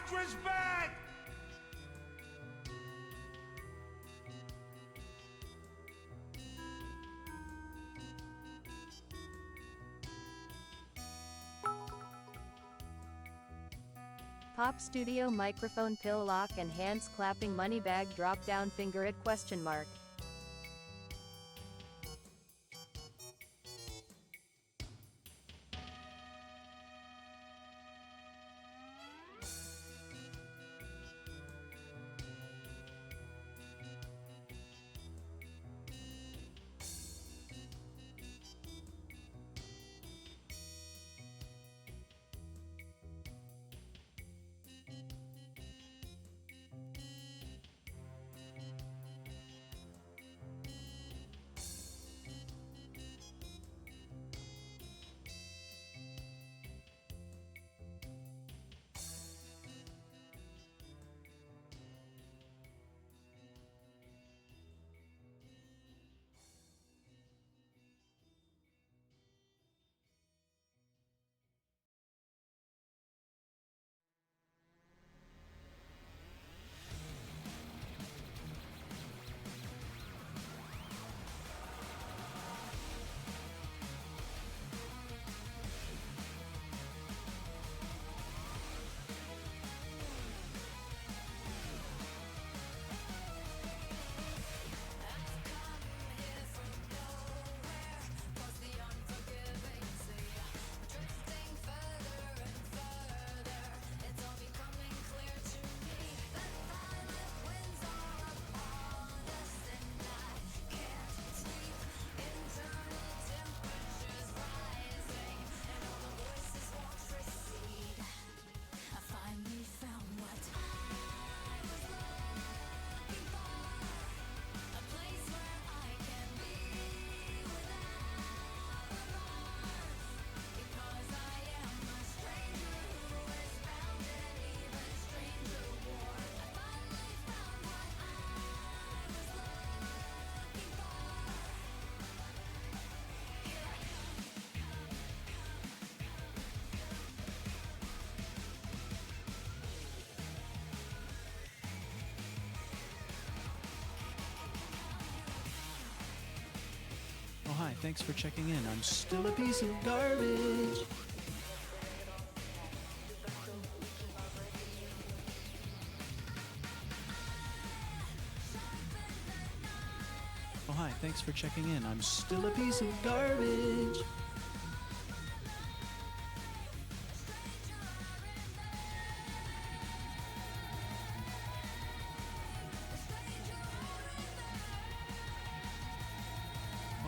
cartridge back! Pop Studio microphone pill lock and hands clapping money bag drop down finger at question mark. Oh, hi, thanks for checking in. I'm still a piece of garbage. Oh, hi, thanks for checking in. I'm still a piece of garbage.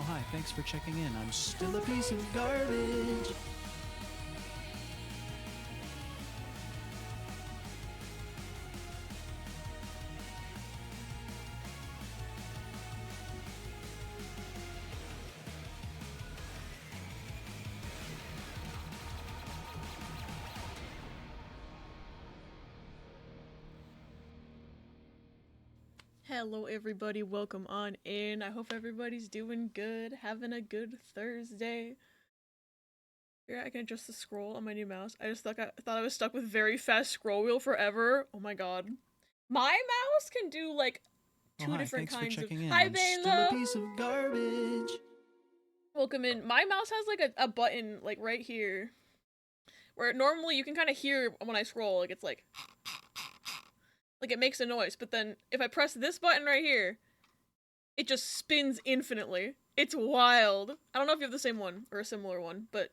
Oh, hi, thanks for checking in. I'm still a piece of garbage. Hello everybody, welcome on in. I hope everybody's doing good, having a good Thursday. Here, I can adjust the scroll on my new mouse. I thought I was stuck with very fast scroll wheel forever. Oh my god. My mouse can do like two different kinds of- Hi I'm Bela! still a piece of garbage. Welcome in. My mouse has like a button like right here. Where normally you can kind of hear when I scroll, like it's like it makes a noise, but then if I press this button right here, it just spins infinitely. It's wild. I don't know if you have the same one or a similar one, but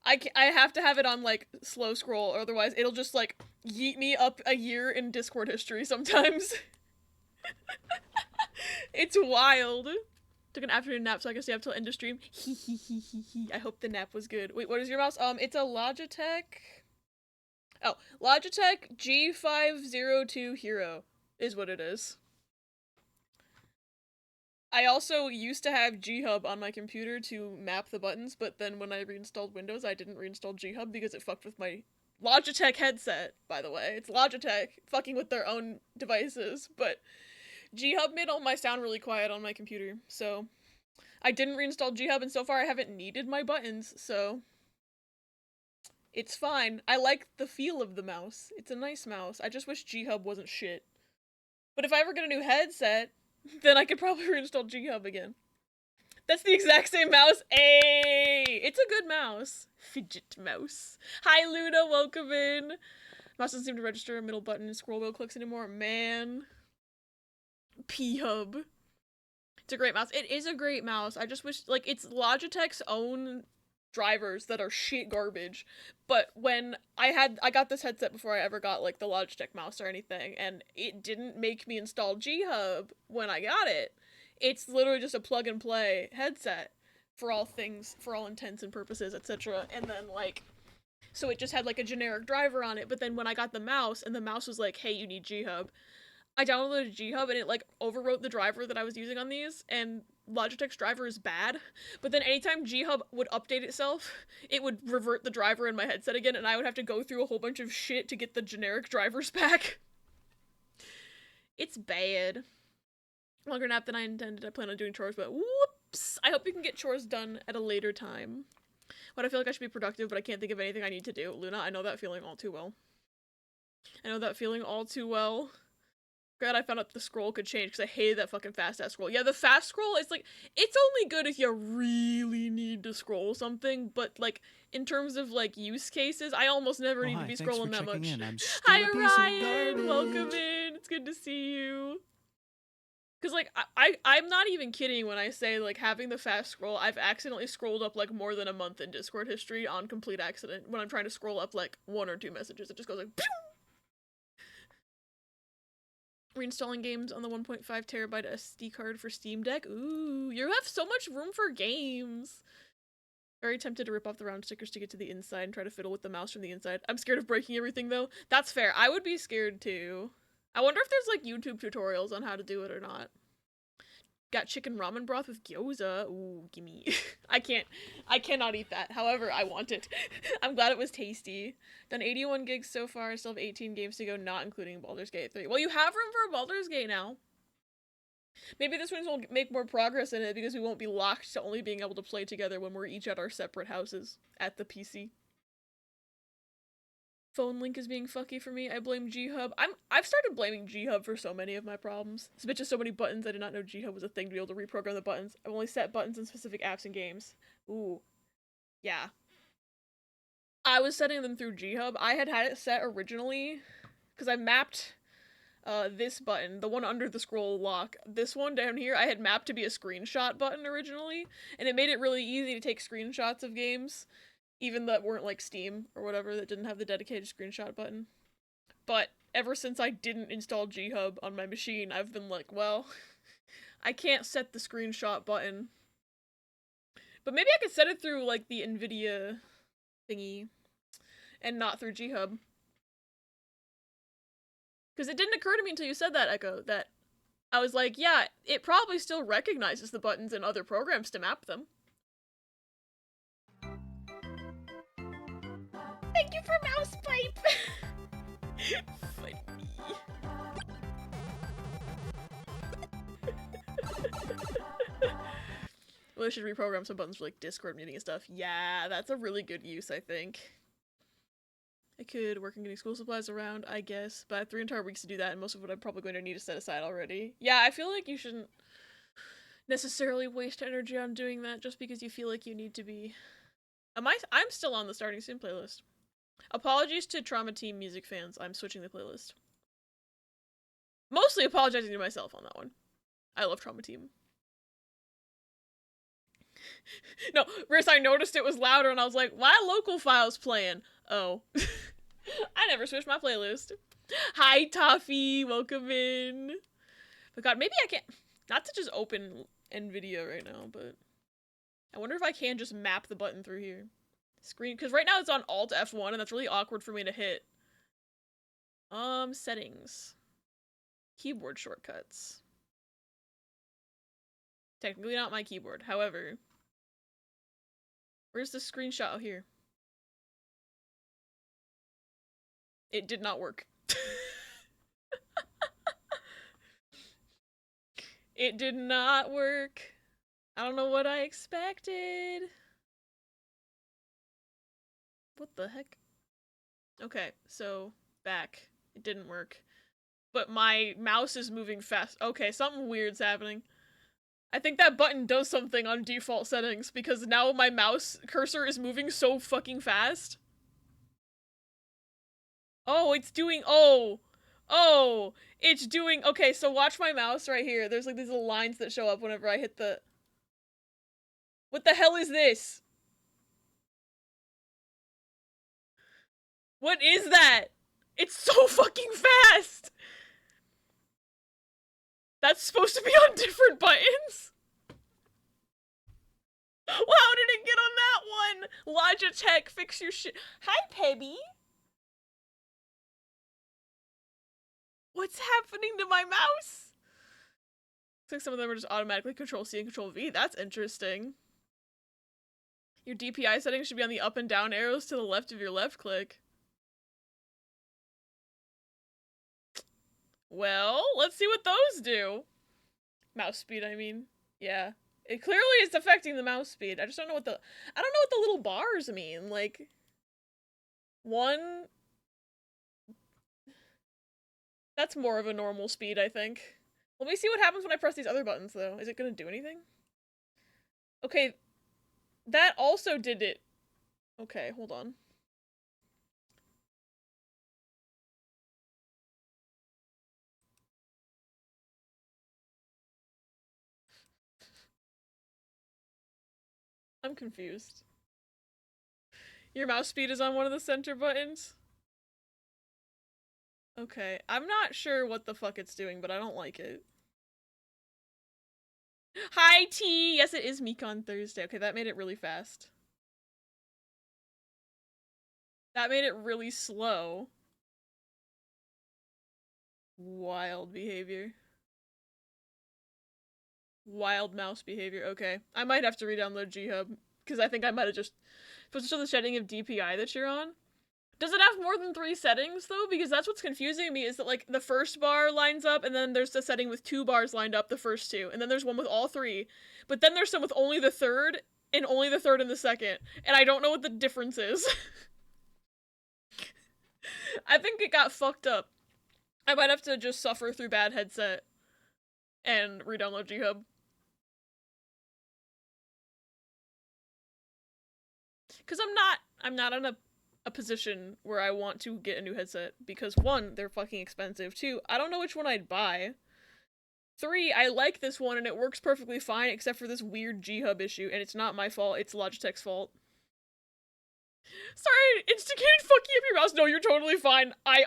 I have to have it on like slow scroll, or otherwise it'll just like yeet me up a year in Discord history sometimes. It's wild. Took an afternoon nap so I can stay up till end of stream. I hope the nap was good. Wait, what is your mouse? It's a Logitech. Oh, Logitech G502 Hero is what it is. I also used to have G-Hub on my computer to map the buttons, but then when I reinstalled Windows, I didn't reinstall G-Hub because it fucked with my Logitech headset, by the way. It's Logitech fucking with their own devices, but G-Hub made all my sound really quiet on my computer, so I didn't reinstall G-Hub, and so far I haven't needed my buttons, so It's fine. I like the feel of the mouse. It's a nice mouse. I just wish G-Hub wasn't shit. But if I ever get a new headset, then I could probably reinstall G-Hub again. That's the exact same mouse. Hey! It's a good mouse. Fidget mouse. Hi, Luna. Welcome in. Mouse doesn't seem to register middle button and scroll wheel clicks anymore. Man. P-Hub. It's a great mouse. It is a great mouse. I just wish, like, it's Logitech's own drivers that are shit garbage. But when I got this headset before I ever got, like, the Logitech mouse or anything, and it didn't make me install G-Hub when I got it. It's literally just a plug and play headset for all things, for all intents and purposes, etc. And then, like, so it just had, like, a generic driver on it. But then when I got the mouse, and the mouse was like, hey, you need G-Hub, I downloaded G-Hub and it, like, overwrote the driver that I was using on these, and Logitech's driver is bad. But then anytime G-Hub would update itself, it would revert the driver in my headset again, and I would have to go through a whole bunch of shit to get the generic drivers back. It's bad. Longer nap than I intended. I plan on doing chores, but whoops! I hope you can get chores done at a later time. But I feel like I should be productive, but I can't think of anything I need to do. Luna, I know that feeling all too well. I know that feeling all too well. Glad I found out the scroll could change, because I hated that fucking fast-ass scroll. Yeah, the fast scroll is, like, it's only good if you really need to scroll something, but, like, in terms of, like, use cases, I almost never need to be scrolling that much. Hi, Ryan! Welcome in! It's good to see you. Because, like, I'm not even kidding when I say, like, having the fast scroll, I've accidentally scrolled up, like, more than a month in Discord history on complete accident when I'm trying to scroll up, like, 1 or 2 messages. It just goes, like, pew! Reinstalling games on the 1.5 terabyte SD card for Steam Deck. Ooh, you have so much room for games. Very tempted to rip off the round stickers to get to the inside and try to fiddle with the mouse from the inside. I'm scared of breaking everything, though. That's fair. I would be scared, too. I wonder if there's, like, YouTube tutorials on how to do it or not. Got chicken ramen broth with gyoza. Ooh, gimme. I cannot eat that. However, I want it. I'm glad it was tasty. Done 81 gigs so far. I still have 18 games to go, not including Baldur's Gate 3. Well, you have room for a Baldur's Gate now. Maybe this one will make more progress in it because we won't be locked to only being able to play together when we're each at our separate houses at the PC. Phone link is being fucky for me. I blame G-Hub. I've started blaming G-Hub for so many of my problems. This bitch has so many buttons. I did not know G-Hub was a thing to be able to reprogram the buttons. I've only set buttons in specific apps and games. Ooh. Yeah. I was setting them through G-Hub. I had it set originally because I mapped this button, the one under the scroll lock. This one down here, I had mapped to be a screenshot button originally, and it made it really easy to take screenshots of games. Even that weren't like Steam or whatever, that didn't have the dedicated screenshot button. But ever since I didn't install G-Hub on my machine, I've been like, well, I can't set the screenshot button. But maybe I could set it through like the NVIDIA thingy and not through G-Hub. Because it didn't occur to me until you said that, Echo, that I was like, yeah, it probably still recognizes the buttons in other programs to map them. Thank you for mouse pipe! Funny. Well, I should reprogram some buttons for like Discord meeting and stuff. Yeah, that's a really good use, I think. I could work on getting school supplies around, I guess, but I have 3 entire weeks to do that, and most of what I'm probably going to need is set aside already. Yeah, I feel like you shouldn't necessarily waste energy on doing that just because you feel like you need to be. I'm still on the Starting Soon playlist. Apologies to Trauma Team music fans, I'm switching the playlist. Mostly apologizing to myself on that one. I love Trauma Team. No, Riss, I noticed it was louder and I was like, why local files playing? Oh. I never switched my playlist. Hi, Toffee, welcome in. But God, maybe I can't, not to just open NVIDIA right now, but I wonder if I can just map the button through here. Screen, because right now it's on Alt F1 and that's really awkward for me to hit. Settings. Keyboard shortcuts. Technically not my keyboard, however. Where's the screenshot? Oh, here. It did not work. It did not work. I don't know what I expected. What the heck? Okay, so back. It didn't work. But my mouse is moving fast. Okay, something weird's happening. I think that button does something on default settings because now my mouse cursor is moving so fucking fast. Oh, it's doing- oh! Oh! It's doing- okay, so watch my mouse right here. There's like these little lines that show up whenever I hit the- What the hell is this? What is that? It's so fucking fast! That's supposed to be on different buttons? Well, how did it get on that one? Logitech, fix your shit. Hi, Pebby. What's happening to my mouse? Looks like some of them are just automatically Control C and Control V. That's interesting. Your DPI settings should be on the up and down arrows to the left of your left click. Well, let's see what those do. Mouse speed, I mean. Yeah. It clearly is affecting the mouse speed. I just don't know what the- I don't know what the little bars mean. Like, one... That's more of a normal speed, I think. Let me see what happens when I press these other buttons, though. Is it gonna do anything? Okay. That also did it. Okay, hold on. I'm confused. Your mouse speed is on one of the center buttons? Okay, I'm not sure what the fuck it's doing, but I don't like it. Hi, T! Yes, it is Mekon Thursday. Okay, that made it really fast. That made it really slow. Wild behavior. Wild mouse behavior. Okay, I might have to re-download G-Hub, because I think I might have just... Supposed to show the setting of DPI that you're on. Does it have more than 3 settings, though? Because that's what's confusing me, is that, like, the first bar lines up, and then there's the setting with 2 bars lined up, the first 2, and then there's one with all 3. But then there's some with only the third, and only the third and the second, and I don't know what the difference is. I think it got fucked up. I might have to just suffer through bad headset and re-download G-Hub. Because I'm not in a position where I want to get a new headset, because 1, they're fucking expensive, 2, I don't know which one I'd buy, 3, I like this one and it works perfectly fine except for this weird G-Hub issue, and it's not my fault, it's Logitech's fault. Sorry, instigated fucking up your mouse. No, you're totally fine. I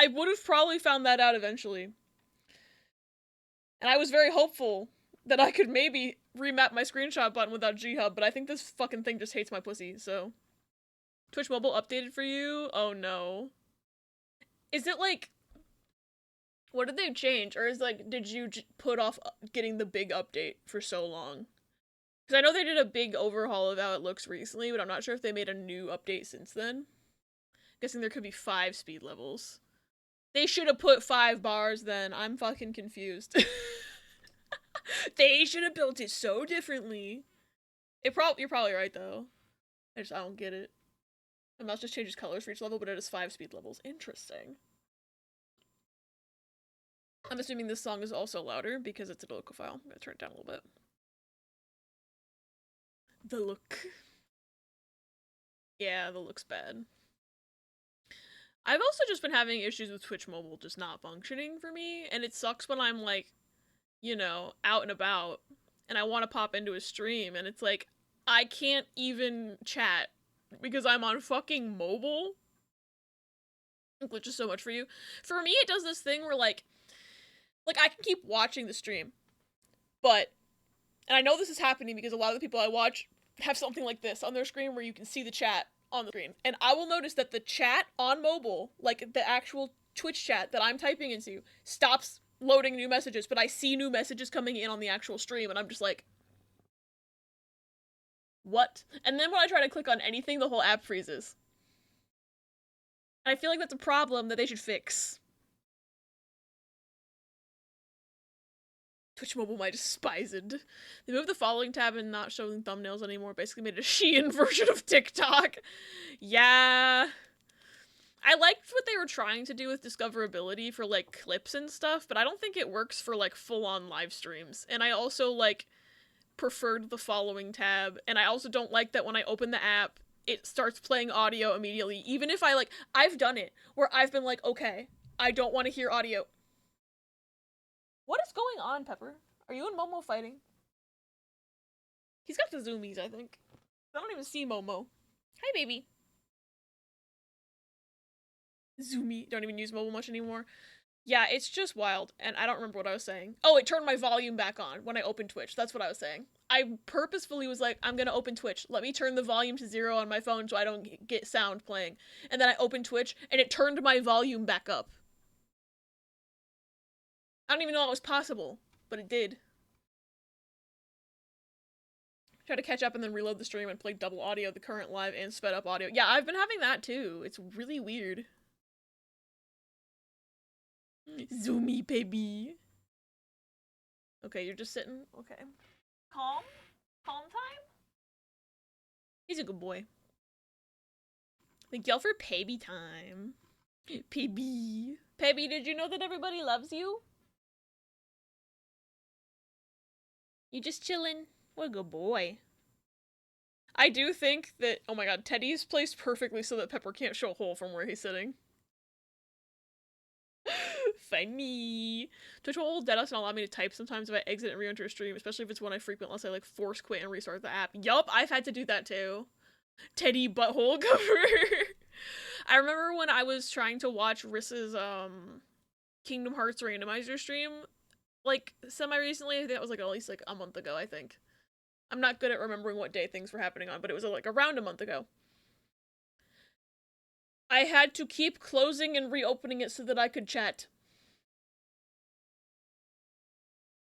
would have probably found that out eventually. And I was very hopeful that I could maybe remap my screenshot button without G-Hub, but I think this fucking thing just hates my pussy, so. Twitch Mobile updated for you? Oh no. Is it like... What did they change? Or is like, did you put off getting the big update for so long? Because I know they did a big overhaul of how it looks recently, but I'm not sure if they made a new update since then. I'm guessing there could be 5 speed levels. They should have put 5 bars then. I'm fucking confused. They should have built it so differently. You're probably right though. I don't get it. The mouse just changes colors for each level, but it has 5 speed levels. Interesting. I'm assuming this song is also louder because it's a local file. I'm gonna turn it down a little bit. The look. Yeah, the look's bad. I've also just been having issues with Twitch Mobile just not functioning for me, and it sucks when I'm like, you know, out and about, and I want to pop into a stream, and it's like, I can't even chat because I'm on fucking mobile. It glitches so much for you. For me, it does this thing where like I can keep watching the stream, but, and I know this is happening because a lot of the people I watch have something like this on their screen where you can see the chat on the screen, and I will notice that the chat on mobile, like the actual Twitch chat that I'm typing into, stops loading new messages, but I see new messages coming in on the actual stream, and I'm just like, what? And then when I try to click on anything, the whole app freezes. And I feel like that's a problem that they should fix. Twitch Mobile might despise it. They moved the following tab and not showing thumbnails anymore. Basically made it a Shein version of TikTok. Yeah. I liked what they were trying to do with discoverability for, like, clips and stuff, but I don't think it works for, like, full-on live streams. And I also, like, preferred the following tab, and I also don't like that when I open the app, it starts playing audio immediately, even if I've done it, where I've been like, okay, I don't want to hear audio. What is going on, Pepper? Are you and Momo fighting? He's got the zoomies, I think. I don't even see Momo. Hi, baby. Zoomy. Don't even use mobile much anymore. Yeah, it's just wild, and I don't remember what I was saying. Oh, it turned my volume back on when I opened Twitch. That's what I was saying. I purposefully was like, I'm gonna open Twitch. Let me turn the volume to 0 on my phone so I don't get sound playing. And then I opened Twitch, and it turned my volume back up. I don't even know that was possible, but it did. Try to catch up and then reload the stream and play double audio, the current live and sped up audio. Yeah, I've been having that too. It's really weird. Zoomy, baby. Okay, you're just sitting. Okay. Calm? Calm time? He's a good boy. Thank y'all for baby time. Baby. Baby, did you know that everybody loves you? You just chillin'? What a good boy. I do think that, oh my god, Teddy's placed perfectly so that Pepper can't show a hole from where he's sitting. Funny. Twitch will deadass and allow me to type sometimes if I exit and re-enter a stream, especially if it's one I frequent, unless I like force quit and restart the app. Yup, I've had to do that too. Teddy butthole cover. I remember when I was trying to watch Rissa's Kingdom Hearts randomizer stream, like semi-recently. I think that was like at least like a month ago, I think. I'm not good at remembering what day things were happening on, but it was like around a month ago. I had to keep closing and reopening it so that I could chat.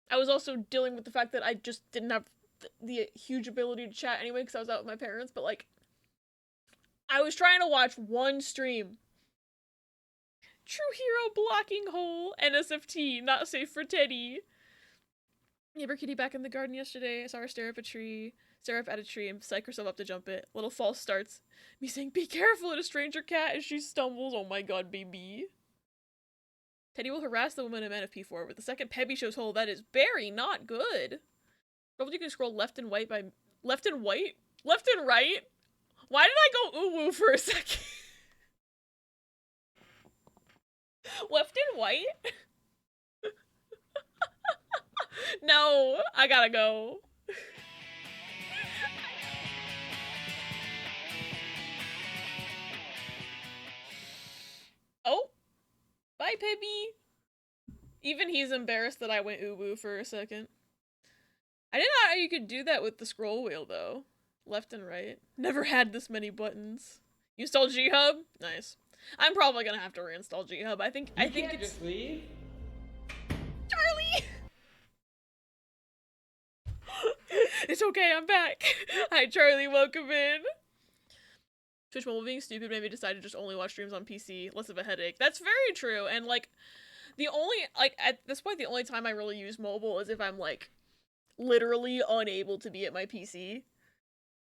I was also dealing with the fact that I just didn't have the huge ability to chat anyway because I was out with my parents, but like, I was trying to watch one stream. True Hero blocking hole, NSFT, not safe for Teddy. Neighbor kitty back in the garden yesterday. I saw her stare up at a tree and psych herself up to jump it. Little false starts. Me saying, be careful at a stranger cat as she stumbles. Oh my god, baby. Teddy will harass the woman in Man of P4 with the second Pebby shows hole. That is very not good. Probably you can scroll left and right by left and right? Left and right? Why did I go ooh woo for a second? Left and white? No, I gotta go. Oh, bye, Pebby. Even he's embarrassed that I went uwu for a second. I didn't know how you could do that with the scroll wheel, though. Left and right. Never had this many buttons. You installed G-Hub? Nice. I'm probably gonna have to reinstall G-Hub. I think it's... just leave? Charlie! It's okay, I'm back. Hi, Charlie, welcome in. Twitch mobile being stupid made me decide to just only watch streams on PC. Less of a headache. That's very true, and like, the only, like, at this point, the only time I really use mobile is if I'm, like, literally unable to be at my PC.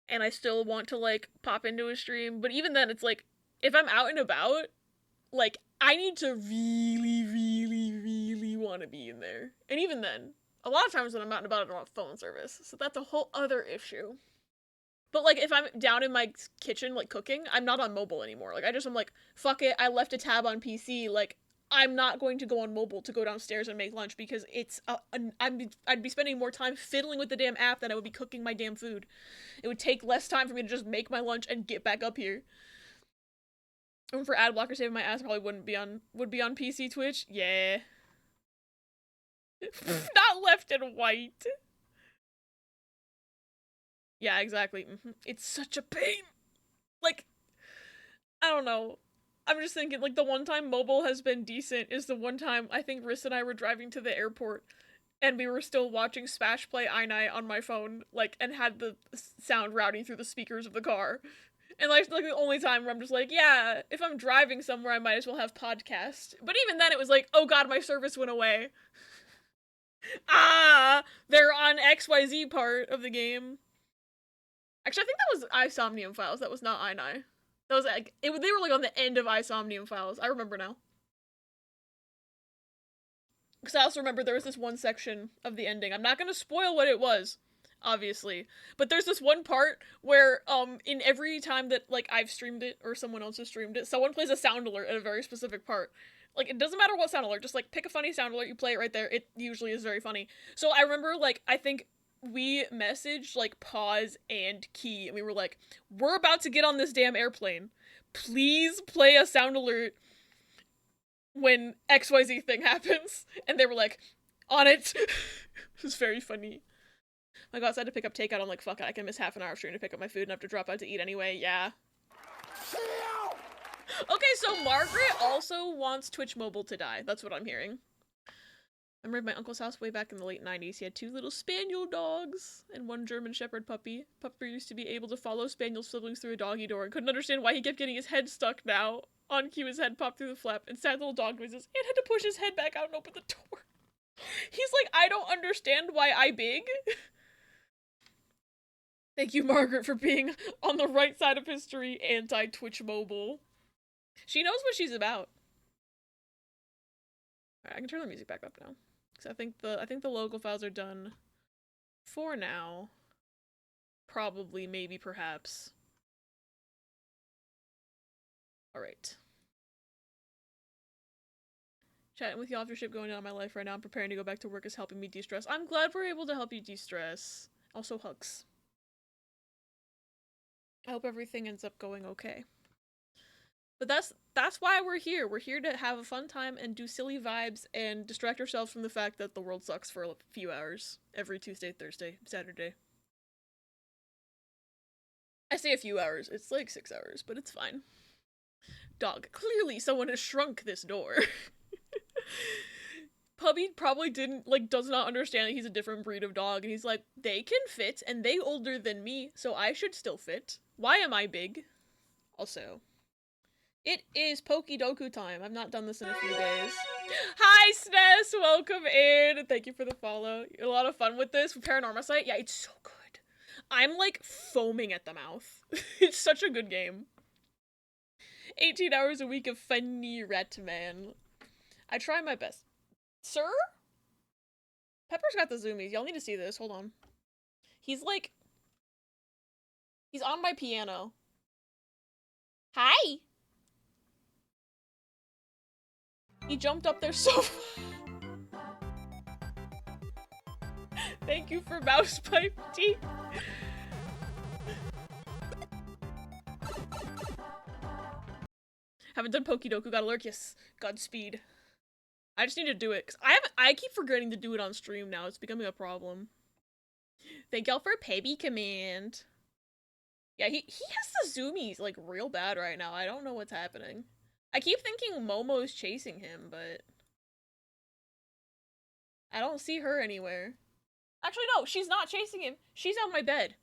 And I still want to, like, pop into a stream. But even then, it's like, if I'm out and about, like, I need to really, really, really want to be in there. And even then, a lot of times when I'm out and about, I don't have phone service. So that's a whole other issue. But, like, if I'm down in my kitchen, like, cooking, I'm not on mobile anymore. Like, I'm like, fuck it, I left a tab on PC, like, I'm not going to go on mobile to go downstairs and make lunch because it's, I'd be spending more time fiddling with the damn app than I would be cooking my damn food. It would take less time for me to just make my lunch and get back up here. And for ad blocker saving my ass, probably would be on PC Twitch. Yeah. Not left and white. Yeah, exactly. It's such a pain. Like, I don't know. I'm just thinking, like, the one time mobile has been decent is the one time I think Riss and I were driving to the airport and we were still watching Smash Play I-Night on my phone, like, and had the sound routing through the speakers of the car. And, like the only time where I'm just like, yeah, if I'm driving somewhere, I might as well have podcast. But even then, it was like, oh god, my service went away. Ah! They're on XYZ part of the game. Actually, I think that was iSomnium files. That was not I9. That was like, they were like on the end of Isomnium files. I remember now. Because I also remember there was this one section of the ending. I'm not going to spoil what it was, obviously. But there's this one part where, in every time that, like, I've streamed it or someone else has streamed it, someone plays a sound alert at a very specific part. Like, it doesn't matter what sound alert, just, like, pick a funny sound alert, you play it right there. It usually is very funny. So I remember, like, I think we messaged, like, pause and key, and we were like, we're about to get on this damn airplane. Please play a sound alert when XYZ thing happens. And they were like, on it. It was very funny. My god, so I had to pick up takeout. I'm like, fuck it, I can miss half an hour of stream to pick up my food and have to drop out to eat anyway. Yeah. Okay, so Margaret also wants Twitch Mobile to die. That's what I'm hearing. I remember my uncle's house way back in the late 90s. He had 2 little spaniel dogs and 1 German Shepherd puppy. Puppy used to be able to follow spaniel siblings through a doggy door and couldn't understand why he kept getting his head stuck now. On cue, his head popped through the flap and sad little dog noises and had to push his head back out and open the door. He's like, I don't understand why I big. Thank you, Margaret, for being on the right side of history, anti-Twitch Mobile. She knows what she's about. Alright, I can turn the music back up now. Because I think the local files are done for now. Probably, maybe, perhaps. Alright. Chatting with you off your ship going on in my life right now. I'm preparing to go back to work is helping me de-stress. I'm glad we're able to help you de-stress. Also, hugs. I hope everything ends up going okay. But that's why we're here. We're here to have a fun time and do silly vibes and distract ourselves from the fact that the world sucks for a few hours. Every Tuesday, Thursday, Saturday. I say a few hours. It's like 6 hours, but it's fine. Dog. Clearly someone has shrunk this door. Puppy probably does not understand that he's a different breed of dog, and he's like, they can fit, and they older than me, so I should still fit. Why am I big? Also, it is Pokidoku time. I've not done this in a few days. Hi, Sness! Welcome in! Thank you for the follow. You're a lot of fun with this. PARANORMASIGHT? Yeah, it's so good. I'm, like, foaming at the mouth. It's such a good game. 18 hours a week of funny rat man. I try my best. Sir? Pepper's got the zoomies. Y'all need to see this. Hold on. He's like... He's on my piano. Hi! He jumped up there so Thank you for mouse pipe tea. Haven't done Pokidoku, got alert, yes. Godspeed. I just need to do it, because I keep forgetting to do it on stream now. It's becoming a problem. Thank y'all for Pebby Command. Yeah, he has the zoomies, like, real bad right now. I don't know what's happening. I keep thinking Momo's chasing him, but... I don't see her anywhere. Actually, no, she's not chasing him. She's on my bed.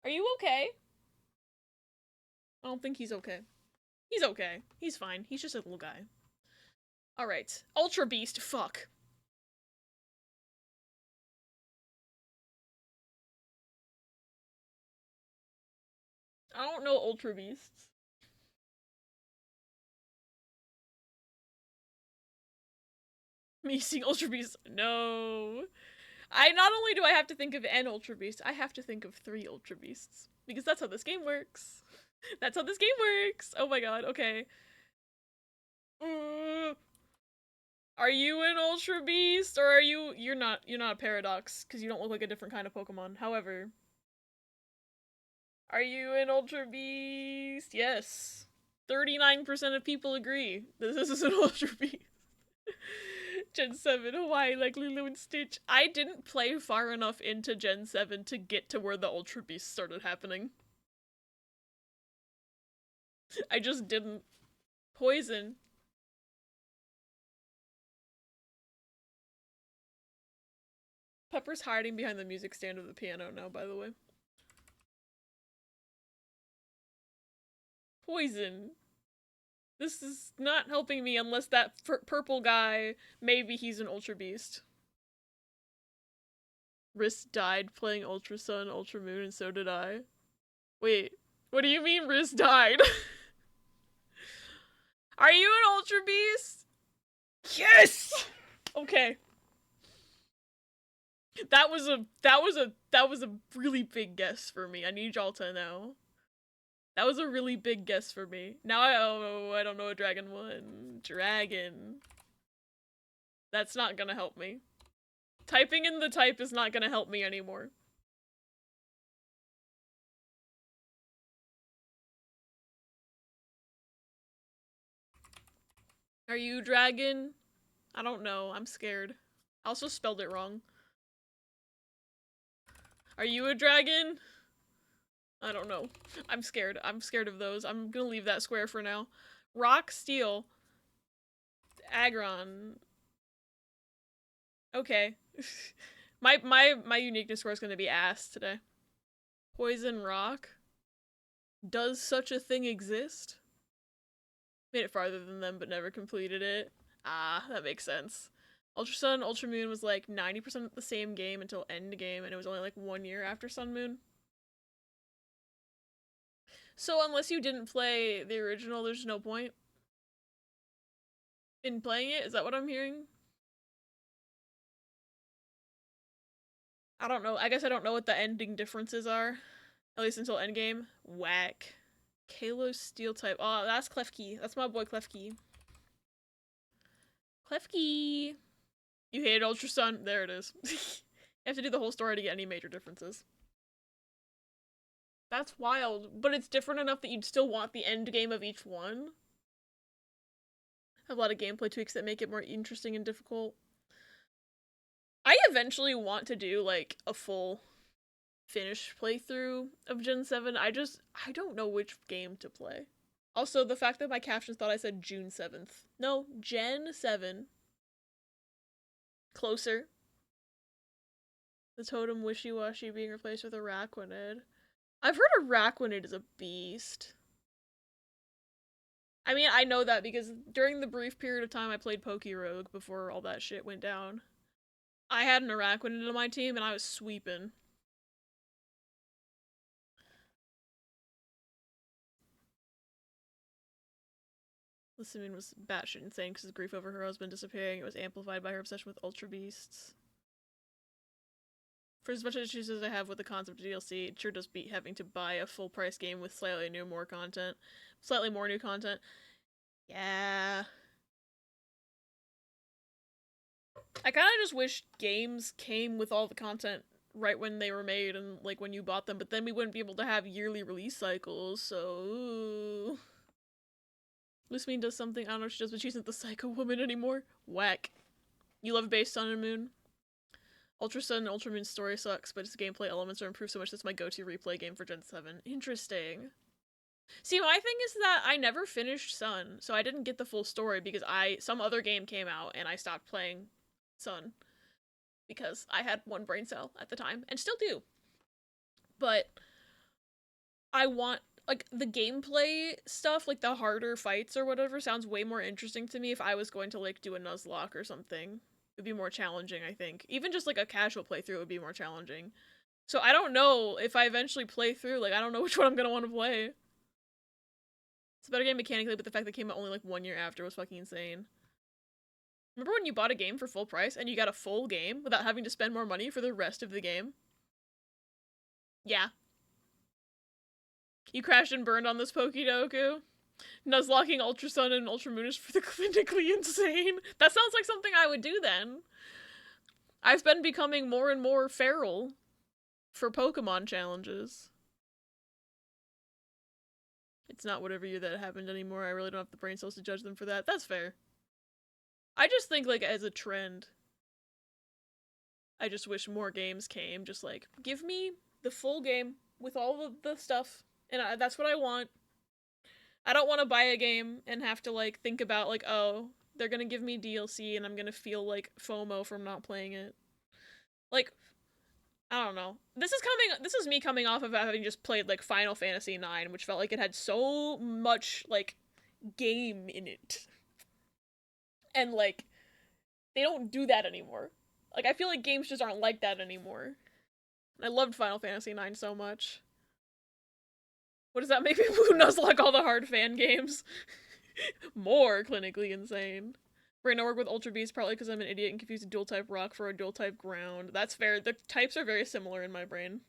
Are you okay? I don't think he's okay. He's okay. He's fine. He's just a little guy. Alright. Ultra Beast. Fuck. I don't know Ultra Beasts. Me seeing Ultra Beasts. No. Not only do I have to think of an Ultra Beast, I have to think of 3 Ultra Beasts. Because that's how this game works. That's how this game works! Oh my god, okay. Are you an Ultra Beast, or are you're not a Paradox, because you don't look like a different kind of Pokemon. However. Are you an Ultra Beast? Yes. 39% of people agree that this is an Ultra Beast. Gen 7, Hawaii, like Lulu and Stitch. I didn't play far enough into Gen 7 to get to where the Ultra Beasts started happening. I just didn't. Poison. Pepper's hiding behind the music stand of the piano now, by the way. Poison. This is not helping me unless that purple guy, maybe he's an Ultra Beast. Riss died playing Ultra Sun, Ultra Moon, and so did I. Wait, what do you mean Riz died? Are you an Ultra Beast? Yes! Okay. That was a really big guess for me. I need y'all to know. That was a really big guess for me. Now I don't know what Dragon won. Dragon. That's not gonna help me. Typing in the type is not gonna help me anymore. Are you Dragon? I don't know. I'm scared. I also spelled it wrong. Are you a dragon? I don't know. I'm scared. I'm scared of those. I'm gonna leave that square for now. Rock, steel. Aggron. Okay. my uniqueness score is gonna be ass today. Poison rock. Does such a thing exist? Made it farther than them, but never completed it. Ah, that makes sense. Ultra Sun, Ultra Moon was like 90% the same game until end game, and it was only like 1 year after Sun Moon. So unless you didn't play the original, there's no point in playing it? Is that what I'm hearing? I don't know. I guess I don't know what the ending differences are. At least until endgame. Whack. Kalos Steel type. Oh, that's Klefki. That's my boy Klefki. Klefki! You hated Ultra Sun? There it is. You have to do the whole story to get any major differences. That's wild, but it's different enough that you'd still want the end game of each one. Have a lot of gameplay tweaks that make it more interesting and difficult. I eventually want to do, like, a full finished playthrough of Gen 7. I don't know which game to play. Also, the fact that my captions thought I said June 7th. No, Gen 7. Closer. The totem wishy-washy being replaced with a Araquanid. I've heard a Araquanid is a beast. I mean, I know that because during the brief period of time I played Pokerogue before all that shit went down, I had an Araquanid on my team and I was sweeping. Lissamine was batshit insane because of grief over her husband disappearing. It was amplified by her obsession with Ultra Beasts. For as much issues as I have with the concept of DLC, it sure does beat having to buy a full price game with slightly more new content. Yeah. I kind of just wish games came with all the content right when they were made and like when you bought them, but then we wouldn't be able to have yearly release cycles, so ooh. Lusamine does something, I don't know what she does, but she isn't the Psycho Woman anymore. Whack. You love base Sun and Moon? Ultra Sun and Ultra Moon's story sucks, but its gameplay elements are improved so much that's my go-to replay game for Gen 7. Interesting. See, my thing is that I never finished Sun, so I didn't get the full story because some other game came out and I stopped playing Sun. Because I had one brain cell at the time, and still do. But I want, like, the gameplay stuff, like the harder fights or whatever, sounds way more interesting to me if I was going to, like, do a Nuzlocke or something. It'd be more challenging, I think. Even just, like, a casual playthrough would be more challenging. So I don't know if I eventually play through, like, I don't know which one I'm gonna want to play. It's a better game mechanically, but the fact that it came out only, like, 1 year after was fucking insane. Remember when you bought a game for full price and you got a full game without having to spend more money for the rest of the game? Yeah. You crashed and burned on this Pokedoku? Nuzlocking Ultra Sun and Ultra Moon is for the clinically insane. That sounds like something I would do then. I've been becoming more and more feral for Pokemon challenges. It's not whatever year that happened anymore. I really don't have the brain cells to judge them for that. That's fair. I just think, like, as a trend, I just wish more games came. Just, like, give me the full game with all of the stuff. And that's what I want. I don't want to buy a game and have to, like, think about, like, oh, they're gonna give me DLC and I'm gonna feel, like, FOMO from not playing it. Like, I don't know. This is me coming off of having just played, like, Final Fantasy IX, which felt like it had so much, like, game in it. And, like, they don't do that anymore. Like, I feel like games just aren't like that anymore. I loved Final Fantasy IX so much. What does that make me who nuzlocke all the hard fan games? More clinically insane. Right now I work with Ultra Beast probably because I'm an idiot and confused a dual type rock for a dual type ground. That's fair. The types are very similar in my brain.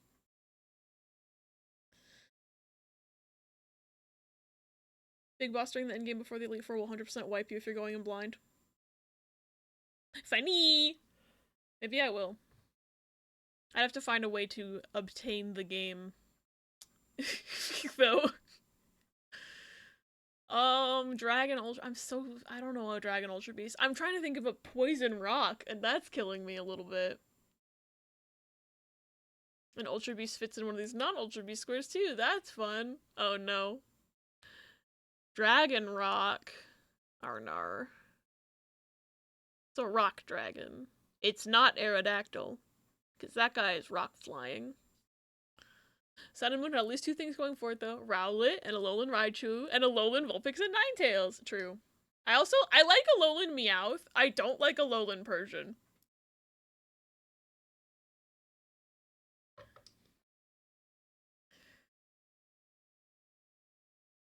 Big boss during the endgame before the Elite Four will 100% wipe you if you're going in blind. Funny! Maybe I will. I'd have to find a way to obtain the game. Though. Dragon Ultra- I don't know a Dragon Ultra Beast. I'm trying to think of a Poison Rock, and that's killing me a little bit. An Ultra Beast fits in one of these non-Ultra Beast squares too. That's fun. Oh no. Dragon Rock. Arnar. It's a rock dragon. It's not Aerodactyl. Because that guy is rock flying. Sun and Moon had at least two things going for it though. Rowlet and Alolan Raichu and Alolan Vulpix and Ninetales. True. I like Alolan Meowth. I don't like Alolan Persian.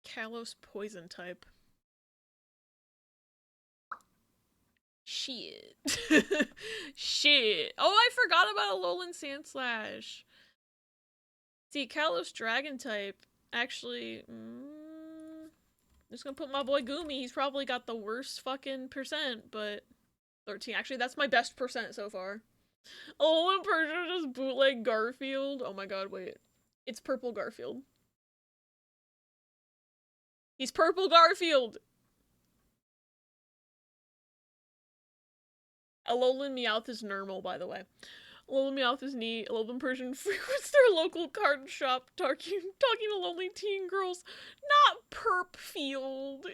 Kalos poison type. Shit. Shit. Oh, I forgot about Alolan Sandslash. See, Kalos dragon type, actually, just gonna put my boy Goomy. He's probably got the worst fucking percent, but 13. Actually, that's my best percent so far. Alolan Persian just bootleg Garfield. Oh my god, wait. It's purple Garfield. He's purple Garfield! Alolan Meowth is normal, by the way. Alolan Meowth is neat. Alolan Persian frequents their local card shop talking to lonely teen girls. Not Perp Field.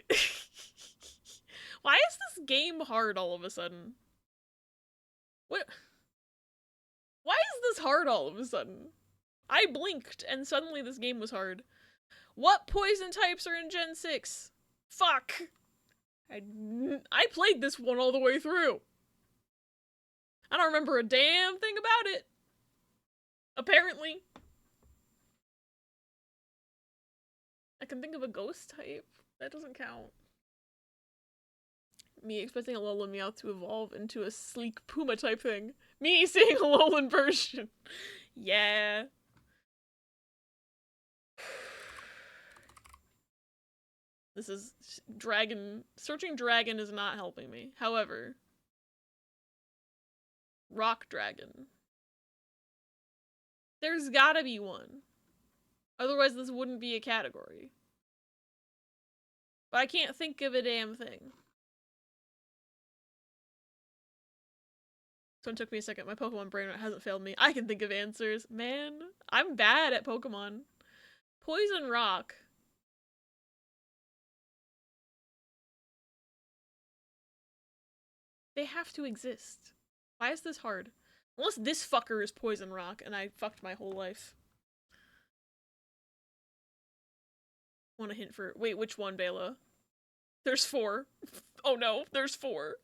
Why is this game hard all of a sudden? What? Why is this hard all of a sudden? I blinked and suddenly this game was hard. What poison types are in Gen 6? Fuck. I played this one all the way through. I don't remember a damn thing about it. Apparently. I can think of a ghost type. That doesn't count. Me expecting a Alolan Meowth to evolve into a sleek Puma type thing. Me seeing a Alolan version. Yeah. This is dragon. Searching dragon is not helping me. However, rock dragon. There's gotta be one. Otherwise, this wouldn't be a category. But I can't think of a damn thing. So it took me a second. My Pokemon brain hasn't failed me. I can think of answers. Man, I'm bad at Pokemon. Poison Rock. They have to exist. Why is this hard? Unless this fucker is Poison Rock and I fucked my whole life. Want a hint for- wait, which one, Bela? There's 4. Oh no, there's 4.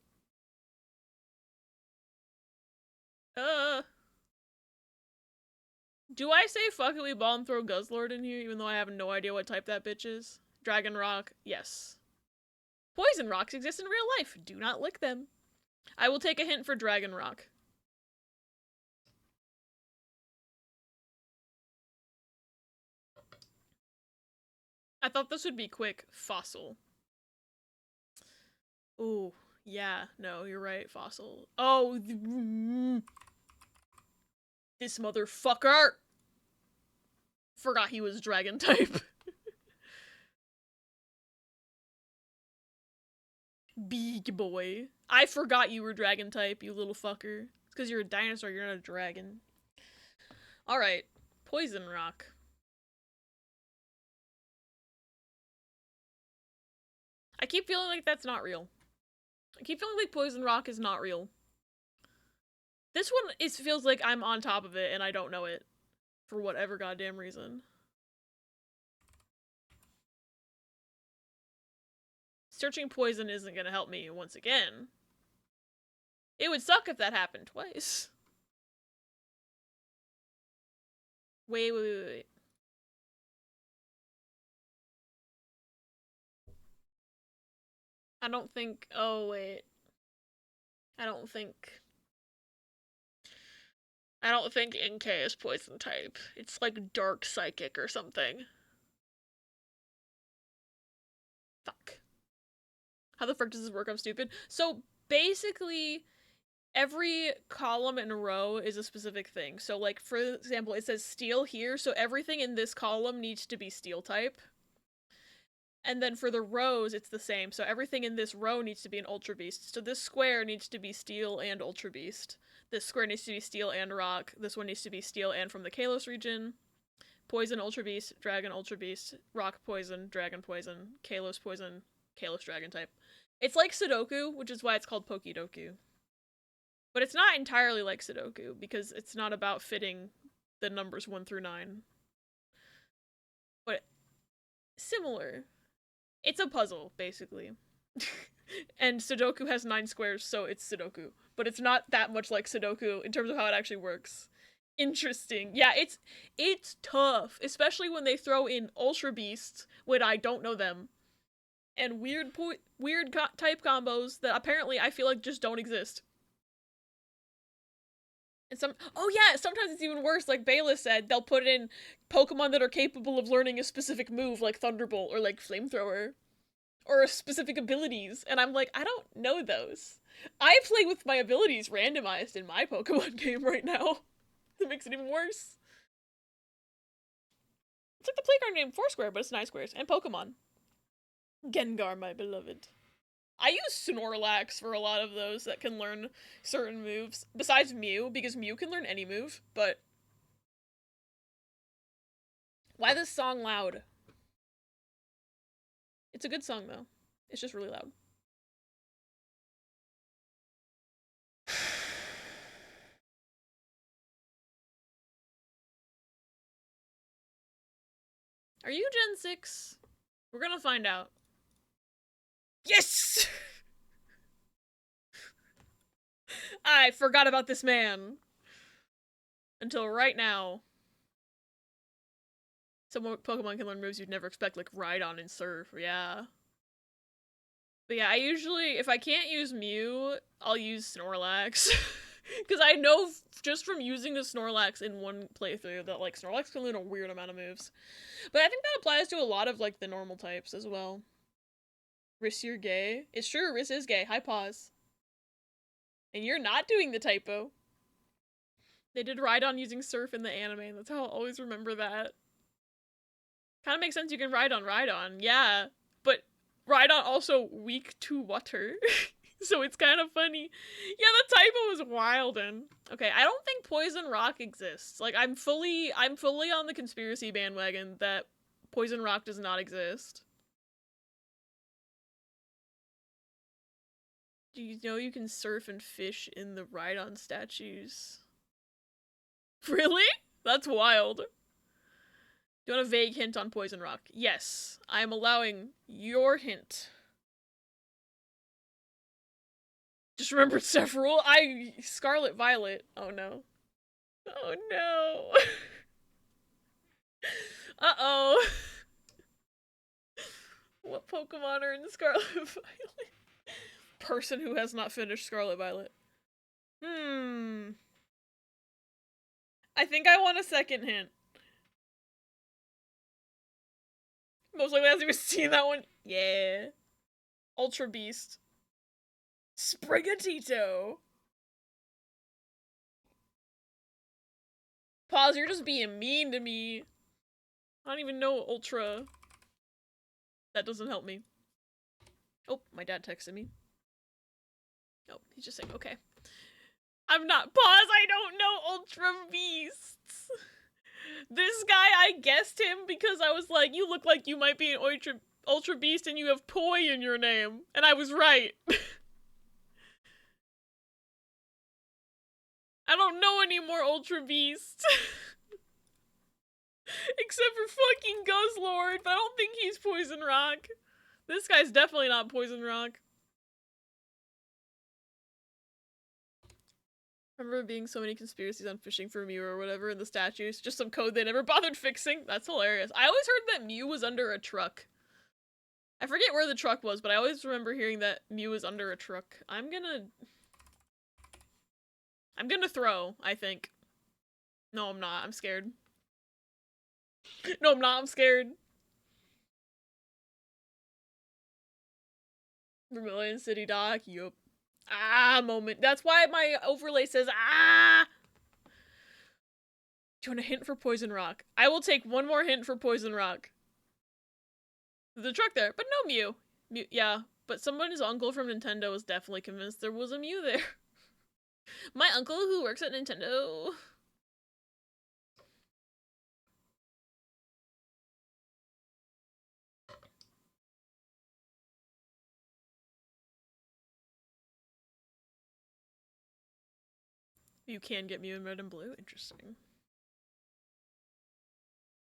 Do I say fuck it, we ball and throw Guzzlord in here even though I have no idea what type that bitch is? Dragon Rock, yes. Poison rocks exist in real life. Do not lick them. I will take a hint for Dragon Rock. I thought this would be quick. Fossil. Ooh, yeah, no, you're right, Fossil. Oh, this motherfucker! Forgot he was dragon type. Big boy. I forgot you were dragon type, you little fucker. It's because you're a dinosaur, you're not a dragon. Alright. Poison Rock. I keep feeling like that's not real. I keep feeling like Poison Rock is not real. This one feels like I'm on top of it and I don't know it. For whatever goddamn reason. Searching poison isn't gonna help me once again. It would suck if that happened twice. Wait. I don't think... Oh, wait. I don't think NK is poison type. It's like dark psychic or something. Fuck. How the frick does this work? I'm stupid. So basically, every column and row is a specific thing. So like, for example, it says steel here, so everything in this column needs to be steel type. And then for the rows, it's the same. So everything in this row needs to be an Ultra Beast. So this square needs to be steel and Ultra Beast. This square needs to be steel and rock. This one needs to be steel and from the Kalos region. Poison, Ultra Beast, Dragon, Ultra Beast, Rock, Poison, Dragon, Poison, Kalos, Poison, Kalos, Dragon type. It's like Sudoku, which is why it's called Pokidoku. But it's not entirely like Sudoku, because it's not about fitting the numbers 1 through 9. But similar. It's a puzzle, basically. And Sudoku has 9 squares, so it's Sudoku. But it's not that much like Sudoku in terms of how it actually works. Interesting. Yeah, it's tough, especially when they throw in Ultra Beasts when I don't know them. And weird type combos that apparently I feel like just don't exist. And oh yeah, sometimes it's even worse, like Bayla said, they'll put in Pokemon that are capable of learning a specific move, like Thunderbolt, or like Flamethrower, or specific abilities, and I'm like, I don't know those. I play with my abilities randomized in my Pokemon game right now. That makes it even worse. It's like the playground game Foursquare, but it's 9 squares, and Pokemon. Gengar, my beloved. I use Snorlax for a lot of those that can learn certain moves. Besides Mew, because Mew can learn any move, but... Why this song loud? It's a good song, though. It's just really loud. Are you Gen 6? We're gonna find out. Yes! I forgot about this man. Until right now. Some Pokemon can learn moves you'd never expect, like Rhydon and Surf, yeah. But yeah, I usually, if I can't use Mew, I'll use Snorlax. Because I know just from using the Snorlax in one playthrough that, like, Snorlax can learn a weird amount of moves. But I think that applies to a lot of, like, the normal types as well. Riss, you're gay. It's true, Riss is gay. Hi, pause. And you're not doing the typo. They did Rhydon using Surf in the anime, and that's how I'll always remember that. Kind of makes sense you can Rhydon, yeah. But Rhydon also weak to water. So it's kind of funny. Yeah, the typo was wild. And okay, I don't think Poison Rock exists. Like, I'm fully on the conspiracy bandwagon that Poison Rock does not exist. Do you know you can surf and fish in the Rhydon statues? Really? That's wild. Do you want a vague hint on Poison Rock? Yes, I am allowing your hint. Just remembered several. Scarlet Violet. Oh no. Oh no. Uh-oh. What Pokemon are in Scarlet Violet? Person who has not finished Scarlet Violet. I think I want a second hint. Most likely hasn't even seen that one. Yeah. Ultra Beast. Sprigatito. Pause, you're just being mean to me. I don't even know Ultra. That doesn't help me. Oh, my dad texted me. Oh, he's just saying, okay. I'm not- Pause, I don't know Ultra Beasts! This guy, I guessed him because I was like, you look like you might be an Ultra Beast and you have Poi in your name. And I was right. I don't know any more Ultra Beasts. Except for fucking Guzzlord, but I don't think he's Poison Rock. This guy's definitely not Poison Rock. Remember being so many conspiracies on fishing for Mew or whatever in the statues? Just some code they never bothered fixing? That's hilarious. I always heard that Mew was under a truck. I forget where the truck was, but I always remember hearing that Mew was under a truck. I'm gonna throw, I think. No, I'm not. I'm scared. No, I'm not. I'm scared. Vermilion City Dock. Yup. Ah, moment. That's why my overlay says, ah! Do you want a hint for Poison Rock? I will take one more hint for Poison Rock. There's a truck there, but no Mew. Mew, yeah, but someone's uncle from Nintendo was definitely convinced there was a Mew there. My uncle who works at Nintendo. You can get Mew in red and blue? Interesting.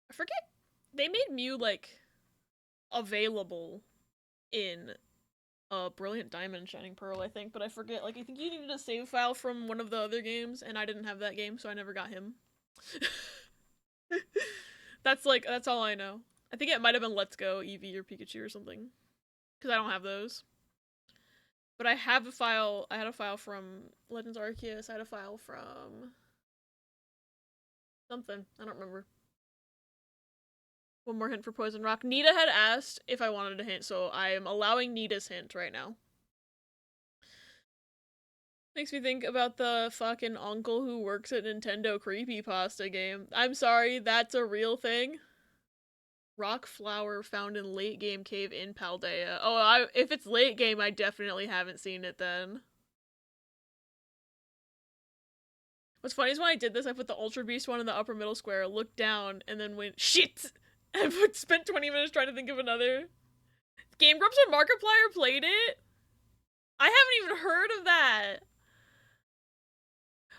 I forget. They made Mew, like, available in Brilliant Diamond Shining Pearl, I think, but I forget. Like, I think you needed a save file from one of the other games, and I didn't have that game, so I never got him. That's all I know. I think it might have been Let's Go, Eevee, or Pikachu or something. Because I don't have those. But I have a file. I had a file from Legends Arceus. I had a file from something. I don't remember. One more hint for Poison Rock. Nita had asked if I wanted a hint, so I am allowing Nita's hint right now. Makes me think about the fucking uncle who works at Nintendo creepypasta game. I'm sorry, that's a real thing. Rock flower found in late game cave in Paldea. Oh, if it's late game, I definitely haven't seen it then. What's funny is when I did this, I put the Ultra Beast one in the upper middle square, looked down, and then went, shit! And spent 20 minutes trying to think of another. Game Grumps and Markiplier played it? I haven't even heard of that!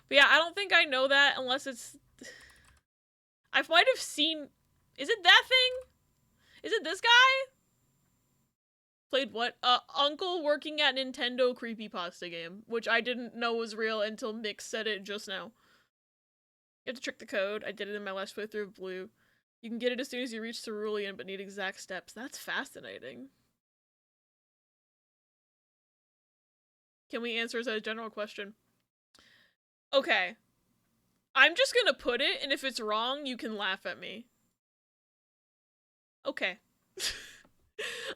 But yeah, I don't think I know that unless it's... I might have seen... Is it that thing? Is it this guy? Played what? Uncle working at Nintendo creepypasta game, which I didn't know was real until Mick said it just now. You have to trick the code. I did it in my last playthrough of Blue. You can get it as soon as you reach Cerulean, but need exact steps. That's fascinating. Can we answer as a general question? Okay. I'm just gonna put it, and if it's wrong, you can laugh at me. Okay.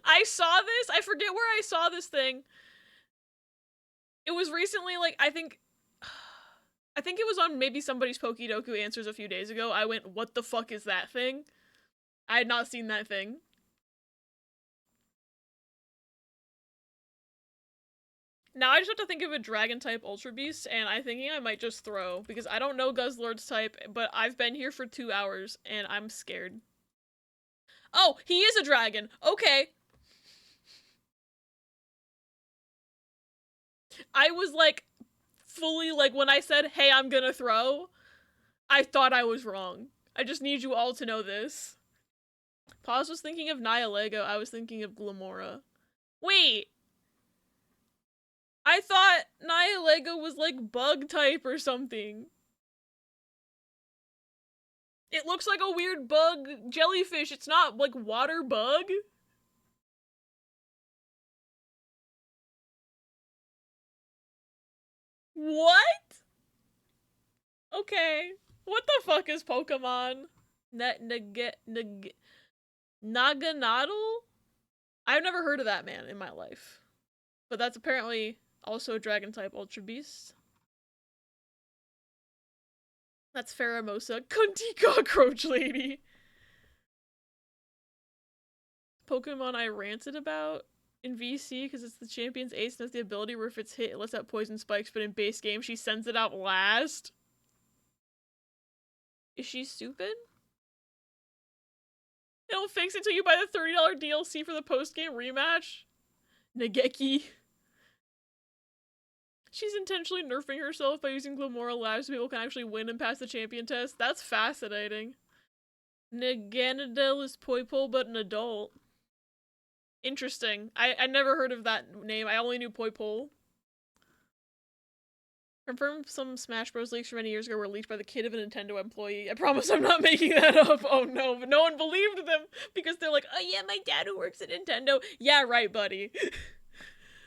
I saw this. I forget where I saw this thing. It was recently, like, I think it was on maybe somebody's Pokedoku Answers a few days ago. I went, what the fuck is that thing? I had not seen that thing. Now I just have to think of a Dragon-type Ultra Beast, and I'm thinking I might just throw, because I don't know Guzzlord's type, but I've been here for 2 hours, and I'm scared. Oh, he is a dragon! Okay! I was, like, fully, like, when I said, hey, I'm gonna throw, I thought I was wrong. I just need you all to know this. Paz was thinking of Nihilego, I was thinking of Glamora. Wait! I thought Nihilego was like bug type or something. It looks like a weird bug jellyfish. It's not like water bug. What? Okay. What the fuck is Pokemon? Naganadel? I've never heard of that man in my life. But that's apparently also a dragon-type Ultra Beast. That's Pheromosa. Cunty Cockroach Lady! Pokemon I ranted about in VC because it's the champion's ace and has the ability where if it's hit, it lets out poison spikes, but in base game, she sends it out last. Is she stupid? It'll fix it till you buy the $30 DLC for the post-game rematch? Nageki. She's intentionally nerfing herself by using Glamora Labs so people can actually win and pass the champion test. That's fascinating. Naganadel is Poipole but an adult. Interesting. I never heard of that name. I only knew Poipole. Confirmed some Smash Bros. Leaks from many years ago were leaked by the kid of a Nintendo employee. I promise I'm not making that up. Oh no, but no one believed them because they're like, oh yeah, my dad who works at Nintendo. Yeah, right, buddy.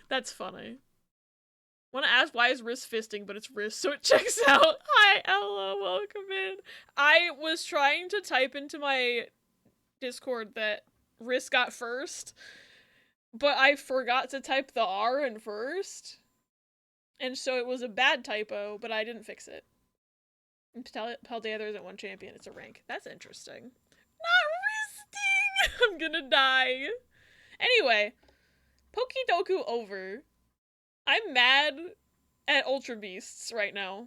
That's funny. Want to ask why is wrist fisting, but it's wrist, so it checks out. Hi, Ella, welcome in. I was trying to type into my Discord that wrist got first, but I forgot to type the R in first. And so it was a bad typo, but I didn't fix it. And Paldea, there isn't one champion, it's a rank. That's interesting. Not wristing! I'm gonna die. Anyway, Pokidoku over. I'm mad at Ultra Beasts right now.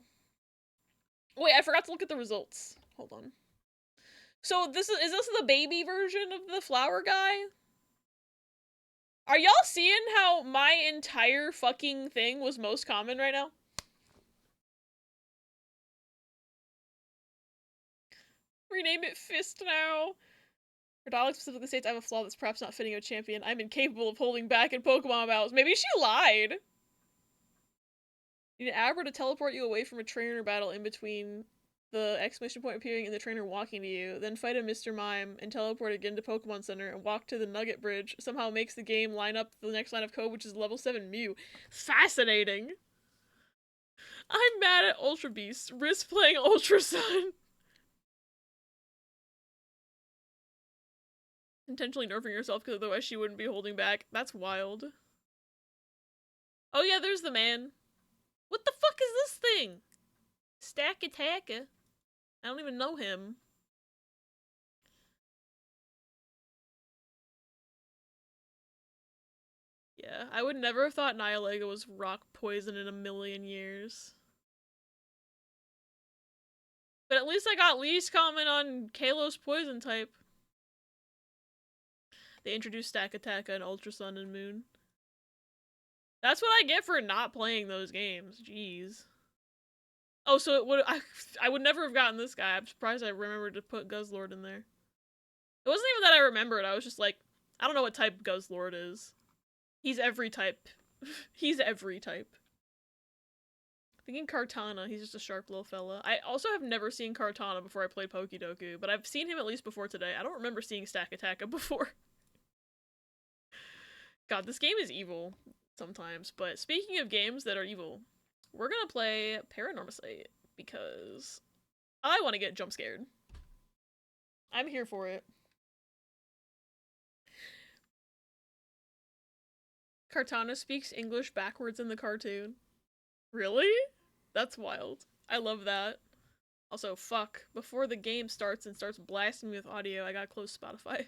Wait, I forgot to look at the results. Hold on. So is this the baby version of the flower guy? Are y'all seeing how my entire fucking thing was most common right now? Rename it Fist now. Her dialect specifically states I have a flaw that's perhaps not fitting of a champion. I'm incapable of holding back in Pokemon battles. Maybe she lied. You need Abra to teleport you away from a trainer battle in between the exclamation point appearing and the trainer walking to you, then fight a Mr. Mime and teleport again to Pokemon Center and walk to the Nugget Bridge. Somehow makes the game line up the next line of code, which is level 7 Mew. Fascinating! I'm mad at Ultra Beast. Risk playing Ultra Sun. Intentionally nerfing yourself because otherwise she wouldn't be holding back. That's wild. Oh yeah, there's the man. What the fuck is this thing? Stack Attacker. I don't even know him. Yeah, I would never have thought Nihilega was rock poison in a million years. But at least I got least common on Kalo's poison type. They introduced Stack Attack and Ultra Sun and Moon. That's what I get for not playing those games. Jeez. Oh, so it would I would never have gotten this guy. I'm surprised I remembered to put Guzzlord in there. It wasn't even that I remembered. I was just like, I don't know what type Guzzlord is. He's every type. He's every type. Thinking Kartana. He's just a sharp little fella. I also have never seen Kartana before I played Pokidoku, but I've seen him at least before today. I don't remember seeing Stack Attacka before. God, this game is evil sometimes. But speaking of games that are evil, we're gonna play Paranormasight because I want to get jump scared. I'm here for it. Kartana speaks English backwards in the cartoon. Really? That's wild. I love that. Also, fuck. Before the game starts and starts blasting me with audio, I gotta close Spotify.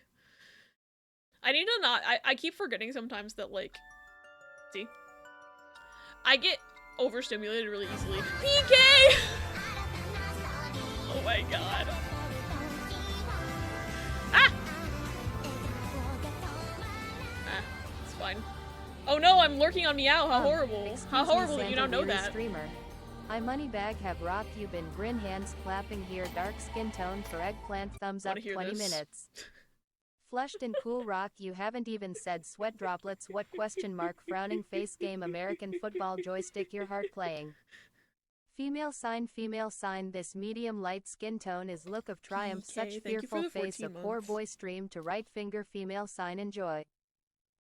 I need to not- I keep forgetting sometimes that, like... See? I get overstimulated really easily. PK! Oh my god. Ah! Ah, it's fine. Oh no, I'm lurking on Meow. How horrible. How horrible that you don't know that. Streamer. I Moneybag have rocked you been grin hands clapping here dark skin tone for eggplant thumbs up 20 minutes. Flushed and cool rock you haven't even said sweat droplets what question mark frowning face game American football joystick your heart playing. Female sign this medium light skin tone is look of triumph PK, such fearful face a poor boy stream to right finger female sign enjoy.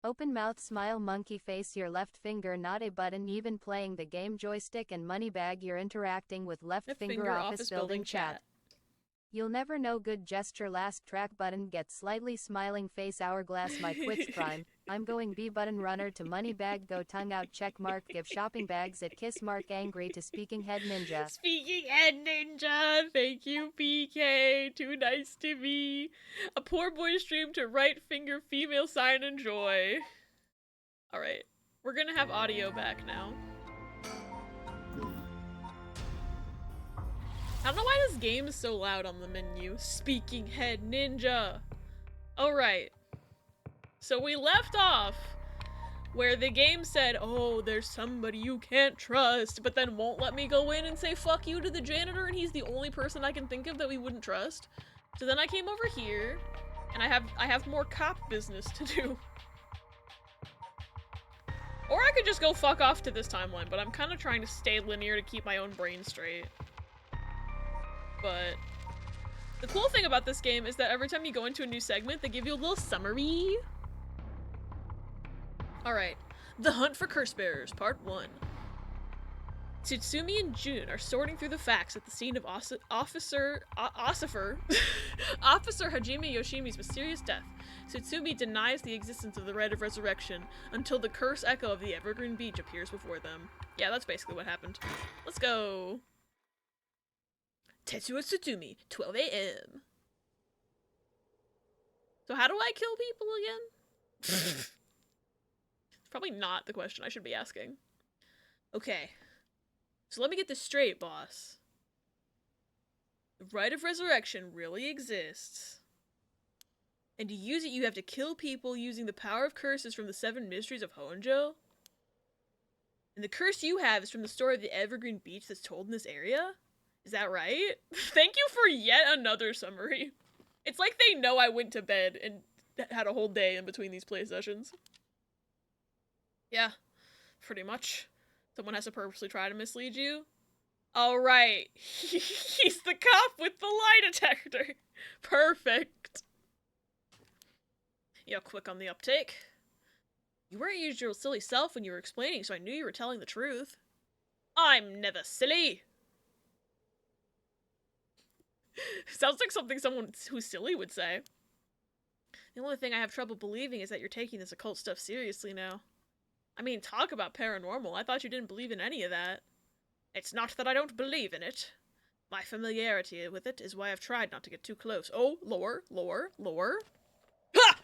Open mouth smile monkey face your left finger not a button even playing the game joystick and Moneybag you're interacting with left finger office building chat. You'll never know good gesture last track button get slightly smiling face hourglass my Twitch prime. I'm going B button runner to Moneybag go tongue out check mark give shopping bags at kiss mark angry to speaking head ninja. Speaking head ninja, thank you PK, too nice to me. A poor boy stream to right finger female sign enjoy. Alright, we're gonna have audio back now. I don't know why this game is so loud on the menu. Speaking head ninja. Alright. So we left off where the game said, oh, there's somebody you can't trust, but then won't let me go in and say fuck you to the janitor, and he's the only person I can think of that we wouldn't trust. So then I came over here, and I have more cop business to do. Or I could just go fuck off to this timeline, but I'm kind of trying to stay linear to keep my own brain straight. But the cool thing about this game is that every time you go into a new segment, they give you a little summary. Alright. The Hunt for Curse Bearers, Part 1. Tsutsumi and Jun are sorting through the facts at the scene of Officer Hajime Yoshimi's mysterious death. Tsutsumi denies the existence of the Rite of Resurrection until the curse echo of the Evergreen Beach appears before them. Yeah, that's basically what happened. Let's go. Tetsuo Tsutsumi, 12 a.m. So how do I kill people again? It's probably not the question I should be asking. Okay. So let me get this straight, boss. The Rite of Resurrection really exists. And to use it, you have to kill people using the power of curses from the 7 mysteries of Honjo? And the curse you have is from the story of the Evergreen Beach that's told in this area? Is that right? Thank you for yet another summary. It's like they know I went to bed and had a whole day in between these play sessions. Yeah, pretty much. Someone has to purposely try to mislead you. All right. He's the cop with the lie detector. Perfect. You're quick on the uptake. You weren't your usual silly self when you were explaining, so I knew you were telling the truth. I'm never silly. Sounds like something someone who's silly would say. The only thing I have trouble believing is that you're taking this occult stuff seriously now. I mean, talk about paranormal. I thought you didn't believe in any of that. It's not that I don't believe in it. My familiarity with it is why I've tried not to get too close. Oh, lower, lower, lower. Ha!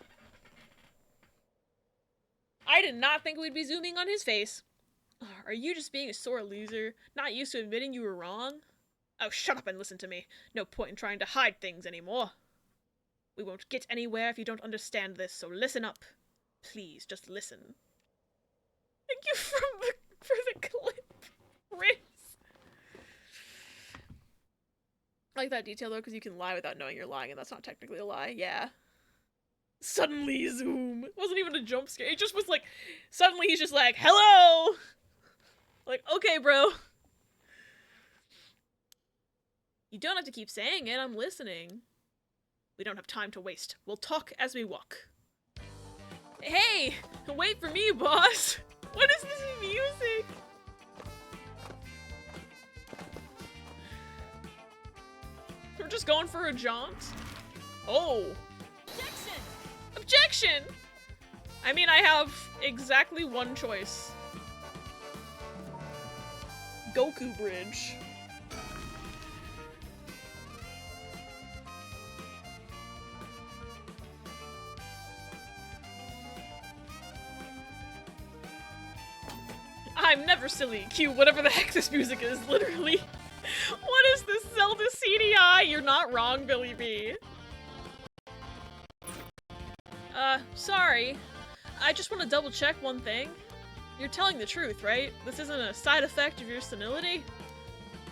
I did not think we'd be zooming on his face. Are you just being a sore loser? Not used to admitting you were wrong? Oh, shut up and listen to me. No point in trying to hide things anymore. We won't get anywhere if you don't understand this, so listen up. Please, just listen. Thank you for the clip, Riz. I like that detail, though, because you can lie without knowing you're lying, and that's not technically a lie. Yeah. Suddenly zoom. It wasn't even a jump scare. It just was like, suddenly he's just like, hello! Like, okay, bro. You don't have to keep saying it, I'm listening. We don't have time to waste. We'll talk as we walk. Hey! Wait for me, boss! What is this music? We're just going for a jaunt? Oh. Objection! Objection! I mean, I have exactly one choice. Goku Bridge. I'm never silly. Cue whatever the heck this music is, literally. What is this, Zelda CDI? You're not wrong, Billy B. Sorry. I just want to double check one thing. You're telling the truth, right? This isn't a side effect of your senility?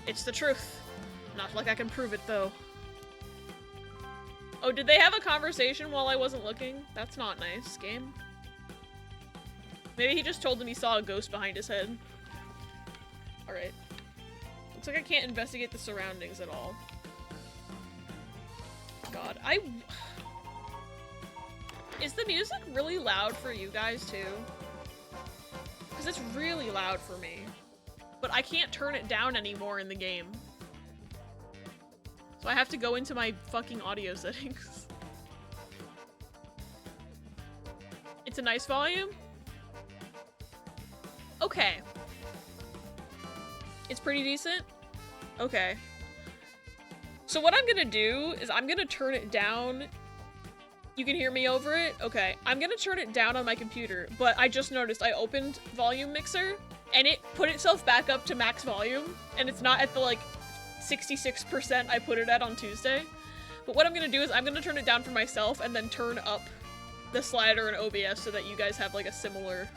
It's the truth. Not like I can prove it, though. Oh, did they have a conversation while I wasn't looking? That's not nice, game. Maybe he just told him he saw a ghost behind his head. Alright. Looks like I can't investigate the surroundings at all. God, Is the music really loud for you guys, too? Because it's really loud for me. But I can't turn it down anymore in the game. So I have to go into my fucking audio settings. It's a nice volume? Okay. It's pretty decent? Okay. So what I'm gonna do is I'm gonna turn it down. You can hear me over it? Okay. I'm gonna turn it down on my computer, but I just noticed I opened Volume Mixer and it put itself back up to max volume, and it's not at the like 66% I put it at on Tuesday. But what I'm gonna do is I'm gonna turn it down for myself and then turn up the slider in OBS so that you guys have like a similar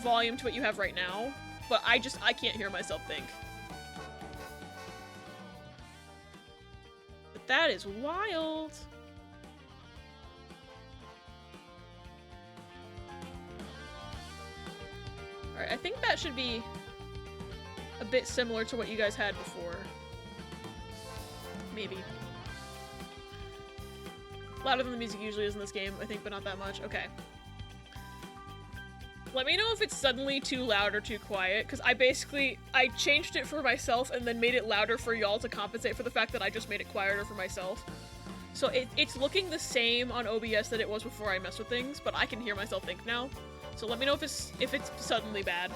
volume to what you have right now, but I can't hear myself think. But that is wild. Alright, I think that should be a bit similar to what you guys had before. Maybe. Louder than the music usually is in this game, I think, but not that much. Okay. Let me know if it's suddenly too loud or too quiet, because I changed it for myself and then made it louder for y'all to compensate for the fact that I just made it quieter for myself. So it's looking the same on OBS that it was before I messed with things, but I can hear myself think now. So let me know if it's suddenly bad.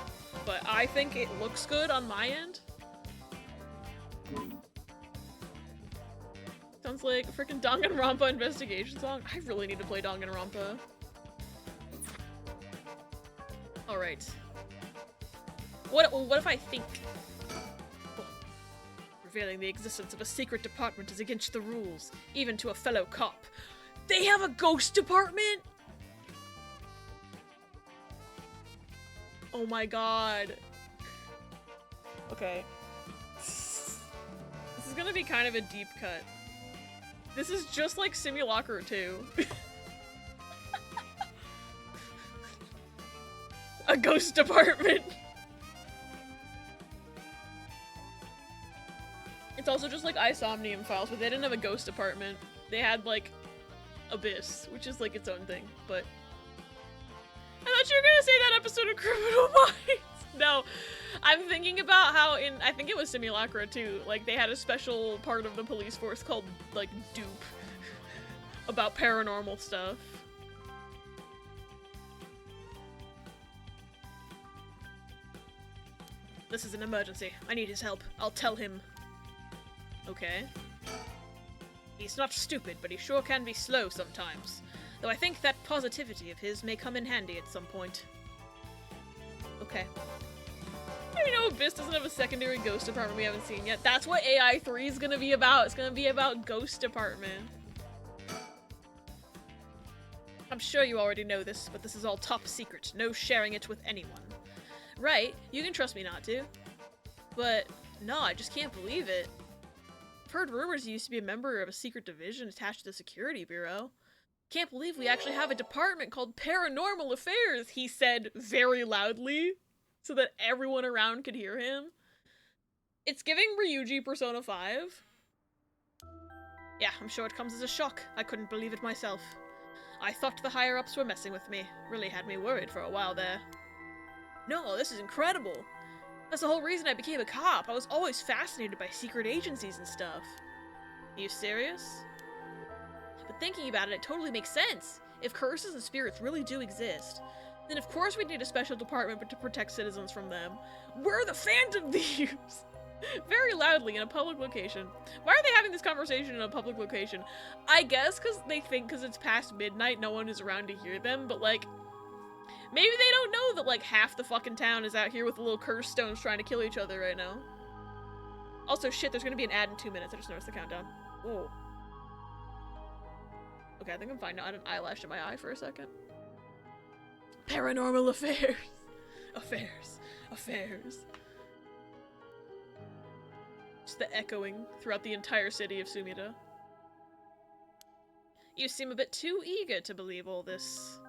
But I think it looks good on my end. Sounds like a freaking Danganronpa investigation song. I really need to play Danganronpa. Alright. What if I think? Oh. Revealing the existence of a secret department is against the rules, even to a fellow cop. They have a ghost department?! Oh my god. Okay. This is gonna be kind of a deep cut. This is just like Simulacra 2. A ghost department. It's also just like Isomnium Files, but they didn't have a ghost department. They had like Abyss, which is like its own thing, but I thought you were gonna say that episode of Criminal Minds. No, I'm thinking about how I think it was Simulacra too, like they had a special part of the police force called like Dupe about paranormal stuff. This is an emergency. I need his help. I'll tell him. Okay. He's not stupid, but he sure can be slow sometimes. Though I think that positivity of his may come in handy at some point. Okay. You know, Abyss doesn't have a secondary ghost department we haven't seen yet. That's what AI 3 is gonna be about. It's gonna be about ghost department. I'm sure you already know this, but this is all top secret. No sharing it with anyone. Right, you can trust me not to. But, no, I just can't believe it. I've heard rumors you used to be a member of a secret division attached to the Security Bureau. Can't believe we actually have a department called Paranormal Affairs, he said very loudly, so that everyone around could hear him. It's giving Ryuji Persona 5. Yeah, I'm sure it comes as a shock. I couldn't believe it myself. I thought the higher-ups were messing with me. Really had me worried for a while there. No, this is incredible. That's the whole reason I became a cop. I was always fascinated by secret agencies and stuff. Are you serious? But thinking about it, it totally makes sense. If curses and spirits really do exist, then of course we'd need a special department to protect citizens from them. We're the Phantom Thieves! Very loudly in a public location. Why are they having this conversation in a public location? I guess because they think because it's past midnight, no one is around to hear them, but like, maybe they don't know that like half the fucking town is out here with the little curse stones trying to kill each other right now. Also, shit, there's gonna be an ad in 2 minutes. I just noticed the countdown. Whoa. Okay, I think I'm fine now. I had an eyelash in my eye for a second. Paranormal affairs. Affairs. Affairs. Just the echoing throughout the entire city of Sumida. You seem a bit too eager to believe all this.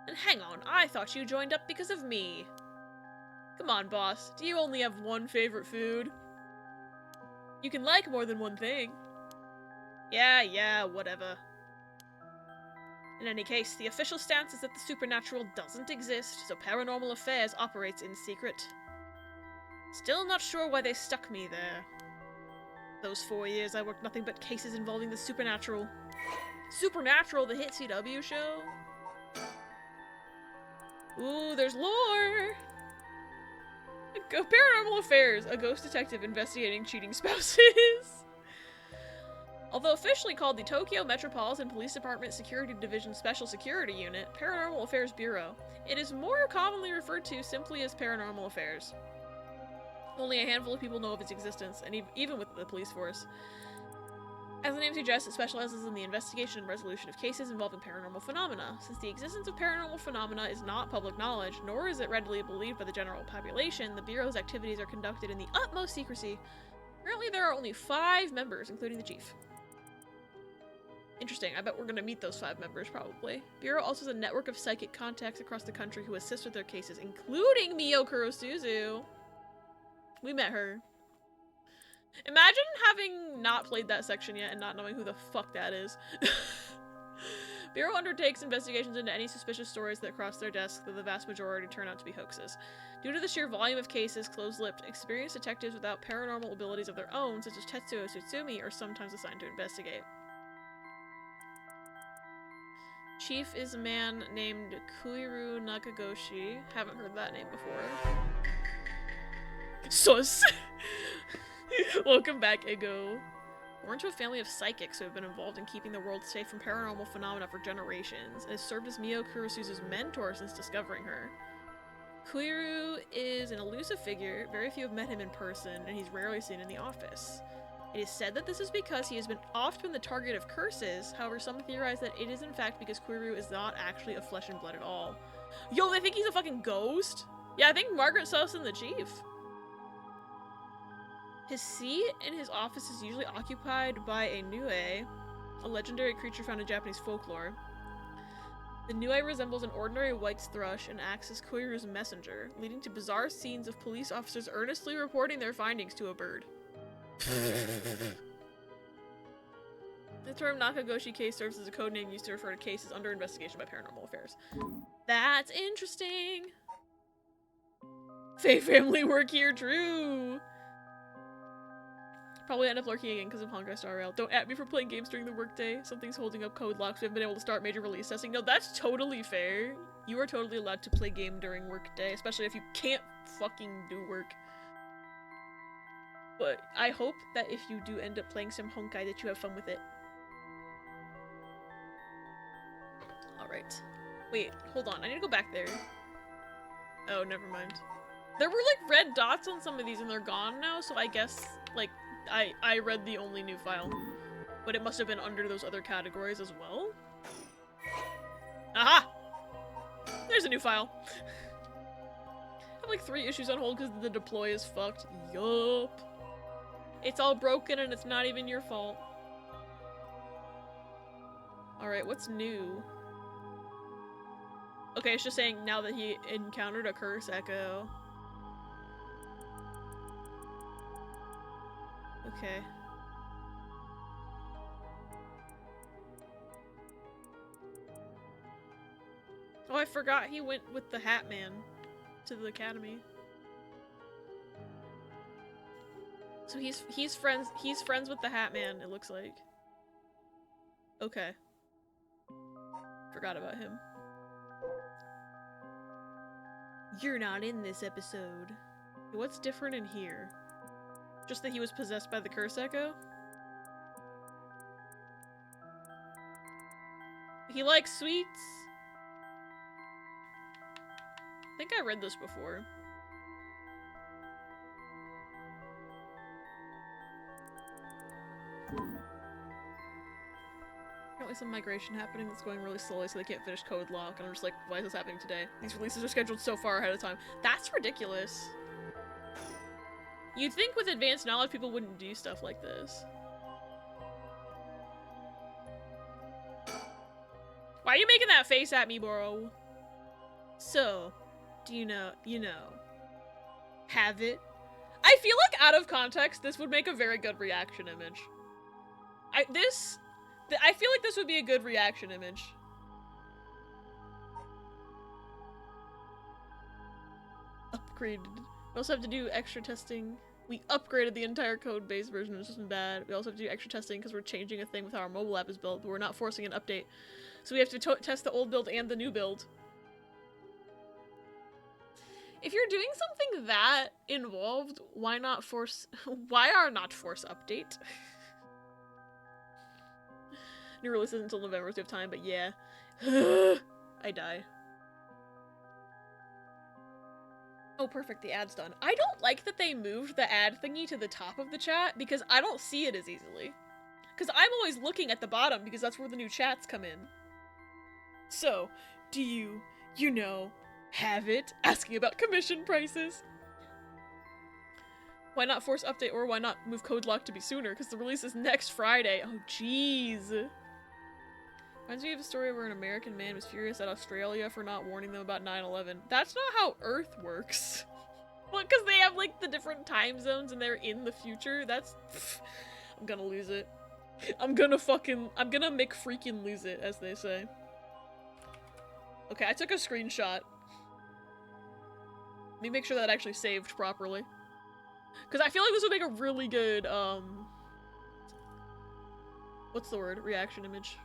And hang on, I thought you joined up because of me. Come on, boss. Do you only have one favorite food? You can like more than one thing. Yeah, whatever. In any case, the official stance is that the supernatural doesn't exist, so Paranormal Affairs operates in secret. Still not sure why they stuck me there. Those 4 years I worked nothing but cases involving the supernatural. Supernatural, the hit CW show? Ooh, there's lore! Paranormal Affairs, a ghost detective investigating cheating spouses. Although officially called the Tokyo Metropolitan Police Department Security Division Special Security Unit, Paranormal Affairs Bureau, it is more commonly referred to simply as Paranormal Affairs. Only a handful of people know of its existence, and even with the police force. As the name suggests, it specializes in the investigation and resolution of cases involving paranormal phenomena. Since the existence of paranormal phenomena is not public knowledge, nor is it readily believed by the general population, the Bureau's activities are conducted in the utmost secrecy. Currently, there are only 5 members, including the chief. Interesting. I bet we're gonna meet those 5 members, probably. Bureau also has a network of psychic contacts across the country who assist with their cases, including Mio Kurosuzu. We met her. Imagine having not played that section yet and not knowing who the fuck that is. Bureau undertakes investigations into any suspicious stories that cross their desk, though the vast majority turn out to be hoaxes. Due to the sheer volume of cases, closed-lipped, experienced detectives without paranormal abilities of their own, such as Tetsuo Tsutsumi, are sometimes assigned to investigate. Chief is a man named Kuiru Nakagoshi. Haven't heard that name before. Sus! Welcome back, Ego. Born to a family of psychics who have been involved in keeping the world safe from paranormal phenomena for generations, and has served as Mio Kurosuzu's mentor since discovering her. Kuiru is an elusive figure, very few have met him in person, and he's rarely seen in the office. It is said that this is because he has often been the target of curses, however some theorize that it is in fact because Kuiru is not actually of flesh and blood at all. Yo, they think he's a fucking ghost? Yeah, I think Margaret Sullivan the Chief. His seat in his office is usually occupied by a Nue, a legendary creature found in Japanese folklore. The Nue resembles an ordinary white thrush and acts as Koiru's messenger, leading to bizarre scenes of police officers earnestly reporting their findings to a bird. The term Nakagoshi case serves as a codename used to refer to cases under investigation by paranormal affairs. That's interesting! Faye family work here, true! Probably end up lurking again because of Honkai Star Rail. Don't at me for playing games during the workday. Something's holding up code locks. We haven't been able to start major release testing. No, that's totally fair. You are totally allowed to play game during workday, especially if you can't fucking do work. But I hope that if you do end up playing some Honkai that you have fun with it. Alright. Wait, hold on. I need to go back there. Oh, never mind. There were like red dots on some of these and they're gone now, so I guess like I read the only new file, but it must have been under those other categories as well. Aha! There's a new file. I have like 3 issues on hold because the deploy is fucked. Yup. It's all broken and it's not even your fault. Alright, what's new? Okay, it's just saying now that he encountered a curse echo. Okay. Oh, I forgot he went with the Hat Man to the academy. So he's friends with the Hat Man, it looks like. Okay. Forgot about him. You're not in this episode. What's different in here? Just that he was possessed by the curse echo? He likes sweets? I think I read this before. Apparently some migration happening that's going really slowly so they can't finish code lock, and I'm just like, why is this happening today? These releases are scheduled so far ahead of time. That's ridiculous. You'd think with advanced knowledge people wouldn't do stuff like this. Why are you making that face at me, bro? So, do you know, have it? I feel like out of context, this would make a very good reaction image. I feel like this would be a good reaction image. Upgraded. We also have to do extra testing. We upgraded the entire code base version, which isn't bad. We also have to do extra testing because we're changing a thing with how our mobile app is built, but we're not forcing an update. So we have to test the old build and the new build. If you're doing something that involved, why not force update? New release isn't until November, so we have time, but yeah. I die. Oh, perfect, the ad's done. I don't like that they moved the ad thingy to the top of the chat, because I don't see it as easily. Because I'm always looking at the bottom, because that's where the new chats come in. So, do you have it? Asking about commission prices. Why not force update, or why not move code lock to be sooner? Because the release is next Friday. Oh, jeez. Reminds me of a story where an American man was furious at Australia for not warning them about 9/11. That's not how Earth works. Well, because they have, like, the different time zones and they're in the future. That's... I'm gonna lose it. I'm gonna make freaking lose it, as they say. Okay, I took a screenshot. Let me make sure that actually saved properly. Because I feel like this would make a really good, what's the word? Reaction image.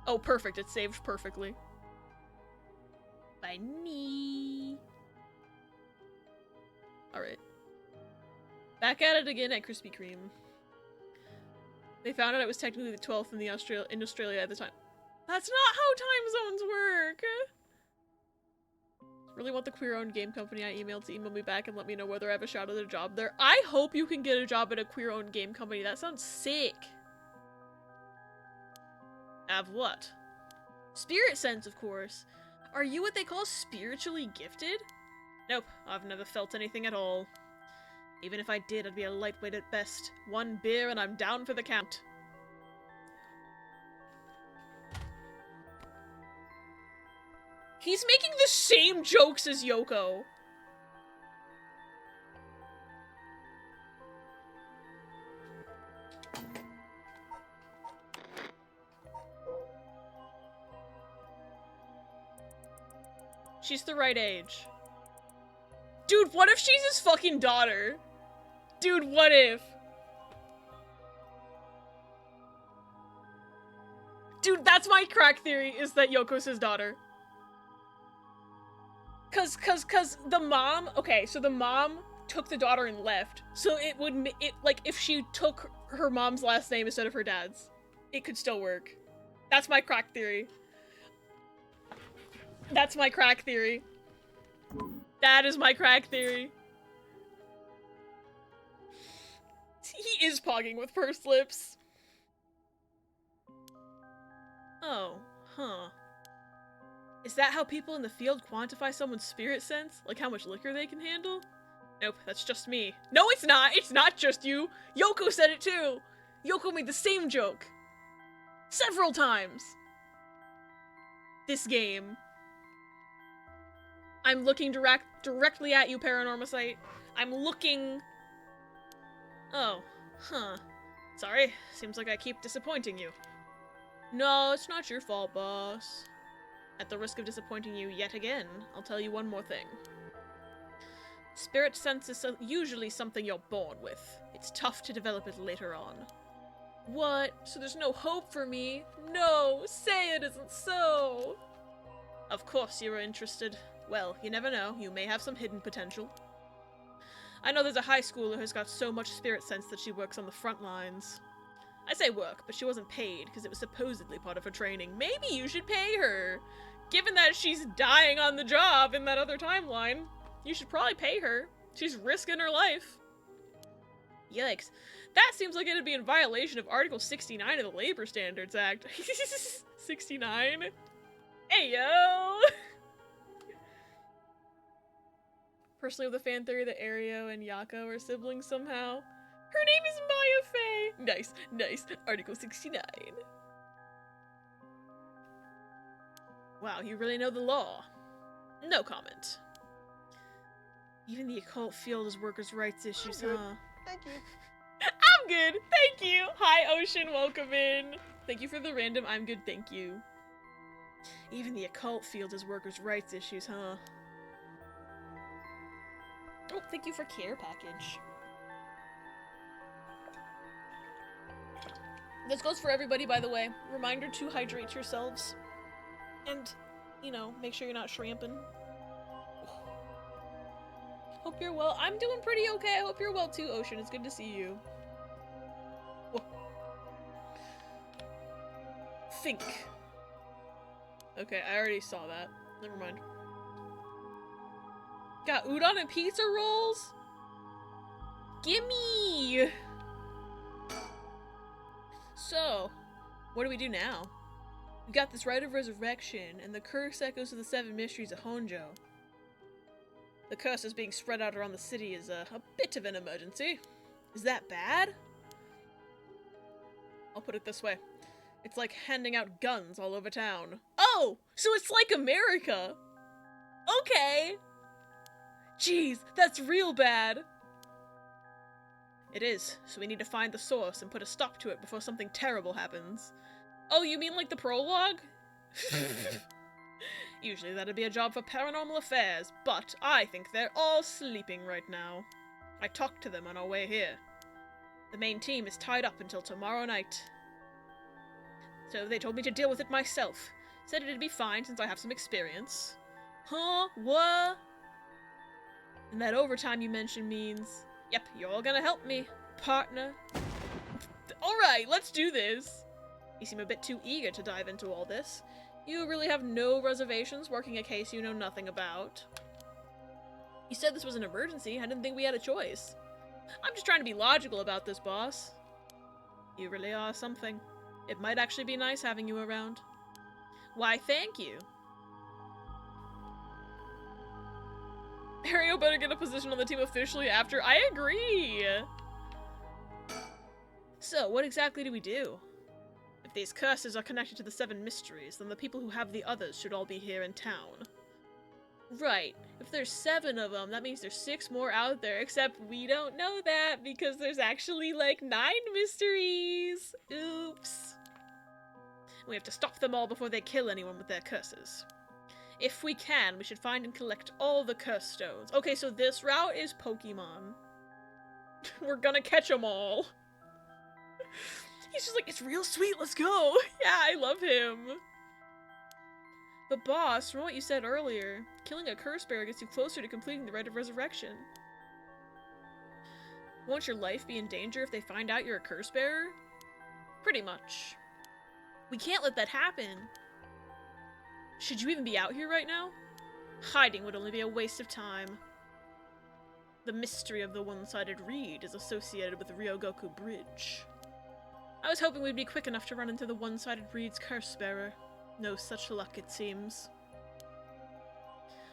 Oh, perfect. It saved perfectly. By me. Alright. Back at it again at Krispy Kreme. They found out it was technically the 12th in Australia at the time. That's not how time zones work! Really want the queer-owned game company I emailed to email me back and let me know whether I have a shot at a job there. I hope you can get a job at a queer-owned game company. That sounds sick. Have what? Spirit sense, of course. Are you what they call spiritually gifted? Nope, I've never felt anything at all. Even if I did, I'd be a lightweight at best. One beer and I'm down for the count. He's making the same jokes as Yoko. She's the right age. Dude, what if she's his fucking daughter? Dude, what if? Dude, that's my crack theory, is that Yoko's his daughter. Cause the mom, okay, so the mom took the daughter and left. So it would, like, if she took her mom's last name instead of her dad's, it could still work. That's my crack theory. That's my crack theory. That is my crack theory. He is pogging with pursed lips. Oh, huh. Is that how people in the field quantify someone's spirit sense? Like how much liquor they can handle? Nope, that's just me. No, it's not! It's not just you! Yoko said it too! Yoko made the same joke. Several times! This game. I'm looking directly at you, Paranormasight. I'm looking... Oh, huh. Sorry, seems like I keep disappointing you. No, it's not your fault, boss. At the risk of disappointing you yet again, I'll tell you one more thing. Spirit sense is usually something you're born with. It's tough to develop it later on. What? So there's no hope for me? No, say it isn't so! Of course you were interested. Well, you never know, you may have some hidden potential. I know there's a high schooler who's got so much spirit sense that she works on the front lines. I say work, but she wasn't paid because it was supposedly part of her training. Maybe you should pay her! Given that she's dying on the job in that other timeline, you should probably pay her. She's risking her life. Yikes. That seems like it'd be in violation of Article 69 of the Labor Standards Act. 69? Hey, yo! Personally, with the fan theory that Ario and Yako are siblings somehow. Her name is Maya Faye! Nice, nice. Article 69. Wow, you really know the law. No comment. Even the occult field has workers' rights issues, huh? Thank you. I'm good, thank you! Hi, Ocean, welcome in. Thank you for the random I'm good, thank you. Even the occult field has workers' rights issues, huh? Oh, thank you for care package. This goes for everybody, by the way. Reminder to hydrate yourselves. And, you know, make sure you're not shrimping. Hope you're well. I'm doing pretty okay. I hope you're well too, Ocean. It's good to see you. Whoa. Think. Okay, I already saw that. Never mind. Got udon and pizza rolls? Gimme! So, what do we do now? We got this rite of resurrection, and the curse echoes of the 7 mysteries of Honjo. The curse is being spread out around the city is a bit of an emergency. Is that bad? I'll put it this way. It's like handing out guns all over town. Oh, so it's like America. Okay. Jeez, that's real bad. It is, so we need to find the source and put a stop to it before something terrible happens. Oh, you mean like the prologue? Usually that'd be a job for paranormal affairs, but I think they're all sleeping right now. I talked to them on our way here. The main team is tied up until tomorrow night. So they told me to deal with it myself. Said it'd be fine since I have some experience. Huh? What? And that overtime you mentioned means... Yep, you're all gonna help me, partner. Alright, let's do this. You seem a bit too eager to dive into all this. You really have no reservations working a case you know nothing about. You said this was an emergency. I didn't think we had a choice. I'm just trying to be logical about this, boss. You really are something. It might actually be nice having you around. Why, thank you. Harry better get a position on the team officially after. I agree! So, what exactly do we do? If these curses are connected to the 7 mysteries, then the people who have the others should all be here in town. Right. If there's 7 of them, that means there's 6 more out there, except we don't know that because there's actually like 9 mysteries! Oops. We have to stop them all before they kill anyone with their curses. If we can, we should find and collect all the curse stones. Okay, so this route is Pokemon. We're gonna catch them all. He's just like, it's real sweet, let's go! Yeah, I love him. But boss, from what you said earlier, killing a curse bearer gets you closer to completing the rite of resurrection. Won't your life be in danger if they find out you're a curse bearer? Pretty much. We can't let that happen. Should you even be out here right now? Hiding would only be a waste of time. The mystery of the one-sided reed is associated with the Ryogoku Bridge. I was hoping we'd be quick enough to run into the one-sided reed's curse bearer. No such luck, it seems.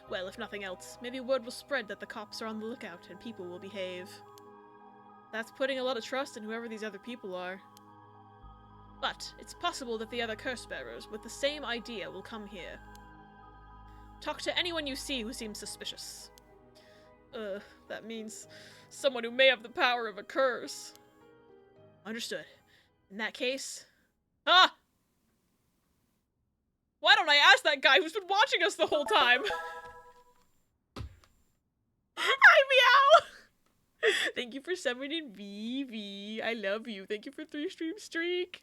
Well, if nothing else, maybe word will spread that the cops are on the lookout and people will behave. That's putting a lot of trust in whoever these other people are. But it's possible that the other curse bearers with the same idea will come here. Talk to anyone you see who seems suspicious. That means someone who may have the power of a curse. Understood. In that case... Ah! Why don't I ask that guy who's been watching us the whole time? Hi, Meow! Thank you for summoning VV. I love you. Thank you for 3 stream streak.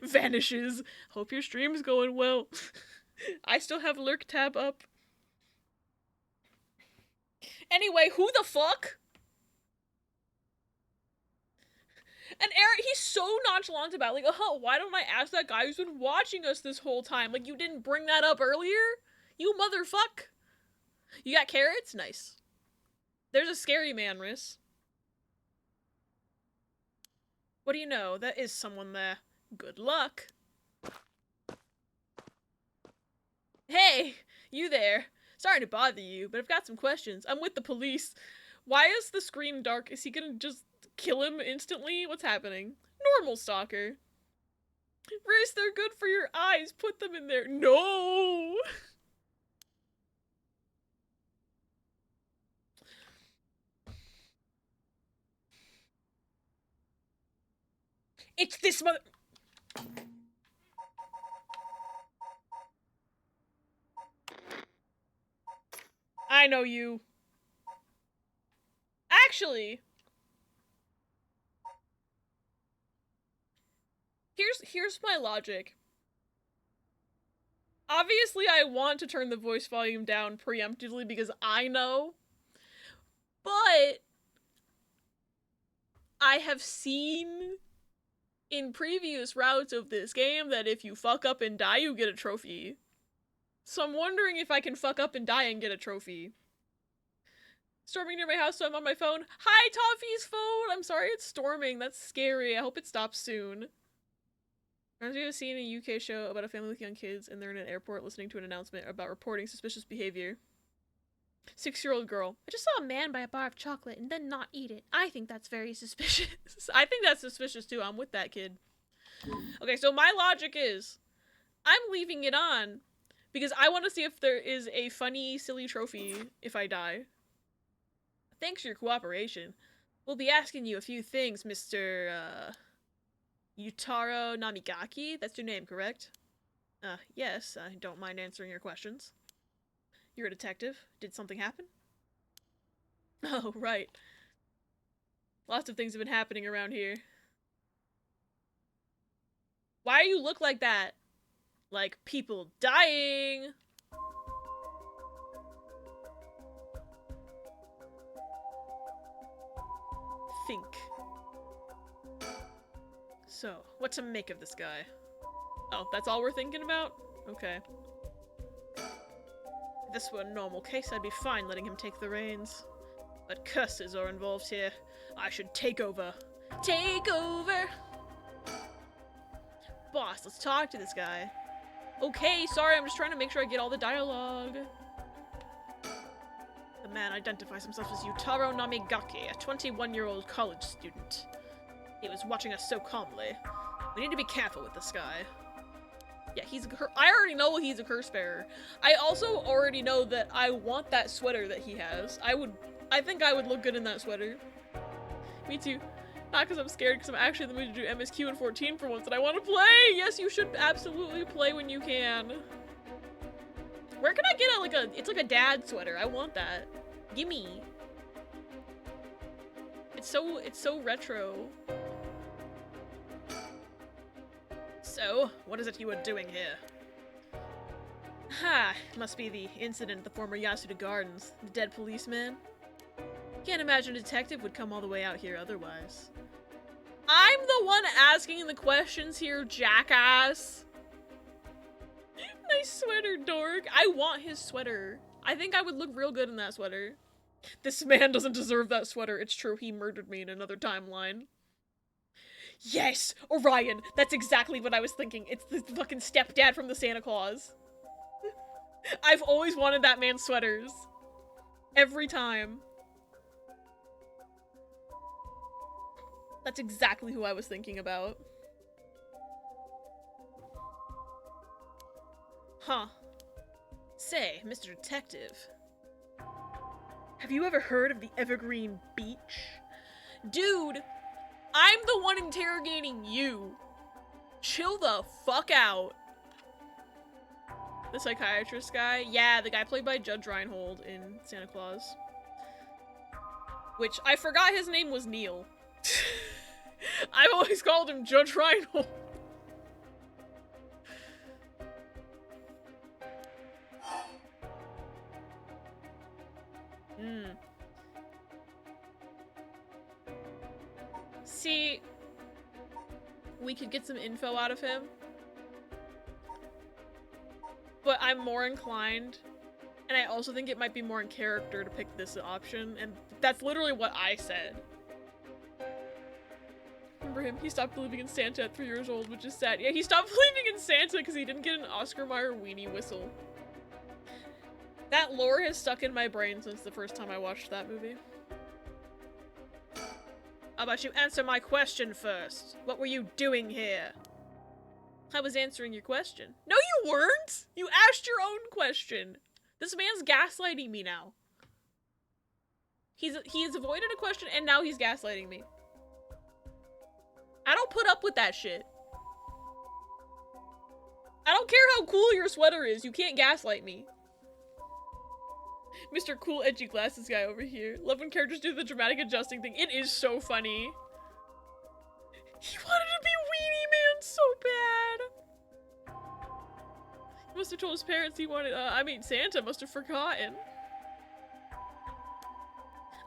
Vanishes. Hope your stream's going well. I still have lurk tab up. Anyway, who the fuck? And Eric, he's so nonchalant about like, why don't I ask that guy who's been watching us this whole time? Like, you didn't bring that up earlier? You motherfuck. You got carrots? Nice. There's a scary man, Riss. What do you know? That is someone there. Good luck. Hey, you there. Sorry to bother you, but I've got some questions. I'm with the police. Why is the screen dark? Is he gonna just kill him instantly? What's happening? Normal stalker. Riz, they're good for your eyes. Put them in there. No! It's this mother- I know you. Actually, here's my logic. Obviously, I want to turn the voice volume down preemptively because I know, but I have seen in previous routes of this game that if you fuck up and die, you get a trophy. So I'm wondering if I can fuck up and die and get a trophy. Storming near my house, so I'm on my phone. Hi, Toffee's phone! I'm sorry it's storming. That's scary. I hope it stops soon. Reminds me of a scene in a UK show about a family with young kids, and they're in an airport listening to an announcement about reporting suspicious behavior. 6-year-old girl. I just saw a man buy a bar of chocolate and then not eat it. I think that's very suspicious. I think that's suspicious too. I'm with that kid. Okay, so my logic is, I'm leaving it on because I want to see if there is a funny, silly trophy if I die. Thanks for your cooperation. We'll be asking you a few things, Mr. Yutaro Namigaki? That's your name, correct? Yes, I don't mind answering your questions. You're a detective. Did something happen? Oh, right. Lots of things have been happening around here. Why do you look like that? Like people dying! Think. So, what to make of this guy? Oh, that's all we're thinking about? Okay. If this were a normal case, I'd be fine letting him take the reins. But curses are involved here. I should take over. Take over! Boss, let's talk to this guy. Okay, sorry, I'm just trying to make sure I get all the dialogue. The man identifies himself as Yutaro Namigaki, a 21-year-old college student. He was watching us so calmly. We need to be careful with this guy. Yeah, I already know he's a curse bearer. I also already know that I want that sweater that he has. I think I would look good in that sweater. Me too. Not because I'm scared, because I'm actually in the mood to do MSQ in 14 for once, and I want to play! Yes, you should absolutely play when you can. Where can I get it's like a dad sweater. I want that. Gimme. It's so retro. So, what is it you were doing here? Ha! Must be the incident at the former Yasuda Gardens. The dead policeman. Can't imagine a detective would come all the way out here otherwise. I'm the one asking the questions here, jackass! Nice sweater, dork. I want his sweater. I think I would look real good in that sweater. This man doesn't deserve that sweater. It's true, he murdered me in another timeline. Yes! Orion! That's exactly what I was thinking. It's the fucking stepdad from the Santa Claus. I've always wanted that man's sweaters. Every time. That's exactly who I was thinking about. Huh. Say, Mr. Detective. Have you ever heard of the Evergreen Beach? Dude, I'm the one interrogating you. Chill the fuck out. The psychiatrist guy? Yeah, the guy played by Judge Reinhold in Santa Claus. Which, I forgot his name was Neil. I've always called him Judge Reinhold. See, we could get some info out of him. But I'm more inclined, and I also think it might be more in character to pick this option, and that's literally what I said. Remember him? He stopped believing in Santa at 3 years old, which is sad. Yeah, he stopped believing in Santa because he didn't get an Oscar Mayer weenie whistle. That lore has stuck in my brain since the first time I watched that movie. How about you answer my question first? What were you doing here? I was answering your question. No, you weren't! You asked your own question. This man's gaslighting me now. He's avoided a question and now he's gaslighting me. I don't put up with that shit. I don't care how cool your sweater is, you can't gaslight me. Mr. Cool Edgy Glasses guy over here. Love when characters do the dramatic adjusting thing. It is so funny. He wanted to be Weenie Man so bad. He must have told his parents he wanted, Santa must have forgotten.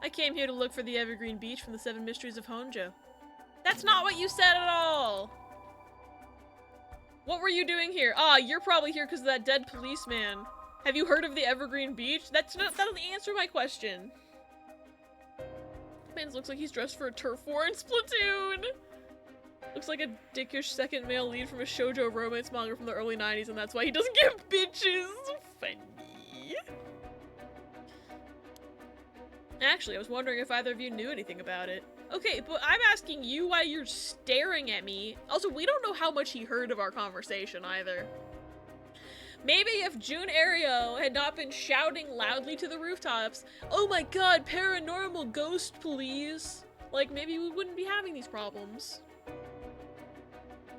I came here to look for the Evergreen Beach from the 7 Mysteries of Honjo. That's not what you said at all! What were you doing here? Ah, you're probably here because of that dead policeman. Have you heard of the Evergreen Beach? That doesn't answer my question. Man looks like he's dressed for a turf war in Splatoon! Looks like a dickish second male lead from a shoujo romance manga from the early 90s, and that's why he doesn't get bitches! Funny. Actually, I was wondering if either of you knew anything about it. Okay, but I'm asking you why you're staring at me. Also, we don't know how much he heard of our conversation either. Maybe if June Aereo had not been shouting loudly to the rooftops, "Oh my god, paranormal ghost please," like maybe we wouldn't be having these problems.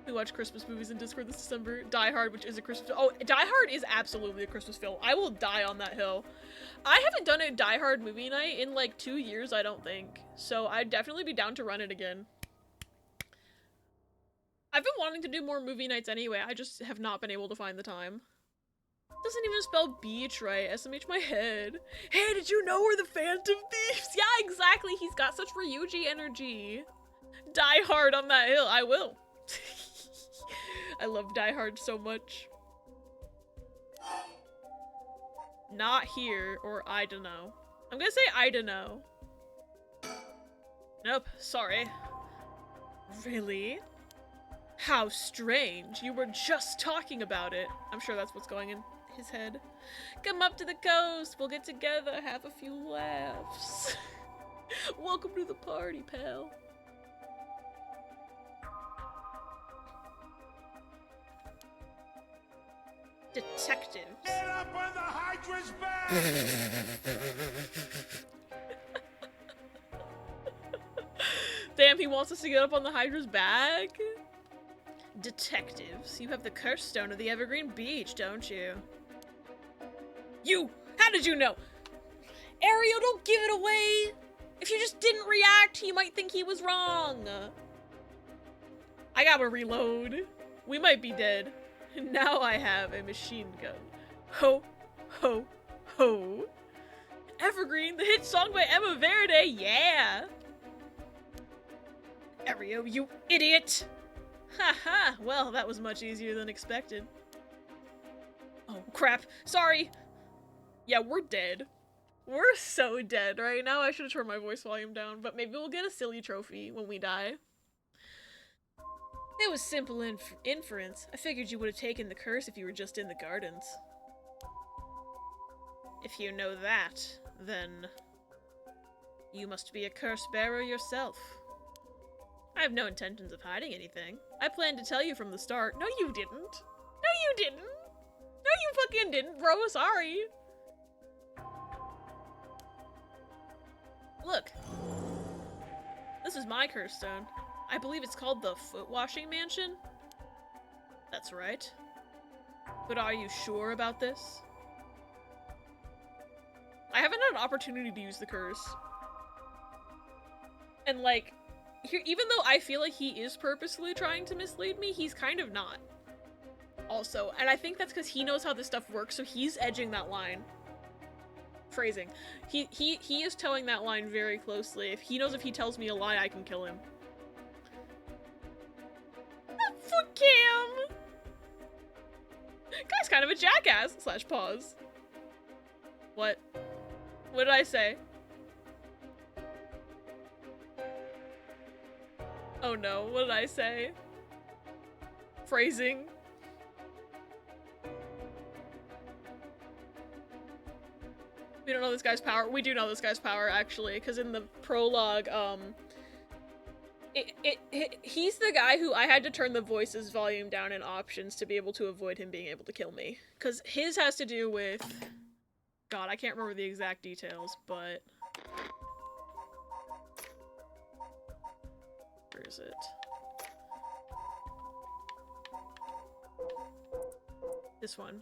We watch Christmas movies in Discord this December. Die Hard, which is a Christmas— oh, Die Hard is absolutely a Christmas film. I will die on that hill. I haven't done a Die Hard movie night in like 2 years, I don't think. So I'd definitely be down to run it again. I've been wanting to do more movie nights anyway, I just have not been able to find the time. Doesn't even spell beach right. SMH my head. Hey, did you know we're the Phantom Thieves? Yeah, exactly. He's got such Ryuji energy. Die Hard on that hill. I will. I love Die Hard so much. Not here, or I dunno. I'm gonna say I dunno. Nope, sorry. Really? How strange. You were just talking about it. I'm sure that's what's going in his head. Come up to the coast. We'll get together, have a few laughs. Welcome to the party, pal. Detectives. Get up on the Hydra's back! Damn, he wants us to get up on the Hydra's back? Detectives, you have the curse stone of the Evergreen Beach, don't you? You! How did you know? Ariel, don't give it away! If you just didn't react, he might think he was wrong. I gotta reload. We might be dead. Now I have a machine gun. Ho, ho, ho. Evergreen, the hit song by Emma Verde, yeah! Ario, you idiot! Haha, well, that was much easier than expected. Oh, crap. Sorry! Yeah, we're dead. We're so dead right now. I should have turned my voice volume down, but maybe we'll get a silly trophy when we die. It was simple inference. I figured you would have taken the curse if you were just in the gardens. If you know that, then you must be a curse bearer yourself. I have no intentions of hiding anything. I planned to tell you from the start. No, you didn't. No, you didn't. No, you fucking didn't, bro. Sorry. Look. This is my curse stone. I believe it's called the Foot Washing Mansion. That's right. But are you sure about this? I haven't had an opportunity to use the curse. And like, here, even though I feel like he is purposely trying to mislead me, he's kind of not. Also, and I think that's because he knows how this stuff works, so he's edging that line. Phrasing. He is towing that line very closely. If he knows if he tells me a lie, I can kill him. Fuck him! Guy's kind of a jackass! / pause. What? What did I say? Oh no, what did I say? Phrasing. We don't know this guy's power. We do know this guy's power, actually, because in the prologue, he's the guy who I had to turn the voice's volume down in options to be able to avoid him being able to kill me. Because his has to do with... God, I can't remember the exact details, but... Where is it? This one.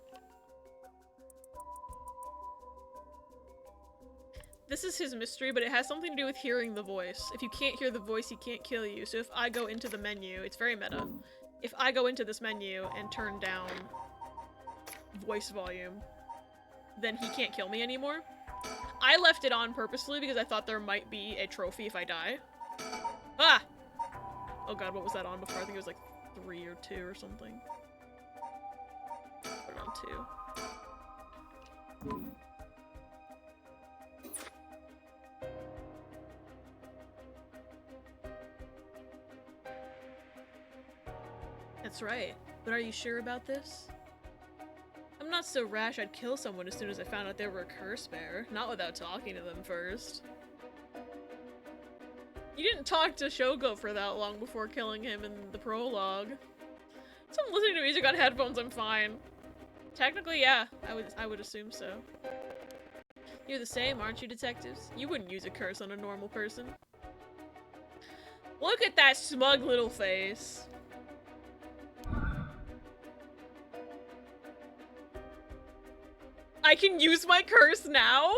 This is his mystery, but it has something to do with hearing the voice. If you can't hear the voice, he can't kill you. So if I go into the menu, it's very meta. If I go into this menu and turn down voice volume, then he can't kill me anymore. I left it on purposely because I thought there might be a trophy if I die. Ah! Oh god, what was that on before? I think it was like 3 or 2 or something. Put it on 2. That's right. But are you sure about this? I'm not so rash I'd kill someone as soon as I found out they were a curse bearer. Not without talking to them first. You didn't talk to Shogo for that long before killing him in the prologue. So I'm listening to music on headphones, I'm fine. Technically, yeah, I would assume so. You're the same, aren't you, detectives? You wouldn't use a curse on a normal person. Look at that smug little face. I can use my curse now?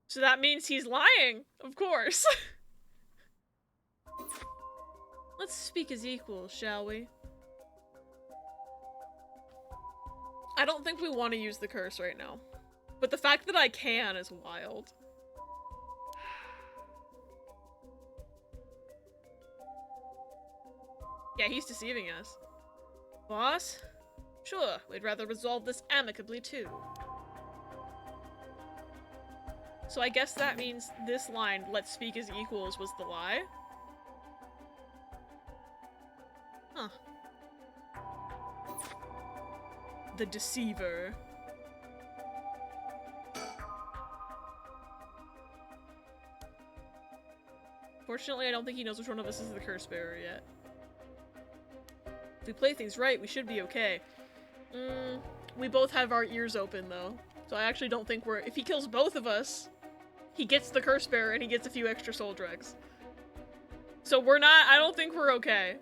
So that means he's lying, of course. Let's speak as equals, shall we? I don't think we want to use the curse right now. But the fact that I can is wild. Yeah, he's deceiving us. Boss? Sure, we'd rather resolve this amicably too. So I guess that means this line, let's speak as equals, was the lie? Huh. The deceiver. Fortunately, I don't think he knows which one of us is the curse bearer yet. If we play things right, we should be okay. We both have our ears open, though. So I actually don't think we're- if he kills both of us, he gets the curse bearer and he gets a few extra soul dregs. So we're not- I don't think we're okay.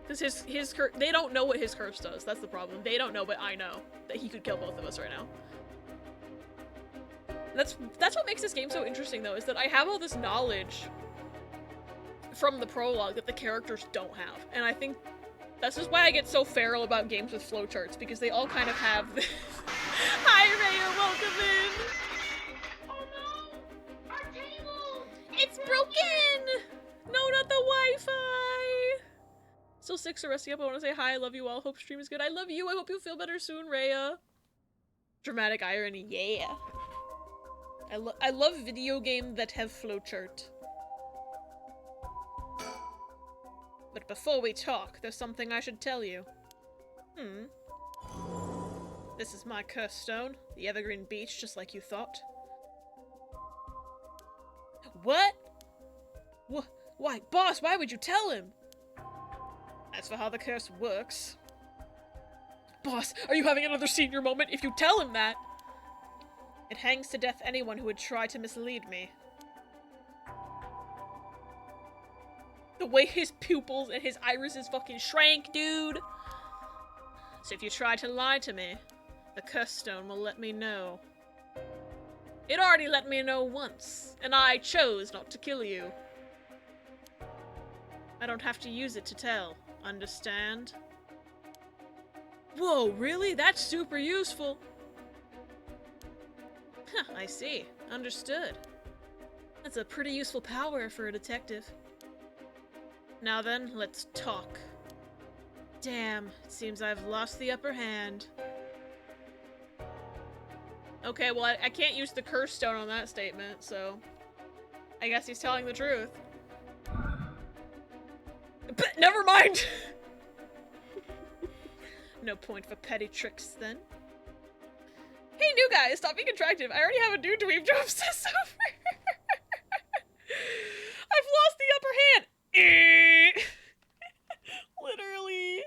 Because his curse- they don't know what his curse does, that's the problem. They don't know, but I know that he could kill both of us right now. That's what makes this game so interesting, though, is that I have all this knowledge from the prologue that the characters don't have. And I think that's just why I get so feral about games with flowcharts, because they all kind of have this. Hi, Raya, welcome in! Oh no! Our table! It's broken! No, not the Wi-Fi! Still 6 are resting up. I want to say hi, I love you all. Hope stream is good. I love you. I hope you feel better soon, Raya. Dramatic irony, yeah. I love video games that have flowchart. But before we talk, there's something I should tell you. This is my curse stone, the evergreen beach, just like you thought. What? Why, boss, why would you tell him? As for how the curse works... Boss, are you having another senior moment if you tell him that? It hangs to death anyone who would try to mislead me. The way his pupils and his irises fucking shrank, dude! So if you try to lie to me, the curse stone will let me know. It already let me know once, and I chose not to kill you. I don't have to use it to tell, understand? Whoa, really? That's super useful! Huh, I see. Understood. That's a pretty useful power for a detective. Now then, let's talk. Damn, it seems I've lost the upper hand. Okay, well, I can't use the curse stone on that statement, so... I guess he's telling the truth. But never mind! No point for petty tricks, then. Hey, new guy, stop being attractive. I already have a dude dweeb to obsess over. I've lost the upper hand! Literally.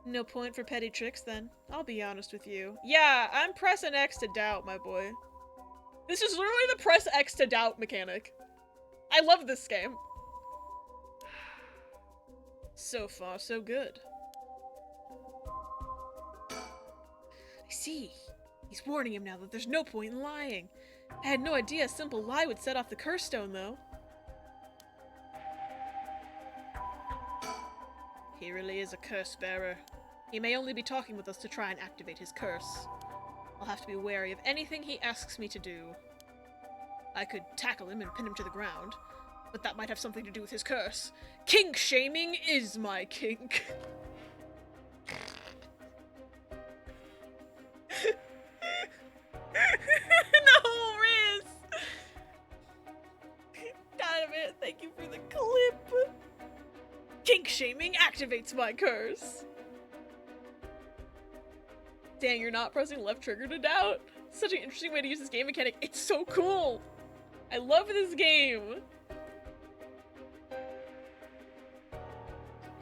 No point for petty tricks, then. I'll be honest with you. Yeah, I'm pressing X to doubt, my boy. This is literally the press X to doubt mechanic. I love this game. So far, so good. I see. He's warning him now that there's no point in lying. I had no idea a simple lie would set off the curse stone, though. He really is a curse bearer. He may only be talking with us to try and activate his curse. I'll have to be wary of anything he asks me to do. I could tackle him and pin him to the ground, but that might have something to do with his curse. Kink shaming is my kink. No, Riz! Damn it, thank you for the clip. Kink shaming activates my curse. Dang, you're not pressing left trigger to doubt? Such an interesting way to use this game mechanic. It's so cool! I love this game!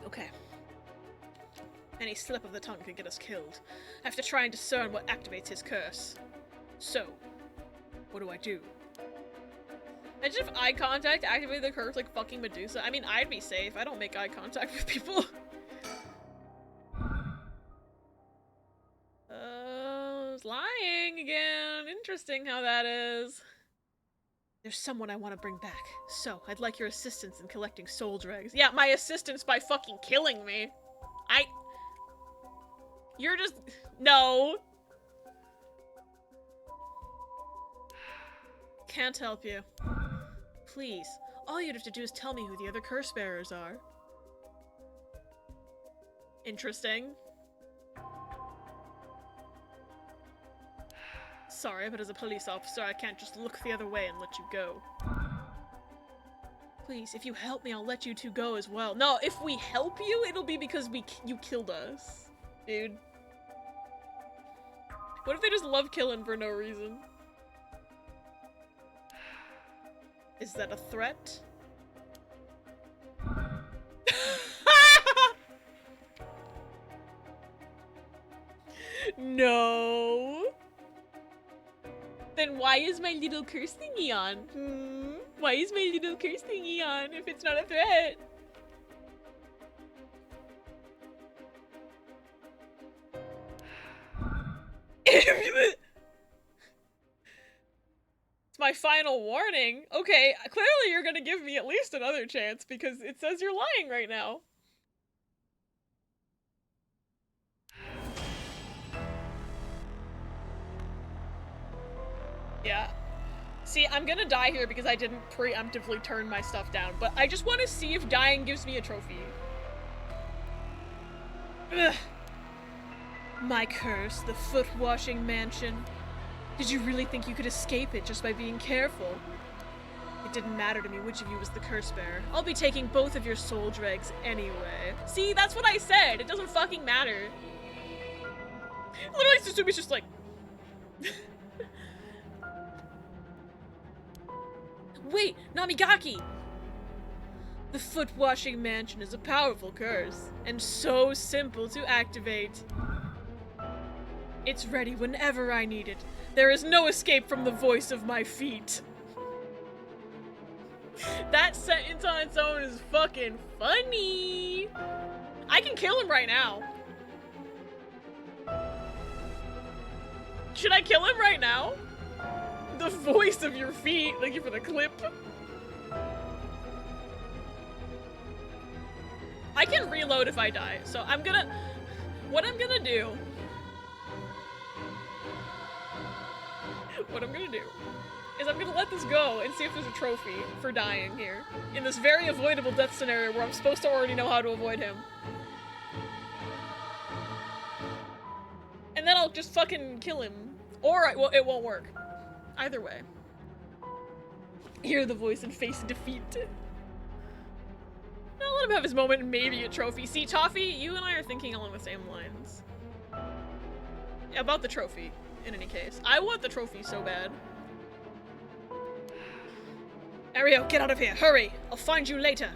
Okay. Any slip of the tongue could get us killed. I have to try and discern what activates his curse. So, what do I do? Imagine if eye contact activated the curse like fucking Medusa. I mean, I'd be safe. I don't make eye contact with people. It's lying again. Interesting how that is. There's someone I want to bring back. So, I'd like your assistance in collecting soul dregs. Yeah, my assistance by fucking killing me. You're just... No. Can't help you. Please, all you'd have to do is tell me who the other curse bearers are. Interesting. Sorry, but as a police officer, I can't just look the other way and let you go. Please, if you help me, I'll let you two go as well. No, if we help you, it'll be because you killed us. Dude. What if they just love killing for no reason? Is that a threat? No. Then why is my little curse thingy on? Why is my little curse thingy on if it's not a threat? It's my final warning. Okay, clearly you're gonna give me at least another chance because it says you're lying right now. Yeah. See, I'm gonna die here because I didn't preemptively turn my stuff down, but I just want to see if dying gives me a trophy. Ugh. My curse, the foot-washing mansion. Did you really think you could escape it just by being careful? It didn't matter to me which of you was the curse bearer. I'll be taking both of your soul dregs anyway. See, that's what I said. It doesn't fucking matter. Literally, Susumi's just like... Wait, Namigaki! The foot-washing mansion is a powerful curse, and so simple to activate. It's ready whenever I need it. There is no escape from the voice of my feet. That sentence on its own is fucking funny. I can kill him right now. Should I kill him right now? The voice of your feet. Thank you for the clip. I can reload if I die, so I'm gonna... What I'm gonna do is I'm gonna let this go and see if there's a trophy for dying here. In this very avoidable death scenario where I'm supposed to already know how to avoid him. And then I'll just fucking kill him. Or well, it won't work. Either way. Hear the voice and face defeat. Now let him have his moment and maybe a trophy. See, Toffee, you and I are thinking along the same lines. About the trophy, in any case. I want the trophy so bad. Ario, get out of here, hurry! I'll find you later.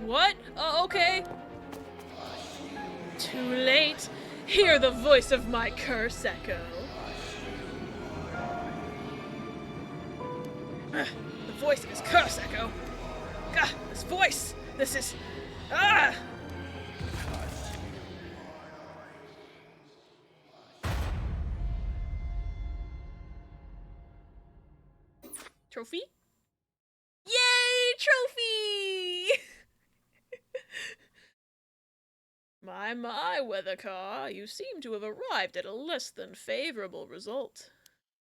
What? Oh, okay. Too late. Hear the voice of my curse echo. The voice of his curse echo. Gah, this voice. This is... Ah! Trophy? Yay! Trophy! My, Weathercar, you seem to have arrived at a less than favorable result.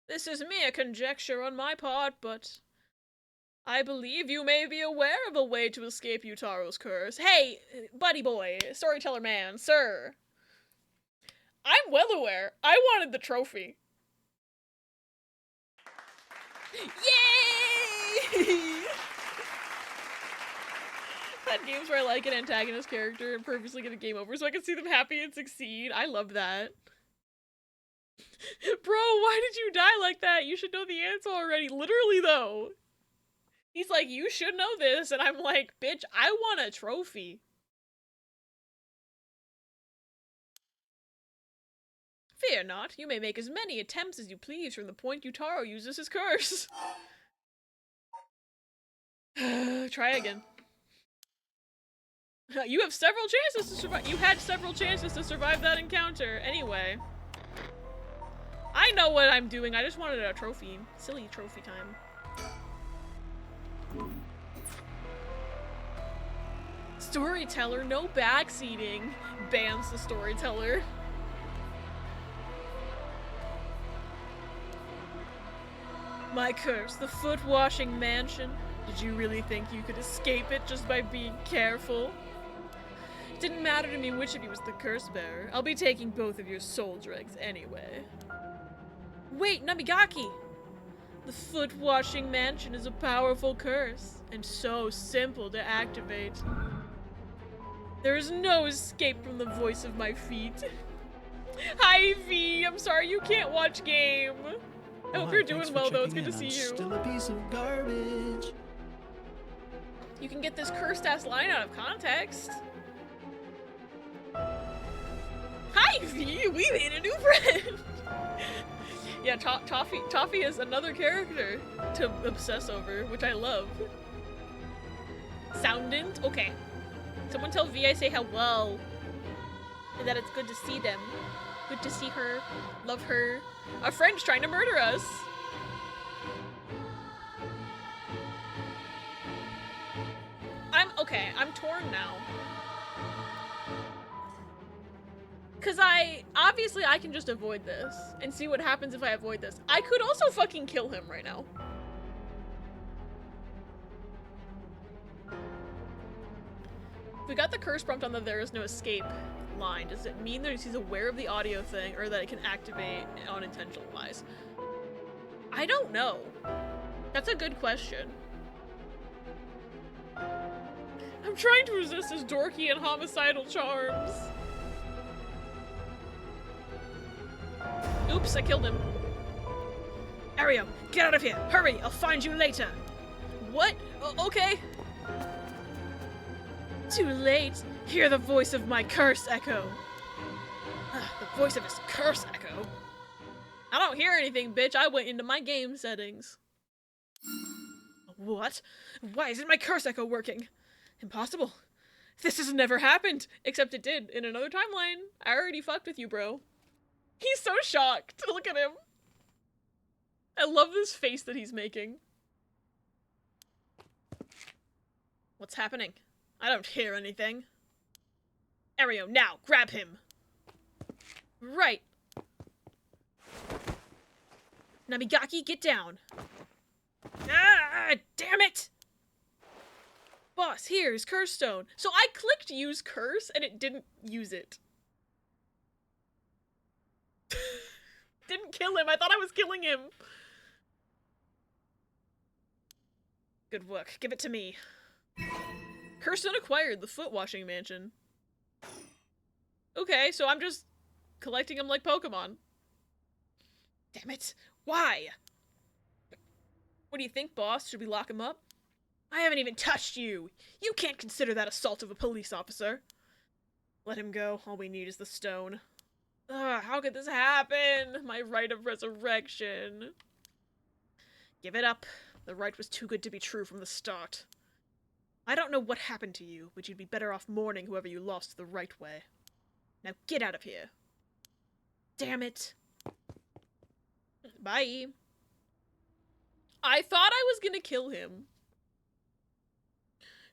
This is mere conjecture on my part, but I believe you may be aware of a way to escape Utaro's curse. Hey, buddy boy, storyteller man, sir. I'm well aware. I wanted the trophy. Yay! That games where I like an antagonist character and purposely get a game over so I can see them happy and succeed. I love that. Bro, why did you die like that? You should know the answer already. Literally, though. He's like, you should know this, and I'm like, bitch, I want a trophy. Fear not, you may make as many attempts as you please from the point Utaro uses his curse. Try again. You have several chances to survive. You had several chances to survive that encounter. Anyway. I know what I'm doing. I just wanted a trophy. Silly trophy time. Storyteller, no backseating. Bams the storyteller. My curse, the foot-washing mansion. Did you really think you could escape it just by being careful? It didn't matter to me which of you was the curse bearer. I'll be taking both of your soul dregs anyway. Wait, Namigaki! The foot-washing mansion is a powerful curse, and so simple to activate. There is no escape from the voice of my feet. Hi, V! I'm sorry you can't watch game. I hope you're doing well, though. It's good to see you. Still a piece of garbage. You can get this cursed-ass line out of context. Hi, V! We made a new friend! Yeah, Toffee is another character to obsess over, which I love. Soundant? Okay. Someone tell V I say hello. And that it's good to see them. Good to see her. Love her. Our friend's trying to murder us. I'm torn now. Cause obviously I can just avoid this and see what happens if I avoid this. I could also fucking kill him right now. We got the curse prompt on the there is no escape line. Does it mean that he's aware of the audio thing or that it can activate unintentional wise? I don't know. That's a good question. I'm trying to resist his dorky and homicidal charms. Oops, I killed him. Ario, get out of here! Hurry, I'll find you later! What? Okay. Too late. Hear the voice of my curse echo. The voice of his curse echo? I don't hear anything, bitch. I went into my game settings. What? Why isn't my curse echo working? Impossible. This has never happened. Except it did in another timeline. I already fucked with you, bro. He's so shocked. Look at him. I love this face that he's making. What's happening? I don't hear anything. Ario, now, grab him. Right. Namigaki, get down. Ah, damn it! Boss, here's Curse Stone. So I clicked use curse and it didn't use it. Didn't kill him. I thought I was killing him. Good work. Give it to me. Curse Stone acquired. The foot washing mansion. Okay, so I'm just collecting them like Pokemon. Damn it. Why? What do you think, boss? Should we lock him up? I haven't even touched you. You can't consider that assault of a police officer. Let him go. All we need is the stone. Ugh, how could this happen? My right of resurrection. Give it up. The right was too good to be true from the start. I don't know what happened to you, but you'd be better off mourning whoever you lost the right way. Now get out of here. Damn it. Bye. I thought I was gonna kill him.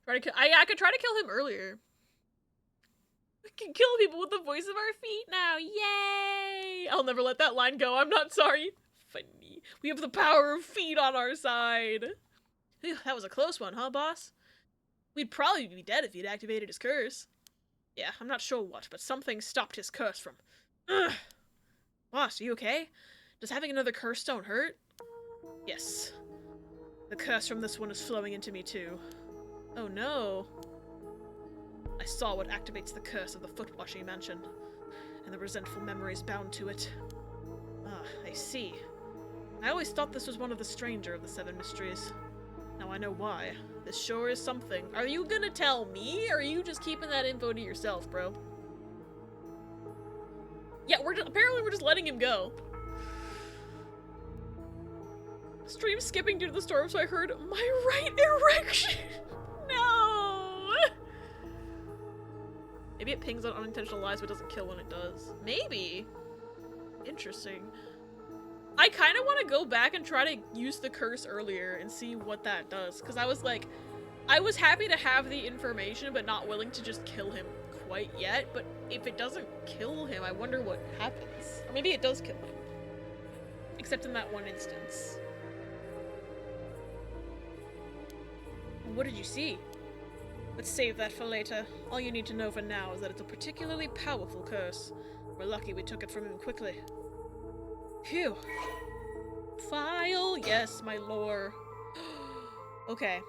I could try to kill him earlier. We can kill people with the voice of our feet now. Yay! I'll never let that line go. I'm not sorry. Funny. We have the power of feet on our side. Whew, that was a close one, huh, boss? We'd probably be dead if he'd activated his curse. Yeah, I'm not sure what, but something stopped his curse from... Ugh. Boss, are you okay? Does having another curse stone hurt? Yes. The curse from this one is flowing into me too. Oh no. I saw what activates the curse of the foot-washing mansion, and the resentful memories bound to it. Ah, I see. I always thought this was one of the stranger of the 7 mysteries. Now I know why. This sure is something. Are you gonna tell me, or are you just keeping that info to yourself, bro? Yeah, apparently we're just letting him go. Stream skipping due to the storm, so I heard my right erection. No! Maybe it pings on unintentional lies but doesn't kill when it does. Maybe. Interesting. I kind of want to go back and try to use the curse earlier and see what that does. Because I was like, I was happy to have the information but not willing to just kill him quite yet. But if it doesn't kill him, I wonder what happens. Or maybe it does kill him. Except in that one instance. What did you see? Let's save that for later. All you need to know for now is that it's a particularly powerful curse. We're lucky we took it from him quickly. Phew. File, yes, my lore. Okay.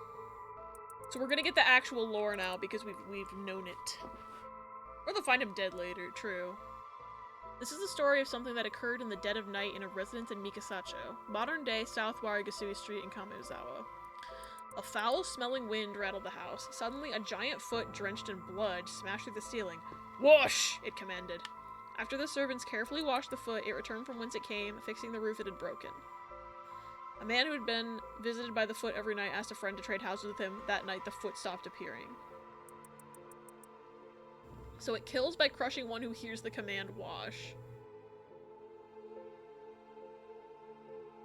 So we're gonna get the actual lore now because we've known it. Or they'll find him dead later, true. This is the story of something that occurred in the dead of night in a residence in Mikasacho, modern-day South Warigasui Street in Kamezawa. A foul-smelling wind rattled the house. Suddenly, a giant foot drenched in blood smashed through the ceiling. Whoosh! It commanded. After the servants carefully washed the foot, it returned from whence it came, fixing the roof it had broken. A man who had been visited by the foot every night asked a friend to trade houses with him. That night, the foot stopped appearing. So it kills by crushing one who hears the command wash.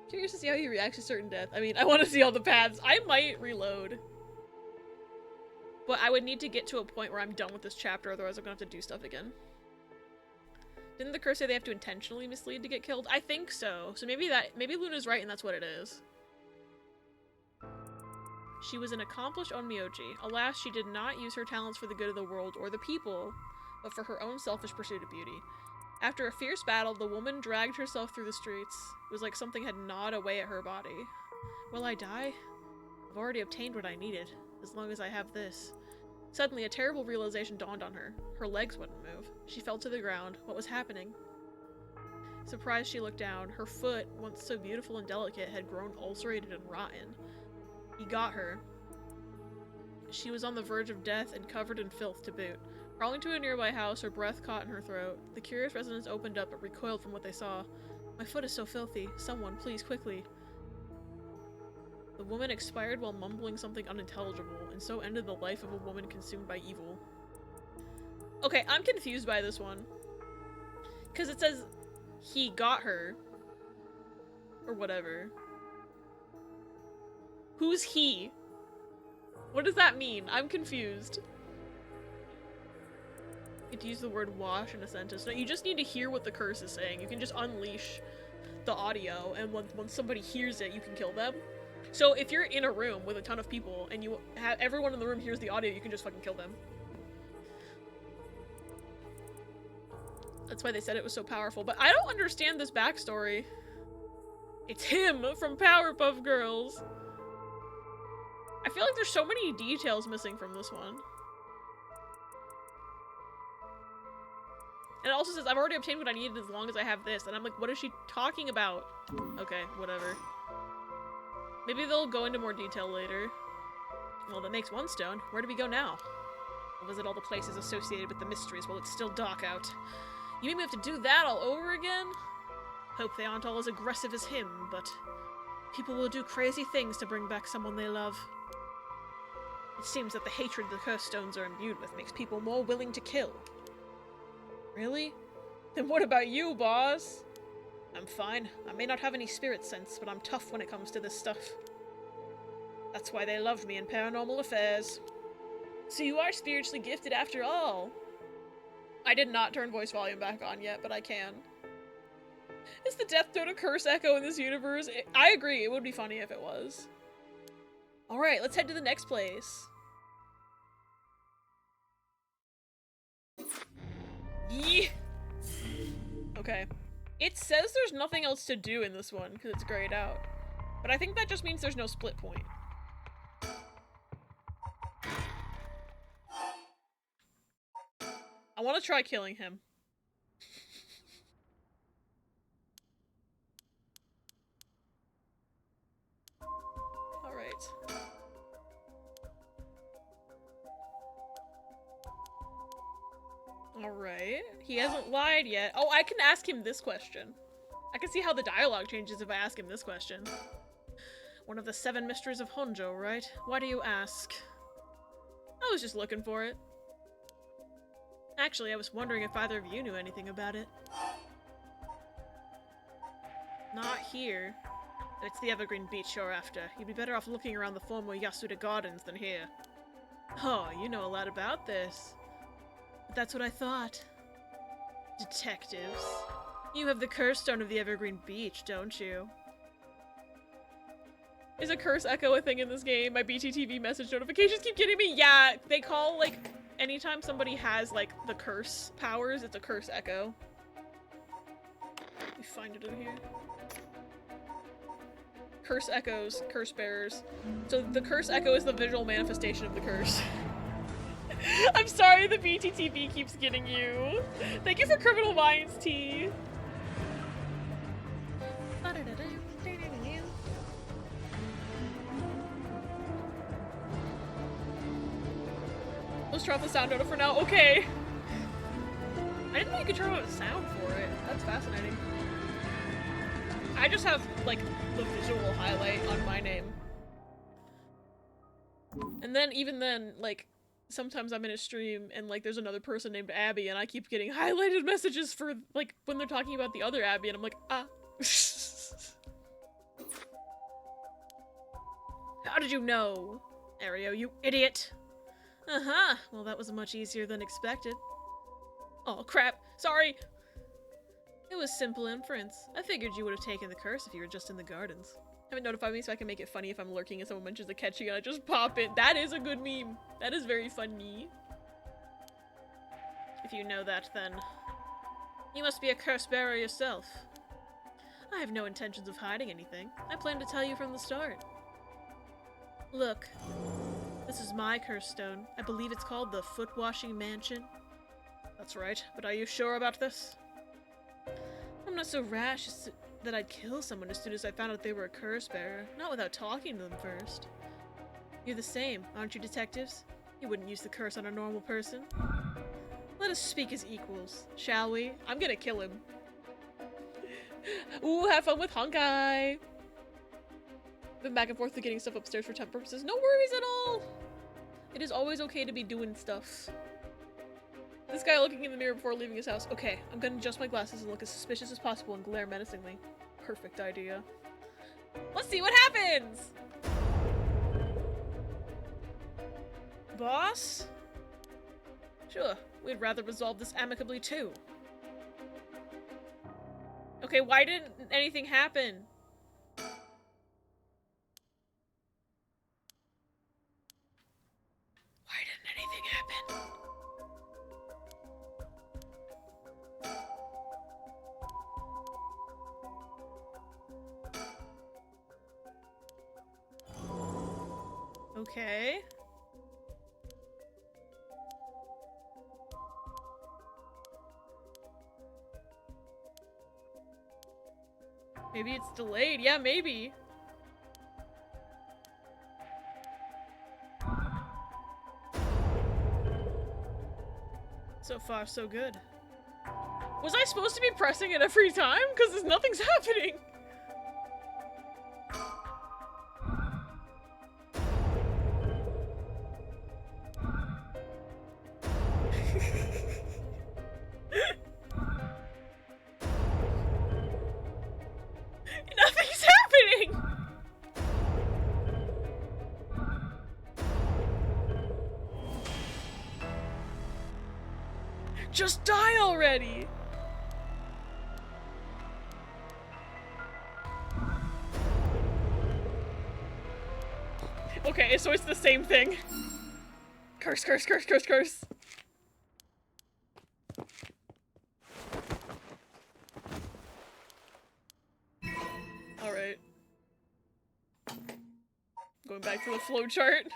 Curious to see how he reacts to certain death. I mean, I want to see all the paths. I might reload. But I would need to get to a point where I'm done with this chapter, otherwise I'm gonna have to do stuff again. Didn't the curse say they have to intentionally mislead to get killed? I think so. So maybe Luna's right and that's what it is. She was an accomplished onmyoji. Alas, she did not use her talents for the good of the world or the people, but for her own selfish pursuit of beauty. After a fierce battle, the woman dragged herself through the streets. It was like something had gnawed away at her body. Will I die? I've already obtained what I needed, as long as I have this. Suddenly, a terrible realization dawned on her. Her legs wouldn't move. She fell to the ground. What was happening? Surprised, she looked down. Her foot, once so beautiful and delicate, had grown ulcerated and rotten. He got her. She was on the verge of death and covered in filth to boot. Crawling to a nearby house, her breath caught in her throat. The curious residents opened up but recoiled from what they saw. My foot is so filthy. Someone, please, quickly. The woman expired while mumbling something unintelligible, and so ended the life of a woman consumed by evil. Okay, I'm confused by this one. Because it says he got her. Or whatever. Who's he? What does that mean? I'm confused. You get to use the word wash in a sentence. No, you just need to hear what the curse is saying. You can just unleash the audio, and once somebody hears it, you can kill them. So if you're in a room with a ton of people, and you have everyone in the room hears the audio, you can just fucking kill them. That's why they said it was so powerful. But I don't understand this backstory. It's him from Powerpuff Girls. I feel like there's so many details missing from this one. And it also says, I've already obtained what I needed as long as I have this. And I'm like, what is she talking about? Okay, whatever. Maybe they'll go into more detail later. Well, that makes one stone. Where do we go now? We'll visit all the places associated with the mysteries while it's still dark out. You mean we have to do that all over again? Hope they aren't all as aggressive as him, but people will do crazy things to bring back someone they love. It seems that the hatred the curse stones are imbued with makes people more willing to kill. Really? Then what about you, boss? I'm fine. I may not have any spirit sense, but I'm tough when it comes to this stuff. That's why they loved me in Paranormal Affairs. So you are spiritually gifted after all. I did not turn voice volume back on yet, but I can. Is the Death Note a curse echo in this universe? I agree, it would be funny if it was. Alright, let's head to the next place. Yeah. Okay. It says there's nothing else to do in this one, because it's grayed out. But I think that just means there's no split point. I want to try killing him. Alright. He hasn't lied yet. Oh, I can ask him this question. I can see how the dialogue changes if I ask him this question. One of the 7 mysteries of Honjo, right? Why do you ask? I was just looking for it. Actually, I was wondering if either of you knew anything about it. Not here. It's the Evergreen Beach you're after. You'd be better off looking around the former Yasuda Gardens than here. Oh, you know a lot about this. But that's what I thought. Detectives. You have the curse stone of the Evergreen Beach, don't you? Is a curse echo a thing in this game? My BTTV message notifications keep getting me. Yeah, they call, like, anytime somebody has, like, the curse powers, it's a curse echo. Let me find it in here. Curse echoes, curse bearers. So the curse echo is the visual manifestation of the curse. I'm sorry the BTTV keeps getting you. Thank you for Criminal Minds, T. Let's turn off the sound note for now. Okay. I didn't know you could turn on a sound for it. That's fascinating. I just have, like, the visual highlight on my name. And then, even then, like, sometimes I'm in a stream and, like, there's another person named Abby and I keep getting highlighted messages for, like, when they're talking about the other Abby and I'm like, ah. How did you know? Ario, you idiot. Uh-huh. Well, that was much easier than expected. Oh, crap. Sorry. It was simple inference. I figured you would have taken the curse if you were just in the gardens. Haven't notified me so I can make it funny if I'm lurking and someone mentions the catchy and I just pop it. That is a good meme. That is very funny. If you know that, then you must be a curse bearer yourself. I have no intentions of hiding anything. I plan to tell you from the start. Look, this is my curse stone. I believe it's called the Foot Washing Mansion. That's right, but are you sure about this? I'm not so rash that I'd kill someone as soon as I found out they were a curse bearer, not without talking to them first. You're the same, aren't you, detectives? You wouldn't use the curse on a normal person. Let us speak as equals, shall we? I'm gonna kill him. Ooh, have fun with Honkai! Been back and forth to getting stuff upstairs for temp purposes. No worries at all! It is always okay to be doing stuff. This guy looking in the mirror before leaving his house. Okay, I'm gonna adjust my glasses and look as suspicious as possible and glare menacingly. Perfect idea. Let's see what happens! Boss? Sure, we'd rather resolve this amicably too. Okay, why didn't anything happen? Why didn't anything happen? Okay. Maybe it's delayed. Yeah, maybe. So far, so good. Was I supposed to be pressing it every time? Because nothing's happening. Nothing's happening! Just die already! Okay, so it's the same thing. Curse, curse, curse, curse, curse. Alright. Going back to the flowchart.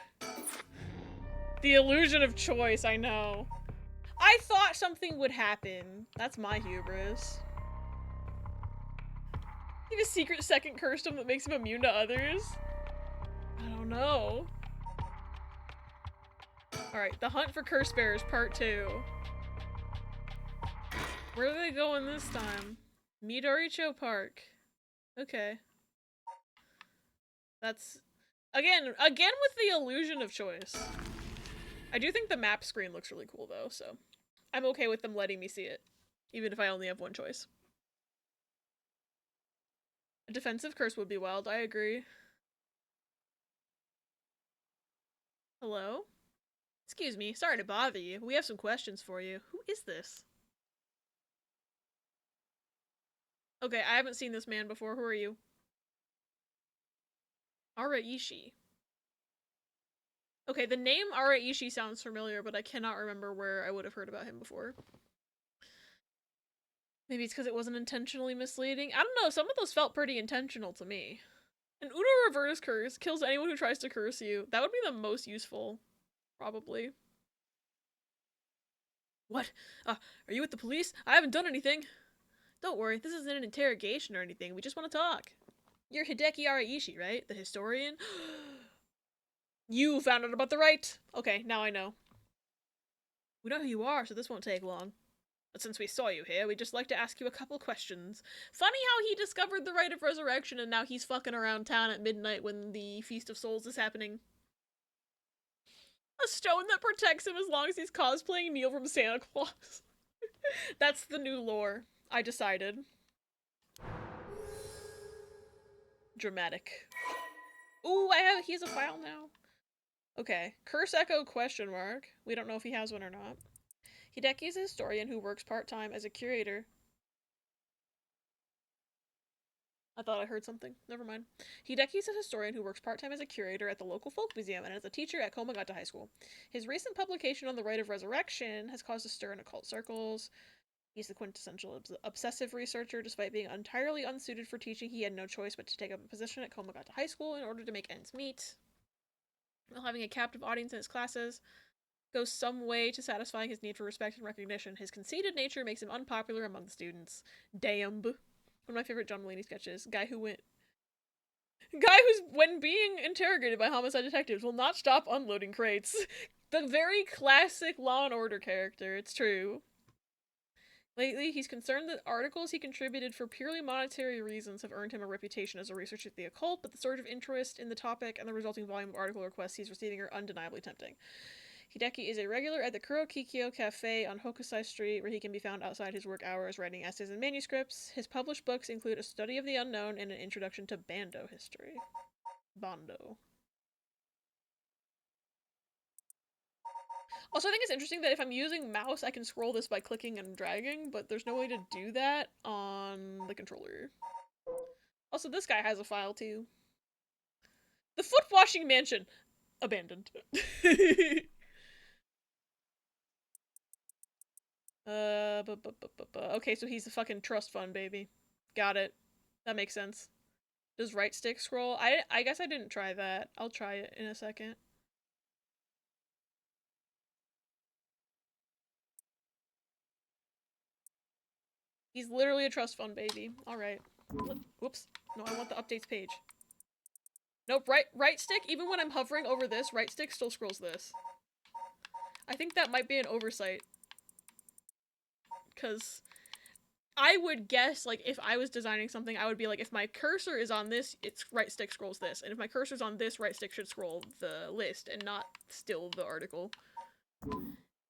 The illusion of choice, I know. I thought something would happen. That's my hubris. He has a secret second curse stone that makes him immune to others? I don't know. Alright, the hunt for curse bearers, part 2. Where are they going this time? Midoricho Park. Okay. That's... Again with the illusion of choice. I do think the map screen looks really cool, though, so... I'm okay with them letting me see it. Even if I only have one choice. A defensive curse would be wild, I agree. Hello? Excuse me, sorry to bother you. We have some questions for you. Who is this? Okay, I haven't seen this man before. Who are you? Araishi. Okay, the name Araishi sounds familiar, but I cannot remember where I would have heard about him before. Maybe it's because it wasn't intentionally misleading? I don't know, some of those felt pretty intentional to me. An Uno reverse curse kills anyone who tries to curse you. That would be the most useful. Probably. What? Are you with the police? I haven't done anything. Don't worry, this isn't an interrogation or anything. We just want to talk. You're Hideki Araishi, right? The historian? You found out about the right! Okay, now I know. We know who you are, so this won't take long. But since we saw you here, we'd just like to ask you a couple questions. Funny how he discovered the rite of resurrection and now he's fucking around town at midnight when the Feast of Souls is happening. A stone that protects him as long as he's cosplaying Neil from Santa Claus. That's the new lore. I decided. Dramatic. Ooh, he has a file now. Okay. Curse Echo question mark. We don't know if he has one or not. Hideki is a historian who works part-time as a curator. I thought I heard something. Never mind. Hideki is a historian who works part-time as a curator at the local folk museum and as a teacher at Komagata High School. His recent publication on the Rite of Resurrection has caused a stir in occult circles. He's the quintessential obsessive researcher. Despite being entirely unsuited for teaching, he had no choice but to take up a position at Komagata High School in order to make ends meet. While having a captive audience in his classes goes some way to satisfying his need for respect and recognition, his conceited nature makes him unpopular among the students. Damn. One of my favorite John Mulaney sketches. Guy who's, when being interrogated by homicide detectives, will not stop unloading crates. The very classic Law and Order character, it's true. Lately, he's concerned that articles he contributed for purely monetary reasons have earned him a reputation as a researcher of the occult, but the surge of interest in the topic and the resulting volume of article requests he's receiving are undeniably tempting. Hideki is a regular at the Kurokikyo Cafe on Hokusai Street, where he can be found outside his work hours writing essays and manuscripts. His published books include A Study of the Unknown and an Introduction to Bando History. Bando. Also, I think it's interesting that if I'm using mouse, I can scroll this by clicking and dragging, but there's no way to do that on the controller. Also, this guy has a file, too. The Foot Washing Mansion. Abandoned. Okay, so he's a fucking trust fund, baby. Got it. That makes sense. Does right stick scroll? I guess I didn't try that. I'll try it in a second. He's literally a trust fund baby. Alright. Whoops. No, I want the updates page. Nope, right stick, even when I'm hovering over this, right stick still scrolls this. I think that might be an oversight. Because I would guess, like, if I was designing something, I would be like, if my cursor is on this, it's right stick scrolls this. And if my cursor's on this, right stick should scroll the list and not still the article.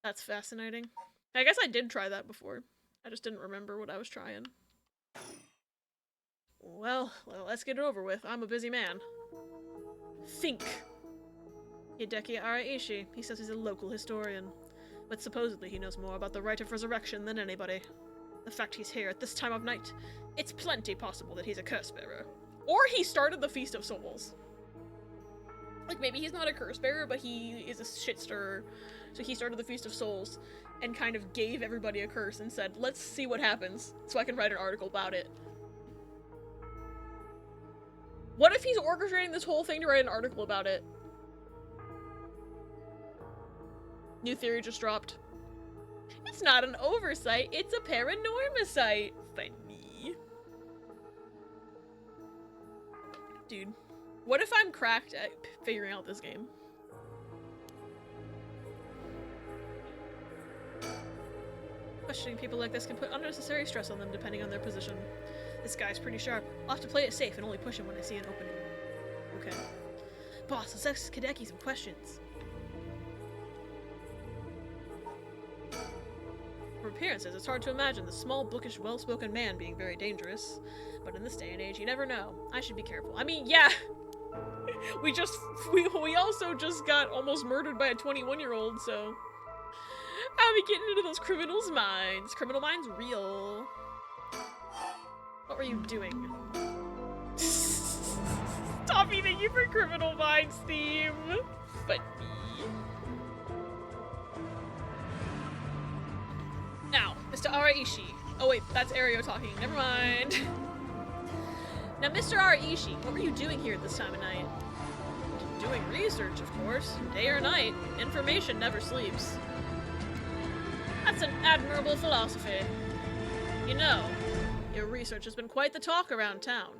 That's fascinating. I guess I did try that before. I just didn't remember what I was trying. Well, let's get it over with. I'm a busy man. Think. Hideki Araishi. He says he's a local historian. But supposedly he knows more about the Rite of Resurrection than anybody. The fact he's here at this time of night, it's plenty possible that he's a curse bearer. Or he started the Feast of Souls. Like, maybe he's not a curse bearer, but he is a shit stirrer. So he started the Feast of Souls and kind of gave everybody a curse and said, let's see what happens, so I can write an article about it. What if he's orchestrating this whole thing to write an article about it? New theory just dropped. It's not an oversight, it's a paranormasight. Funny. Dude, what if I'm cracked at figuring out this game? Questioning people like this can put unnecessary stress on them depending on their position. This guy's pretty sharp. I'll have to play it safe and only push him when I see an opening. Okay. Boss, let's ask Kadeki some questions. From appearances, it's hard to imagine the small, bookish, well-spoken man being very dangerous. But in this day and age, you never know. I should be careful. I mean, yeah! we also just got almost murdered by a 21-year-old, so... I'll be getting into those criminals' minds. Criminal minds real. What were you doing? Toffee, thank you for Criminal Minds theme. But me. Now, Mr. Araishi. Oh wait, that's Ario talking. Never mind. Now, Mr. Araishi, what were you doing here at this time of night? Doing research, of course. Day or night. Information never sleeps. That's an admirable philosophy. You know, your research has been quite the talk around town.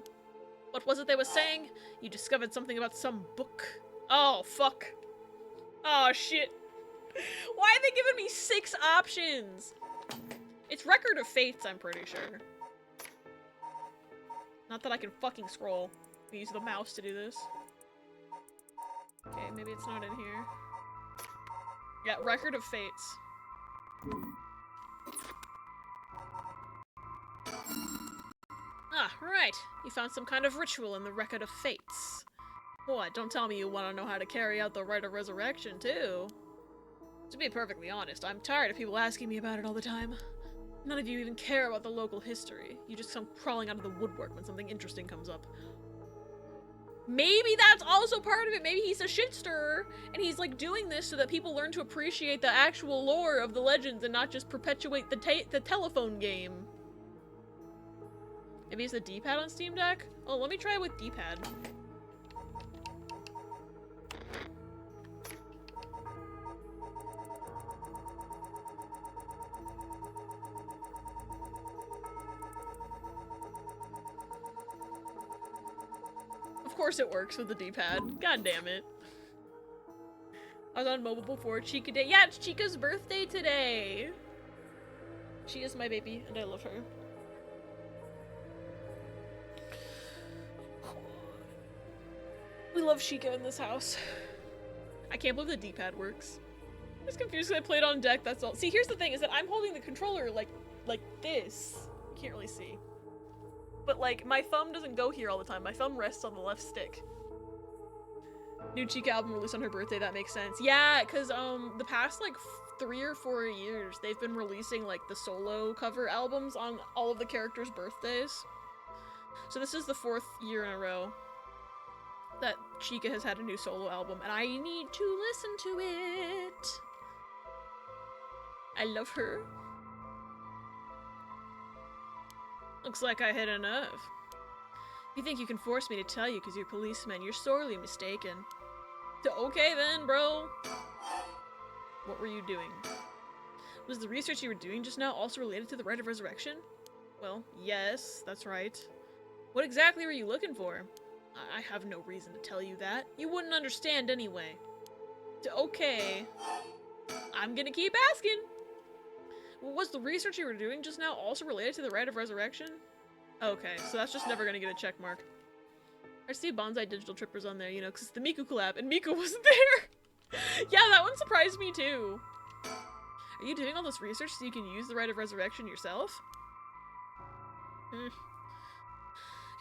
What was it they were saying? You discovered something about some book. Oh, fuck. Oh, shit. Why are they giving me 6 options? It's Record of Fates, I'm pretty sure. Not that I can fucking scroll. I use the mouse to do this. Okay, maybe it's not in here. Yeah, Record of Fates. Ah, right. You found some kind of ritual in the Record of Fates. What, don't tell me you want to know how to carry out the rite of resurrection, too. To be perfectly honest, I'm tired of people asking me about it all the time. None of you even care about the local history. You just come crawling out of the woodwork when something interesting comes up. Maybe that's also part of it. Maybe he's a shit stirrer, and he's like doing this so that people learn to appreciate the actual lore of the legends and not just perpetuate the telephone game. Maybe it's the D-pad on Steam Deck? Oh, let me try it with D-pad. Of course it works with the D-pad. God damn it. I was on mobile before Chica Day. Yeah, it's Chica's birthday today! She is my baby, and I love her. We love Chica in this house. I can't believe the D-pad works. I'm just confused because I played on deck, that's all. See, here's the thing, is that I'm holding the controller like this. You can't really see. But like, my thumb doesn't go here all the time. My thumb rests on the left stick. New Chica album released on her birthday, that makes sense. Yeah, because the past like 3 or 4 years, they've been releasing like the solo cover albums on all of the characters' birthdays. So this is the 4th year in a row that Chica has had a new solo album, and I need to listen to it. I love her. Looks like I hit a nerve. You think you can force me to tell you because you're policeman, you're sorely mistaken. Okay then, bro. What were you doing? Was the research you were doing just now also related to the rite of resurrection? Well, yes, that's right. What exactly were you looking for? I have no reason to tell you that. You wouldn't understand anyway. Okay. I'm gonna keep asking. Was the research you were doing just now also related to the rite of resurrection? Okay, so that's just never gonna get a check mark. I see Bonsai Digital Trippers on there, you know, because it's the Miku collab, and Miku wasn't there! Yeah, that one surprised me too. Are you doing all this research so you can use the rite of resurrection yourself?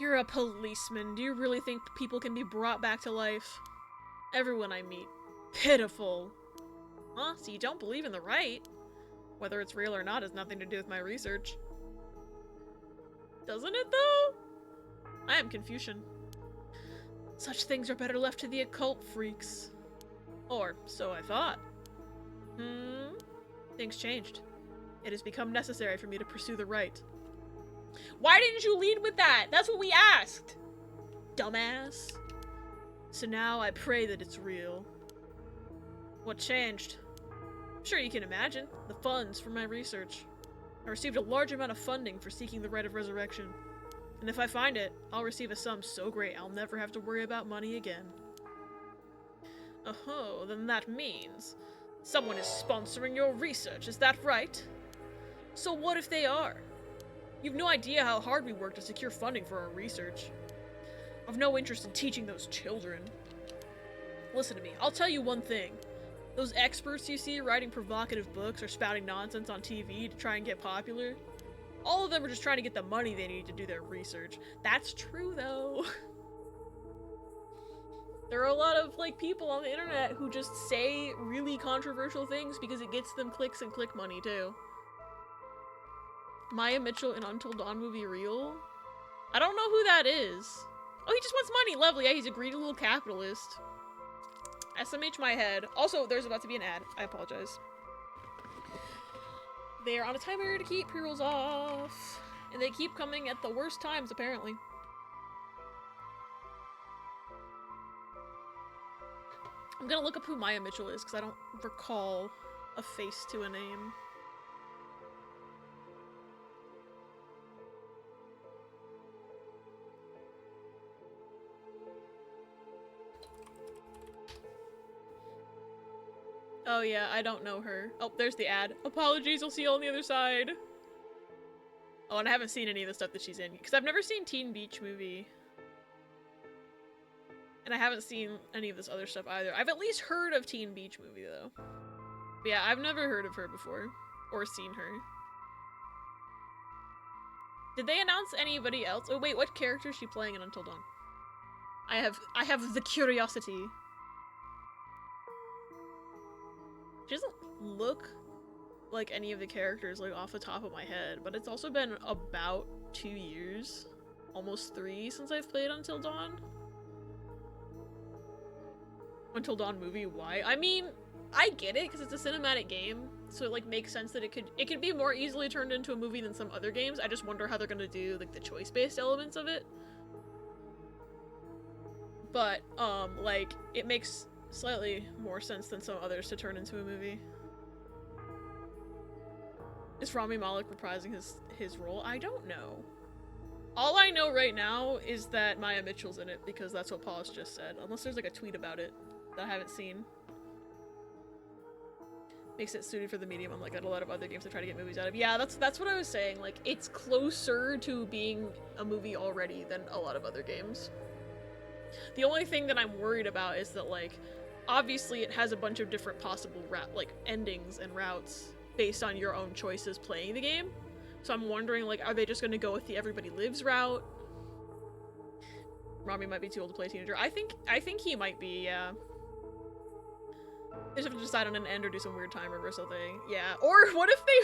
You're a policeman. Do you really think people can be brought back to life? Everyone I meet. Pitiful. Huh? So you don't believe in the rite? Whether it's real or not has nothing to do with my research. Doesn't it, though? I am Confucian. Such things are better left to the occult freaks. Or, so I thought. Things changed. It has become necessary for me to pursue the rite. Why didn't you lead with that? That's what we asked! Dumbass. So now I pray that it's real. What changed? I'm sure you can imagine. The funds for my research. I received a large amount of funding for seeking the rite of resurrection. And if I find it, I'll receive a sum so great I'll never have to worry about money again. Oh, then that means someone is sponsoring your research, is that right? So what if they are? You've no idea how hard we work to secure funding for our research. I've no interest in teaching those children. Listen to me, I'll tell you one thing. Those experts you see writing provocative books or spouting nonsense on TV to try and get popular, all of them are just trying to get the money they need to do their research. That's true, though. There are a lot of, like, people on the internet who just say really controversial things because it gets them clicks and click money, too. Maya Mitchell in Until Dawn movie real? I don't know who that is. Oh, he just wants money. Lovely. Yeah, he's a greedy little capitalist. SMH my head. Also, there's about to be an ad. I apologize. They are on a timer to keep pre-rolls off. And they keep coming at the worst times, apparently. I'm gonna look up who Maya Mitchell is, because I don't recall a face to a name. Oh yeah, I don't know her. Oh, there's the ad. Apologies, I'll see you on the other side. Oh, and I haven't seen any of the stuff that she's in, because I've never seen Teen Beach Movie. And I haven't seen any of this other stuff either. I've at least heard of Teen Beach Movie, though. But yeah, I've never heard of her before. Or seen her. Did they announce anybody else? Oh wait, what character is she playing in Until Dawn? I have the curiosity. She doesn't look like any of the characters, like, off the top of my head, but it's also been about 2 years, almost 3, since I've played Until Dawn. Until Dawn movie, why? I mean, I get it, because it's a cinematic game, so it, like, makes sense that it could be more easily turned into a movie than some other games. I just wonder how they're gonna do, like, the choice-based elements of it. But, like, it makes slightly more sense than some others to turn into a movie. Is Rami Malek reprising his role? I don't know. All I know right now is that Maya Mitchell's in it, because that's what Paul's just said. Unless there's, like, a tweet about it that I haven't seen. Makes it suited for the medium, unlike a lot of other games that try to get movies out of. Yeah, that's what I was saying. Like, it's closer to being a movie already than a lot of other games. The only thing that I'm worried about is that, like, obviously it has a bunch of different possible endings and routes based on your own choices playing the game. So I'm wondering, like, are they just gonna go with the everybody lives route? Rami might be too old to play teenager. I think he might be, yeah. They just have to decide on an end or do some weird timer or something. Yeah. Or what if they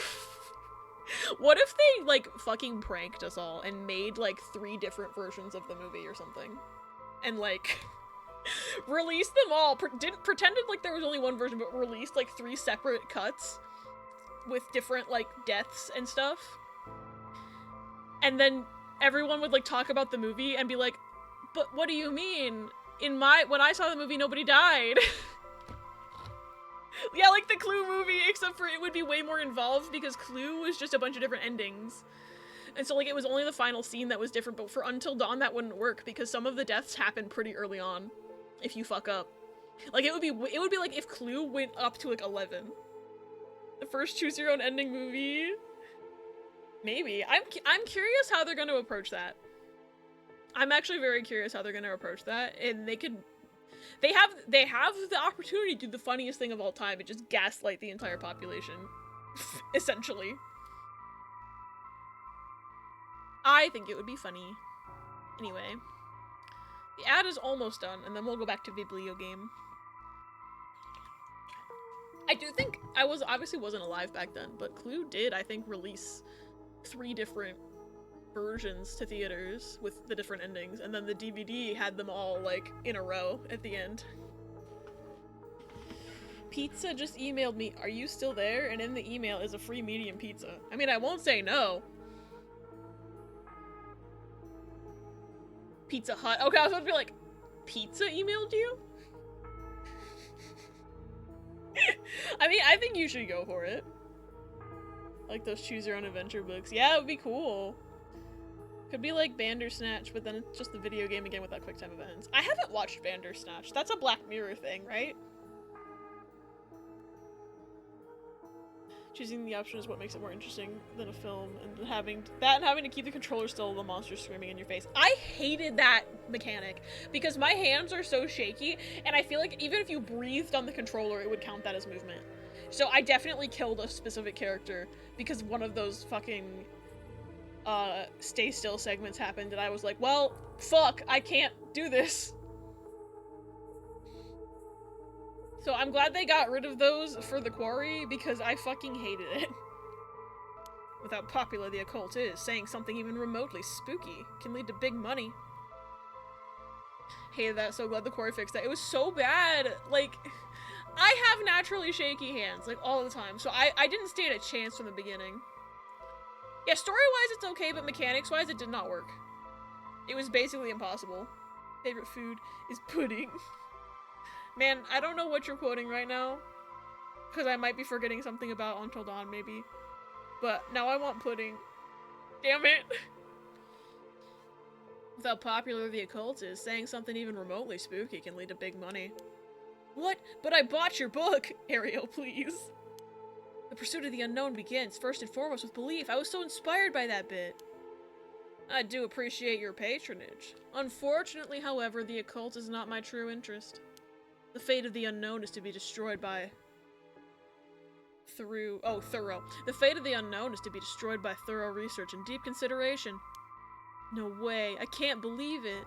like fucking pranked us all and made like 3 different versions of the movie or something, and like released them all. Pretended like there was only one version, but released like 3 separate cuts with different like deaths and stuff. And then everyone would like talk about the movie and be like, "But what do you mean? When I saw the movie, nobody died." Yeah, like the Clue movie, except for it would be way more involved because Clue was just a bunch of different endings. And so, like, it was only the final scene that was different, but for Until Dawn, that wouldn't work because some of the deaths happen pretty early on if you fuck up. Like, it would be like if Clue went up to, like, 11. The first choose-your-own-ending movie. Maybe. I'm curious how they're going to approach that. I'm actually very curious how they're going to approach that, and they have the opportunity to do the funniest thing of all time and just gaslight the entire population. Essentially. I think it would be funny. Anyway. The ad is almost done, and then we'll go back to Biblio game. I do think obviously wasn't alive back then, but Clue did, I think, release 3 different versions to theaters with the different endings, and then the DVD had them all like in a row at the end. Pizza just emailed me, "Are you still there?" And in the email is a free medium pizza. I mean, I won't say no. Pizza Hut. Okay, I was about to be like, Pizza emailed you? I mean, I think you should go for it. Like those choose your own adventure books. Yeah, it would be cool. Could be like Bandersnatch, but then it's just the video game again without quick time events. I haven't watched Bandersnatch. That's a Black Mirror thing, right? Choosing the option is what makes it more interesting than a film, and having to keep the controller still, the monster screaming in your face. I hated that mechanic because my hands are so shaky, and I feel like even if you breathed on the controller, it would count that as movement. So I definitely killed a specific character because one of those fucking stay still segments happened, and I was like, well, fuck, I can't do this. So I'm glad they got rid of those for the quarry, because I fucking hated it. With how popular the occult is, saying something even remotely spooky can lead to big money. Hated that, so glad the quarry fixed that. It was so bad, like, I have naturally shaky hands, like, all the time, so I didn't stand a chance from the beginning. Yeah, story-wise it's okay, but mechanics-wise it did not work. It was basically impossible. Favorite food is pudding. Man, I don't know what you're quoting right now, because I might be forgetting something about Until Dawn, maybe. But now I want pudding. Damn it! With how popular the occult is, saying something even remotely spooky can lead to big money. What? But I bought your book! Ariel, please. The pursuit of the unknown begins, first and foremost, with belief. I was so inspired by that bit. I do appreciate your patronage. Unfortunately, however, the occult is not my true interest. The fate of the unknown is to be destroyed by thorough. The fate of the unknown is to be destroyed by thorough research and deep consideration. No way, I can't believe it.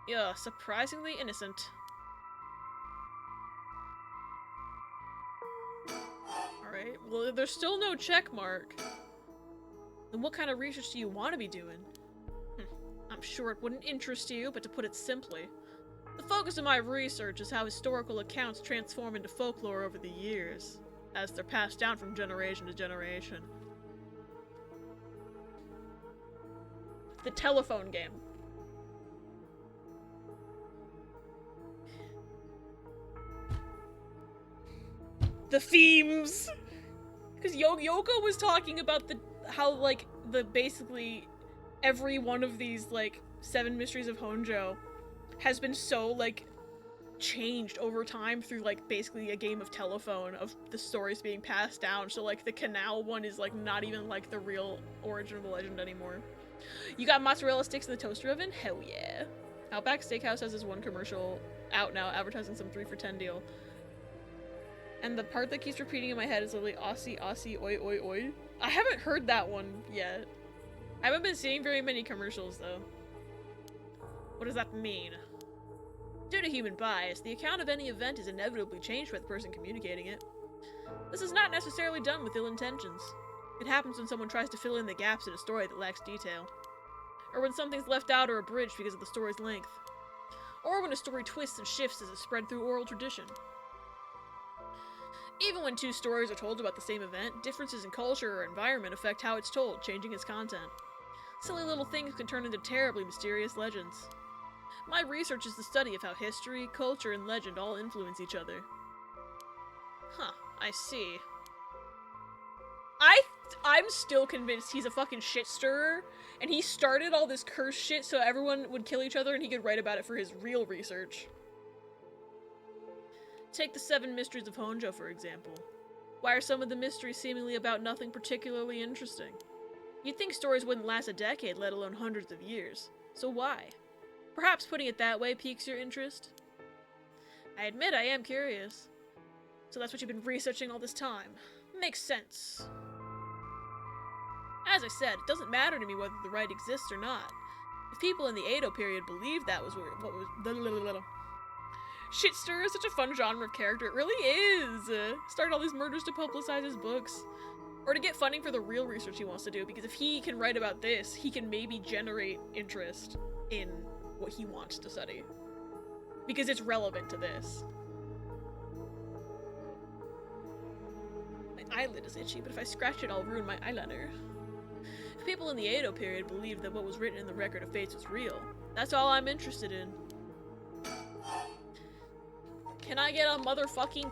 Yeah, surprisingly innocent. Alright, well, there's still no check mark. Then what kind of research do you want to be doing? I'm sure it wouldn't interest you, but to put it simply, the focus of my research is how historical accounts transform into folklore over the years, as they're passed down from generation to generation. The telephone game. The themes! Because Yoko was talking about how, like, basically every one of these, like, 7 Mysteries of Honjo has been so, like, changed over time through, like, basically a game of telephone of the stories being passed down. So, like, the canal one is, like, not even, like, the real origin of the legend anymore. You got mozzarella sticks in the toaster oven? Hell yeah. Outback Steakhouse has this one commercial out now advertising some 3 for $10 deal. And the part that keeps repeating in my head is literally Aussie, Aussie, oi, oi, oi. I haven't heard that one yet. I haven't been seeing very many commercials, though. What does that mean? Due to human bias, the account of any event is inevitably changed by the person communicating it. This is not necessarily done with ill intentions. It happens when someone tries to fill in the gaps in a story that lacks detail. Or when something's left out or abridged because of the story's length. Or when a story twists and shifts as it's spread through oral tradition. Even when 2 stories are told about the same event, differences in culture or environment affect how it's told, changing its content. Silly little things can turn into terribly mysterious legends. My research is the study of how history, culture, and legend all influence each other. Huh, I see. I'm still convinced he's a fucking shit stirrer, and he started all this curse shit so everyone would kill each other and he could write about it for his real research. Take the 7 Mysteries of Honjo, for example. Why are some of the mysteries seemingly about nothing particularly interesting? You'd think stories wouldn't last a decade, let alone hundreds of years. So why? Perhaps putting it that way piques your interest? I admit I am curious. So that's what you've been researching all this time. Makes sense. As I said, it doesn't matter to me whether the right exists or not. If people in the Edo period believed that was what was... Shitstir is such a fun genre of character. It really is! Started all these murders to publicize his books. Or to get funding for the real research he wants to do, because if he can write about this, he can maybe generate interest in what he wants to study. Because it's relevant to this. My eyelid is itchy, but if I scratch it, I'll ruin my eyeliner. If people in the Edo period believed that what was written in the Record of Fates was real, that's all I'm interested in. Can I get a motherfucking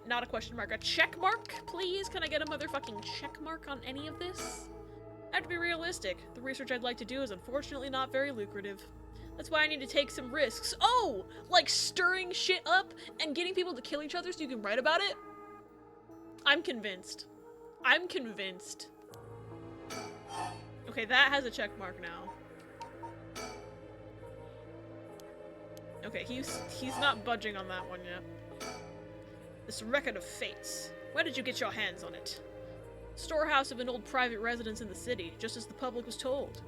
not a question mark, a check mark, please? Can I get a motherfucking check mark on any of this? I have to be realistic. The research I'd like to do is unfortunately not very lucrative. That's why I need to take some risks. Oh! Like stirring shit up and getting people to kill each other so you can write about it? I'm convinced. I'm convinced. Okay, that has a check mark now. Okay, he's not budging on that one yet. This record of fates. Where did you get your hands on it? Storehouse of an old private residence in the city, just as the public was told.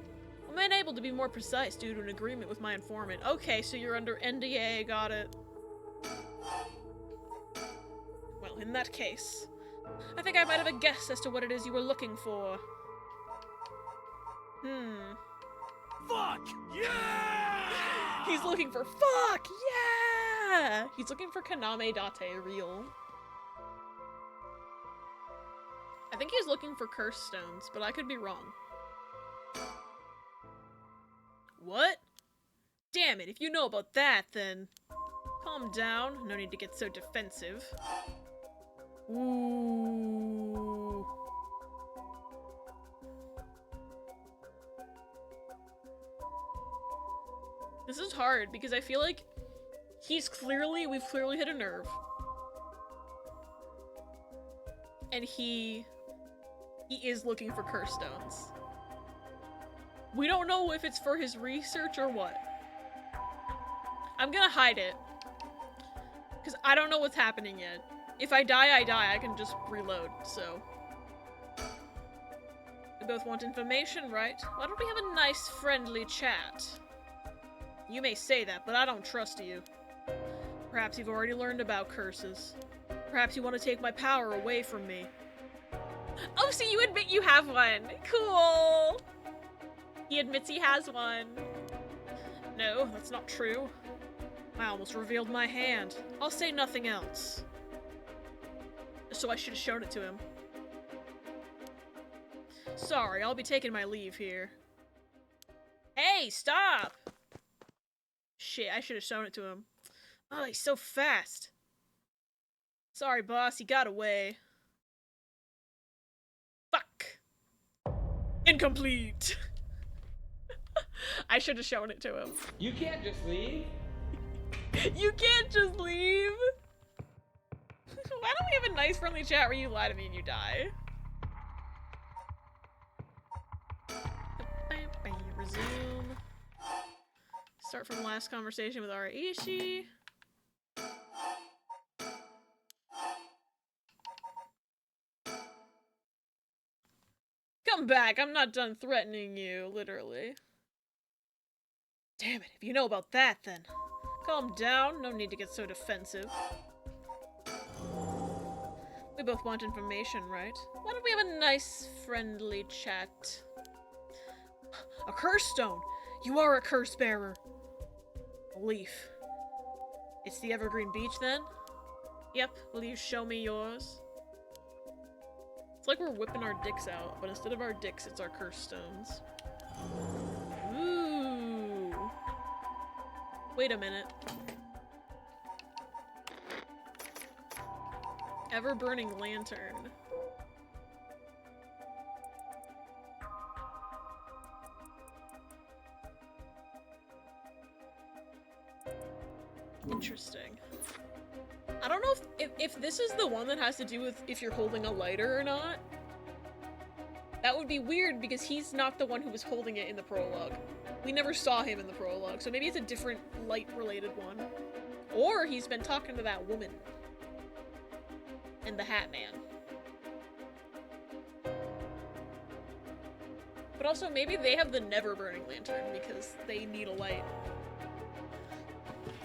I'm unable to be more precise due to an agreement with my informant. Okay, so you're under NDA, got it. Well, in that case, I think I might have a guess as to what it is you were looking for. Fuck! Yeah! He's looking for fuck! Yeah! He's looking for Kaname Date real. I think he's looking for curse stones, but I could be wrong. What? Damn it, if you know about that, then... Calm down, no need to get so defensive. Ooh. This is hard, because I feel like we've clearly hit a nerve. And he is looking for curse stones. We don't know if it's for his research or what. I'm gonna hide it. Because I don't know what's happening yet. If I die, I die. I can just reload, so. We both want information, right? Why don't we have a nice, friendly chat? You may say that, but I don't trust you. Perhaps you've already learned about curses. Perhaps you want to take my power away from me. Oh, so you admit you have one. Cool. He admits he has one. No, that's not true. I almost revealed my hand. I'll say nothing else. So I should have shown it to him. Sorry, I'll be taking my leave here. Hey, stop! Shit, I should have shown it to him. Oh, he's so fast. Sorry, boss, he got away. Fuck. Incomplete. I should have shown it to him. You can't just leave. You can't just leave. Why don't we have a nice friendly chat where you lie to me and you die? Resume. Start from last conversation with Araishi. Come back, I'm not done threatening you, literally. Damn it, if you know about that, then. Calm down, no need to get so defensive. We both want information, right? Why don't we have a nice, friendly chat? A curse stone! You are a curse bearer! A leaf. It's the Evergreen Beach, then? Yep, will you show me yours? It's like we're whipping our dicks out, but instead of our dicks, it's our curse stones. Ooh. Wait a minute. Ever-burning lantern. Interesting. I don't know if this is the one that has to do with if you're holding a lighter or not. That would be weird because he's not the one who was holding it in the prologue. We never saw him in the prologue, so maybe it's a different light-related one. Or he's been talking to that woman. And the Hat Man. But also, maybe they have the never-burning lantern because they need a light.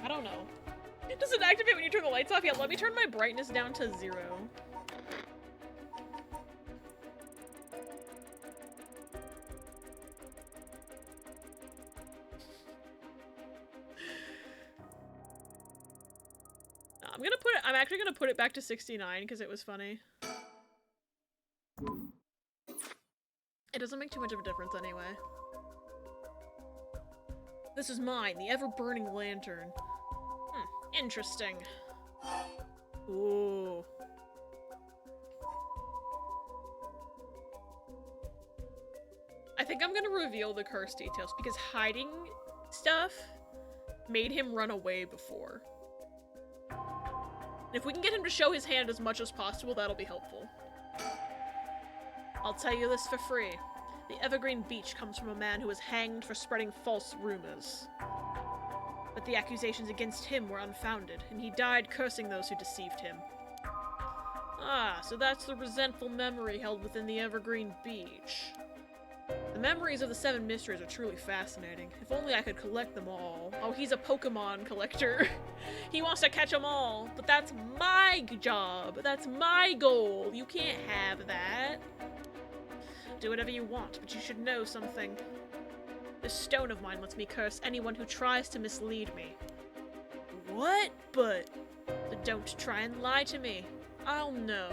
I don't know. Does it activate when you turn the lights off? Yeah, let me turn my brightness down to 0. I'm actually gonna put it back to 69 because it was funny. It doesn't make too much of a difference anyway. This is mine, the ever-burning lantern. Interesting. Ooh. I think I'm gonna reveal the curse details because hiding stuff made him run away before. And if we can get him to show his hand as much as possible, that'll be helpful. I'll tell you this for free. The Evergreen Beach comes from a man who was hanged for spreading false rumors. But the accusations against him were unfounded, and he died cursing those who deceived him. Ah, so that's the resentful memory held within the Evergreen Beach. The memories of the 7 mysteries are truly fascinating. If only I could collect them all. Oh, he's a Pokemon collector. He wants to catch them all, but that's my job. That's my goal. You can't have that. Do whatever you want, but you should know something. This stone of mine lets me curse anyone who tries to mislead me. What? But don't try and lie to me. I'll know.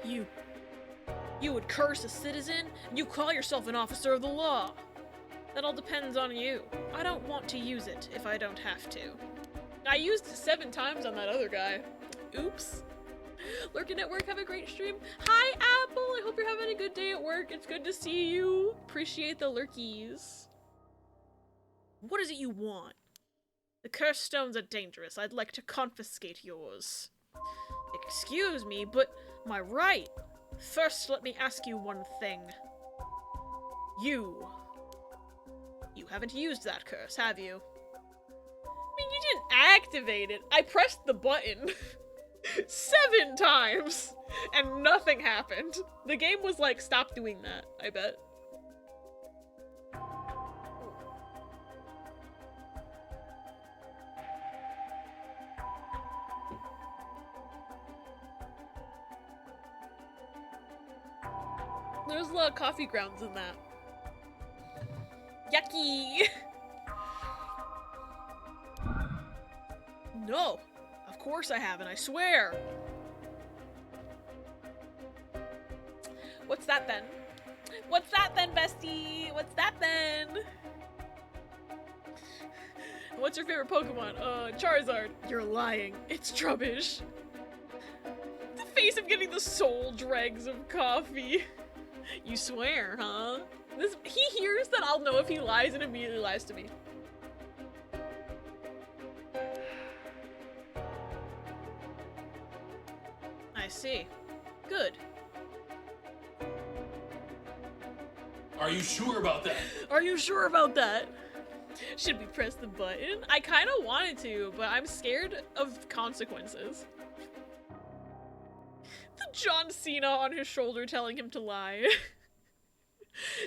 You would curse a citizen, and you call yourself an officer of the law. That all depends on you. I don't want to use it if I don't have to. I used it 7 times on that other guy. Oops. Lurking at work, have a great stream. Hi, Apple! I hope you're having a good day at work. It's good to see you. Appreciate the lurkies. What is it you want? The cursed stones are dangerous. I'd like to confiscate yours. Excuse me, but my right. First, let me ask you one thing. You haven't used that curse, have you? I mean, you didn't activate it. I pressed the button 7 times, and nothing happened. The game was like, stop doing that, I bet. There's a lot of coffee grounds in that. Yucky! No! Of course I haven't, I swear! What's that then? What's that then, bestie? What's that then? What's your favorite Pokemon? Charizard. You're lying. It's Trubbish. The face of getting the soul dregs of coffee. You swear, huh? He hears that I'll know if he lies and immediately lies to me. I see. Good. Are you sure about that? Are you sure about that? Should we press the button? I kind of wanted to, but I'm scared of consequences. The John Cena on his shoulder telling him to lie.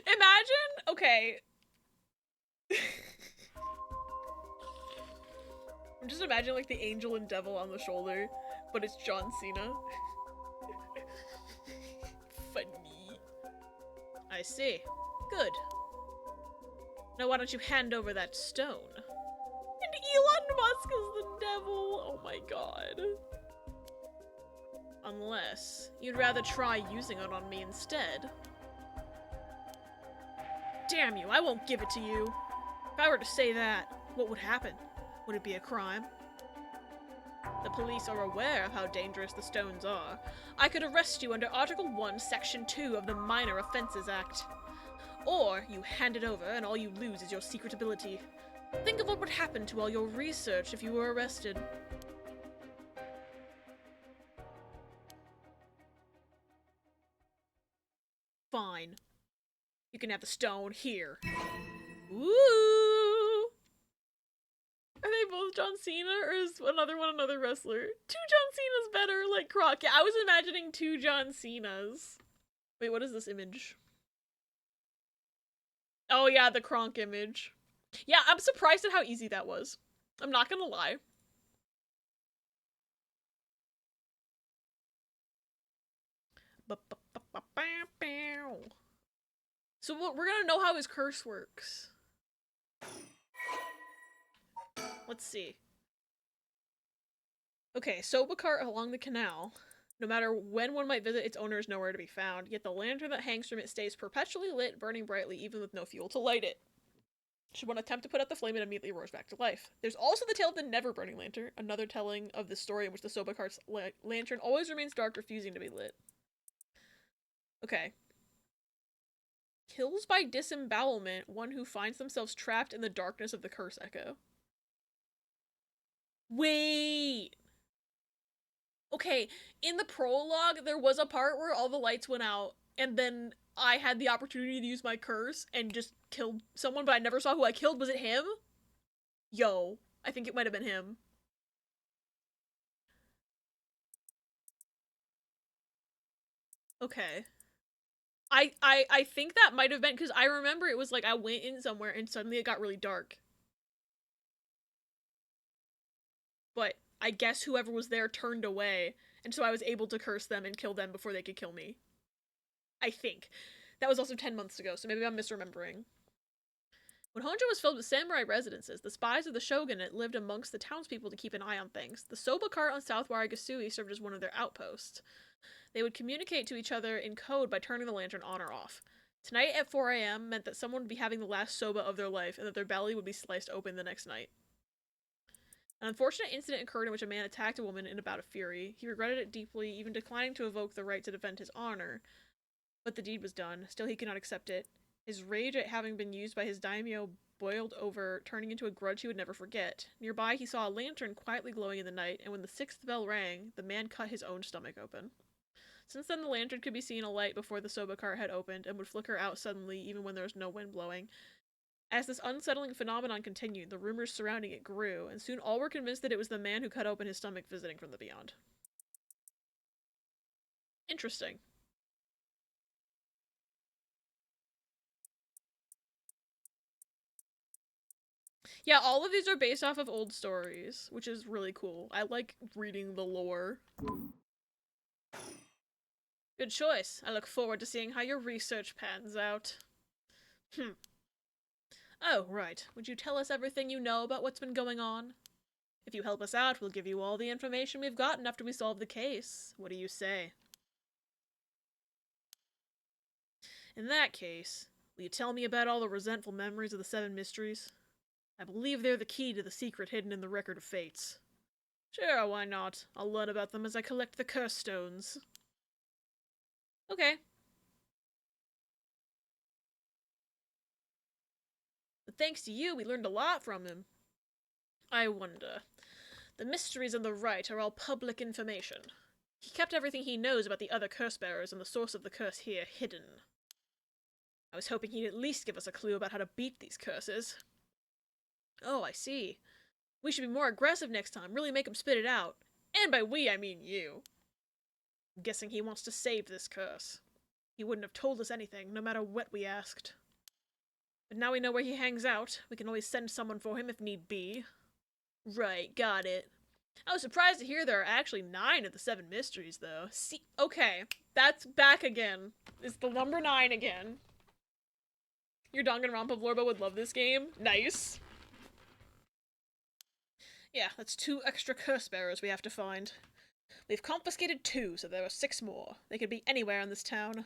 Imagine, okay. I'm just imagining like the angel and devil on the shoulder, but it's John Cena. Funny. I see. Good. Now why don't you hand over that stone? And Elon Musk is the devil. Oh my god. Unless you'd rather try using it on me instead. Damn you, I won't give it to you. If I were to say that, what would happen? Would it be a crime? The police are aware of how dangerous the stones are. I could arrest you under Article 1, Section 2 of the Minor Offenses Act. Or you hand it over and all you lose is your secret ability. Think of what would happen to all your research if you were arrested. Fine. You can have the stone here. Ooh! Are they both John Cena, or is another one another wrestler? 2 John Cenas better, like Croc. Yeah, I was imagining 2 John Cenas. Wait, what is this image? Oh yeah, the Kronk image. Yeah, I'm surprised at how easy that was. I'm not gonna lie. So we're gonna know how his curse works. Let's see. Okay, Soba cart along the canal. No matter when one might visit, its owner is nowhere to be found, yet the lantern that hangs from it stays perpetually lit, burning brightly, even with no fuel to light it. Should one attempt to put out the flame, it immediately roars back to life. There's also the tale of the never-burning lantern, another telling of the story in which the Soba cart's lantern always remains dark, refusing to be lit. Okay. Kills by disembowelment, one who finds themselves trapped in the darkness of the curse echo. Wait! Okay, in the prologue, there was a part where all the lights went out, and then I had the opportunity to use my curse and just killed someone, but I never saw who I killed. Was it him? Yo, I think it might have been him. Okay. I think that might have been, because I remember it was like I went in somewhere and suddenly it got really dark. But I guess whoever was there turned away, and so I was able to curse them and kill them before they could kill me. I think. That was also 10 months ago, so maybe I'm misremembering. When Honjo was filled with samurai residences, the spies of the shogunate lived amongst the townspeople to keep an eye on things. The soba cart on South Warigasui served as one of their outposts. They would communicate to each other in code by turning the lantern on or off. Tonight at 4 a.m. meant that someone would be having the last soba of their life and that their belly would be sliced open the next night. An unfortunate incident occurred in which a man attacked a woman in a bout of fury. He regretted it deeply, even declining to evoke the right to defend his honor. But the deed was done. Still, he could not accept it. His rage at having been used by his daimyo boiled over, turning into a grudge he would never forget. Nearby, he saw a lantern quietly glowing in the night, and when the 6th bell rang, the man cut his own stomach open. Since then, the lantern could be seen alight before the soba cart had opened, and would flicker out suddenly even when there was no wind blowing. As this unsettling phenomenon continued, the rumors surrounding it grew, and soon all were convinced that it was the man who cut open his stomach visiting from the beyond. Interesting. Yeah, all of these are based off of old stories, which is really cool. I like reading the lore. Good choice. I look forward to seeing how your research pans out. Oh, right. Would you tell us everything you know about what's been going on? If you help us out, we'll give you all the information we've gotten after we solve the case. What do you say? In that case, will you tell me about all the resentful memories of the 7 mysteries? I believe they're the key to the secret hidden in the Record of Fates. Sure, why not? I'll learn about them as I collect the curse stones. Okay. But thanks to you, we learned a lot from him. I wonder. The mysteries of the rite are all public information. He kept everything he knows about the other curse bearers and the source of the curse here hidden. I was hoping he'd at least give us a clue about how to beat these curses. Oh, I see. We should be more aggressive next time, really make him spit it out. And by we, I mean you. I'm guessing he wants to save this curse. He wouldn't have told us anything, no matter what we asked. But now we know where he hangs out. We can always send someone for him if need be. Right, got it. I was surprised to hear there are actually 9 of the 7 mysteries, though. See, okay, that's back again. It's the number 9 again. Your Danganronpa Vlorba would love this game. Nice. Yeah, that's 2 extra curse bearers we have to find. We've confiscated 2, so there are 6 more. They could be anywhere in this town.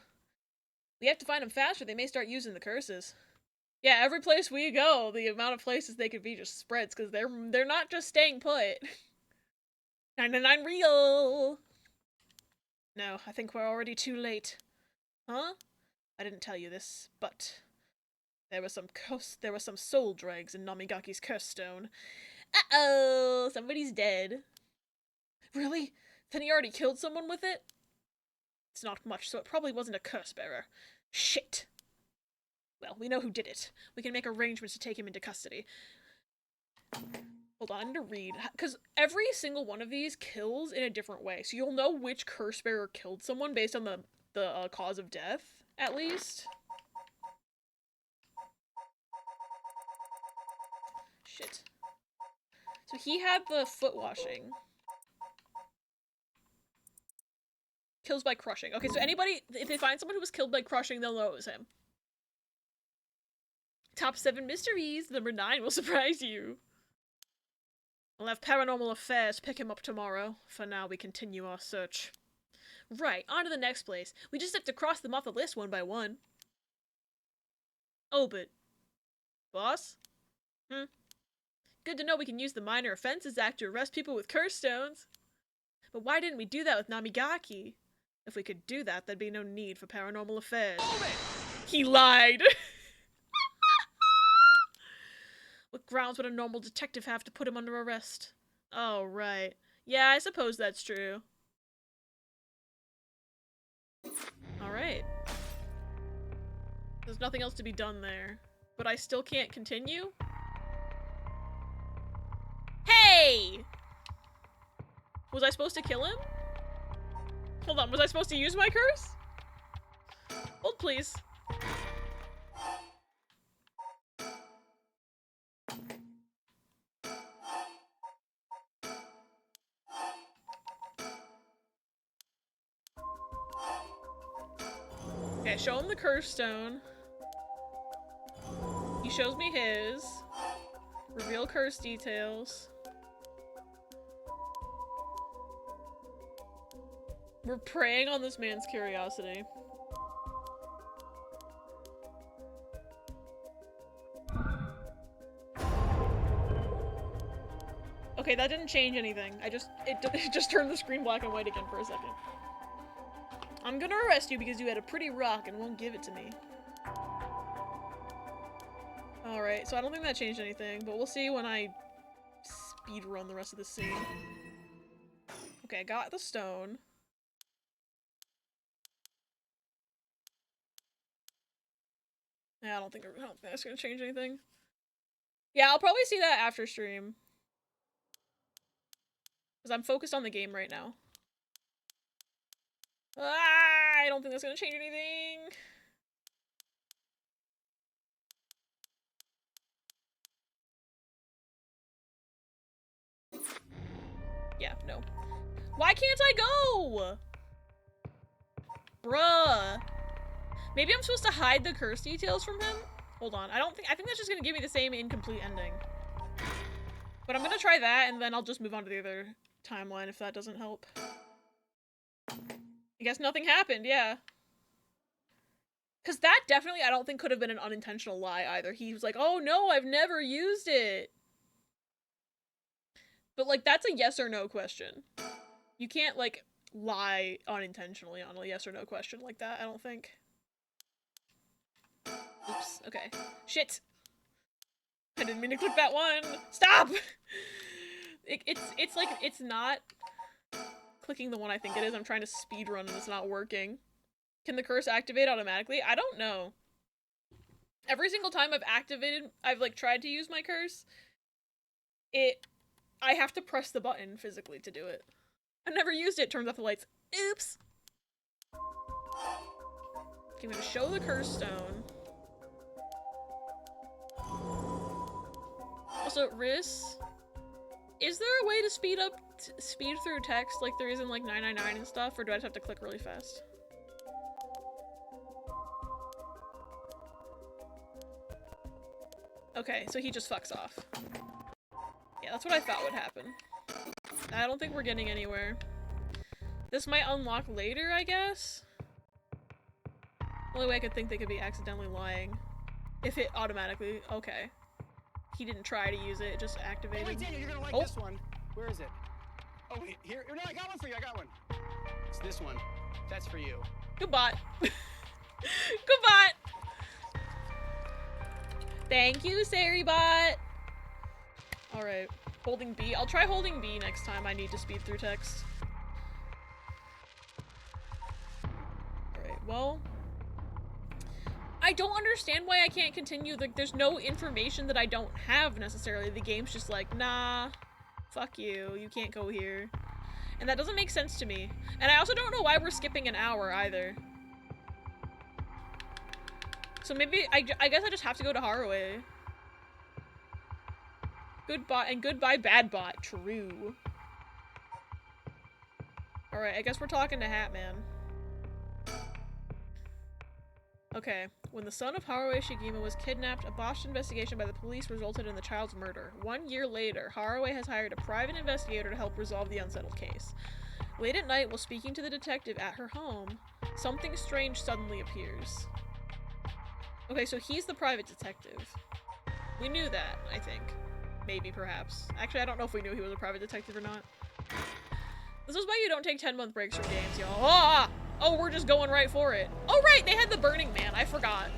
We have to find them faster, they may start using the curses. Yeah, every place we go, the amount of places they could be just spreads, because they're not just staying put. 999 real! No, I think we're already too late. Huh? I didn't tell you this, but there were some soul dregs in Namigaki's curse stone. Uh-oh! Somebody's dead. Really? Then he already killed someone with it? It's not much, so it probably wasn't a curse bearer. Shit! Well, we know who did it. We can make arrangements to take him into custody. Hold on, I need to read. Because every single one of these kills in a different way. So you'll know which curse bearer killed someone based on the cause of death, at least. Shit. So he had the foot washing. Kills by crushing. Okay, so anybody, if they find someone who was killed by crushing, they'll know it was him. Top 7 mysteries. Number 9 will surprise you. We'll have Paranormal Affairs pick him up tomorrow. For now, we continue our search. Right, on to the next place. We just have to cross them off the list one by one. Oh, but... Boss? Good to know we can use the Minor Offenses Act to arrest people with curse stones. But why didn't we do that with Namigaki? If we could do that, there'd be no need for Paranormal Affairs. He lied! What grounds would a normal detective have to put him under arrest? Oh, right. Yeah, I suppose that's true. There's nothing else to be done there. But I still can't continue? Hey! Was I supposed to kill him? Hold on, was I supposed to use my curse? Hold, please. Okay, show him the curse stone. He shows me his. Reveal curse details. We're preying on this man's curiosity. Okay, that didn't change anything. It just turned the screen black and white again for a second. I'm gonna arrest you because you had a pretty rock and won't give it to me. Alright, so I don't think that changed anything, but we'll see when I speed run the rest of the scene. Okay, I got the stone. Yeah, I don't think that's gonna change anything. Yeah, I'll probably see that after stream. Because I'm focused on the game right now. Ah, I don't think that's gonna change anything. Yeah, no. Why can't I go? Bruh. Maybe I'm supposed to hide the curse details from him? Hold on. I think that's just gonna give me the same incomplete ending. But I'm gonna try that, and then I'll just move on to the other timeline if that doesn't help. I guess nothing happened, yeah. Because that definitely, I don't think, could have been an unintentional lie either. He was like, oh no, I've never used it. But, like, that's a yes or no question. You can't, like, lie unintentionally on a yes or no question like that, I don't think. Oops, okay. Shit! I didn't mean to click that one! Stop! It's like, it's not clicking the one I think it is. I'm trying to speedrun and it's not working. Can the curse activate automatically? I don't know. Every single time I've like tried to use my curse, I have to press the button physically to do it. I've never used it. Turns off the lights. Oops. Okay, I'm gonna show the curse stone. Also, Riz, is there a way to speed through text like there is in like 999 and stuff, or do I just have to click really fast? Okay, so he just fucks off. Yeah, that's what I thought would happen. I don't think we're getting anywhere. This might unlock later, I guess? The only way I could think they could be accidentally lying. If it automatically... Okay. He didn't try to use it, it just activated. Oh, wait, Daniel, you're gonna like this one. Where is it? Oh, wait, here. No, I got one for you, I got one. It's this one. That's for you. Goodbye. Goodbye. Thank you, Sarybot. Alright. Holding B. I'll try holding B next time I need to speed through text. Alright, well... I don't understand why I can't continue. Like, there's no information that I don't have, necessarily. The game's just like, nah, fuck you. You can't go here. And that doesn't make sense to me. And I also don't know why we're skipping an hour, either. So maybe, I guess I just have to go to Haraway. Goodbye, and goodbye, bad bot. True. Alright, I guess we're talking to Hatman. Okay. When the son of Haraway Shigema was kidnapped, a botched investigation by the police resulted in the child's murder. 1 year later, Haraway has hired a private investigator to help resolve the unsettled case. Late at night, while speaking to the detective at her home, something strange suddenly appears. Okay, so he's the private detective. We knew that, I think. Maybe, perhaps. Actually, I don't know if we knew he was a private detective or not. This is why you don't take 10-month breaks from games, y'all. Ah! Oh, we're just going right for it. Oh, right! They had the Burning Man. I forgot.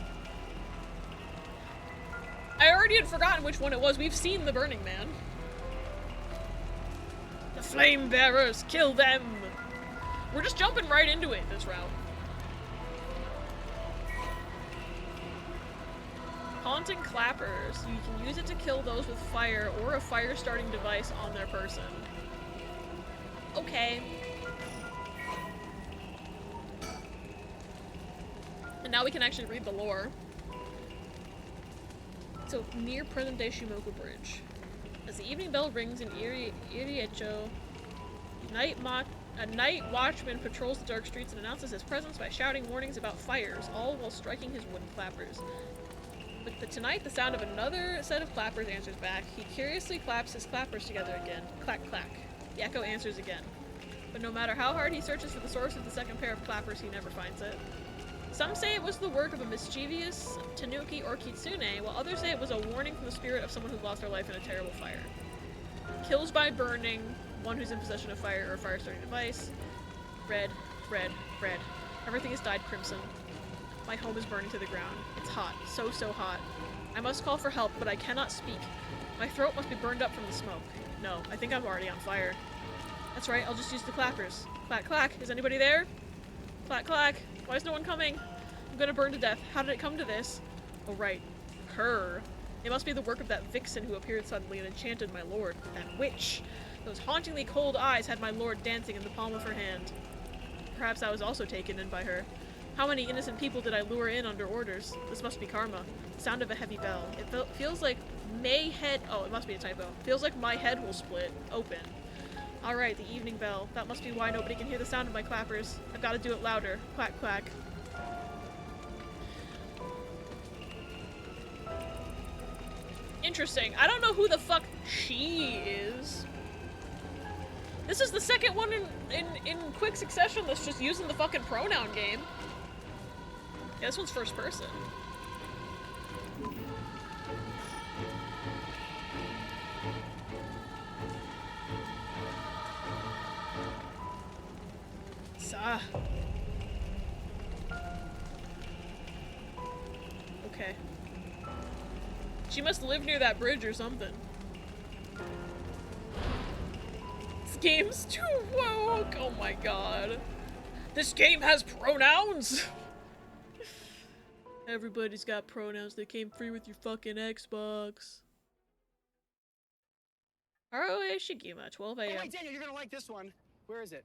I already had forgotten which one it was. We've seen the Burning Man. The Flame Bearers! Kill them! We're just jumping right into it this route. haunting clappers. You can use it to kill those with fire or a fire-starting device on their person. Okay. And now we can actually read the lore. So, near present-day Shimoku Bridge. As the evening bell rings in Iriecho, a night watchman patrols the dark streets and announces his presence by shouting warnings about fires, all while striking his wooden clappers. But tonight, the sound of another set of clappers answers back. He curiously claps his clappers together again. Clack, clack. The echo answers again. But no matter how hard he searches for the source of the second pair of clappers, he never finds it. Some say it was the work of a mischievous tanuki or kitsune, while others say it was a warning from the spirit of someone who lost their life in a terrible fire. Kills by burning, one who's in possession of fire or a fire-starting device. Red, red, red. Everything is dyed crimson. My home is burning to the ground. It's hot. So, so hot. I must call for help, but I cannot speak. My throat must be burned up from the smoke. No, I think I'm already on fire. That's right, I'll just use the clappers. Clack, clack. Is anybody there? Clack, clack. Why is no one coming? I'm gonna burn to death. How did it come to this? Oh, right. Her. It must be the work of that vixen who appeared suddenly and enchanted my lord. That witch. Those hauntingly cold eyes had my lord dancing in the palm of her hand. Perhaps I was also taken in by her. How many innocent people did I lure in under orders? This must be karma. The sound of a heavy bell. It feels like may head- oh, it must be a typo. Feels like my head will split open. Alright, the evening bell. That must be why nobody can hear the sound of my clappers. I've got to do it louder. Quack, quack. Interesting. I don't know who the fuck she is. This is the second one in quick succession that's just using the fucking pronoun game. Yeah, this one's first person. Sa. Okay. She must live near that bridge or something. This game's too woke! Oh my god. This game has pronouns! Everybody's got pronouns that came free with your fucking Xbox. ROA Shigima, 12 Oh, AM. wait, Daniel, you're gonna like this one. Where is it?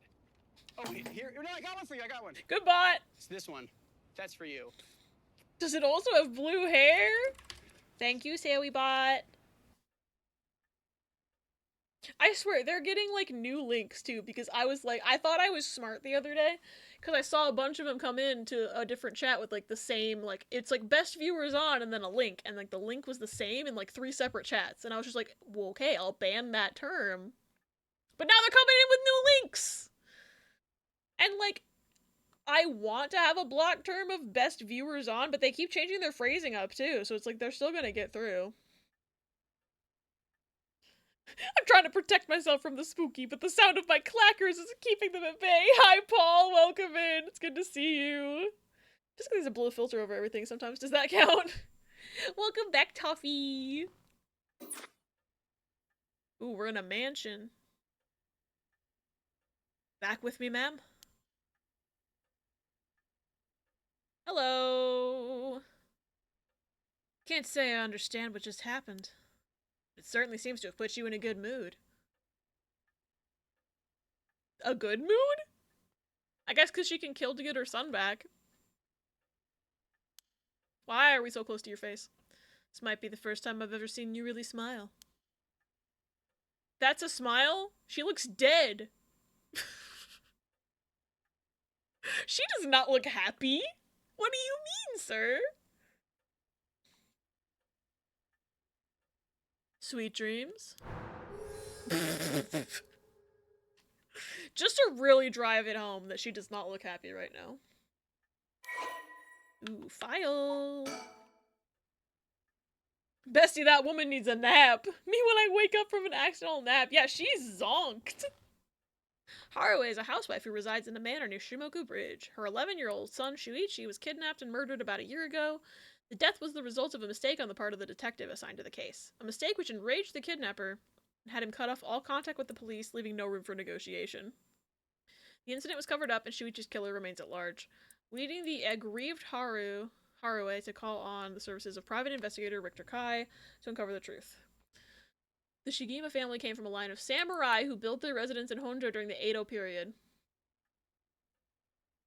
Oh, here. No, I got one for you. I got one. Good bot! It's this one. That's for you. Does it also have blue hair? Thank you, Sawi bot. I swear, they're getting, like, new links, too, because I was like, I thought I was smart the other day, because I saw a bunch of them come in to a different chat with, like, the same, like, it's, like, best viewers on, and then a link, and, like, the link was the same in, like, 3 separate chats, and I was just like, well, okay, I'll ban that term. But now they're coming in with new links! And, like, I want to have a block term of best viewers on, but they keep changing their phrasing up, too, so it's like, they're still gonna get through. I'm trying to protect myself from the spooky, but the sound of my clackers is keeping them at bay. Hi, Paul. Welcome in. It's good to see you. Just because there's a blue filter over everything sometimes. Does that count? Welcome back, Toffee. Ooh, we're in a mansion. Back with me, ma'am? Hello. Can't say I understand what just happened. It certainly seems to have put you in a good mood. A good mood? I guess because she can kill to get her son back. Why are we so close to your face? This might be the first time I've ever seen you really smile. That's a smile? She looks dead. She does not look happy. What do you mean, sir? Sweet dreams. Just to really drive it home that she does not look happy right now. Ooh, file. Bestie, that woman needs a nap. Me when I wake up from an accidental nap. Yeah, she's zonked. Haruo is a housewife who resides in a manor near Shimoku Bridge. Her 11-year-old son, Shuichi, was kidnapped and murdered about a year ago. The death was the result of a mistake on the part of the detective assigned to the case. A mistake which enraged the kidnapper and had him cut off all contact with the police, leaving no room for negotiation. The incident was covered up and Shuichi's killer remains at large. Leading the aggrieved Haruo Haruo to call on the services of private investigator Richter Kai to uncover the truth. The Shigema family came from a line of samurai who built their residence in Honjo during the Edo period.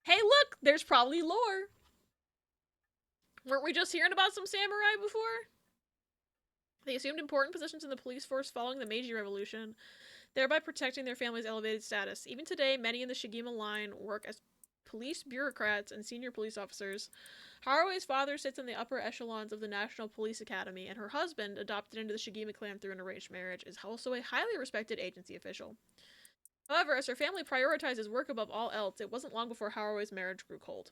Hey, look! There's probably lore! Weren't we just hearing about some samurai before? They assumed important positions in the police force following the Meiji Revolution, thereby protecting their family's elevated status. Even today, many in the Shigema line work as police bureaucrats and senior police officers. Harue's father sits in the upper echelons of the National Police Academy, and her husband, adopted into the Shigema clan through an arranged marriage, is also a highly respected agency official. However, as her family prioritizes work above all else, it wasn't long before Harue's marriage grew cold.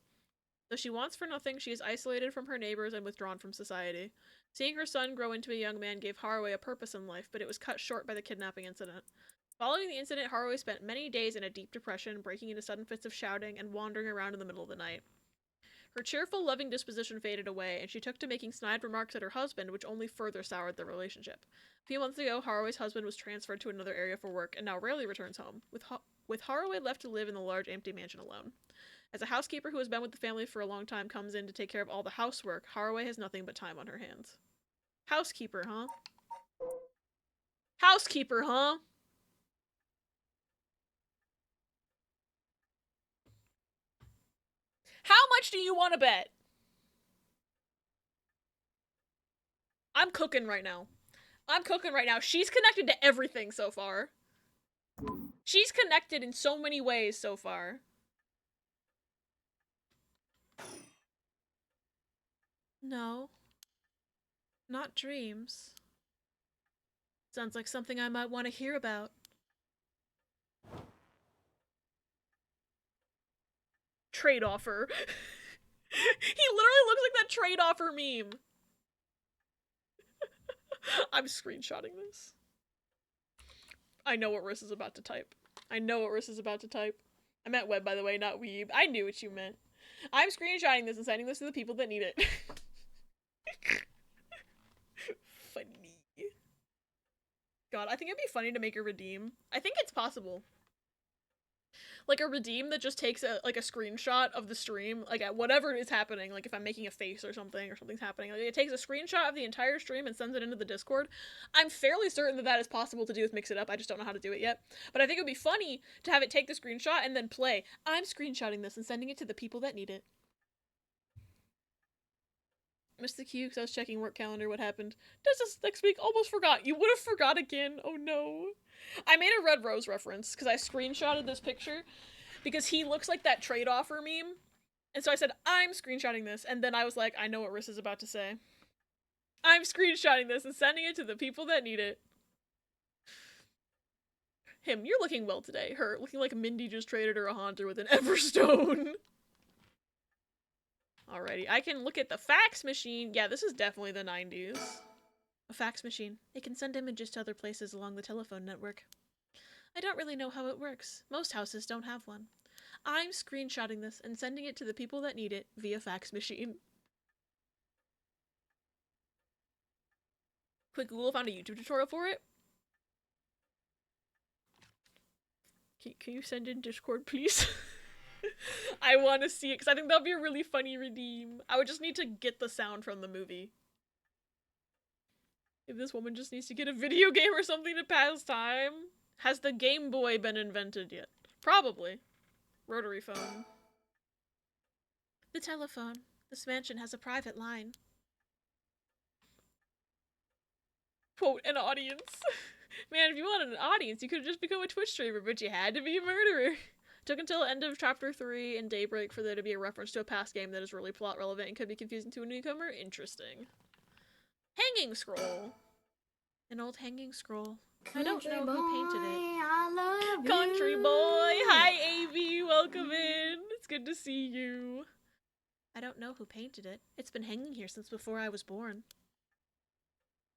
Though she wants for nothing, she is isolated from her neighbors and withdrawn from society. Seeing her son grow into a young man gave Haruo a purpose in life, but it was cut short by the kidnapping incident. Following the incident, Haruo spent many days in a deep depression, breaking into sudden fits of shouting and wandering around in the middle of the night. Her cheerful, loving disposition faded away, and she took to making snide remarks at her husband, which only further soured their relationship. A few months ago, Harue's husband was transferred to another area for work, and now rarely returns home, with Haruo left to live in the large, empty mansion alone. As a housekeeper who has been with the family for a long time comes in to take care of all the housework, Haruo has nothing but time on her hands. Housekeeper, huh? Housekeeper, huh? How much do you want to bet? I'm cooking right now. I'm cooking right now. She's connected to everything so far. She's connected in so many ways so far. No. Not dreams. Sounds like something I might want to hear about. Trade offer. He literally looks like that trade offer meme. I'm screenshotting this. I know what Riss is about to type. I know what Riss is about to type. I meant web, by the way, not weeb. I knew what you meant. I'm screenshotting this and sending this to the people that need it. Funny. God, I think it'd be funny to make a redeem. I think it's possible. Like a redeem that just takes a screenshot of the stream, like at whatever is happening, like if I'm making a face or something's happening, like it takes a screenshot of the entire stream and sends it into the Discord. I'm fairly certain that that is possible to do with Mix It Up, I just don't know how to do it yet. But I think it would be funny to have it take the screenshot and then play, I'm screenshotting this and sending it to the people that need it. Missed the queue because I was checking work calendar. What happened? Does this next week? Almost forgot. You would have forgot again. Oh no. I made a Red Rose reference because I screenshotted this picture because he looks like that trade offer meme. And so I said, I'm screenshotting this. And then I was like, I know what Riss is about to say. I'm screenshotting this and sending it to the people that need it. Him, you're looking well today. Her, looking like Mindy just traded her a Haunter with an Everstone. Alrighty, I can look at the fax machine. Yeah, this is definitely the 90s. A fax machine. It can send images to other places along the telephone network. I don't really know how it works. Most houses don't have one. I'm screenshotting this and sending it to the people that need it via fax machine. Quick Google found a YouTube tutorial for it. Can you send in Discord, please? I want to see it because I think that'll be a really funny redeem. I would just need to get the sound from the movie. If this woman just needs to get a video game or something to pass time. Has the Game Boy been invented yet? Probably. Rotary phone. The telephone. This mansion has a private line. Quote, an audience. Man, if you wanted an audience, you could have just become a Twitch streamer, but you had to be a murderer. Took until the end of chapter 3 in Daybreak for there to be a reference to a past game that is really plot relevant and could be confusing to a newcomer. Interesting. Hanging scroll. An old hanging scroll. I don't know who painted it. I love Country you. boy! Hi, AV! Welcome in! It's good to see you. I don't know who painted it. It's been hanging here since before I was born.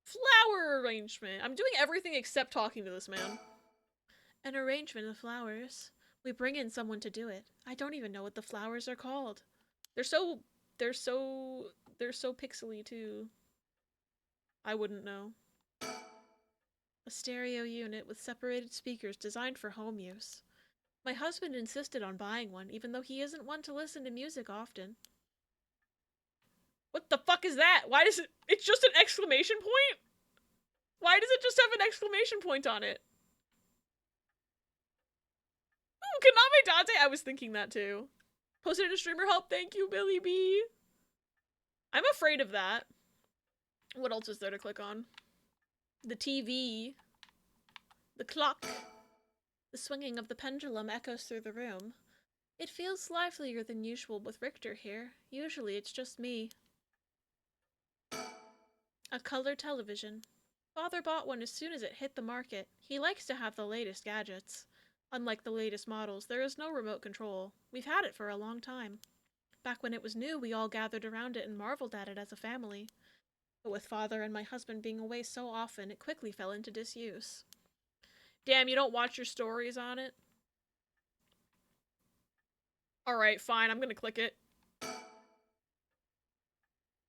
Flower arrangement. I'm doing everything except talking to this man. An arrangement of flowers. We bring in someone to do it. I don't even know what the flowers are called. They're so pixely too. I wouldn't know. A stereo unit with separated speakers designed for home use. My husband insisted on buying one, even though he isn't one to listen to music often. What the fuck is that? Why does it... It's just an exclamation point? Why does it just have an exclamation point on it? Ooh, Kaname Dante! I was thinking that too. Posted a streamer help. Thank you, Billy B. I'm afraid of that. What else is there to click on? The TV. The clock. The swinging of the pendulum echoes through the room. It feels livelier than usual with Richter here. Usually it's just me. A color television. Father bought one as soon as it hit the market. He likes to have the latest gadgets. Unlike the latest models, there is no remote control. We've had it for a long time. Back when it was new, we all gathered around it and marveled at it as a family. But with Father and my husband being away so often, it quickly fell into disuse. Damn, you don't watch your stories on it? Alright, fine, I'm gonna click it.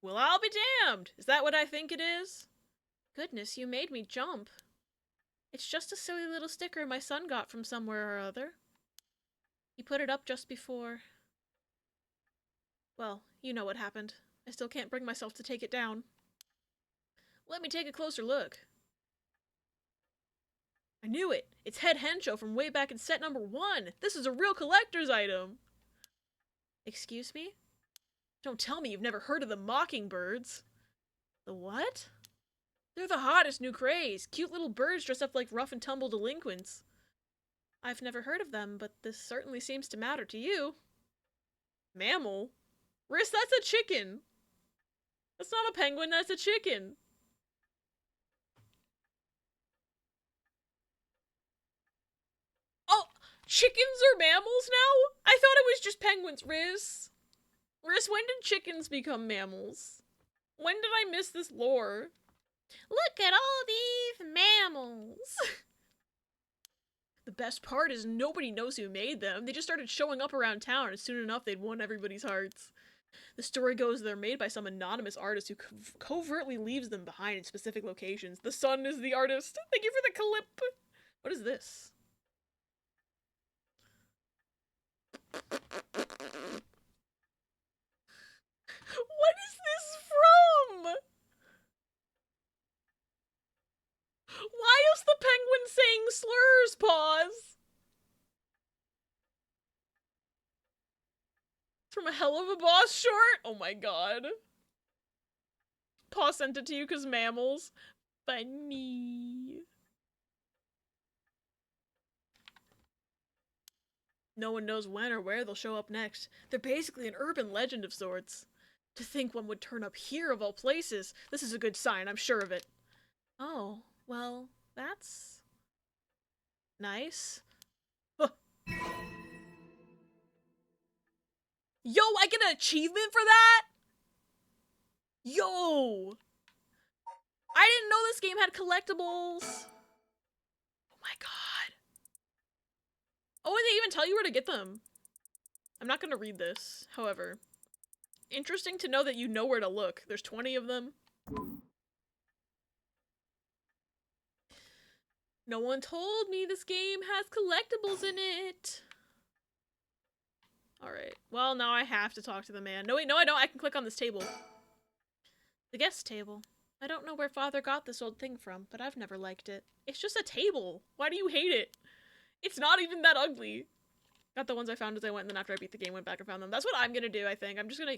Well, I'll be damned! Is that what I think it is? Goodness, you made me jump. It's just a silly little sticker my son got from somewhere or other. He put it up just before... Well, you know what happened. I still can't bring myself to take it down. Let me take a closer look. I knew it! It's Head Hencho from way back in set number 1! This is a real collector's item! Excuse me? Don't tell me you've never heard of the Mockingbirds. The what? They're the hottest new craze. Cute little birds dressed up like rough and tumble delinquents. I've never heard of them, but this certainly seems to matter to you. Mammal? Riss, that's a chicken! That's not a penguin, that's a chicken! Oh! Chickens are mammals now? I thought it was just penguins, Riss. Riss, when did chickens become mammals? When did I miss this lore? Look at all these mammals! The best part is nobody knows who made them. They just started showing up around town, and soon enough they'd won everybody's hearts. The story goes they're made by some anonymous artist who covertly leaves them behind in specific locations. The sun is the artist. Thank you for the clip. What is this? What is this from? Why is the penguin saying slurs? Pause. It's from a Hell of a Boss short? Oh my god. Paw sent it to you because mammals. Funny. No one knows when or where they'll show up next. They're basically an urban legend of sorts. To think one would turn up here of all places. This is a good sign, I'm sure of it. Oh, well, that's... nice. Huh. Yo, I get an achievement for that?! Yo! I didn't know this game had collectibles! Oh my god. Oh, and they even tell you where to get them. I'm not gonna read this, however. Interesting to know that you know where to look. There's 20 of them. No one told me this game has collectibles in it. Alright. Well, now I have to talk to the man. No, wait, no, I don't. I can click on this table. The guest table. I don't know where Father got this old thing from, but I've never liked it. It's just a table. Why do you hate it? It's not even that ugly. Got the ones I found as I went, and then after I beat the game, went back and found them. That's what I'm gonna do, I think. I'm just gonna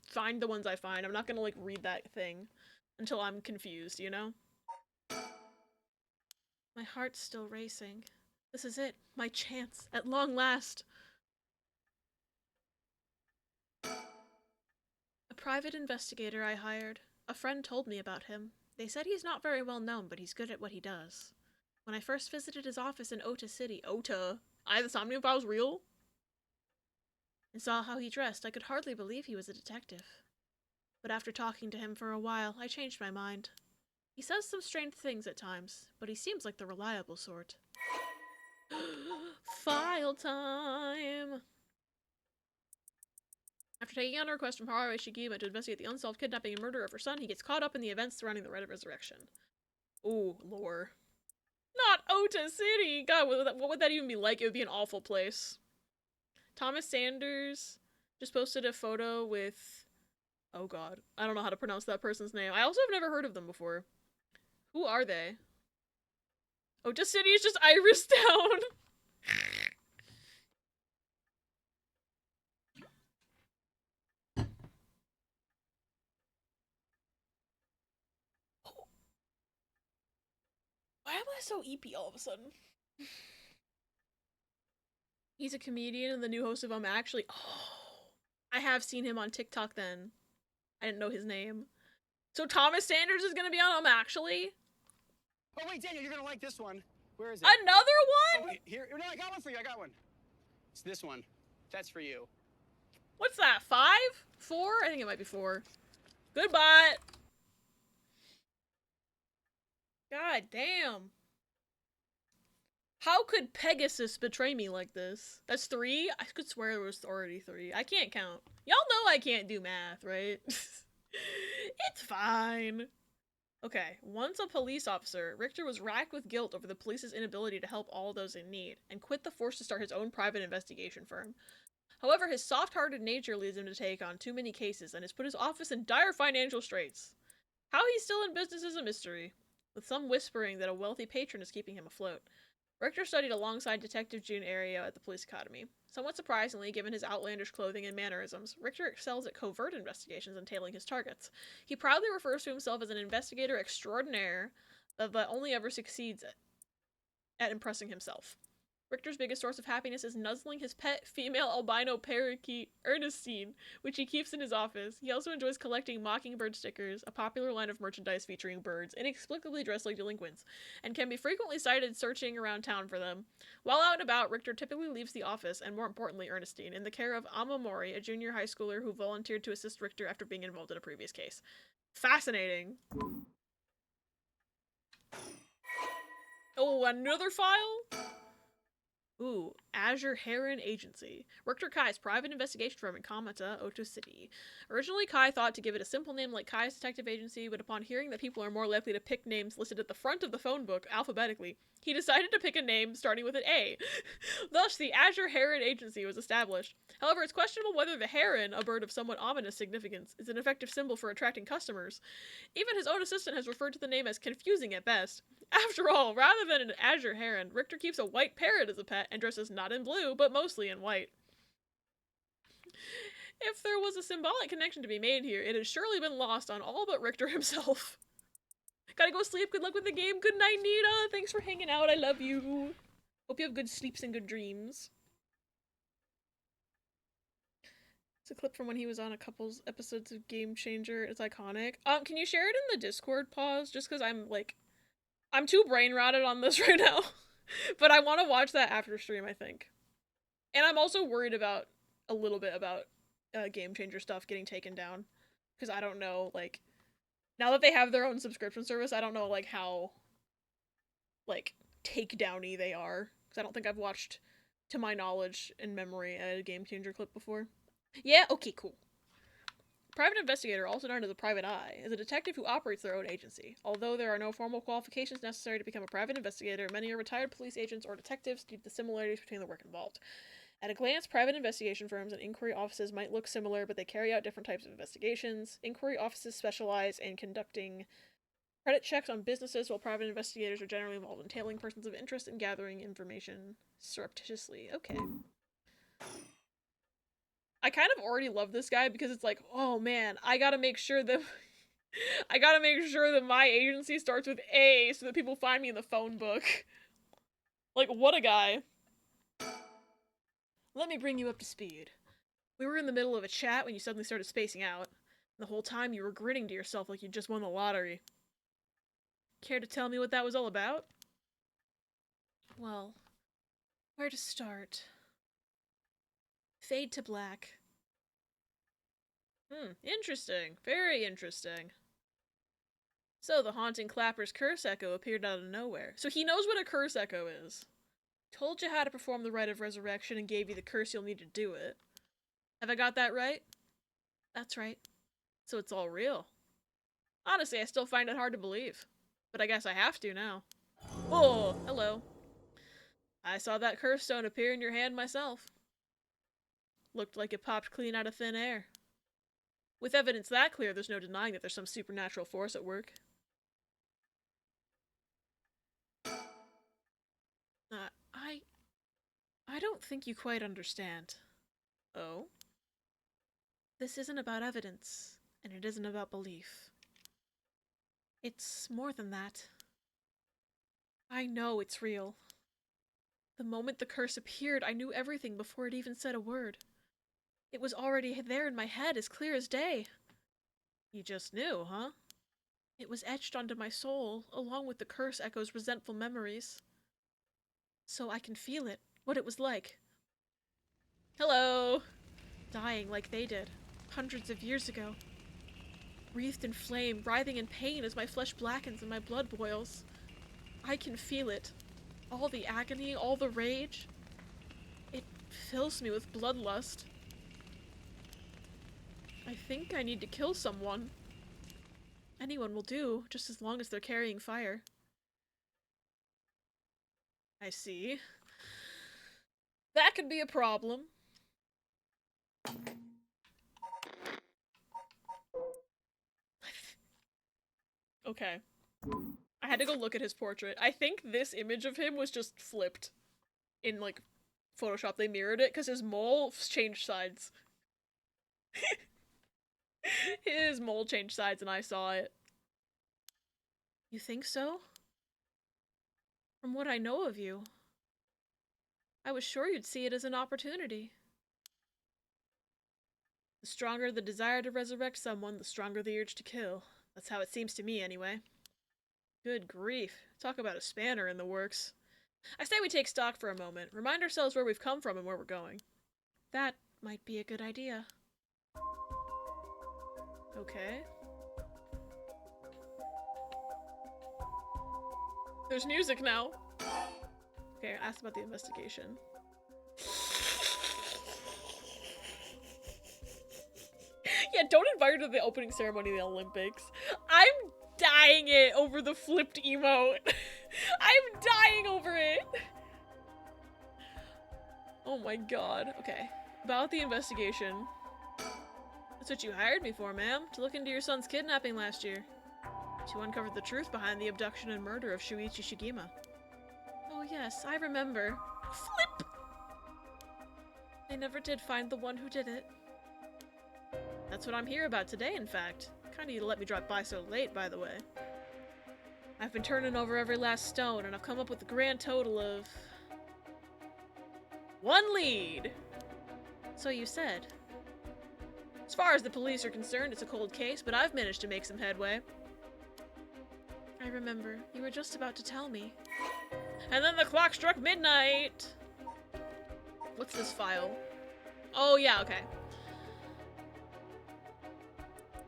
find the ones I find. I'm not gonna, like, read that thing until I'm confused, you know? My heart's still racing. This is it. My chance. At long last. A private investigator I hired. A friend told me about him. They said he's not very well known, but he's good at what he does. When I first visited his office in Ota City, Ota? I the Somnium Files real? And saw how he dressed, I could hardly believe he was a detective. But after talking to him for a while, I changed my mind. He says some strange things at times, but he seems like the reliable sort. File time! After taking on a request from Haruhi Shigima to investigate the unsolved kidnapping and murder of her son, he gets caught up in the events surrounding the Rite of Resurrection. Ooh, lore. Not Ota City! God, what would that even be like? It would be an awful place. Thomas Sanders just posted a photo with Oh god. I don't know how to pronounce that person's name. I also have never heard of them before. Who are they? Ota City is just Iris Town. Why am I so EP all of a sudden? He's a comedian and the new host of Actually. Oh, I have seen him on TikTok then. I didn't know his name. So Thomas Sanders is gonna be on Actually? Oh wait, Daniel, you're gonna like this one. Where is it? Another Oh, one? wait, here. No, I got one for you. I got one. It's this one. That's for you. What's that, 5? 4? I think it might be 4. Goodbye! God damn. How could Pegasus betray me like this? That's 3? I could swear it was already 3. I can't count. Y'all know I can't do math, right? It's fine. Okay, once a police officer, Richter was racked with guilt over the police's inability to help all those in need, and quit the force to start his own private investigation firm. However, his soft-hearted nature leads him to take on too many cases and has put his office in dire financial straits. How he's still in business is a mystery, with some whispering that a wealthy patron is keeping him afloat. Richter studied alongside Detective June Ario at the police academy. Somewhat surprisingly, given his outlandish clothing and mannerisms, Richter excels at covert investigations and tailing his targets. He proudly refers to himself as an investigator extraordinaire, but only ever succeeds at impressing himself. Richter's biggest source of happiness is nuzzling his pet female albino parakeet, Ernestine, which he keeps in his office. He also enjoys collecting mockingbird stickers, a popular line of merchandise featuring birds inexplicably dressed like delinquents, and can be frequently sighted searching around town for them. While out and about, Richter typically leaves the office, and more importantly Ernestine, in the care of Amma Mori, a junior high schooler who volunteered to assist Richter after being involved in a previous case. Fascinating. Oh, another file? Ooh, Azure Heron Agency. Richter Kai's private investigation firm in Kamata, Ota City. Originally, Kai thought to give it a simple name like Kai's Detective Agency, but upon hearing that people are more likely to pick names listed at the front of the phone book, alphabetically, he decided to pick a name starting with an A. Thus, the Azure Heron Agency was established. However, it's questionable whether the heron, a bird of somewhat ominous significance, is an effective symbol for attracting customers. Even his own assistant has referred to the name as confusing at best. After all, rather than an azure heron, Richter keeps a white parrot as a pet and dresses not in blue, but mostly in white. If there was a symbolic connection to be made here, it has surely been lost on all but Richter himself. Gotta go sleep. Good luck with the game. Good night, Nita. Thanks for hanging out. I love you. Hope you have good sleeps and good dreams. It's a clip from when he was on a couple episodes of Game Changer. It's iconic. Can you share it in the Discord, pause? Just because I'm too brain rotted on this right now. But I want to watch that after stream, I think. And I'm also worried about, a little bit about, Game Changer stuff getting taken down. Because I don't know, like, now that they have their own subscription service, I don't know, like, how, like, takedowny they are. Because I don't think I've watched, to my knowledge and memory, a Game Changer clip before. Yeah, okay, cool. Private investigator, also known as a private eye, is a detective who operates their own agency. Although there are no formal qualifications necessary to become a private investigator, many are retired police agents or detectives due to the similarities between the work involved. At a glance, private investigation firms and inquiry offices might look similar, but they carry out different types of investigations. Inquiry offices specialize in conducting credit checks on businesses, while private investigators are generally involved in tailing persons of interest and gathering information surreptitiously. Okay. I kind of already love this guy because it's like, oh man, I gotta make sure that my agency starts with A so that people find me in the phone book. Like, what a guy. Let me bring you up to speed. We were in the middle of a chat when you suddenly started spacing out. The whole time you were grinning to yourself like you just won the lottery. Care to tell me what that was all about? Well, where to start? Fade to black. Interesting. Very interesting. So the haunting Clapper's curse echo appeared out of nowhere. So he knows what a curse echo is. Told you how to perform the rite of resurrection and gave you the curse you'll need to do it. Have I got that right? That's right. So it's all real. Honestly, I still find it hard to believe. But I guess I have to now. Oh, hello. I saw that curse stone appear in your hand myself. Looked like it popped clean out of thin air. With evidence that clear, there's no denying that there's some supernatural force at work. I don't think you quite understand. Oh? This isn't about evidence, and it isn't about belief. It's more than that. I know it's real. The moment the curse appeared, I knew everything before it even said a word. It was already there in my head, as clear as day. You just knew, huh? It was etched onto my soul, along with the curse echoes resentful memories. So I can feel it, what it was like. Hello! Dying like they did, hundreds of years ago. Wreathed in flame, writhing in pain as my flesh blackens and my blood boils. I can feel it. All the agony, all the rage. It fills me with bloodlust. I think I need to kill someone. Anyone will do, just as long as they're carrying fire. I see. That could be a problem. Okay. I had to go look at his portrait. I think this image of him was just flipped. In, like, Photoshop. They mirrored it because his mole changed sides. His mole changed sides and I saw it. You think so? From what I know of you, I was sure you'd see it as an opportunity. The stronger the desire to resurrect someone, the stronger the urge to kill. That's how it seems to me, anyway. Good grief. Talk about a spanner in the works. I say we take stock for a moment, remind ourselves where we've come from and where we're going. That might be a good idea. Okay. There's music now. Okay, I asked about the investigation. Yeah, don't invite her to the opening ceremony of the Olympics. I'm dying it over the flipped emote. I'm dying over it. Oh my god. Okay. About the investigation. That's what you hired me for, ma'am. To look into your son's kidnapping last year. To uncover the truth behind the abduction and murder of Shuichi Shigima. Oh yes, I remember. Flip! They never did find the one who did it. That's what I'm here about today, in fact. Kinda you to let me drop by so late, by the way. I've been turning over every last stone, and I've come up with a grand total of... 1 lead! So you said. As far as the police are concerned, it's a cold case, but I've managed to make some headway. I remember. You were just about to tell me. And then the clock struck midnight! What's this file? Oh, yeah, okay.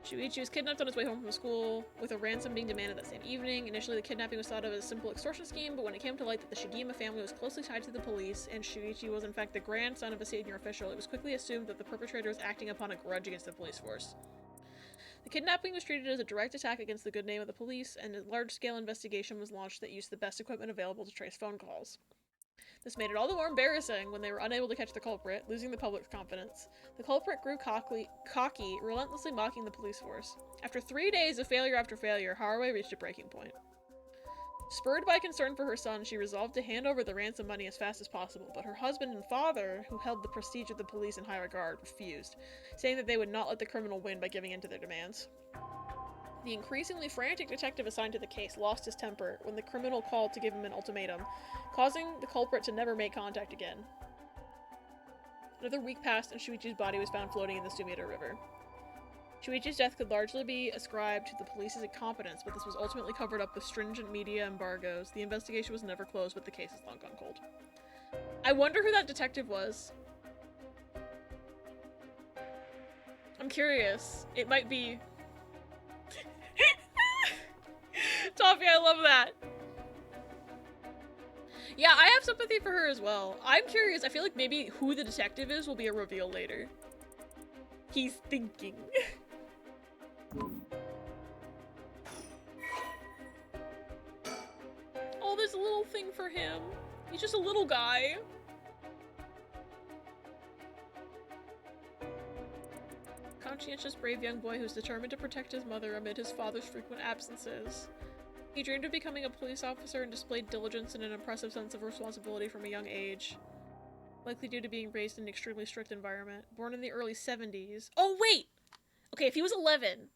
Shuichi was kidnapped on his way home from school, with a ransom being demanded that same evening. Initially, the kidnapping was thought of as a simple extortion scheme, but when it came to light that the Shigima family was closely tied to the police, and Shuichi was in fact the grandson of a senior official, it was quickly assumed that the perpetrator was acting upon a grudge against the police force. The kidnapping was treated as a direct attack against the good name of the police, and a large-scale investigation was launched that used the best equipment available to trace phone calls. This made it all the more embarrassing when they were unable to catch the culprit, losing the public's confidence. The culprit grew cocky, relentlessly mocking the police force. After 3 days of failure after failure, Haraway reached a breaking point. Spurred by concern for her son, she resolved to hand over the ransom money as fast as possible, but her husband and father, who held the prestige of the police in high regard, refused, saying that they would not let the criminal win by giving in to their demands. The increasingly frantic detective assigned to the case lost his temper when the criminal called to give him an ultimatum, causing the culprit to never make contact again. Another week passed and Shuichi's body was found floating in the Sumida River. Shuichi's death could largely be ascribed to the police's incompetence, but this was ultimately covered up with stringent media embargoes. The investigation was never closed, but the case is long gone cold. I wonder who that detective was. I'm curious. It might be... Toffee, I love that. Yeah, I have sympathy for her as well. I'm curious. I feel like maybe who the detective is will be a reveal later. He's thinking. Oh, there's a little thing for him. He's just a little guy. conscientious, brave young boy who was determined to protect his mother amid his father's frequent absences. He dreamed of becoming a police officer and displayed diligence and an impressive sense of responsibility from a young age. Likely due to being raised in an extremely strict environment. Born in the early 70s. Oh, wait! Okay, if he was 11.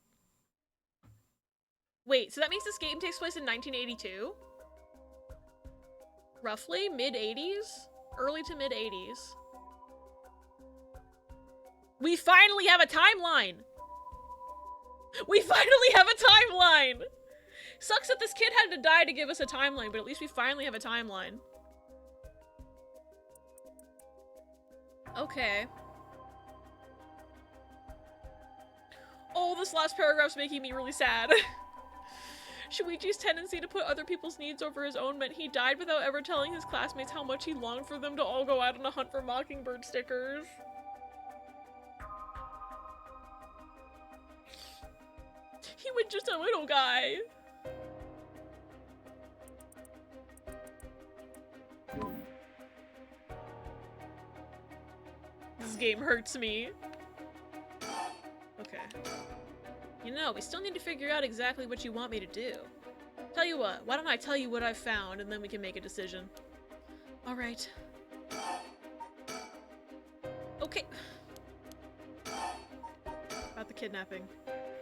Wait, so that means this game takes place in 1982? Roughly? Mid-80s? Early to mid-80s. We finally have a timeline! We finally have a timeline! Sucks that this kid had to die to give us a timeline, but at least we finally have a timeline. Okay. Oh, this last paragraph's making me really sad. Shuichi's tendency to put other people's needs over his own meant he died without ever telling his classmates how much he longed for them to all go out on a hunt for mockingbird stickers. He was just a little guy. This game hurts me. Okay. You know, we still need to figure out exactly what you want me to do. Tell you what, why don't I tell you what I've found and then we can make a decision. Alright. Okay. About the kidnapping.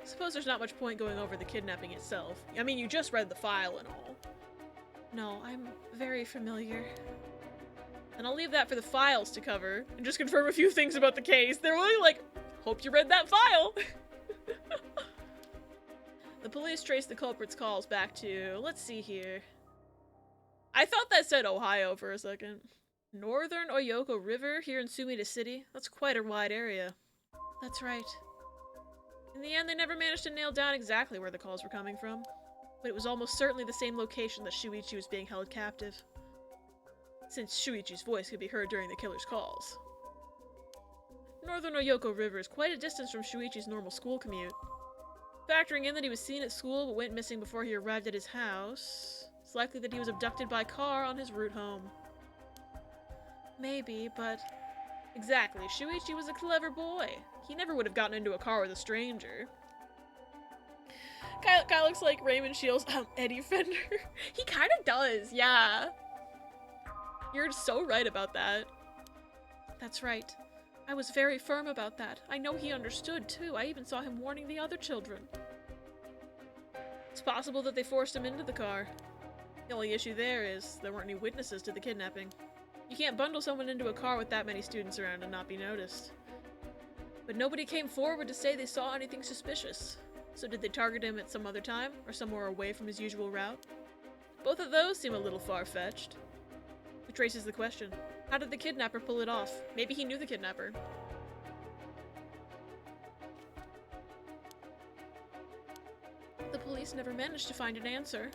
Suppose there's not much point going over the kidnapping itself. I mean, you just read the file and all. No, I'm very familiar. And I'll leave that for the files to cover, and just confirm a few things about the case. They're really like, hope you read that file! The police traced the culprit's calls back to, let's see here. I thought that said Ohio for a second. Northern Oyoko River here in Sumida City. That's quite a wide area. That's right. In the end, they never managed to nail down exactly where the calls were coming from. But it was almost certainly the same location that Shuichi was being held captive. Since Shuichi's voice could be heard during the killer's calls. Northern Oyoko River is quite a distance from Shuichi's normal school commute. Factoring in that he was seen at school but went missing before he arrived at his house, it's likely that he was abducted by car on his route home. Maybe, but... Exactly, Shuichi was a clever boy. He never would have gotten into a car with a stranger. Guy looks like Raymond Shields' Eddie Fender. He kind of does, yeah. You're so right about that. That's right. I was very firm about that. I know he understood, too. I even saw him warning the other children. It's possible that they forced him into the car. The only issue there is there weren't any witnesses to the kidnapping. You can't bundle someone into a car with that many students around and not be noticed. But nobody came forward to say they saw anything suspicious. So did they target him at some other time, or somewhere away from his usual route? Both of those seem a little far-fetched. Which raises the question, how did the kidnapper pull it off? Maybe he knew the kidnapper. The police never managed to find an answer.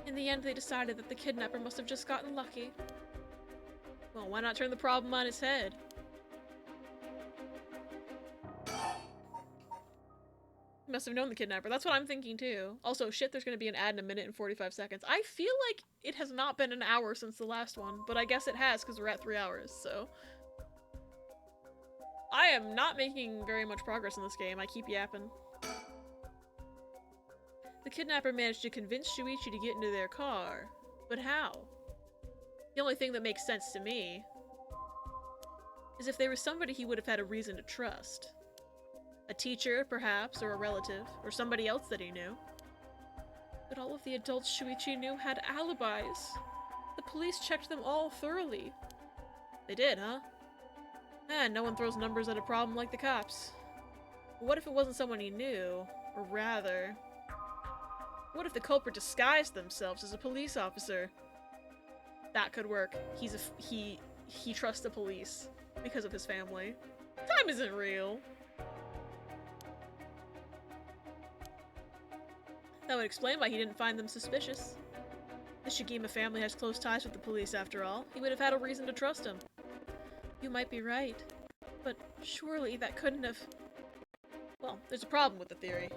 In the end, they decided that the kidnapper must have just gotten lucky. Well, why not turn the problem on its head? He must have known the kidnapper. That's what I'm thinking too. Also, shit, there's gonna be an ad in a minute and 45 seconds. I feel like it has not been an hour since the last one, but I guess it has because we're at 3 hours, so. I am not making very much progress in this game. I keep yapping. The kidnapper managed to convince Shuichi to get into their car. But how? The only thing that makes sense to me is if there was somebody he would have had a reason to trust. A teacher, perhaps, or a relative, or somebody else that he knew. But all of the adults Shuichi knew had alibis. The police checked them all thoroughly. They did, huh? And no one throws numbers at a problem like the cops. But what if it wasn't someone he knew? Or rather, what if the culprit disguised themselves as a police officer? That could work. He trusts the police because of his family. Time isn't real. That would explain why he didn't find them suspicious. The Shigima family has close ties with the police after all. He would have had a reason to trust him. You might be right, but surely that couldn't have... Well, there's a problem with the theory.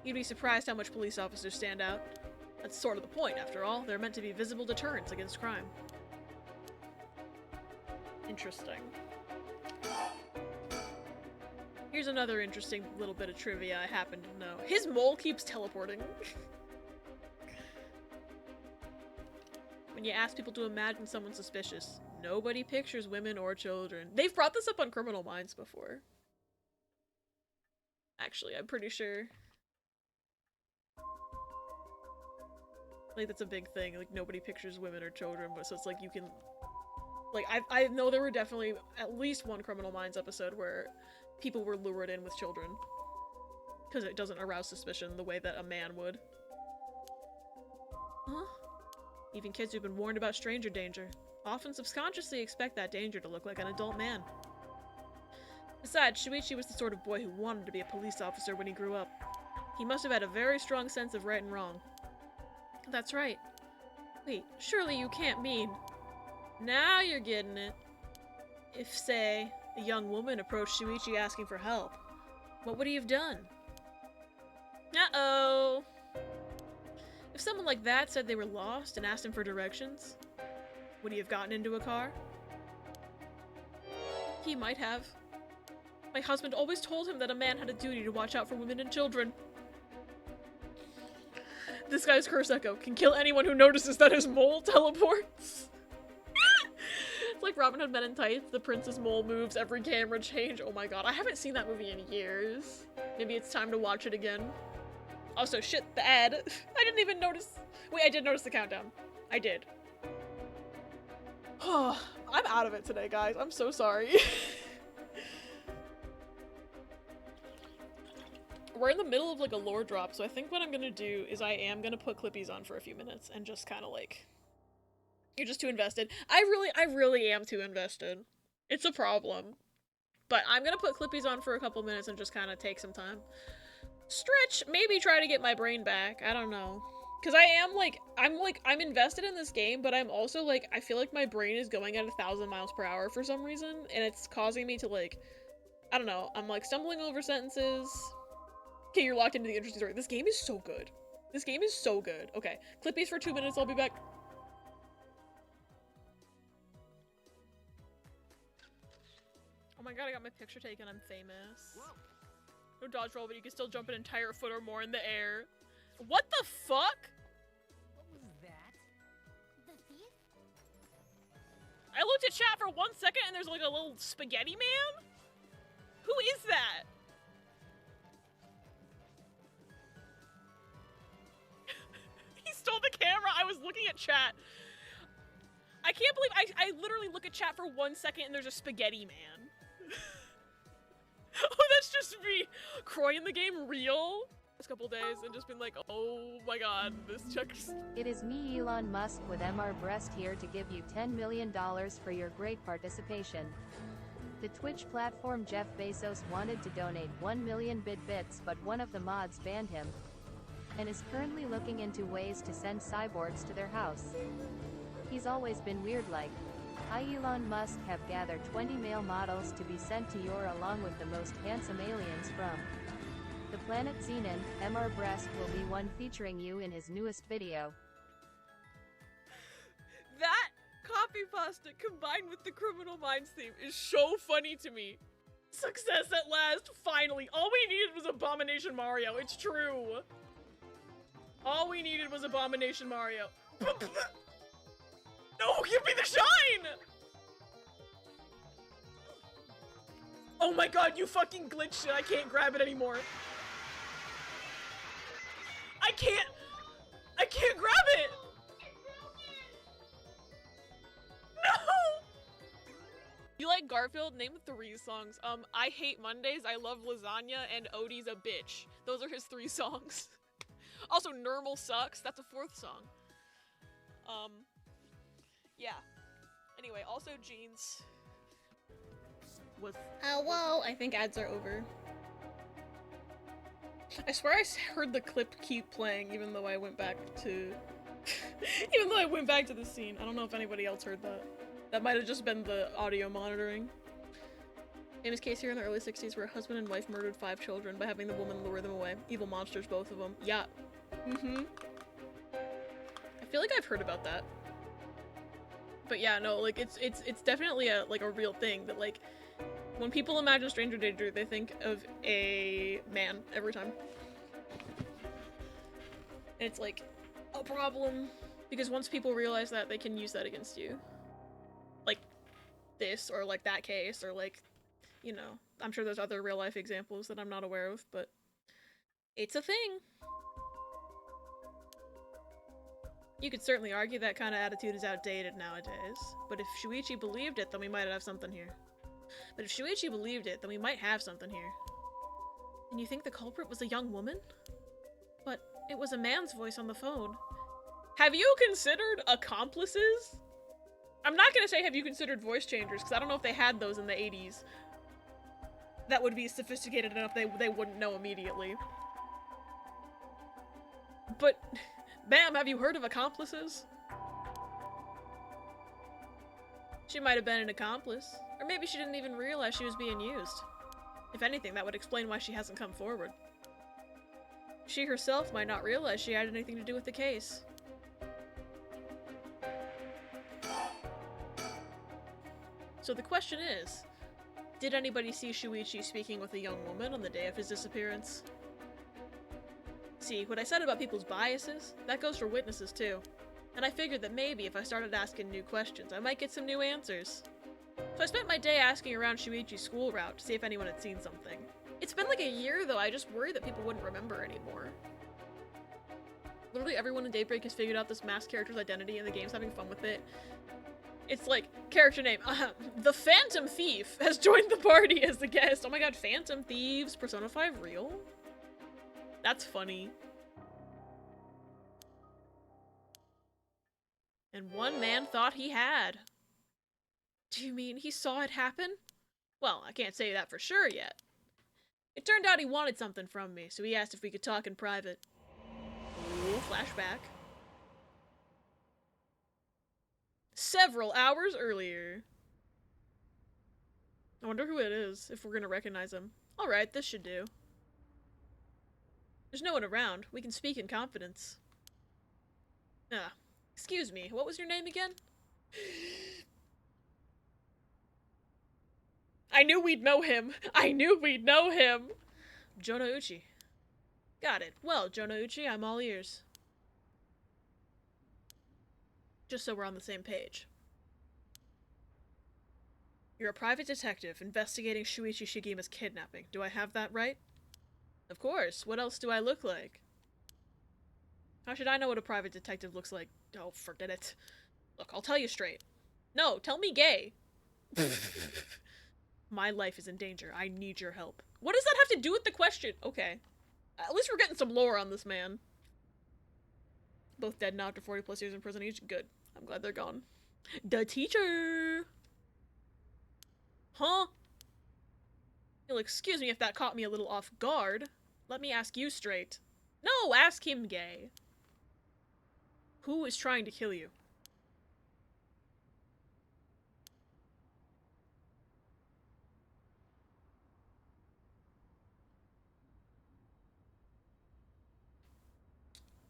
You'd be surprised how much police officers stand out. That's sort of the point, after all. They're meant to be visible deterrents against crime. Interesting. Here's another interesting little bit of trivia I happen to know. His mole keeps teleporting. When you ask people to imagine someone suspicious, nobody pictures women or children. They've brought this up on Criminal Minds before. Actually, I'm pretty sure. Like, that's a big thing. Like, nobody pictures women or children, but so it's like you can... Like, I know there were definitely at least one Criminal Minds episode where people were lured in with children. Because it doesn't arouse suspicion the way that a man would. Huh? Even kids who've been warned about stranger danger often subconsciously expect that danger to look like an adult man. Besides, Shuichi was the sort of boy who wanted to be a police officer when he grew up. He must have had a very strong sense of right and wrong. That's right. Wait, surely you can't mean... Now you're getting it. If, say, a young woman approached Shuichi asking for help, what would he have done? Uh-oh. If someone like that said they were lost and asked him for directions, would he have gotten into a car? He might have. My husband always told him that a man had a duty to watch out for women and children. This guy's curse echo can kill anyone who notices that his mole teleports. It's like Robin Hood Men in Tights, the princess mole moves, every camera change. Oh my god, I haven't seen that movie in years. Maybe it's time to watch it again. Also, shit, the ad. I didn't even notice. Wait, I did notice the countdown. I did. Oh, I'm out of it today, guys. I'm so sorry. We're in the middle of like a lore drop, so I think what I'm gonna do is I am gonna put Clippies on for a few minutes and just kind of like... You're just too invested. I really am too invested. It's a problem. But I'm gonna put Clippies on for a couple minutes and just kind of take some time. Stretch, maybe try to get my brain back. I don't know. Because I'm invested in this game, but I'm also like, I feel like my brain is going at 1,000 miles per hour for some reason, and it's causing me to like, I don't know, I'm like stumbling over sentences. Okay, you're locked into the interesting story. This game is so good. This game is so good. Okay, Clippies for 2 minutes, I'll be back. Oh my god, I got my picture taken, I'm famous. Whoa. No dodge roll, but you can still jump an entire foot or more in the air. What the fuck? What was that? The thief? I looked at chat for 1 second and there's like a little spaghetti man? Who is that? He stole the camera, I was looking at chat. I can't believe I literally look at chat for 1 second and there's a spaghetti man. Oh, that's just me. Croy in the game real? Last couple days and just been like, oh my god, this checks. It is me, Elon Musk, with MR Breast here to give you $10 million for your great participation. The Twitch platform Jeff Bezos wanted to donate 1 million bits, but one of the mods banned him, and is currently looking into ways to send cyborgs to their house. He's always been weird like. I, Elon Musk, have gathered 20 male models to be sent to your along with the most handsome aliens from the planet Xenon. MR Breast will be one featuring you in his newest video. That copy pasta combined with the Criminal Minds theme is so funny to me. Success at last, finally. All we needed was Abomination Mario, it's true. All we needed was Abomination Mario. No, give me the shine! Oh my god, you fucking glitched it. I can't grab it anymore. I can't grab it! No! You like Garfield? Name 3 songs. I Hate Mondays, I Love Lasagna, and Odie's a Bitch. Those are his 3 songs. Also, Normal Sucks, that's a 4th song. Yeah. Anyway, also Jeans was... Oh, whoa! I think ads are over. I swear I heard the clip keep playing even though I went back to... even though I went back to the scene. I don't know if anybody else heard that. That might have just been the audio monitoring. Famous case here in the early 60s where a husband and wife murdered 5 children by having the woman lure them away. Evil monsters, both of them. Yeah. Mm-hmm. I feel like I've heard about that. But yeah, no, like, it's definitely a real thing that, like, When people imagine stranger danger, they think of a man every time. And it's like a problem because once people realize that, they can use that against you. Like this, or like that case, or like, you know, I'm sure there's other real life examples that I'm not aware of, but it's a thing. You could certainly argue that kind of attitude is outdated nowadays, but if Shuichi believed it, then we might have something here. But if Shuichi believed it, then we might have something here. And you think the culprit was a young woman? But it was a man's voice on the phone. Have you considered accomplices? I'm not gonna say have you considered voice changers, because I don't know if they had those in the 80s. That would be sophisticated enough they wouldn't know immediately. But, ma'am, have you heard of accomplices? She might have been an accomplice. Or maybe she didn't even realize she was being used. If anything, that would explain why she hasn't come forward. She herself might not realize she had anything to do with the case. So the question is, did anybody see Shuichi speaking with a young woman on the day of his disappearance? See, what I said about people's biases, that goes for witnesses too. And I figured that maybe if I started asking new questions, I might get some new answers. So I spent my day asking around Shuichi's school route to see if anyone had seen something. It's been like a year though, I just worry that people wouldn't remember anymore. Literally everyone in Daybreak has figured out this masked character's identity and the game's having fun with it. It's like, character name, the Phantom Thief has joined the party as the guest. Oh my god, Phantom Thieves, Persona 5 real? That's funny. And one man thought he had. Do you mean he saw it happen? Well, I can't say that for sure yet. It turned out he wanted something from me, so he asked if we could talk in private. Ooh, flashback. Several hours earlier. I wonder who it is, if we're gonna recognize him. Alright, this should do. There's no one around. We can speak in confidence. Excuse me, what was your name again? I knew we'd know him! I knew we'd know him! Jonauchi. Got it. Well, Jonauchi, I'm all ears. Just so we're on the same page. You're a private detective investigating Shuichi Shigima's kidnapping. Do I have that right? Of course. What else do I look like? How should I know what a private detective looks like? Oh, forget it. Look, I'll tell you straight. No, tell me gay. My life is in danger. I need your help. What does that have to do with the question? Okay. At least we're getting some lore on this man. Both dead now after 40 plus years in prison each. Good. I'm glad they're gone. The teacher! Huh? You'll excuse me if that caught me a little off guard. Let me ask you straight. No, ask him gay. Who is trying to kill you?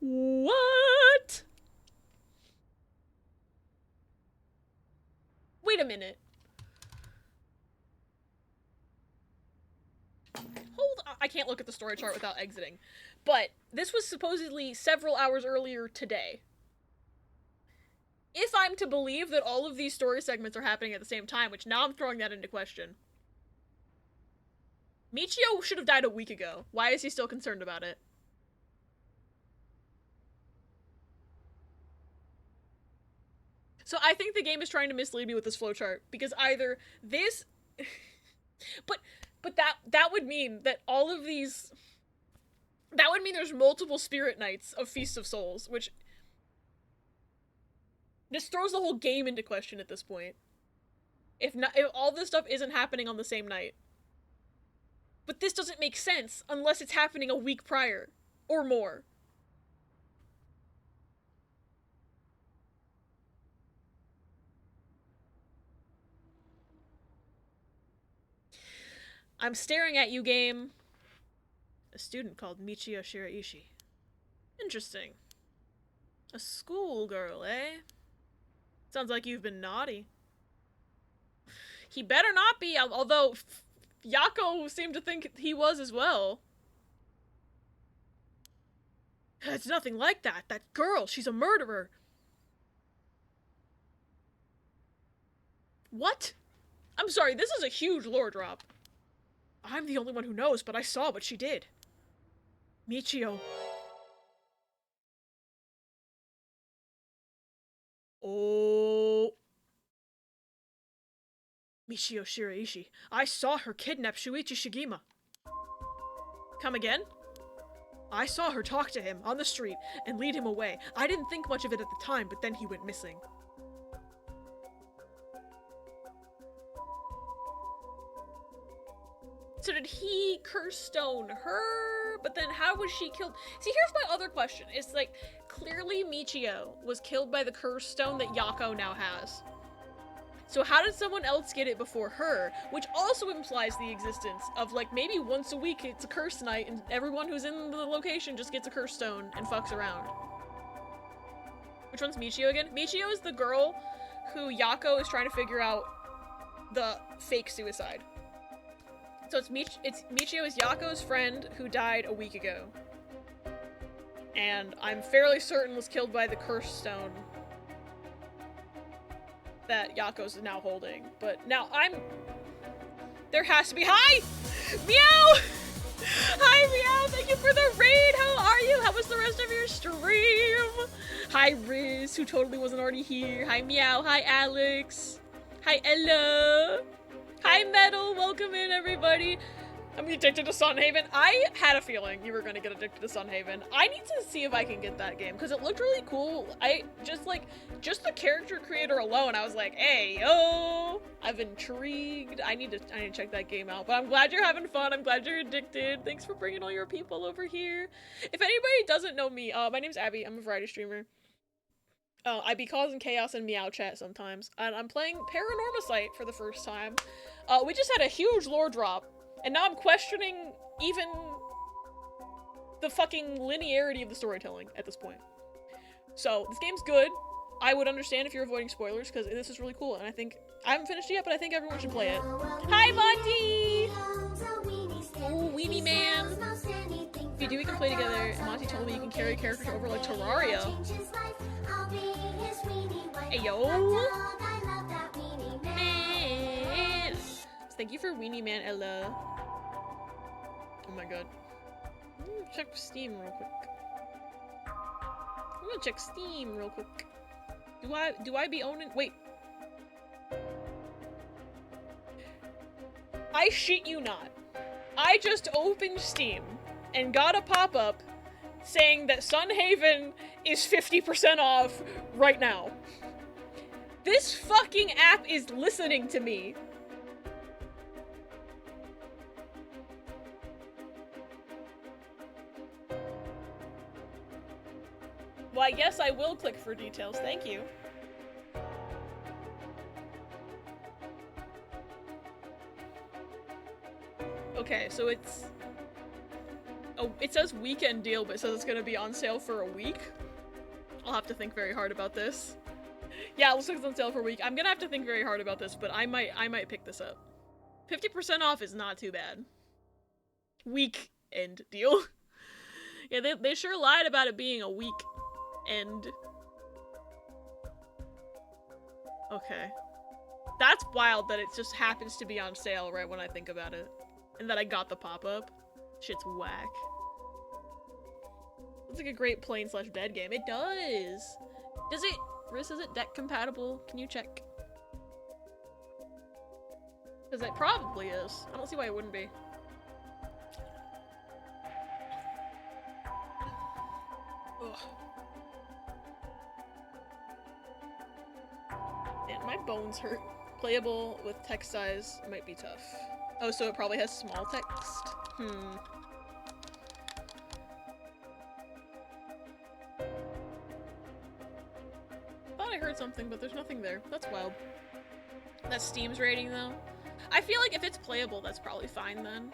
What? Wait a minute. Hold on. I can't look at the story chart without exiting. But this was supposedly several hours earlier today. If I'm to believe that all of these story segments are happening at the same time, which now I'm throwing that into question. Michio should have died a week ago. Why is he still concerned about it? So I think the game is trying to mislead me with this flowchart, because either this... but that would mean that all of these... That would mean there's multiple Spirit Nights of Feast of Souls, which... This throws the whole game into question at this point. If all this stuff isn't happening on the same night. But this doesn't make sense unless it's happening a week prior. Or more. I'm staring at you, game. A student called Michio Shiraishi. Interesting. A schoolgirl, eh? Sounds like you've been naughty. He better not be, although Yako seemed to think he was as well. It's nothing like that. That girl, she's a murderer. What? I'm sorry, this is a huge lore drop. I'm the only one who knows, but I saw what she did. Michio. Oh. Michio Shiraishi. I saw her kidnap Shuichi Shigima. Come again? I saw her talk to him on the street and lead him away. I didn't think much of it at the time, but then he went missing. So did he curse stone her? But then how was she killed? See, here's my other question. It's like, clearly Michio was killed by the curse stone that Yako now has. So how did someone else get it before her? Which also implies the existence of, like, maybe once a week it's a curse night and everyone who's in the location just gets a curse stone and fucks around. Which one's Michio again? Michio is the girl who Yako is trying to figure out the fake suicide. So it's Michio is Yako's friend who died a week ago. And I'm fairly certain was killed by the curse stone that Yako's now holding. But now there has to be— Hi! Meow! Hi, Meow! Thank you for the raid! How are you? How was the rest of your stream? Hi, Riz, who totally wasn't already here. Hi, Meow. Hi, Alex. Hi, Ella. Hi, Metal. Welcome in, everybody. I'm addicted to Sunhaven. I had a feeling you were gonna get addicted to Sunhaven. I need to see if I can get that game, because it looked really cool. Just the character creator alone, I was like, hey, yo, I'm intrigued. I need to check that game out. But I'm glad you're having fun. I'm glad you're addicted. Thanks for bringing all your people over here. If anybody doesn't know me, my name's Abby. I'm a variety streamer. I be causing chaos in Meow Chat sometimes, and I'm playing Paranormasight for the first time. We just had a huge lore drop, and now I'm questioning even the fucking linearity of the storytelling at this point. So, this game's good. I would understand if you're avoiding spoilers, because this is really cool, and I haven't finished it yet, but I think everyone should play it. Hi, Monty! Oh, Weenie Man! If you do, we can play together, and Monty told me you can carry characters over like Terraria. Hey, yo! Man! Thank you for Weenie Man, Ella. Oh my god. I'm gonna check Steam real quick. I'm gonna check Steam real quick. Do I be owning— wait. I shit you not. I just opened Steam and got a pop-up saying that Sunhaven is 50% off right now. This fucking app is listening to me. Why, yes, I will click for details. Thank you. Okay, so it's... oh, it says weekend deal, but it says it's gonna be on sale for a week. I'll have to think very hard about this. Yeah, it looks like it's on sale for a week. I'm gonna have to think very hard about this, but I might pick this up. 50% off is not too bad. Weekend deal. Yeah, they sure lied about it being a weekend. Okay. That's wild that it just happens to be on sale right when I think about it. And that I got the pop-up. Shit's whack. Looks like a great plane/bed game. It does! Does it— Riz, is it deck compatible? Can you check? Because it probably is. I don't see why it wouldn't be. Ugh. Man, my bones hurt. Playable with text size might be tough. Oh, so it probably has small text? Thought I heard something, but there's nothing there. That's wild. That's Steam's rating, though. I feel like if it's playable, that's probably fine, then.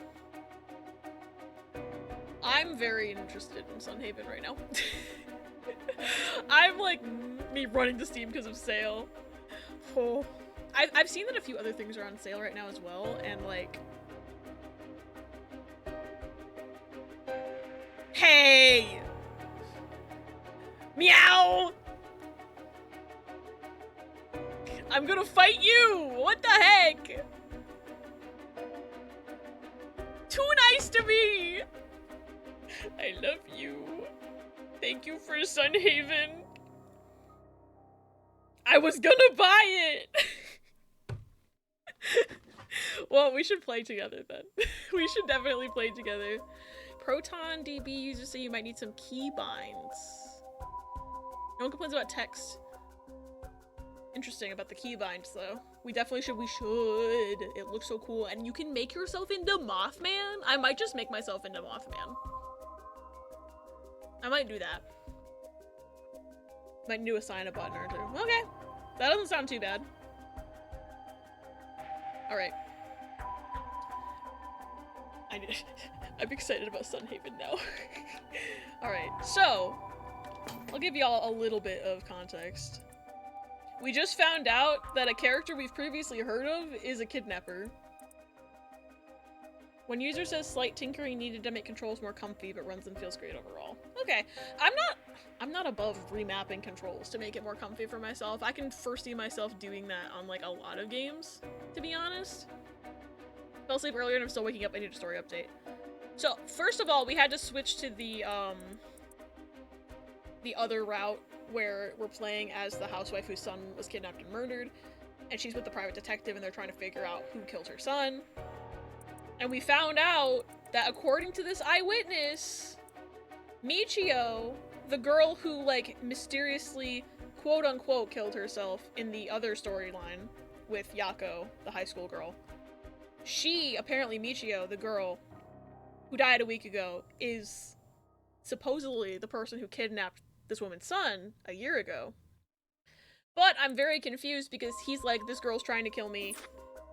I'm very interested in Sunhaven right now. I'm like me running to Steam because of sale. Oh, I've seen that a few other things are on sale right now as well, and like... Hey! Meow! I'm gonna fight you! What the heck? Too nice to me! I love you. Thank you for Sunhaven. I was gonna buy it! Well, we should play together then. We should definitely play together. Proton DB users say you might need some keybinds. No one complains about text. Interesting about the keybinds though. We definitely should. We should. It looks so cool. And you can make yourself into Mothman. I might just make myself into Mothman. I might do that. Might do assign a button or two. Okay. That doesn't sound too bad. Alright. I'm excited about Sunhaven now. Alright, so I'll give y'all a little bit of context. We just found out that a character we've previously heard of is a kidnapper. When user says slight tinkering needed to make controls more comfy, but runs and feels great overall. Okay, I'm not above remapping controls to make it more comfy for myself. I can foresee myself doing that on like a lot of games, to be honest. Fell asleep earlier and I'm still waking up. I need a story update. So, first of all, we had to switch to the other route where we're playing as the housewife whose son was kidnapped and murdered, and she's with the private detective and they're trying to figure out who killed her son. And we found out that according to this eyewitness, Michio, the girl who like mysteriously quote-unquote killed herself in the other storyline with Yako, the high school girl, she, apparently Michio, the girl who died a week ago, is supposedly the person who kidnapped this woman's son a year ago. But I'm very confused because he's like, this girl's trying to kill me,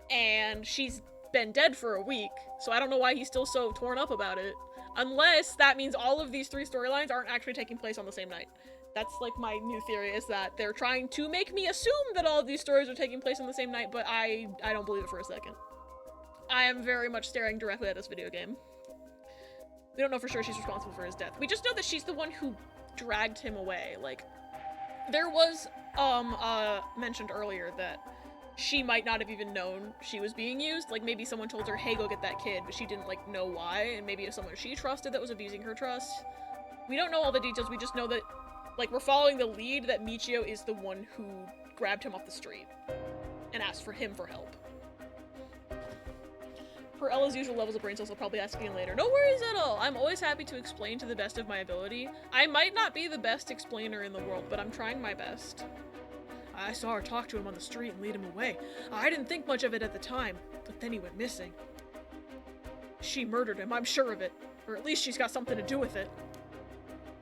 and she's been dead for a week, so I don't know why he's still so torn up about it. Unless that means all of these three storylines aren't actually taking place on the same night. That's like my new theory, is that they're trying to make me assume that all of these stories are taking place on the same night, but I don't believe it for a second. I am very much staring directly at this video game. We don't know for sure she's responsible for his death. We just know that she's the one who dragged him away. Like, there was, mentioned earlier that she might not have even known she was being used. Like, maybe someone told her, hey, go get that kid, but she didn't, like, know why, and maybe it was someone she trusted that was abusing her trust. We don't know all the details, we just know that, like, we're following the lead that Michio is the one who grabbed him off the street and asked for him for help. Per Ella's usual levels of brain cells, I'll probably ask again later. No worries at all! I'm always happy to explain to the best of my ability. I might not be the best explainer in the world, but I'm trying my best. I saw her talk to him on the street and lead him away. I didn't think much of it at the time, but then he went missing. She murdered him, I'm sure of it. Or at least she's got something to do with it.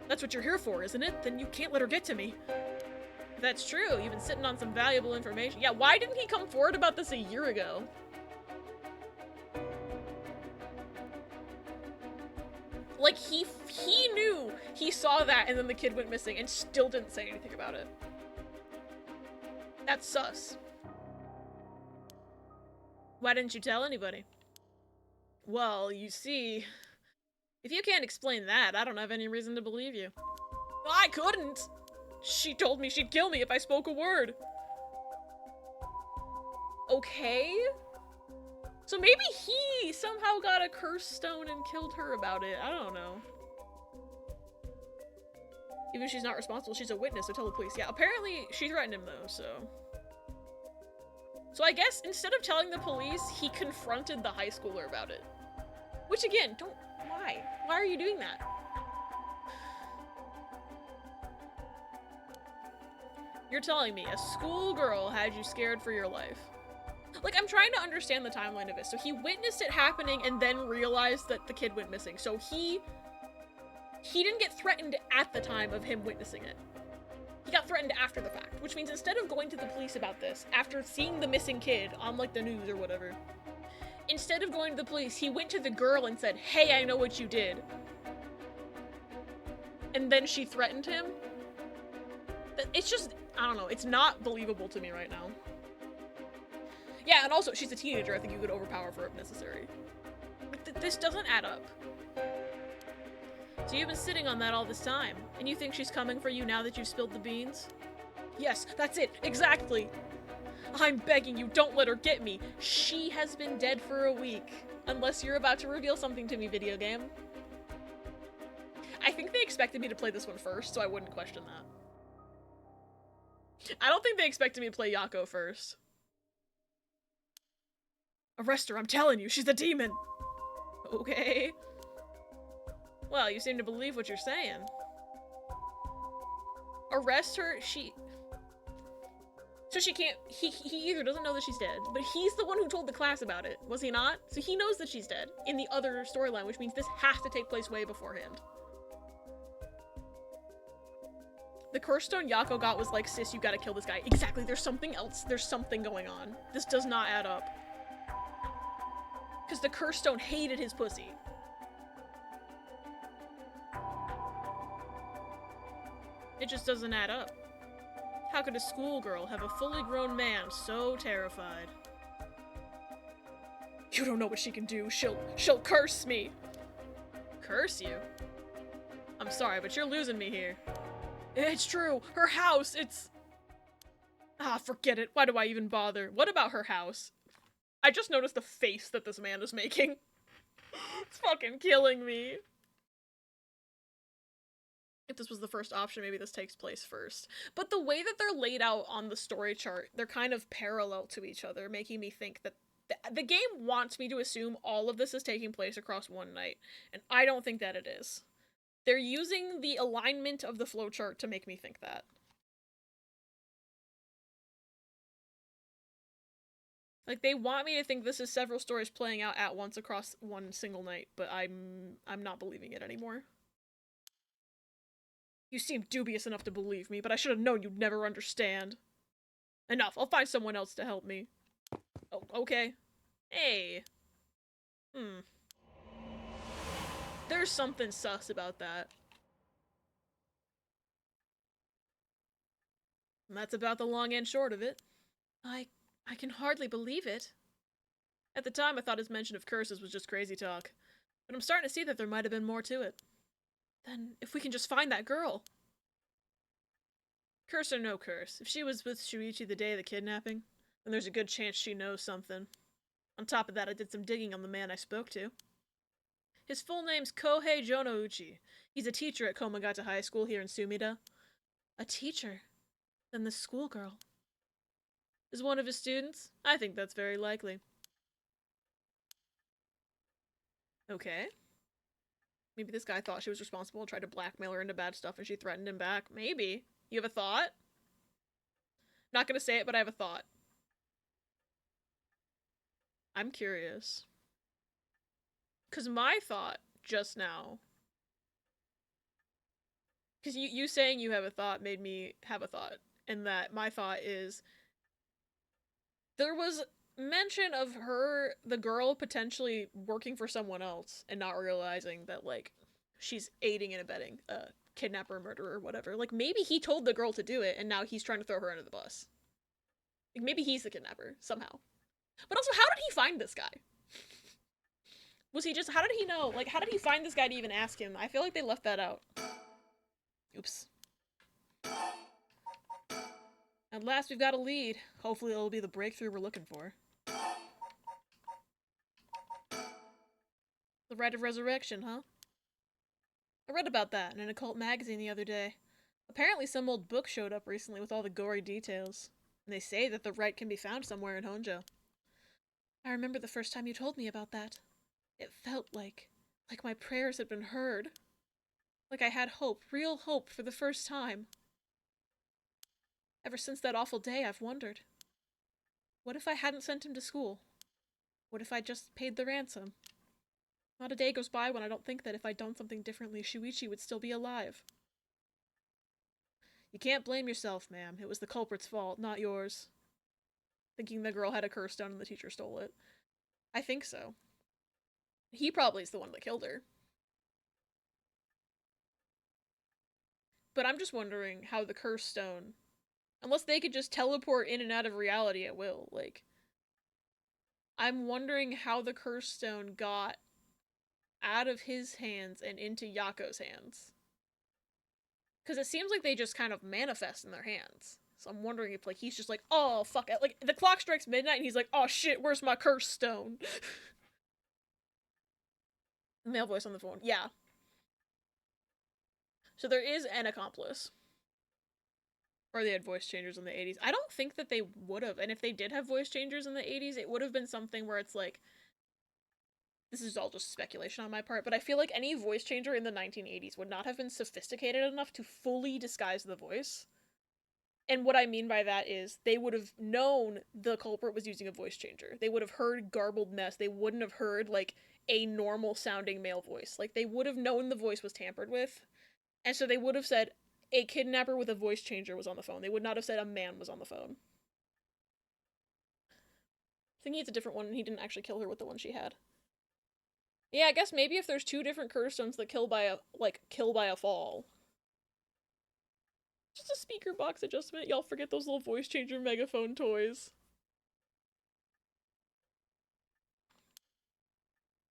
That's what you're here for, isn't it? Then you can't let her get to me. If that's true, you've been sitting on some valuable information. Yeah, why didn't he come forward about this a year ago? Like, he knew he saw that and then the kid went missing and still didn't say anything about it. That's sus. Why didn't you tell anybody? Well, you see, if you can't explain that, I don't have any reason to believe you. I couldn't! She told me she'd kill me if I spoke a word. Okay? So maybe he somehow got a curse stone and killed her about it. I don't know. Even if she's not responsible, she's a witness, so tell the police. Yeah, apparently she threatened him though, so. So I guess instead of telling the police, he confronted the high schooler about it. Which again, why? Why are you doing that? You're telling me a schoolgirl had you scared for your life. Like, I'm trying to understand the timeline of it. So he witnessed it happening and then realized that the kid went missing. So he didn't get threatened at the time of him witnessing it. He got threatened after the fact, which means instead of going to the police about this, after seeing the missing kid on, like, the news or whatever, instead of going to the police, he went to the girl and said, hey, I know what you did. And then she threatened him. It's just, I don't know, it's not believable to me right now. Yeah, and also, she's a teenager. I think you could overpower her if necessary. This doesn't add up. So you've been sitting on that all this time, and you think she's coming for you now that you've spilled the beans? Yes, that's it, exactly! I'm begging you, don't let her get me! She has been dead for a week. Unless you're about to reveal something to me, video game. I think they expected me to play this one first, so I wouldn't question that. I don't think they expected me to play Yako first. Arrest her, I'm telling you, she's a demon! Okay. Well, you seem to believe what you're saying. Arrest her, so she can't- he either doesn't know that she's dead, but he's the one who told the class about it, was he not? So he knows that she's dead in the other storyline, which means this has to take place way beforehand. The curse stone Yako got was like, sis, you gotta kill this guy. Exactly, there's something else. There's something going on. This does not add up. Because the curse stone hated his pussy. It just doesn't add up. How could a schoolgirl have a fully grown man so terrified? You don't know what she can do. She'll curse me. Curse you? I'm sorry, but you're losing me here. It's true. Her house, it's... Ah, forget it. Why do I even bother? What about her house? I just noticed the face that this man is making. It's fucking killing me. If this was the first option, maybe this takes place first. But the way that they're laid out on the story chart, they're kind of parallel to each other, making me think that the game wants me to assume all of this is taking place across one night, and I don't think that it is. They're using the alignment of the flowchart to make me think that. Like, they want me to think this is several stories playing out at once across one single night, but I'm not believing it anymore. You seem dubious enough to believe me, but I should have known you'd never understand. Enough, I'll find someone else to help me. Oh, okay. Hey. There's something sus about that. And that's about the long and short of it. I can hardly believe it. At the time, I thought his mention of curses was just crazy talk. But I'm starting to see that there might have been more to it. Then, if we can just find that girl. Curse or no curse, if she was with Shuichi the day of the kidnapping, then there's a good chance she knows something. On top of that, I did some digging on the man I spoke to. His full name's Kohei Jonouchi. He's a teacher at Komagata High School here in Sumida. A teacher? Then the schoolgirl is one of his students? I think that's very likely. Okay. Maybe this guy thought she was responsible and tried to blackmail her into bad stuff and she threatened him back. Maybe. You have a thought? Not gonna say it, but I have a thought. I'm curious. Because my thought just now... Because you saying you have a thought made me have a thought. And that my thought is... There was mention of her, the girl, potentially working for someone else and not realizing that, like, she's aiding and abetting a kidnapper, murderer, whatever. Like, maybe he told the girl to do it and now he's trying to throw her under the bus. Like, maybe he's the kidnapper, somehow. But also, how did he find this guy? Was he just, how did he know? Like, how did he find this guy to even ask him? I feel like they left that out. Oops. At last we've got a lead. Hopefully it'll be the breakthrough we're looking for. The Rite of Resurrection, huh? I read about that in an occult magazine the other day. Apparently some old book showed up recently with all the gory details. And they say that the rite can be found somewhere in Honjo. I remember the first time you told me about that. It felt like my prayers had been heard. Like I had hope, real hope for the first time. Ever since that awful day, I've wondered. What if I hadn't sent him to school? What if I just paid the ransom? Not a day goes by when I don't think that if I'd done something differently, Shuichi would still be alive. You can't blame yourself, ma'am. It was the culprit's fault, not yours. Thinking the girl had a curse stone and the teacher stole it. I think so. He probably is the one that killed her. But I'm just wondering how the curse stone... Unless they could just teleport in and out of reality at will, like... I'm wondering how the curse stone got out of his hands and into Yako's hands. Because it seems like they just kind of manifest in their hands. So I'm wondering if, like, he's just like, oh, fuck it. Like, the clock strikes midnight and he's like, oh shit, where's my curse stone? Male voice on the phone. Yeah. So there is an accomplice. Or they had voice changers in the 80s. I don't think that they would have. And if they did have voice changers in the 80s, it would have been something where it's like, this is all just speculation on my part, but I feel like any voice changer in the 1980s would not have been sophisticated enough to fully disguise the voice. And what I mean by that is they would have known the culprit was using a voice changer. They would have heard garbled mess. They wouldn't have heard, like, a normal sounding male voice. Like, they would have known the voice was tampered with. And so they would have said a kidnapper with a voice changer was on the phone. They would not have said a man was on the phone. I think it's a different one and he didn't actually kill her with the one she had. Yeah, I guess maybe if there's two different curse stones that kill by a fall. Just a speaker box adjustment. Y'all forget those little voice changer megaphone toys.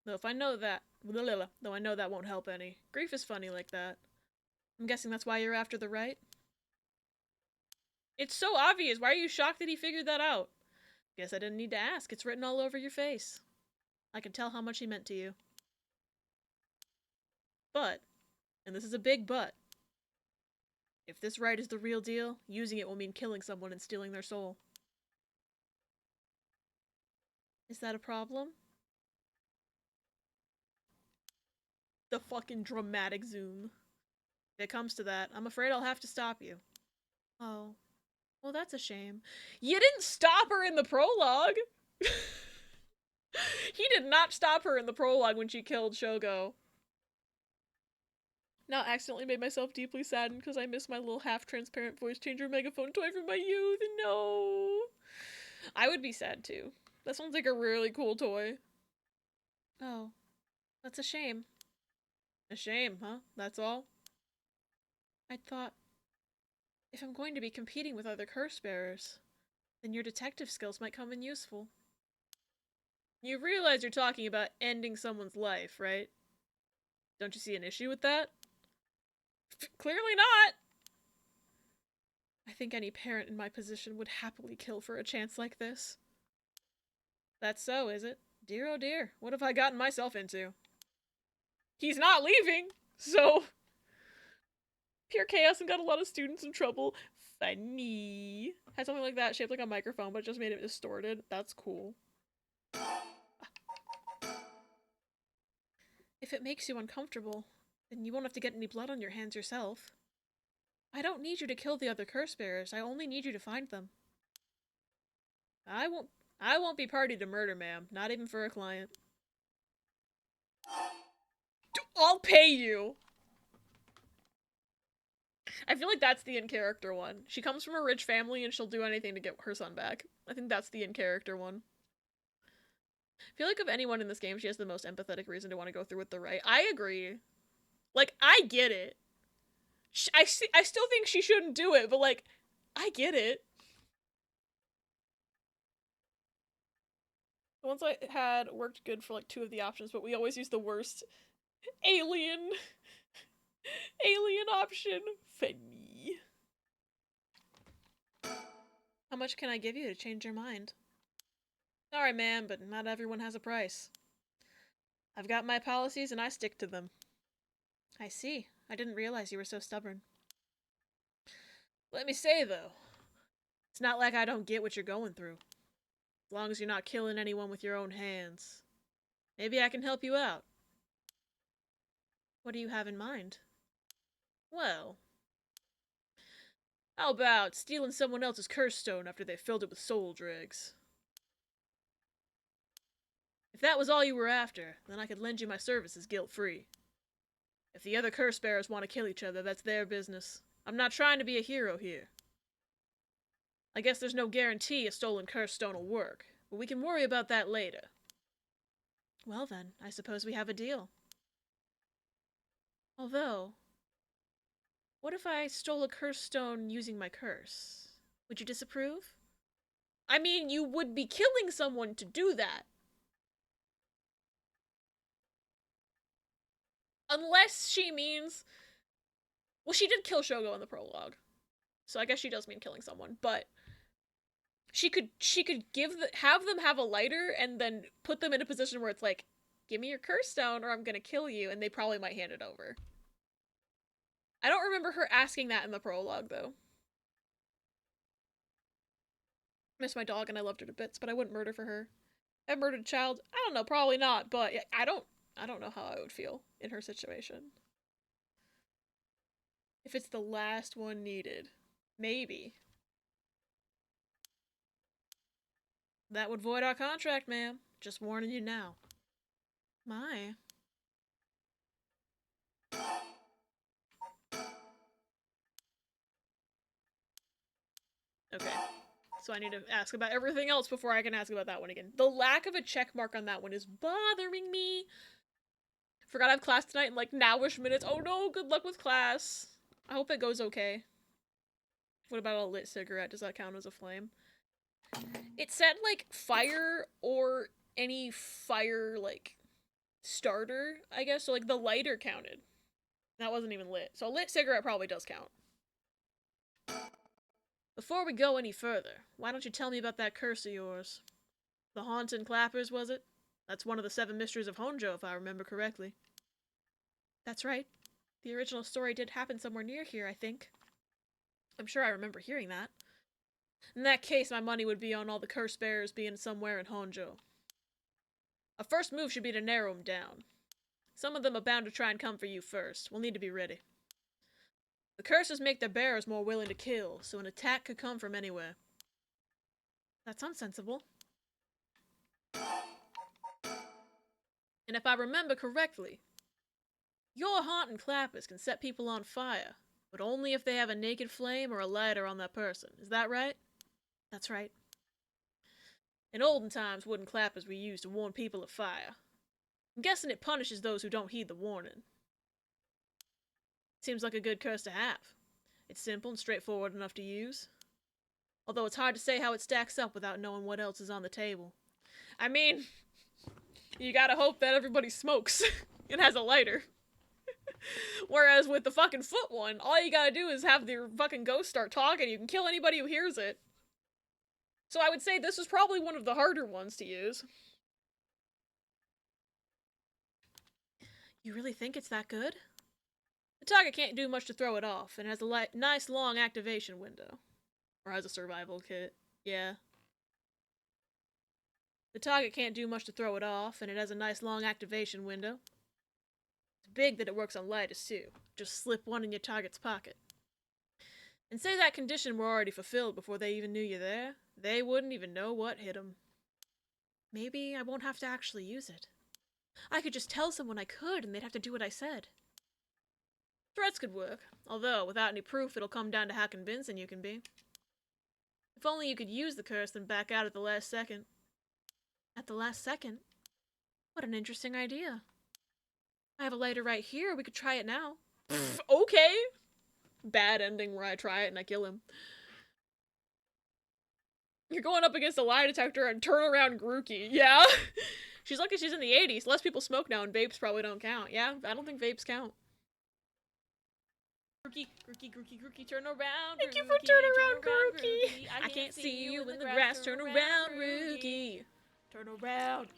Though if I know that, though I know that won't help any. Grief is funny like that. I'm guessing that's why you're after the right? It's so obvious. Why are you shocked that he figured that out? Guess I didn't need to ask. It's written all over your face. I can tell how much he meant to you. But, and this is a big but, if this right is the real deal, using it will mean killing someone and stealing their soul. Is that a problem? The fucking dramatic zoom. If it comes to that, I'm afraid I'll have to stop you. Oh. Well, that's a shame. You didn't stop her in the prologue! He did not stop her in the prologue when she killed Shogo. Now accidentally made myself deeply saddened because I miss my little half-transparent voice changer megaphone toy from my youth. No! I would be sad too. That sounds like a really cool toy. Oh. That's a shame. A shame, huh? That's all? I thought, if I'm going to be competing with other curse bearers, then your detective skills might come in useful. You realize you're talking about ending someone's life, right? Don't you see an issue with that? Clearly not! I think any parent in my position would happily kill for a chance like this. That's so, is it? Dear oh dear, what have I gotten myself into? He's not leaving, so... Pure chaos and got a lot of students in trouble. Funny. Had something like that shaped like a microphone, but just made it distorted. That's cool. If it makes you uncomfortable, then you won't have to get any blood on your hands yourself. I don't need you to kill the other curse bearers. I only need you to find them. I won't be party to murder, ma'am. Not even for a client. I'll pay you! I feel like that's the in-character one. She comes from a rich family and she'll do anything to get her son back. I think that's the in-character one. I feel like of anyone in this game, she has the most empathetic reason to want to go through with the right. I agree. Like, I get it. I still think she shouldn't do it, but like, I get it. The ones I had worked good for like 2 of the options, but we always use the worst alien option. Funny. How much can I give you to change your mind? Sorry, ma'am, but not everyone has a price. I've got my policies and I stick to them. I see. I didn't realize you were so stubborn. Let me say, though, it's not like I don't get what you're going through. As long as you're not killing anyone with your own hands. Maybe I can help you out. What do you have in mind? Well, how about stealing someone else's curse stone after they filled it with soul dregs? If that was all you were after, then I could lend you my services guilt-free. If the other curse bearers want to kill each other, that's their business. I'm not trying to be a hero here. I guess there's no guarantee a stolen curse stone will work, but we can worry about that later. Well then, I suppose we have a deal. Although, what if I stole a curse stone using my curse? Would you disapprove? I mean, you would be killing someone to do that. Unless she means... Well, she did kill Shogo in the prologue. So I guess she does mean killing someone, but... She could have them have a lighter and then put them in a position where it's like, give me your curse stone or I'm gonna kill you, and they probably might hand it over. I don't remember her asking that in the prologue, though. Miss my dog and I loved her to bits, but I wouldn't murder for her. I've murdered a child? I don't know, probably not, but I don't know how I would feel in her situation. If it's the last one needed. Maybe. That would void our contract, ma'am. Just warning you now. My. Okay. So I need to ask about everything else before I can ask about that one again. The lack of a check mark on that one is bothering me. Forgot I have class tonight in like nowish minutes. Oh no, good luck with class. I hope it goes okay. What about a lit cigarette? Does that count as a flame? It said like fire or any fire like starter, I guess. So like the lighter counted. That wasn't even lit. So a lit cigarette probably does count. Before we go any further, why don't you tell me about that curse of yours? The haunted clappers, was it? That's one of the 7 mysteries of Honjo, if I remember correctly. That's right. The original story did happen somewhere near here, I think. I'm sure I remember hearing that. In that case, my money would be on all the curse bearers being somewhere in Honjo. Our first move should be to narrow them down. Some of them are bound to try and come for you first. We'll need to be ready. The curses make their bearers more willing to kill, so an attack could come from anywhere. That sounds sensible. And if I remember correctly, your haunting clappers can set people on fire, but only if they have a naked flame or a lighter on that person. Is that right? That's right. In olden times, wooden clappers were used to warn people of fire. I'm guessing it punishes those who don't heed the warning. Seems like a good curse to have. It's simple and straightforward enough to use. Although it's hard to say how it stacks up without knowing what else is on the table. I mean, you gotta hope that everybody smokes and has a lighter. Whereas with the fucking foot one, all you gotta do is have your fucking ghost start talking. You can kill anybody who hears it. So I would say this is probably one of the harder ones to use. You really think it's that good? The target can't do much to throw it off, and has a nice long activation window. Or has a survival kit. Yeah. The target can't do much to throw it off, and it has a nice long activation window. It's big that it works on lighters too. Just slip one in your target's pocket. And say that condition were already fulfilled before they even knew you're there, they wouldn't even know what hit them. Maybe I won't have to actually use it. I could just tell someone I could, and they'd have to do what I said. Threats could work, although without any proof it'll come down to how convincing you can be. If only you could use the curse then back out at the last second. At the last second? What an interesting idea. I have a lighter right here, we could try it now. Okay! Bad ending where I try it and I kill him. You're going up against a lie detector and turn around Grookey. Yeah? She's lucky she's in the 80s. Less people smoke now and vapes probably don't count. Yeah, I don't think vapes count. Grookey, turn around. Thank you for turning around, Grookey. I can't see you in the grass. Turn around, Grookey. Turn around,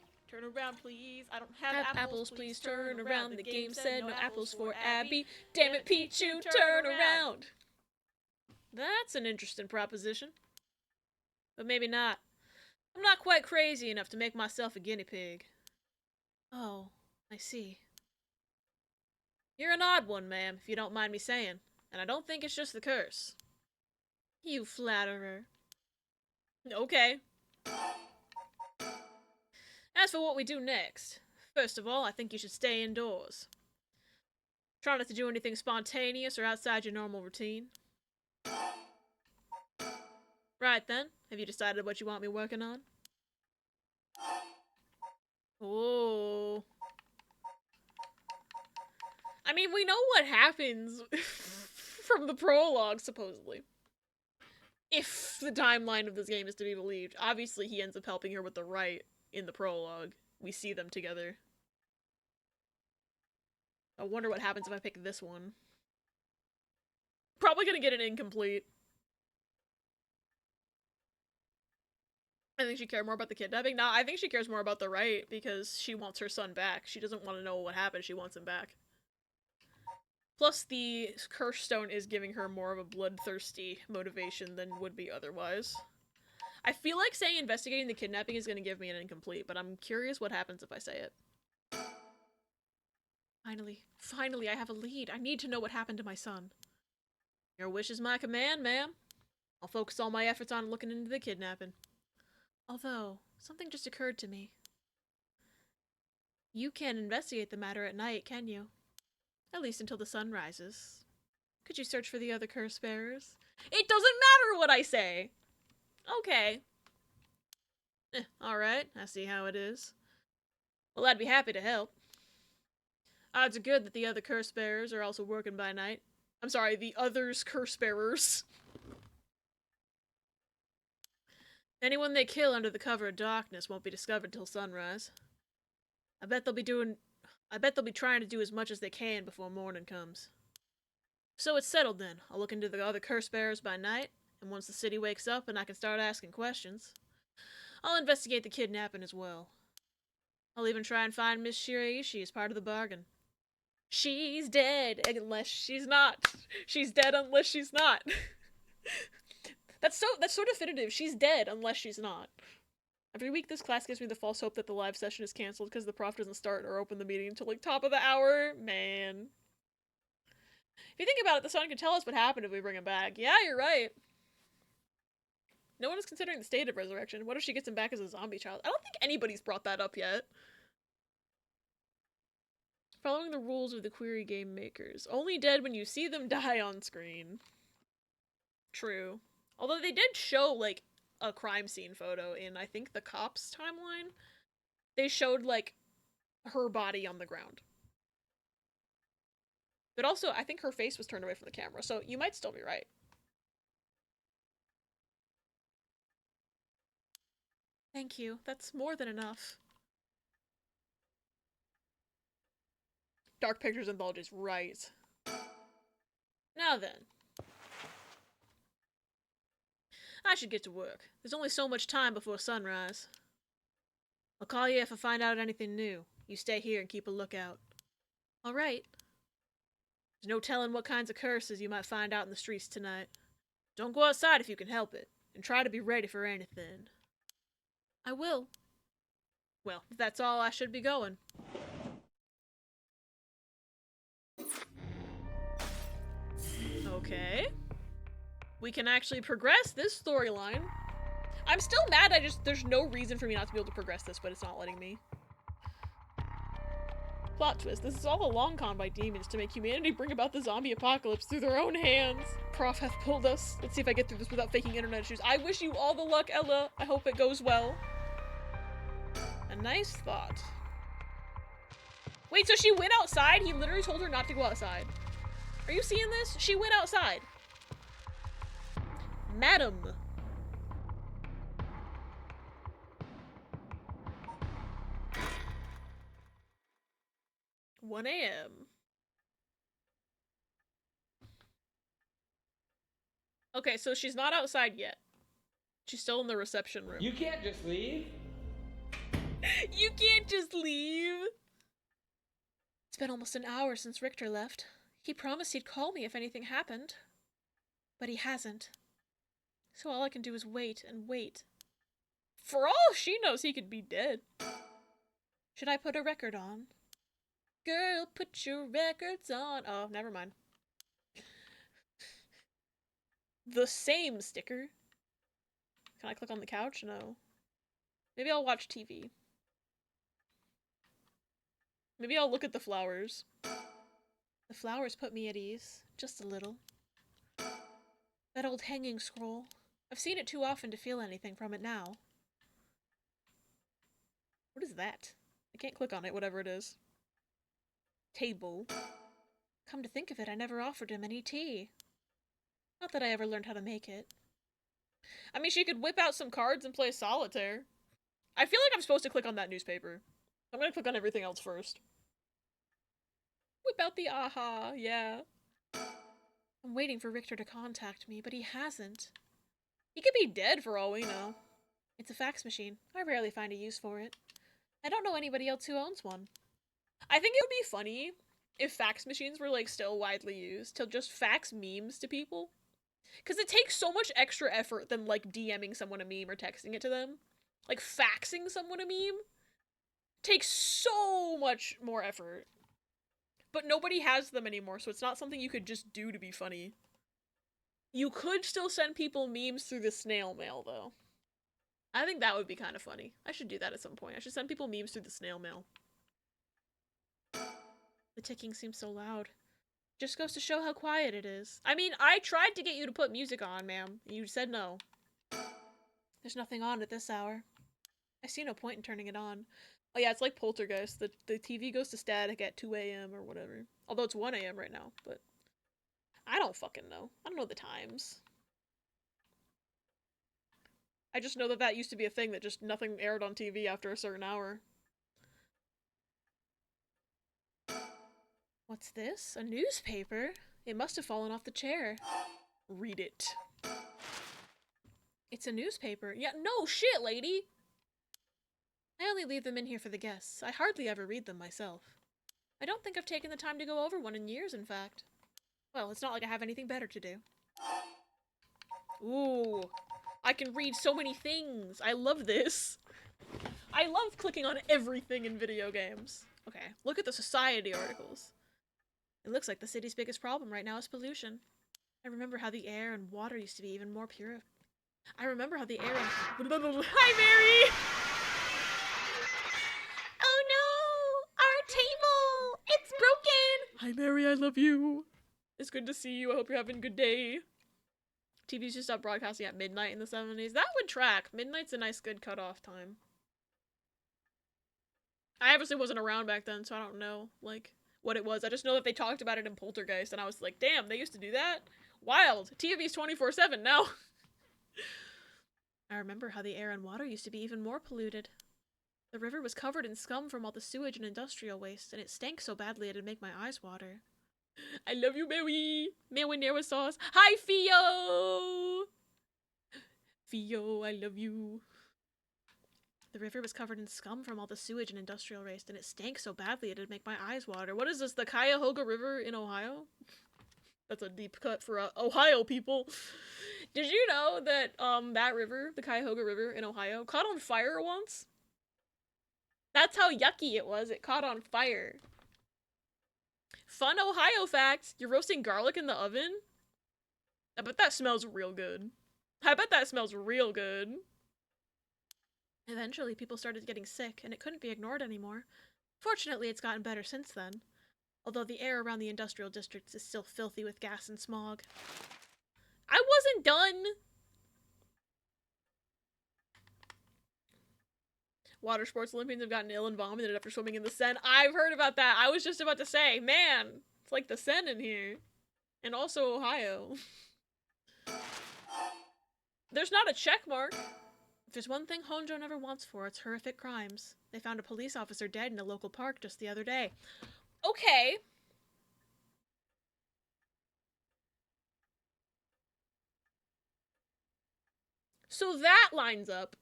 please. I don't have apples. Please turn around. The game said no apples for Abby. Damn it, Pichu, turn around. That's an interesting proposition. But maybe not. I'm not quite crazy enough to make myself a guinea pig. Oh, I see. You're an odd one, ma'am, if you don't mind me saying, and I don't think it's just the curse. You flatterer. Okay. As for what we do next, first of all, I think you should stay indoors. Try not to do anything spontaneous or outside your normal routine. Right then, have you decided what you want me working on? Oh. I mean, we know what happens from the prologue, supposedly. If the timeline of this game is to be believed. Obviously, he ends up helping her with the right in the prologue. We see them together. I wonder what happens if I pick this one. Probably gonna get an incomplete. I think she cared more about the kidnapping. Nah, I think she cares more about the right because she wants her son back. She doesn't want to know what happened. She wants him back. Plus, the curse stone is giving her more of a bloodthirsty motivation than would be otherwise. I feel like saying investigating the kidnapping is going to give me an incomplete, but I'm curious what happens if I say it. Finally, I have a lead. I need to know what happened to my son. Your wish is my command, ma'am. I'll focus all my efforts on looking into the kidnapping. Although, something just occurred to me. You can't investigate the matter at night, can you? At least until the sun rises. Could you search for the other curse bearers? It doesn't matter what I say! Okay. Alright, I see how it is. Well, I'd be happy to help. Odds are good that the other curse bearers are also working by night. I'm sorry, the others curse bearers. Anyone they kill under the cover of darkness won't be discovered till sunrise. I bet they'll be trying to do as much as they can before morning comes. So it's settled then. I'll look into the other curse bearers by night, and once the city wakes up and I can start asking questions, I'll investigate the kidnapping as well. I'll even try and find Miss Shiraishi as part of the bargain. She's dead unless she's not. She's dead unless she's not. That's so definitive. She's dead unless she's not. Every week this class gives me the false hope that the live session is cancelled because the prof doesn't start or open the meeting until like top of the hour. Man. If you think about it, the son can tell us what happened if we bring him back. Yeah, you're right. No one is considering the state of resurrection. What if she gets him back as a zombie child? I don't think anybody's brought that up yet. Following the rules of the query game makers. Only dead when you see them die on screen. True. Although they did show, like, a crime scene photo in, I think, the cops' timeline. They showed, like, her body on the ground. But also, I think her face was turned away from the camera, so you might still be right. Thank you. That's more than enough. Dark Pictures Anthology's right. Now then. I should get to work. There's only so much time before sunrise. I'll call you if I find out anything new. You stay here and keep a lookout. Alright. There's no telling what kinds of curses you might find out in the streets tonight. Don't go outside if you can help it, and try to be ready for anything. I will. Well, if that's all, I should be going. Okay. We can actually progress this storyline. I'm still mad, there's no reason for me not to be able to progress this, but it's not letting me. Plot twist, this is all a long con by demons to make humanity bring about the zombie apocalypse through their own hands. Prof hath pulled us. Let's see if I get through this without faking internet issues. I wish you all the luck, Ella. I hope it goes well. A nice thought. Wait, so she went outside? He literally told her not to go outside. Are you seeing this? She went outside. Madam. "1 a.m. Okay, so she's not outside yet. She's still in the reception room. You can't just leave. You can't just leave. It's been almost an hour since Richter left. He promised he'd call me if anything happened. But he hasn't. So all I can do is wait and wait. For all she knows, he could be dead. Should I put a record on? Girl, put your records on. Oh, never mind. The same sticker. Can I click on the couch? No. Maybe I'll watch TV. Maybe I'll look at the flowers. The flowers put me at ease. Just a little. That old hanging scroll. I've seen it too often to feel anything from it now. What is that? I can't click on it, whatever it is. Table. Come to think of it, I never offered him any tea. Not that I ever learned how to make it. I mean, she could whip out some cards and play solitaire. I feel like I'm supposed to click on that newspaper. I'm gonna click on everything else first. Whip out the aha, yeah. I'm waiting for Richter to contact me, but he hasn't. He could be dead for all we know. It's a fax machine. I rarely find a use for it. I don't know anybody else who owns one. I think it would be funny if fax machines were, like, still widely used to just fax memes to people. Because it takes so much extra effort than, like, DMing someone a meme or texting it to them. Like, faxing someone a meme takes so much more effort. But nobody has them anymore, so it's not something you could just do to be funny. You could still send people memes through the snail mail, though. I think that would be kind of funny. I should do that at some point. I should send people memes through the snail mail. The ticking seems so loud. Just goes to show how quiet it is. I mean, I tried to get you to put music on, ma'am. You said no. There's nothing on at this hour. I see no point in turning it on. Oh yeah, it's like Poltergeist. The TV goes to static at 2 a.m. or whatever. Although it's 1 a.m. right now, but... I don't fucking know. I don't know the times. I just know that that used to be a thing, that just nothing aired on TV after a certain hour. What's this? A newspaper? It must have fallen off the chair. Read it. It's a newspaper. Yeah, no shit, lady! I only leave them in here for the guests. I hardly ever read them myself. I don't think I've taken the time to go over one in years, in fact. Well, it's not like I have anything better to do. Ooh. I can read so many things. I love this. I love clicking on everything in video games. Okay, look at the society articles. It looks like the city's biggest problem right now is pollution. I remember how the air and water used to be even more pure. I remember how the air and... Hi, Mary! Oh no! Our table! It's broken! Hi, Mary, I love you. It's good to see you. I hope you're having a good day. TV's just stopped broadcasting at midnight in the 70s. That would track. Midnight's a nice, good cutoff time. I obviously wasn't around back then, so I don't know, like, what it was. I just know that they talked about it in Poltergeist, and I was like, damn, they used to do that? Wild. TV's 24/7 now. I remember how the air and water used to be even more polluted. The river was covered in scum from all the sewage and industrial waste, and it stank so badly it'd make my eyes water. I love you, Mary. Marinara sauce. Hi, Theo. Theo, I love you. The river was covered in scum from all the sewage and industrial waste, and it stank so badly it'd make my eyes water. What is this, the Cuyahoga River in Ohio? That's a deep cut for Ohio people. Did you know that that river, the Cuyahoga River in Ohio, caught on fire once? That's how yucky it was. It caught on fire. Fun Ohio fact. You're roasting garlic in the oven? I bet that smells real good. I bet that smells real good. Eventually, people started getting sick, and it couldn't be ignored anymore. Fortunately, it's gotten better since then. Although the air around the industrial districts is still filthy with gas and smog. I wasn't done! Water sports Olympians have gotten ill and vomited after swimming in the Seine. I've heard about that. I was just about to say, man, it's like the Seine in here. And also Ohio. There's not a check mark. If there's one thing Honjo never wants for, it's horrific crimes. They found a police officer dead in a local park just the other day. Okay. So that lines up.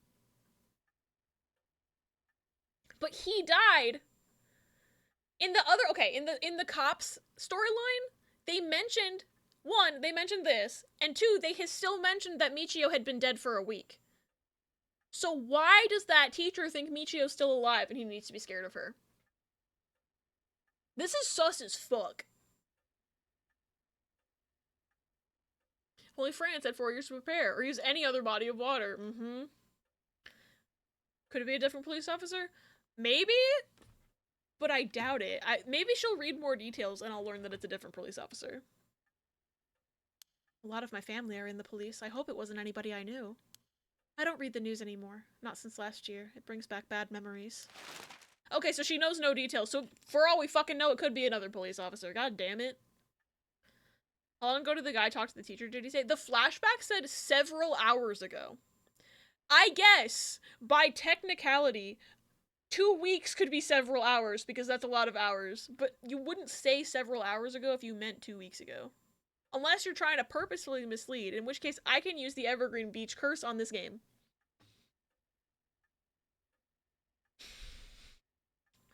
But he died. In the other, okay, in the cops storyline, they mentioned, one, they mentioned this, and two, they had still mentioned that Michio had been dead for a week. So why does that teacher think Michio's still alive and he needs to be scared of her? This is sus as fuck. Holy France had 4 years to prepare, or use any other body of water. Could it be a different police officer? Maybe? But I doubt it. Maybe she'll read more details and I'll learn that it's a different police officer. A lot of my family are in the police. I hope it wasn't anybody I knew. I don't read the news anymore. Not since last year. It brings back bad memories. Okay, so she knows no details. So for all we fucking know, it could be another police officer. God damn it. How long ago did the guy talk to the teacher? Did he say? The flashback said several hours ago. I guess, by technicality, 2 weeks could be several hours, because that's a lot of hours. But you wouldn't say several hours ago if you meant 2 weeks ago. Unless you're trying to purposefully mislead, in which case I can use the Evergreen Beach curse on this game.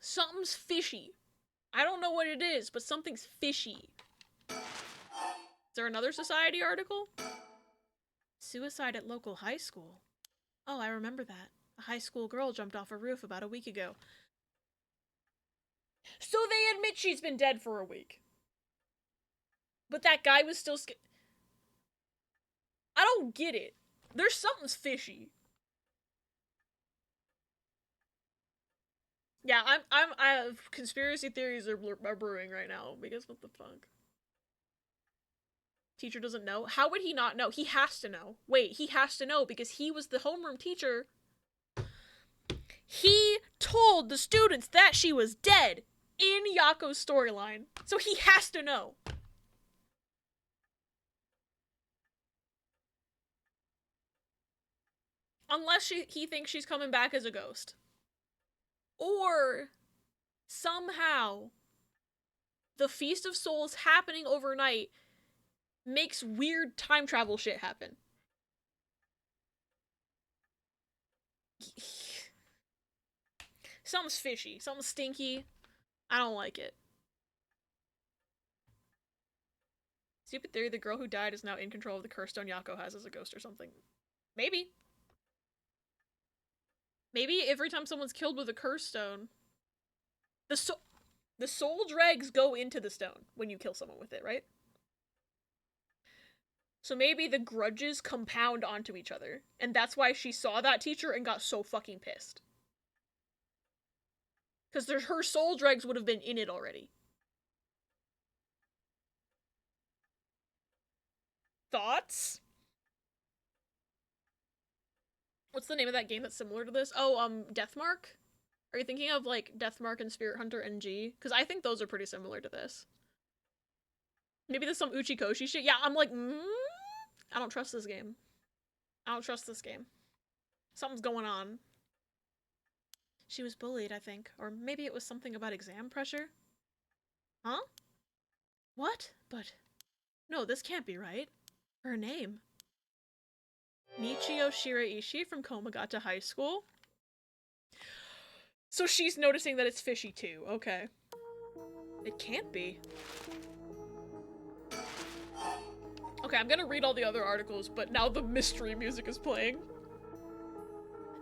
Something's fishy. I don't know what it is, but something's fishy. Is there another society article? Suicide at local high school. Oh, I remember that. A high school girl jumped off a roof about a week ago. So they admit she's been dead for a week. But that guy was still I don't get it. There's something's fishy. Yeah, I conspiracy theories are brewing right now, because what the fuck? Teacher doesn't know? How would he not know? He has to know. Wait, he has to know because he was the homeroom teacher. He told the students that she was dead in Yako's storyline. So he has to know. Unless he thinks she's coming back as a ghost. Or somehow the Feast of Souls happening overnight makes weird time travel shit happen. Something's fishy. Something's stinky. I don't like it. Stupid theory, the girl who died is now in control of the curse stone Yako has as a ghost or something. Maybe. Maybe every time someone's killed with a curse stone, the soul dregs go into the stone when you kill someone with it, right? So maybe the grudges compound onto each other, and that's why she saw that teacher and got so fucking pissed. Because her soul dregs would have been in it already. Thoughts? What's the name of that game that's similar to this? Oh, Deathmark? Are you thinking of, like, Deathmark and Spirit Hunter NG? Because I think those are pretty similar to this. Maybe there's some Uchikoshi shit? Yeah, I'm like, I don't trust this game. I don't trust this game. Something's going on. She was bullied, I think. Or maybe it was something about exam pressure? Huh? What? But... no, this can't be right. Her name. Michio Shiraishi from Komagata High School. So she's noticing that it's fishy too. Okay. It can't be. Okay, I'm gonna read all the other articles, but now the mystery music is playing.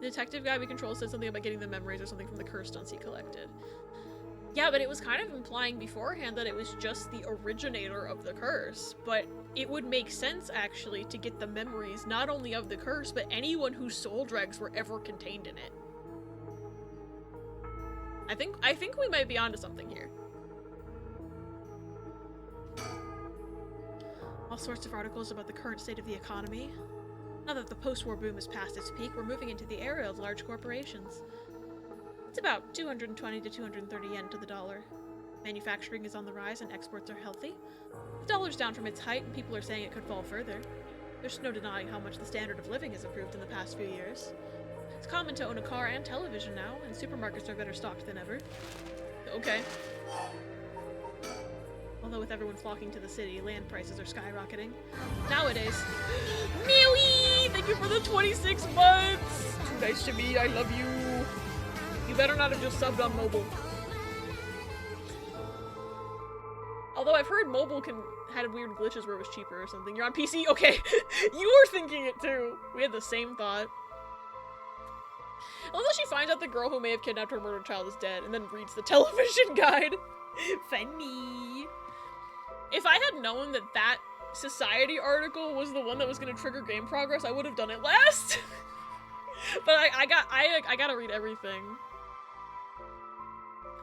The detective guy we control said something about getting the memories or something from the curse stones he collected. Yeah, but it was kind of implying beforehand that it was just the originator of the curse, but it would make sense, actually, to get the memories not only of the curse, but anyone whose soul dregs were ever contained in it. I think we might be onto something here. All sorts of articles about the current state of the economy. Now that the post-war boom is past its peak, we're moving into the era of large corporations. It's about 220 to 230 yen to the dollar. Manufacturing is on the rise and exports are healthy. The dollar's down from its height and people are saying it could fall further. There's no denying how much the standard of living has improved in the past few years. It's common to own a car and television now, and supermarkets are better stocked than ever. Okay. Although with everyone flocking to the city, land prices are skyrocketing. Nowadays... Mewie! Thank you for the 26 months! Too nice to me, I love you! You better not have just subbed on mobile. Although I've heard mobile had weird glitches where it was cheaper or something. You're on PC? Okay! You were thinking it too! We had the same thought. Unless she finds out the girl who may have kidnapped her murdered child is dead, and then reads the television guide. Funny. If I had known that that society article was the one that was gonna trigger game progress, I would have done it last. But I gotta read everything.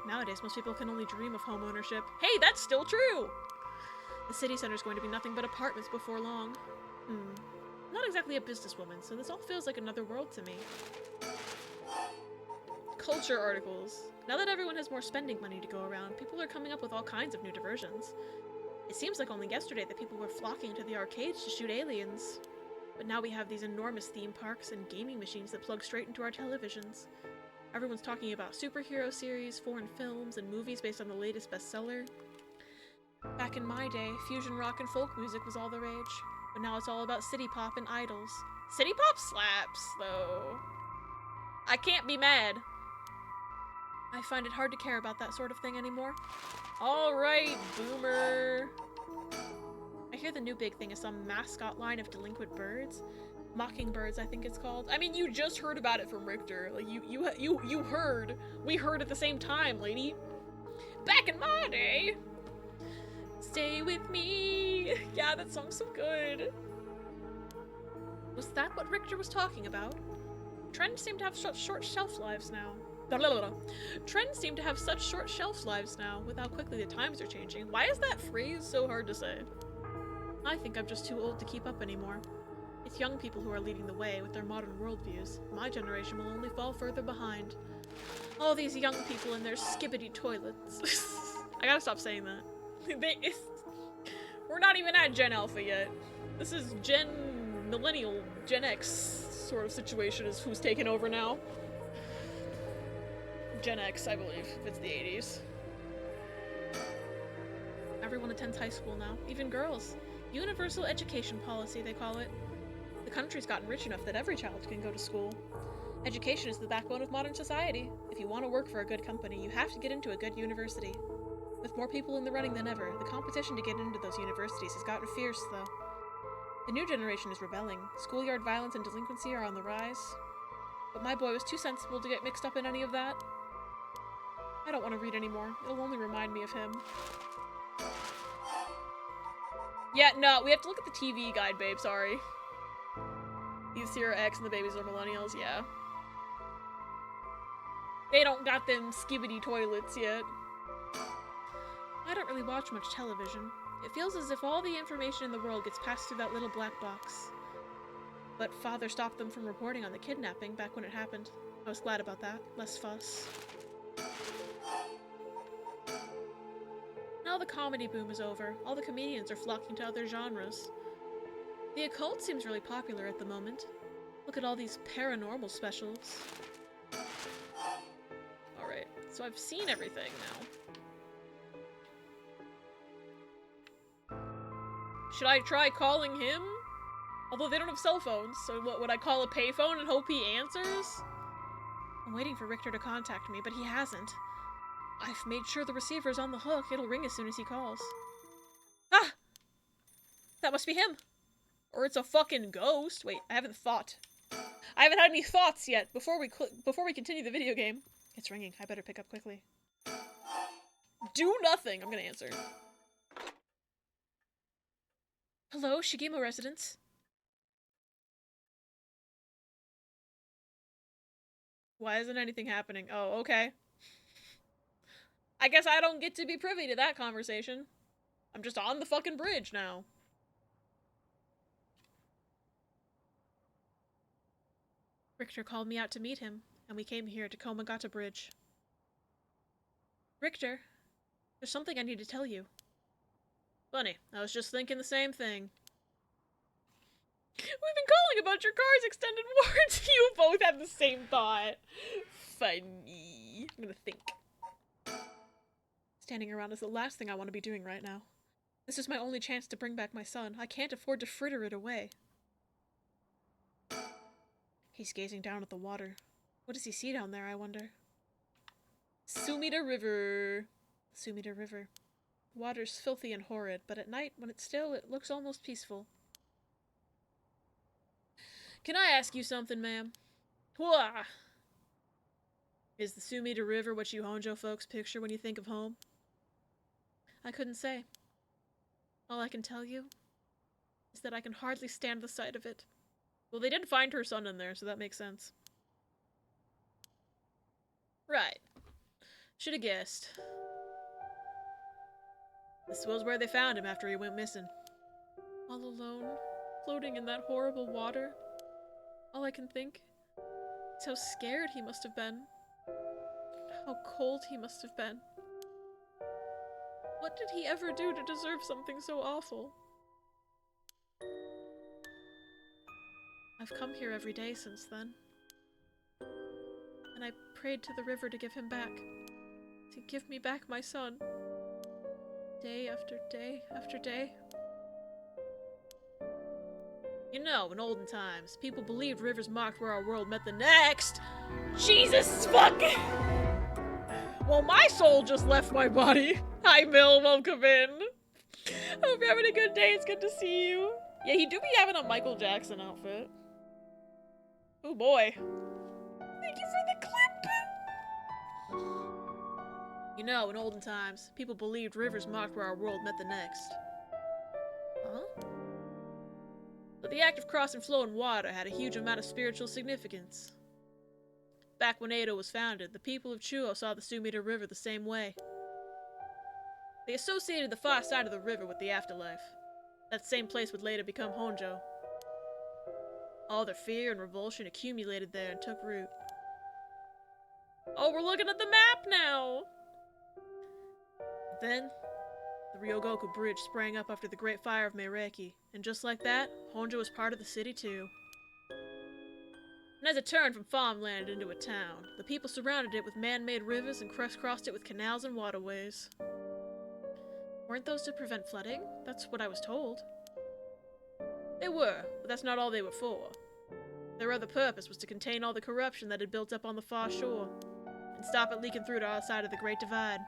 Nowadays, most people can only dream of home ownership. Hey, that's still true! The city center is going to be nothing but apartments before long. Not exactly a businesswoman, so this all feels like another world to me. Culture articles. Now that everyone has more spending money to go around, people are coming up with all kinds of new diversions. It seems like only yesterday that people were flocking to the arcades to shoot aliens. But now we have these enormous theme parks and gaming machines that plug straight into our televisions. Everyone's talking about superhero series, foreign films, and movies based on the latest bestseller. Back in my day, fusion rock and folk music was all the rage, but now it's all about city pop and idols. City pop slaps, though. I can't be mad. I find it hard to care about that sort of thing anymore. Alright, boomer. I hear the new big thing is some mascot line of delinquent birds. Mockingbirds, I think it's called. I mean, you just heard about it from Richter. Like, you heard. We heard at the same time, lady. Back in my day. Stay with me. Yeah, that song's so good. Was that what Richter was talking about? Trends seem to have such short shelf lives now. Trends seem to have such short shelf lives now, with how quickly the times are changing. Why is that phrase so hard to say? I think I'm just too old to keep up anymore. It's young people who are leading the way with their modern worldviews. My generation will only fall further behind. All these young people in their skibbity toilets. I gotta stop saying that. We're not even at Gen Alpha yet. This is Millennial, Gen X sort of situation is who's taken over now. Gen X, I believe, if it's the 80s. Everyone attends high school now, even girls. Universal education policy, they call it. The country's gotten rich enough that every child can go to school. Education is the backbone of modern society. If you want to work for a good company, you have to get into a good university. With more people in the running than ever, the competition to get into those universities has gotten fierce, though. The new generation is rebelling. Schoolyard violence and delinquency are on the rise. But my boy was too sensible to get mixed up in any of that. I don't want to read anymore. It'll only remind me of him. Yeah, no, we have to look at the TV guide, babe, sorry. These here are X and the babies are millennials, yeah. They don't got them skibbity toilets yet. I don't really watch much television. It feels as if all the information in the world gets passed through that little black box. But father stopped them from reporting on the kidnapping back when it happened. I was glad about that. Less fuss. Now the comedy boom is over. All the comedians are flocking to other genres. The occult seems really popular at the moment. Look at all these paranormal specials. Alright, so I've seen everything now. Should I try calling him? Although they don't have cell phones, so what, would I call a payphone and hope he answers? I'm waiting for Richter to contact me, but he hasn't. I've made sure the receiver's on the hook. It'll ring as soon as he calls. Ah! That must be him. Or it's a fucking ghost. Wait, I haven't thought. I haven't had any thoughts yet before we continue the video game. It's ringing. I better pick up quickly. Do nothing. I'm gonna answer. Hello, Shigemo residence. Why isn't anything happening? Oh, okay. I guess I don't get to be privy to that conversation. I'm just on the fucking bridge now. Richter called me out to meet him, and we came here to Komagata Bridge. Richter, there's something I need to tell you. Funny, I was just thinking the same thing. We've been calling about your car's extended warranty. You both had the same thought. Funny. I'm gonna think. Standing around is the last thing I want to be doing right now. This is my only chance to bring back my son. I can't afford to fritter it away. He's gazing down at the water. What does he see down there, I wonder? Sumida River. Sumida River. Water's filthy and horrid, but at night, when it's still, it looks almost peaceful. Can I ask you something, ma'am? Whoa! Is the Sumida River what you Honjo folks picture when you think of home? I couldn't say. All I can tell you is that I can hardly stand the sight of it. Well, they did find her son in there, so that makes sense. Right. Should have guessed. This was where they found him after he went missing. All alone, floating in that horrible water. All I can think is how scared he must have been. How cold he must have been. What did he ever do to deserve something so awful? I've come here every day since then. and I prayed to the river to give him back. To give me back my son. Day after day after day. You know, in olden times, people believed rivers marked where our world met the next. Jesus fuck! Well, my soul just left my body. Hi, Mill, welcome in. Hope you're having a good day, it's good to see you. Yeah, he do be having a Michael Jackson outfit. Oh boy. Thank you for the clip! You know, in olden times, people believed rivers marked where our world met the next. Huh? But the act of crossing flowing water had a huge amount of spiritual significance. Back when Edo was founded, the people of Chuo saw the Sumida River the same way. They associated the far side of the river with the afterlife. That same place would later become Honjo. All their fear and revulsion accumulated there and took root. Oh, we're looking at the map now! Then, the Ryogoku Bridge sprang up after the Great Fire of Meireki, and just like that, Honjo was part of the city too. And as it turned from farmland into a town, the people surrounded it with man-made rivers and crisscrossed it with canals and waterways. Weren't those to prevent flooding? That's what I was told. They were, but that's not all they were for. Their other purpose was to contain all the corruption that had built up on the far shore, and stop it leaking through to our side of the Great Divide.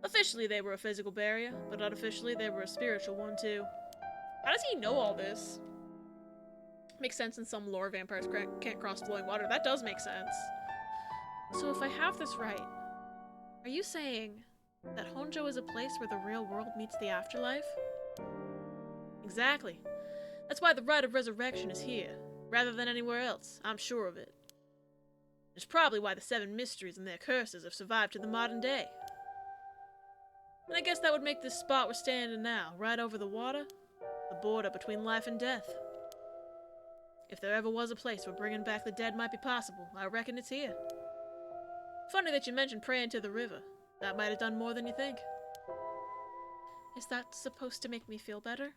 Officially, they were a physical barrier, but unofficially, they were a spiritual one too. How does he know all this? Makes sense in some lore, vampires can't cross flowing water. That does make sense. So if I have this right, are you saying that Honjo is a place where the real world meets the afterlife? Exactly. That's why the rite of resurrection is here, rather than anywhere else. I'm sure of it. It's probably why the 7 mysteries and their curses have survived to the modern day. And I guess that would make this spot we're standing in now, right over the water, the border between life and death. If there ever was a place where bringing back the dead might be possible, I reckon it's here. Funny that you mentioned praying to the river. That might have done more than you think. Is that supposed to make me feel better?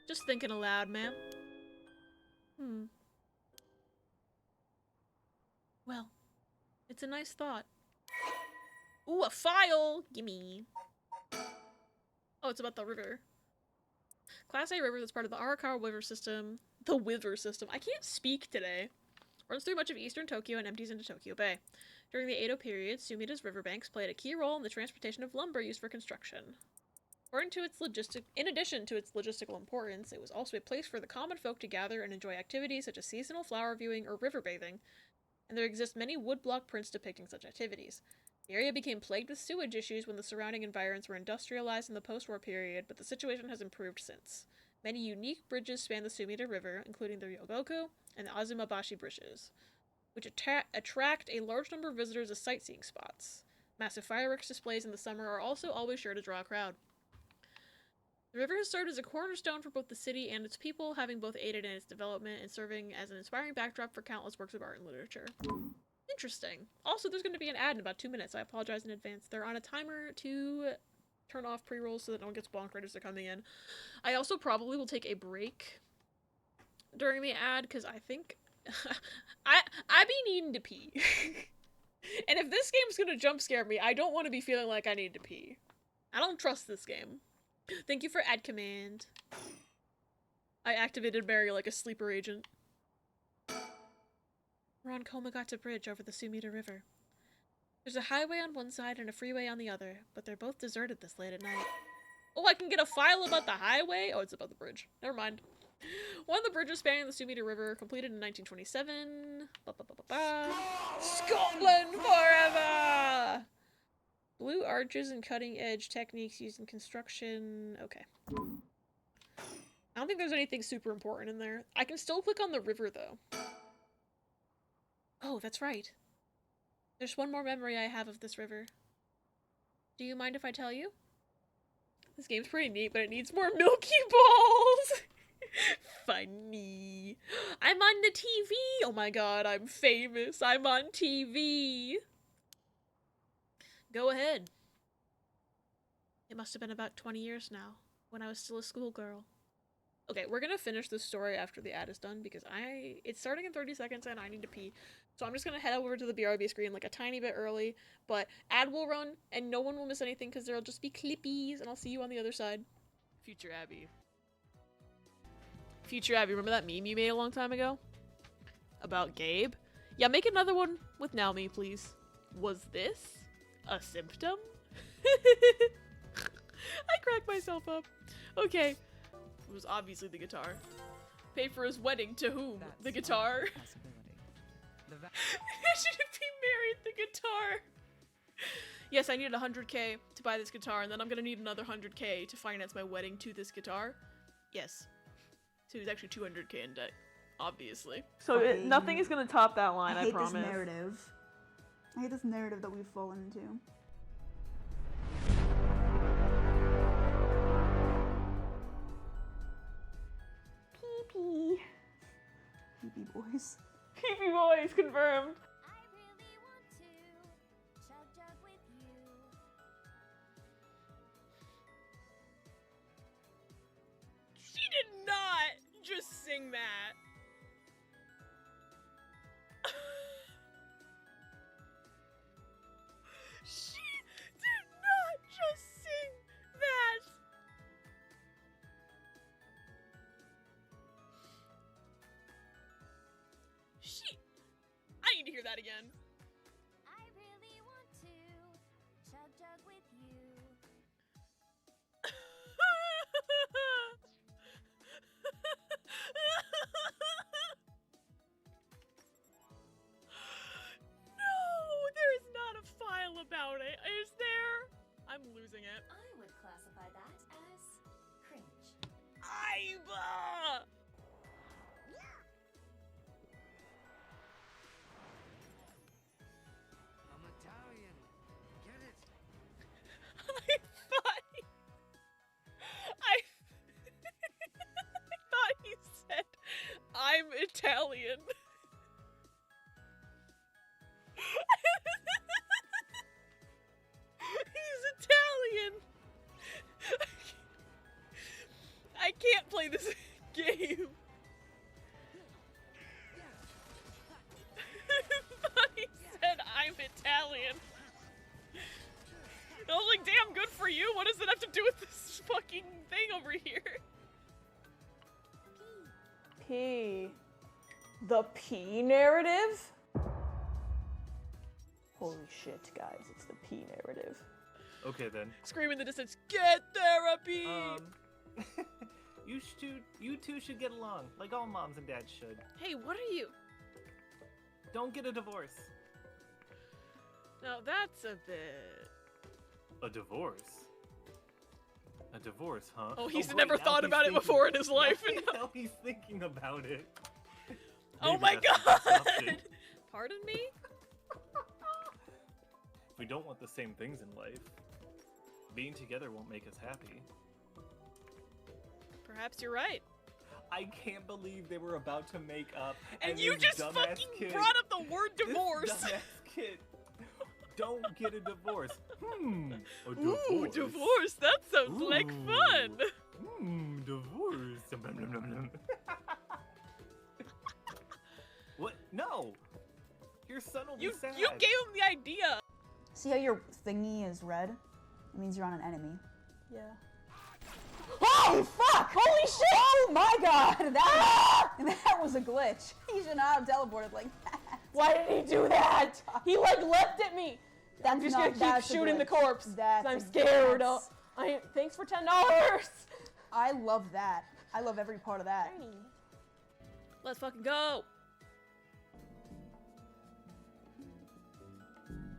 Just thinking aloud, ma'am. Well, it's a nice thought. Ooh, a file! Gimme. Oh, it's about the river. Class A river that's part of the Arakawa River System. The River System. I can't speak today. Runs through much of eastern Tokyo and empties into Tokyo Bay. During the Edo period, Sumida's riverbanks played a key role in the transportation of lumber used for construction. In addition to its logistical importance, it was also a place for the common folk to gather and enjoy activities such as seasonal flower viewing or river bathing, and there exist many woodblock prints depicting such activities. The area became plagued with sewage issues when the surrounding environs were industrialized in the post-war period, but the situation has improved since. Many unique bridges span the Sumida River, including the Ryogoku and the Azumabashi bridges, which attract a large number of visitors as sightseeing spots. Massive fireworks displays in the summer are also always sure to draw a crowd. The river has served as a cornerstone for both the city and its people, having both aided in its development and serving as an inspiring backdrop for countless works of art and literature. Interesting. Also, there's going to be an ad in about 2 minutes. I apologize in advance. They're on a timer to turn off pre-rolls so that no one gets bonked right as they're coming in. I also probably will take a break during the ad, because I think I be needing to pee. And if this game's gonna jump scare me, I don't want to be feeling like I need to pee. I don't trust this game. Thank you for ad command. I activated Barry like a sleeper agent. We're on Komagata Bridge over the Sumida River. There's a highway on one side and a freeway on the other, but they're both deserted this late at night. Oh, I can get a file about the highway? Oh, it's about the bridge. Never mind. One of the bridges spanning the Sumida River, completed in 1927. Scotland forever! Blue arches and cutting-edge techniques used in construction. Okay. I don't think there's anything super important in there. I can still click on the river, though. Oh, that's right. There's one more memory I have of this river. Do you mind if I tell you? This game's pretty neat, but it needs more Milky Balls! Funny. I'm on the TV! Oh my god, I'm famous. I'm on TV! Go ahead. It must have been about 20 years now, when I was still a schoolgirl. Okay, we're gonna finish this story after the ad is done because it's starting in 30 seconds and I need to pee. So I'm just gonna head over to the BRB screen like a tiny bit early, but ad will run and no one will miss anything because there'll just be clippies and I'll see you on the other side. Future Abby. Future Abby, remember that meme you made a long time ago? About Gabe? Yeah, make another one with Naomi, please. Was this a symptom? I cracked myself up. Okay. It was obviously the guitar. Pay for his wedding to whom? The guitar? Should it be married the guitar? Yes, I needed 100k to buy this guitar, and then I'm gonna need another 100k to finance my wedding to this guitar. Yes. So he's actually 200k in debt, obviously. So nothing is gonna top that line, I promise. I hate this narrative. I hate this narrative that we've fallen into. Pee-pee. Pee-pee boys. Pee-pee boys, confirmed. I really want to chug jug with you. She did not just sing that. She did not just sing that. I need to hear that again. I really want to chug jug with you. No, there is not a file about it. Is there? I'm losing it. I would classify that as cringe. Aiba! I'm Italian. Get it? I thought he said, I'm Italian. He's Italian. I can't play this game. I thought he said, I'm Italian. I was like, damn, good for you. What does it have to do with this fucking thing over here? P. The P narrative? Holy shit, guys, it's the P narrative. Okay then. Scream in the distance, get therapy! You two should get along, like all moms and dads should. Hey, what are you? Don't get a divorce. Now that's a bit... A divorce? A divorce, huh? Oh, he's right, never now thought he's about it thinking- before in his life. Now he's thinking about it. Oh Maybe my that's the best option. god! Pardon me? We don't want the same things in life. Being together won't make us happy. Perhaps you're right. I can't believe they were about to make up, And this you just dumbass fucking kid, brought up the word this divorce! dumbass kid. Don't get a divorce. A Ooh, divorce! That sounds like fun! Divorce. What? No! Your son will be sad. You gave him the idea! See how your thingy is red? It means you're on an enemy. Yeah. Oh fuck! Holy shit! Oh my god! That was a glitch. He should not have teleported like that. Why did he do that? He like leapt at me! I'm just gonna keep that's a shooting the glitch. corpse. That's I'm a- scared. that's- Thanks for $10! I love that. I love every part of that. Let's fucking go!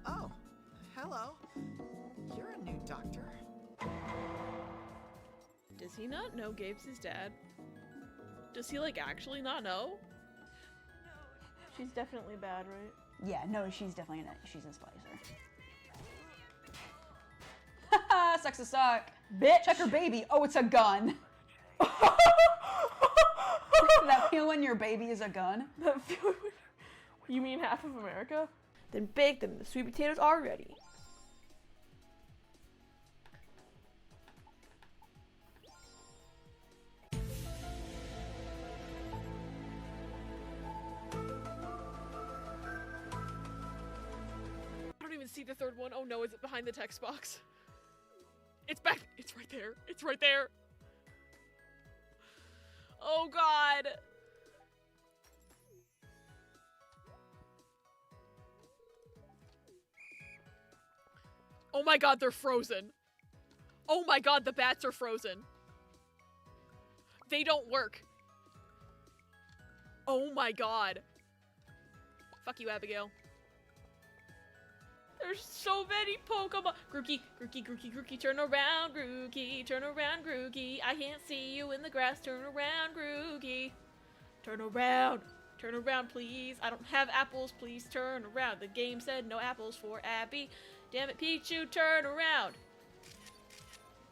Oh, hello. You're a new doctor. Does he not know Gabe's his dad? Does he like actually not know? She's definitely bad, right? Yeah, no, she's definitely she's a splicer. Haha, sucks to suck. Bitch! Check her baby. Oh, it's a gun. That feel when your baby is a gun? You mean half of America? Then bake them. The sweet potatoes are ready. see the third one. Oh no, is it behind the text box? It's back. It's right there. It's right there. Oh god. Oh my god, they're frozen. Oh my god, the bats are frozen. They don't work. Oh my god. Fuck you, Abigail. There's so many Pokemon. Grookey, Grookey, Grookey, Grookey, turn around, Grookey, turn around, Grookey. I can't see you in the grass, turn around, Grookey. Turn around, please. I don't have apples, please turn around. The game said no apples for Abby. Damn it, Pichu, turn around.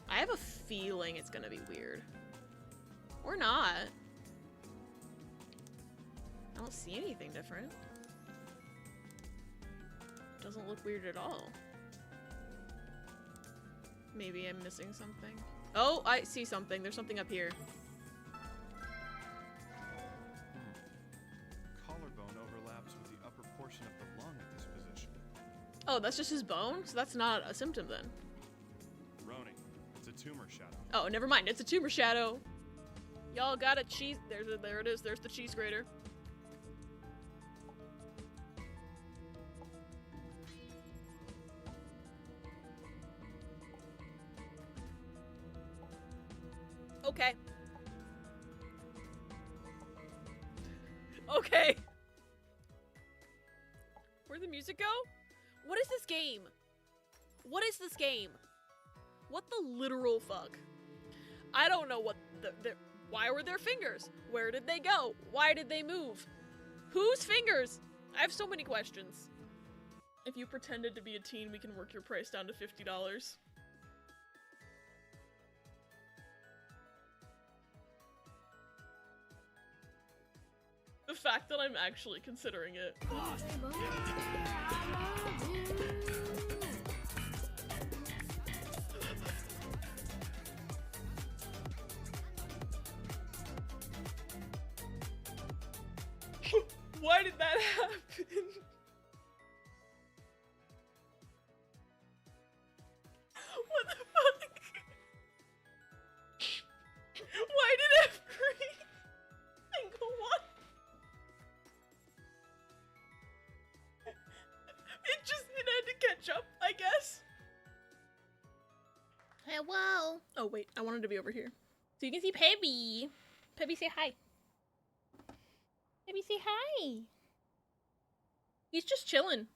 I have a feeling it's gonna be weird. Or not. I don't see anything different. Doesn't look weird at all. Maybe I'm missing something. Oh, I see something. There's something up here. Collarbone overlaps with the upper portion of the lung at this position. Oh, that's just his bone? So that's not a symptom then. Roni, it's a tumor shadow. Oh, never mind. It's a tumor shadow. Y'all got a cheese. There it is. There's the cheese grater. Okay. Okay. Where'd the music go? What is this game? What is this game? What the literal fuck? I don't know what why were their fingers? Where did they go? Why did they move? Whose fingers? I have so many questions. If you pretended to be a teen, we can work your price down to $50. The fact that I'm actually considering it. Why did that happen? What the fuck? Why did everything go on? It had to catch up, I guess. Hello. Oh wait, I wanted to be over here. So you can see Pebby. Pebby, say hi. Pebby, say hi. He's just chilling.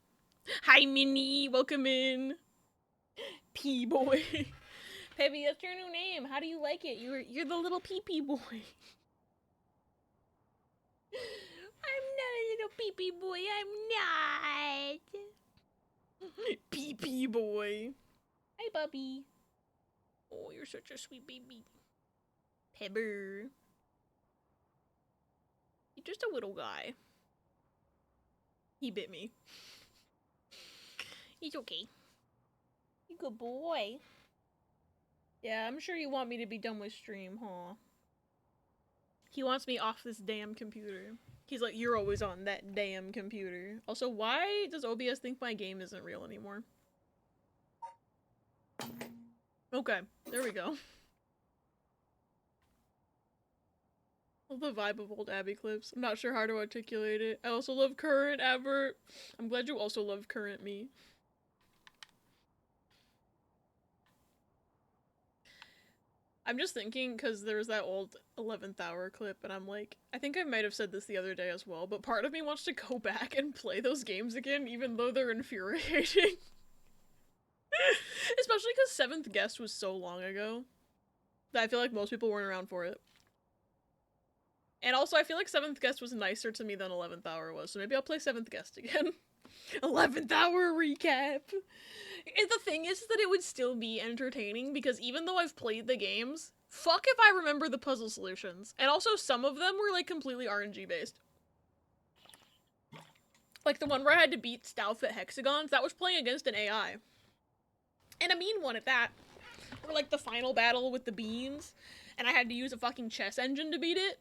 Hi, Minnie. Welcome in. P-boy. Pebby, that's your new name. How do you like it? You're the little pee-pee boy. I'm not a little pee-pee boy. I'm not. Pee-pee boy. Hi, Bubby. Oh, you're such a sweet baby. Pebber. You're just a little guy. He bit me. He's okay. You good boy. Yeah, I'm sure you want me to be done with stream, huh? He wants me off this damn computer. He's like, you're always on that damn computer. Also, why does OBS think my game isn't real anymore? Okay, there we go. Love the vibe of old Abby clips. I'm not sure how to articulate it. I also love current Albert. I'm glad you also love current me. I'm just thinking, because there was that old 11th hour clip, and I'm like, I think I might have said this the other day as well, but part of me wants to go back and play those games again, even though they're infuriating. Especially because 7th Guest was so long ago that I feel like most people weren't around for it. And also, I feel like 7th Guest was nicer to me than 11th Hour was, so maybe I'll play 7th Guest again. 11th Hour recap! And the thing is that it would still be entertaining, because even though I've played the games, fuck if I remember the puzzle solutions. And also, some of them were, like, completely RNG-based. Like, the one where I had to beat Stoufit hexagons, that was playing against an AI. And a mean one at that. Or, like, the final battle with the beans, and I had to use a fucking chess engine to beat it.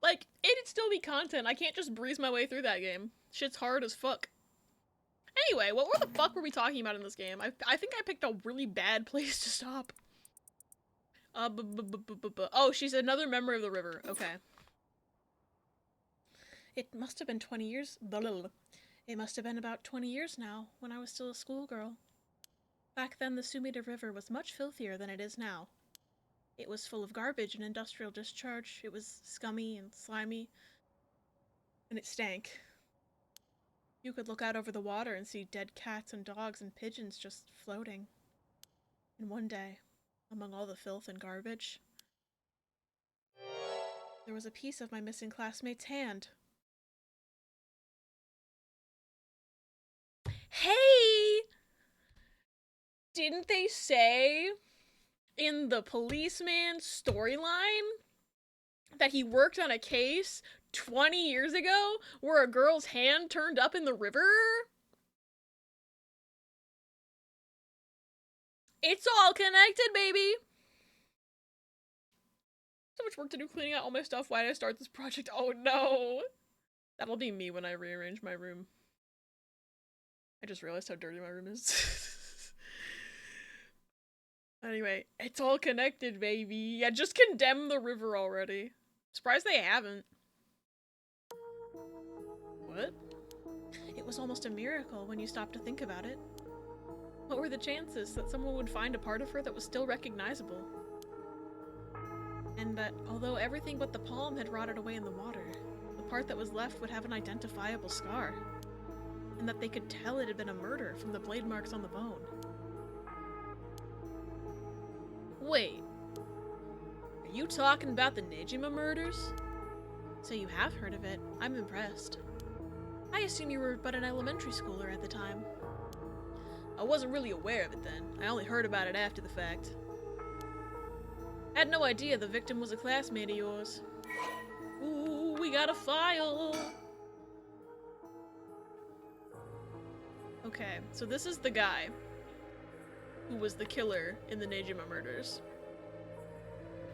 Like, It'd still be content. I can't just breeze my way through that game. Shit's hard as fuck. Anyway, what the fuck were we talking about in this game? I think I picked a really bad place to stop. Oh, she's another member of the river. Okay. It must have been 20 years. It must have been about 20 years now, when I was still a schoolgirl. Back then, the Sumida River was much filthier than it is now. It was full of garbage and industrial discharge. It was scummy and slimy. And it stank. You could look out over the water and see dead cats and dogs and pigeons just floating. And one day, among all the filth and garbage, there was a piece of my missing classmate's hand. Hey! Didn't they say in the policeman storyline that he worked on a case 20 years ago where a girl's hand turned up in the river? It's all connected, baby! So much work to do cleaning out all my stuff. Why did I start this project? Oh no! That'll be me when I rearrange my room. I just realized how dirty my room is. Anyway, it's all connected, baby. Yeah, just condemn the river already. Surprised they haven't. What? It was almost a miracle when you stopped to think about it. What were the chances that someone would find a part of her that was still recognizable? And that, although everything but the palm had rotted away in the water, the part that was left would have an identifiable scar. And that they could tell it had been a murder from the blade marks on the bone. Wait. Are you talking about the Nejima murders? So you have heard of it. I'm impressed. I assume you were but an elementary schooler at the time. I wasn't really aware of it then. I only heard about it after the fact. Had no idea the victim was a classmate of yours. Ooh, we got a file! Okay, so this is the guy who was the killer in the Nejima murders.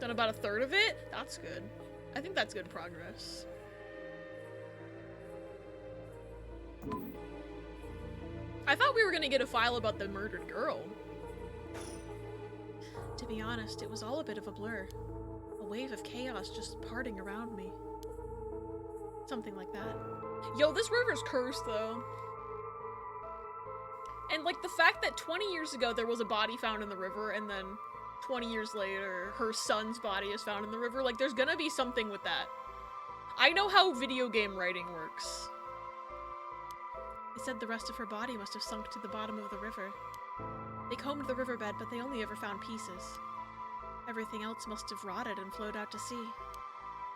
Done about a third of it? That's good. I think that's good progress. I thought we were gonna get a file about the murdered girl. To be honest, it was all a bit of a blur. A wave of chaos just parting around me. Something like that. Yo, this river's cursed, though. And, like, the fact that 20 years ago there was a body found in the river, and then 20 years later her son's body is found in the river, like, there's gonna be something with that. I know how video game writing works. They said the rest of her body must have sunk to the bottom of the river. They combed the riverbed, but they only ever found pieces. Everything else must have rotted and flowed out to sea.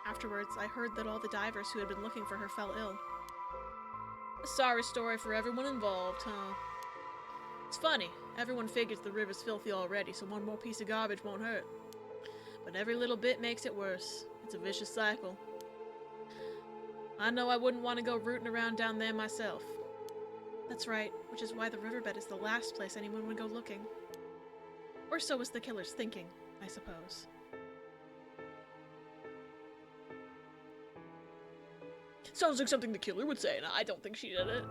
Afterwards, I heard that all the divers who had been looking for her fell ill. A sorry story for everyone involved, huh? It's funny, everyone figures the river's filthy already, so one more piece of garbage won't hurt. But every little bit makes it worse. It's a vicious cycle. I know I wouldn't want to go rooting around down there myself. That's right, which is why the riverbed is the last place anyone would go looking. Or so was the killer's thinking, I suppose. Sounds like something the killer would say, and I don't think she did it.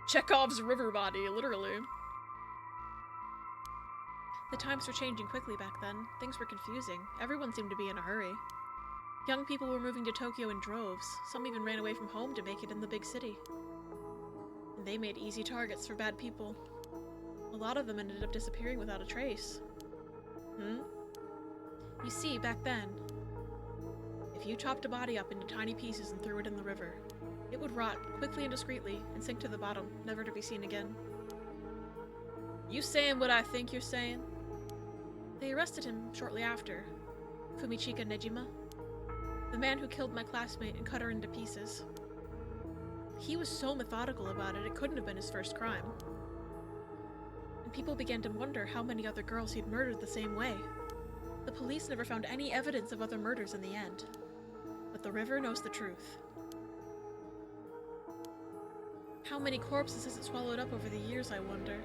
Chekhov's river body, literally. The times were changing quickly back then. Things were confusing. Everyone seemed to be in a hurry. Young people were moving to Tokyo in droves. Some even ran away from home to make it in the big city. And they made easy targets for bad people. A lot of them ended up disappearing without a trace. You see, back then, if you chopped a body up into tiny pieces and threw it in the river, it would rot quickly and discreetly and sink to the bottom, never to be seen again. You saying what I think you're saying? They arrested him shortly after. Fumichika Nejima. The man who killed my classmate and cut her into pieces. He was so methodical about it, it couldn't have been his first crime. And people began to wonder how many other girls he'd murdered the same way. The police never found any evidence of other murders in the end. But the river knows the truth. How many corpses has it swallowed up over the years, I wonder?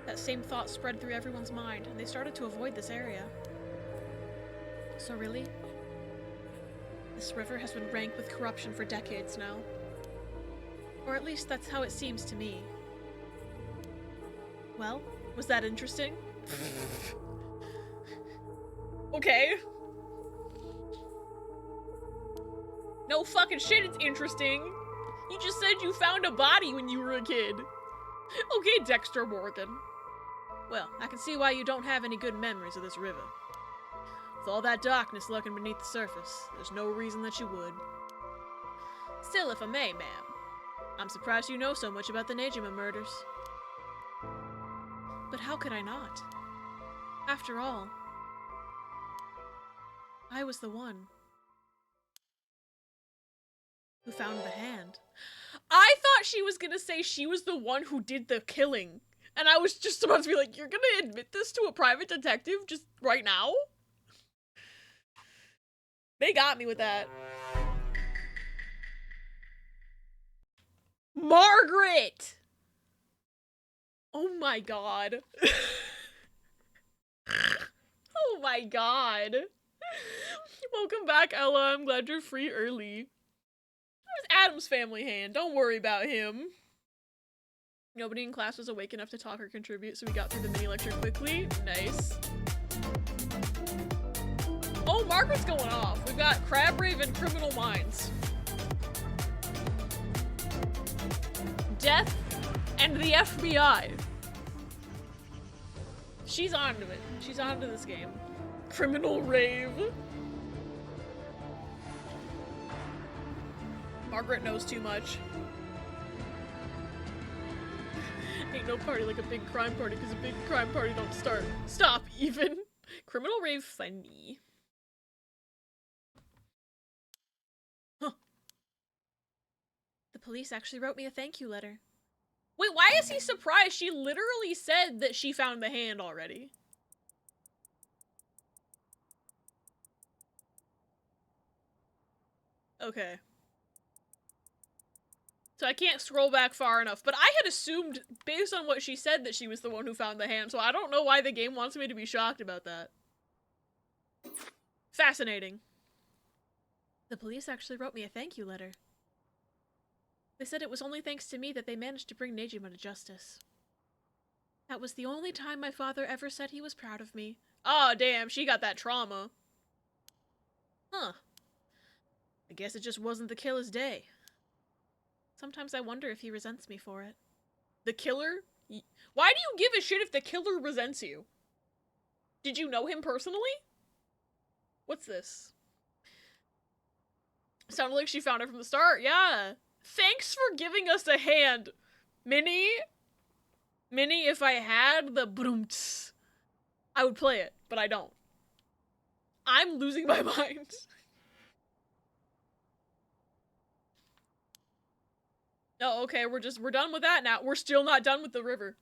That same thought spread through everyone's mind, and they started to avoid this area. So really? This river has been rank with corruption for decades now. Or at least that's how it seems to me. Well, was that interesting? Okay. No fucking shit, it's interesting. You just said you found a body when you were a kid. Okay, Dexter Morgan. Well, I can see why you don't have any good memories of this river. With all that darkness lurking beneath the surface, there's no reason that you would. Still, if I may, ma'am, I'm surprised you know so much about the Nejima murders. But how could I not? After all, I was the one who found the hand. I thought she was gonna say she was the one who did the killing. And I was just about to be like, you're gonna admit this to a private detective just right now? They got me with that. Margaret! Oh my god. Oh my god. Welcome back, Ella. I'm glad you're free early. There's Adam's family hand. Don't worry about him. Nobody in class was awake enough to talk or contribute, so we got through the mini lecture quickly. Nice. Oh, Margaret's going off. We've got Crabgrave and Criminal Minds. Death and the FBI. She's onto it. She's onto this game. Criminal Rave. Margaret knows too much. Ain't no party like a big crime party, because a big crime party don't start. Stop, even. Criminal Rave funny. Huh. The police actually wrote me a thank you letter. Wait, why is he surprised? She literally said that she found the hand already. Okay. So I can't scroll back far enough, but I had assumed, based on what she said, that she was the one who found the hand, so I don't know why the game wants me to be shocked about that. Fascinating. The police actually wrote me a thank you letter. They said it was only thanks to me that they managed to bring Nejima to justice. That was the only time my father ever said he was proud of me. Oh, damn, she got that trauma. Huh. I guess it just wasn't the killer's day. Sometimes I wonder if he resents me for it. The killer? Why do you give a shit if the killer resents you? Did you know him personally? What's this? Sounded like she found it from the start. Yeah. Thanks for giving us a hand. Minnie, if I had the broomts, I would play it, but I don't. I'm losing my mind. Oh, okay, we're done with that now. We're still not done with the river.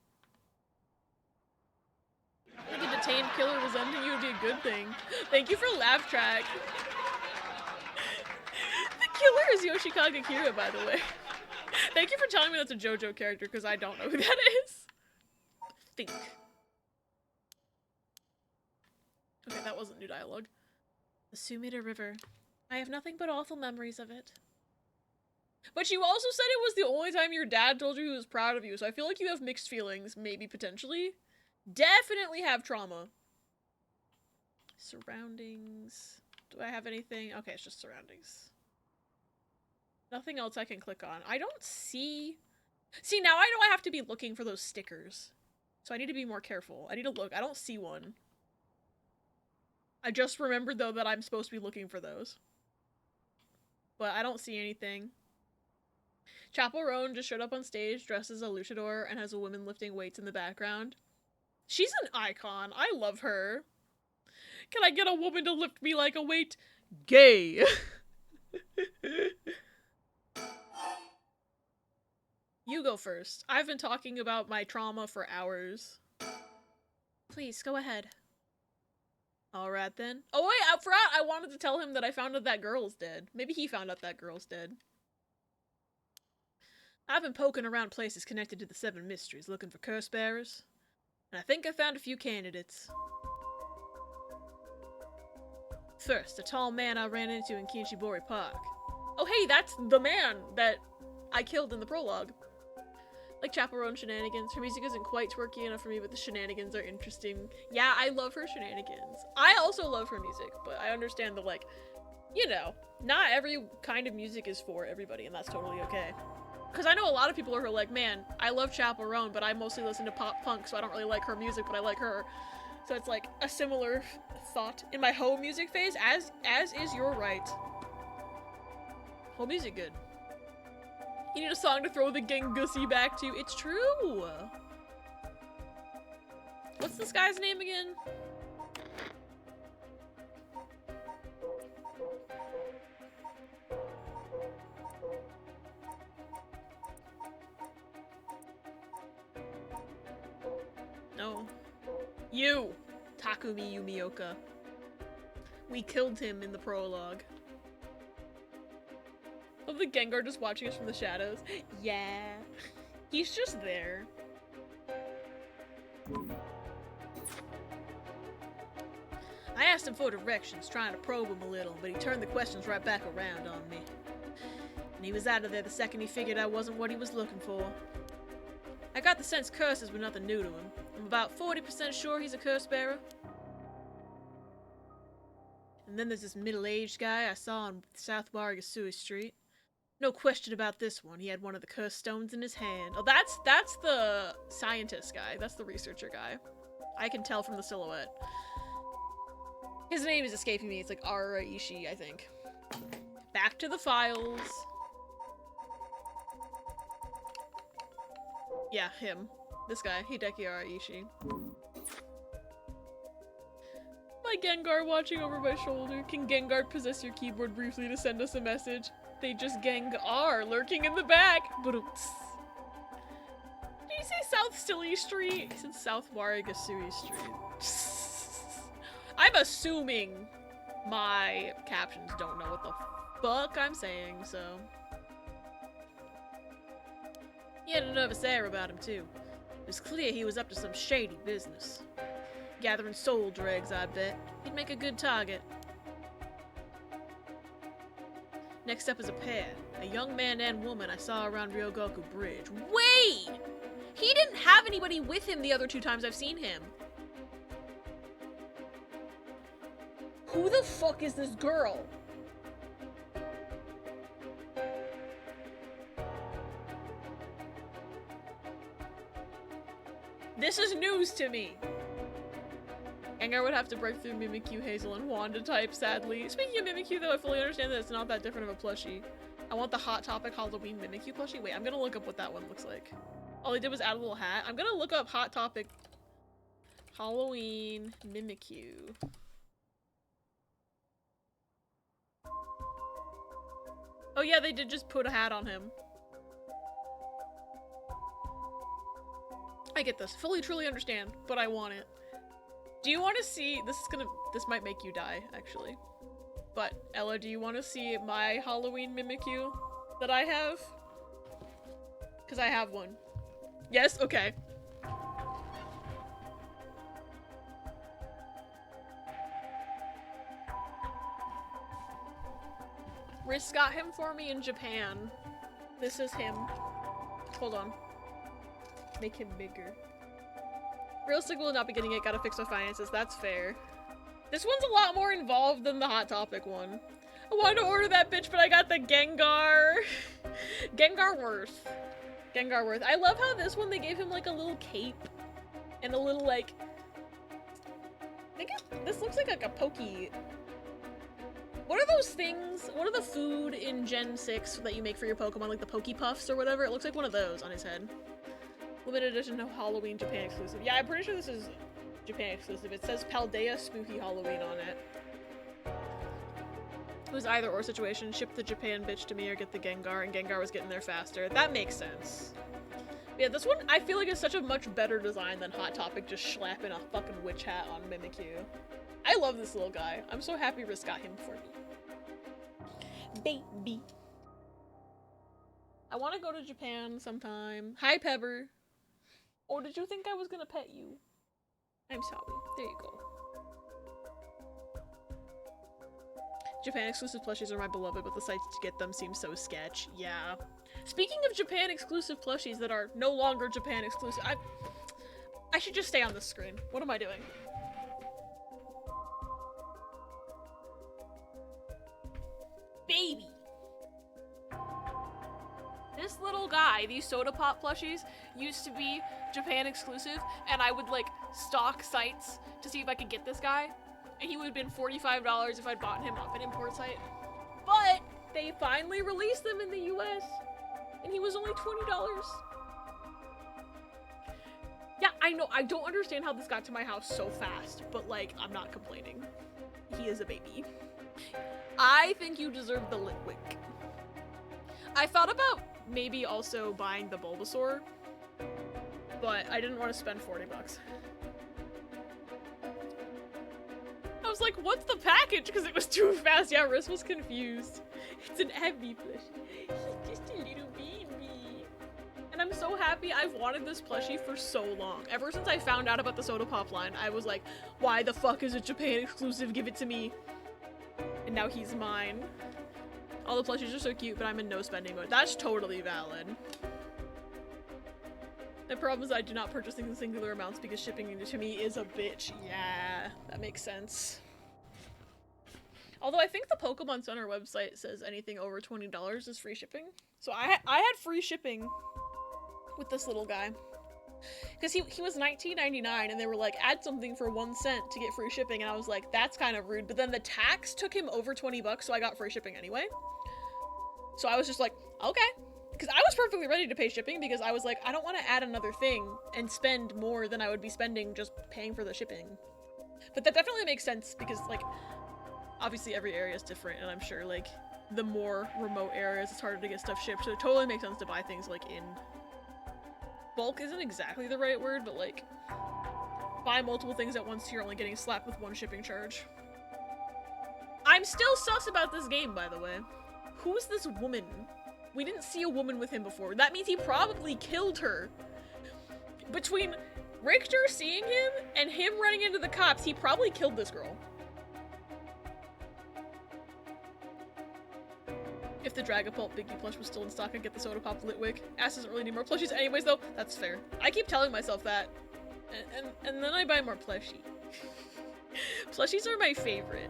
I think a detained killer resenting you would be a good thing. Thank you for laugh track. The killer is Yoshikaga Kira, by the way. Thank you for telling me that's a JoJo character, because I don't know who that is. Think. Okay, that wasn't new dialogue. The Sumida River. I have nothing but awful memories of it. But you also said it was the only time your dad told you he was proud of you, so I feel like you have mixed feelings, maybe, potentially. Definitely have trauma. Surroundings. Do I have anything? Okay, it's just surroundings. Nothing else I can click on. I don't see... See, now I know I have to be looking for those stickers. So I need to be more careful. I need to look. I don't see one. I just remembered, though, that I'm supposed to be looking for those. But I don't see anything. Chapel Roan just showed up on stage dressed as a luchador and has a woman lifting weights in the background. She's an icon. I love her. Can I get a woman to lift me like a weight? Gay. You go first. I've been talking about my trauma for hours. Please, go ahead. Alright then. Oh wait, I forgot I wanted to tell him that I found out that girl's dead. Maybe he found out that girl's dead. I've been poking around places connected to the 7 mysteries looking for curse bearers. And I think I found a few candidates. First, a tall man I ran into in Kinshibori Park. Oh hey, that's the man that I killed in the prologue. Like chaperone shenanigans. Her music isn't quite twerky enough for me, but the shenanigans are interesting. Yeah, I love her shenanigans. I also love her music, but I understand the, like, you know, not every kind of music is for everybody, and that's totally okay. Because I know a lot of people who are like, man, I love Chaperone, but I mostly listen to pop punk, so I don't really like her music, but I like her. So it's like a similar thought in my whole music phase, as is your right. Whole music good. You need a song to throw the Gengusi back to. It's true! What's this guy's name again? No. You! Takumi Yumioka. We killed him in the prologue. Of the Gengar just watching us from the shadows. Yeah. He's just there. I asked him for directions, trying to probe him a little, but he turned the questions right back around on me. And he was out of there the second he figured I wasn't what he was looking for. I got the sense curses were nothing new to him. I'm about 40% sure he's a curse bearer. And then there's this middle-aged guy I saw on South Warigasui Street. No question about this one. He had one of the cursed stones in his hand. Oh, that's the scientist guy. That's the researcher guy. I can tell from the silhouette. His name is escaping me. It's like Araishi, I think. Back to the files. Yeah, him. This guy. Hideki Araishi. My Gengar watching over my shoulder. Can Gengar possess your keyboard briefly to send us a message? They just Gengar lurking in the back. Did he say South Silly Street? He said South Warigasui Street. I'm assuming my captions don't know what the fuck I'm saying, so. He had a nervous air about him, too. It was clear he was up to some shady business. Gathering soul dregs, I bet. He'd make a good target. Next up is a pair. A young man and woman I saw around Ryogoku Bridge. Wait! He didn't have anybody with him the other 2 times I've seen him. Who the fuck is this girl? This is news to me. Gengar would have to break through Mimikyu, Hazel, and Wanda type, sadly. Speaking of Mimikyu, though, I fully understand that it's not that different of a plushie. I want the Hot Topic Halloween Mimikyu plushie. Wait, I'm gonna look up what that one looks like. All he did was add a little hat. I'm gonna look up Hot Topic Halloween Mimikyu. Oh yeah, they did just put a hat on him. I get this. Fully, truly understand, but I want it. Do you want to see- this might make you die, actually. But, Ella, do you want to see my Halloween Mimikyu that I have? Because I have one. Yes? Okay. Riz got him for me in Japan. This is him. Hold on. Make him bigger. Realistic will not be getting it, gotta fix my finances, that's fair. This one's a lot more involved than the Hot Topic one. I wanted to order that bitch, but I got the Gengar. Gengar Worth. Gengar Worth. I love how this one, they gave him like a little cape. And a little like... I think this looks like a pokey... What are those things? What are the food in Gen 6 that you make for your Pokemon? Like the Poke Puffs or whatever? It looks like one of those on his head. Limited edition Halloween Japan exclusive. Yeah, I'm pretty sure this is Japan exclusive. It says Paldea Spooky Halloween on it. It was either or situation. Ship the Japan bitch to me or get the Gengar, and Gengar was getting there faster. That makes sense. Yeah, this one I feel like is such a much better design than Hot Topic just slapping a fucking witch hat on Mimikyu. I love this little guy. I'm so happy Riz got him for me. Baby. I want to go to Japan sometime. Hi, Pepper. Or did you think I was gonna pet you? I'm sorry. There you go. Japan exclusive plushies are my beloved, but the sites to get them seem so sketch. Yeah. Speaking of Japan exclusive plushies that are no longer Japan exclusive, I should just stay on this screen. What am I doing? Baby. This little guy, these soda pop plushies, used to be Japan exclusive, and I would like stalk sites to see if I could get this guy, and he would have been $45 if I'd bought him off an import site. But they finally released them in the US, and he was only $20. Yeah, I know, I don't understand how this got to my house so fast, but like, I'm not complaining. He is a baby. I think you deserve the Litwick. I thought about maybe also buying the Bulbasaur, but I didn't want to spend 40 bucks. I was like, what's the package? Because it was too fast. Yeah, Riss was confused. It's an Abby plushie. He's just a little baby. And I'm so happy. I've wanted this plushie for so long. Ever since I found out about the Soda Pop line, I was like, why the fuck is it Japan exclusive? Give it to me. And now he's mine. All the plushies are so cute, but I'm in no spending mode. That's totally valid. The problem is I do not purchase things in singular amounts because shipping to me is a bitch. Yeah, that makes sense. Although I think the Pokemon Center website says anything over $20 is free shipping. So I had free shipping with this little guy. Because he was $19.99 and they were like, add something for 1 cent to get free shipping, and I was like, that's kind of rude. But then the tax took him over 20 bucks, so I got free shipping anyway. So I was just like, okay. Because I was perfectly ready to pay shipping because I was like, I don't want to add another thing and spend more than I would be spending just paying for the shipping. But that definitely makes sense because, like, obviously every area is different, and I'm sure, like, the more remote areas, it's harder to get stuff shipped, so it totally makes sense to buy things, like, in bulk isn't exactly the right word, but like, buy multiple things at once so you're only getting slapped with one shipping charge. I'm still sus about this game, by the way. Who's this woman? We didn't see a woman with him before. That means he probably killed her. Between Richter seeing him and him running into the cops, he probably killed this girl. If the Dragapult Biggie plush was still in stock, I'd get the Soda Pop Litwick. Ass doesn't really need more plushies anyways, though. That's fair. I keep telling myself that. And then I buy more plushie. Plushies are my favorite.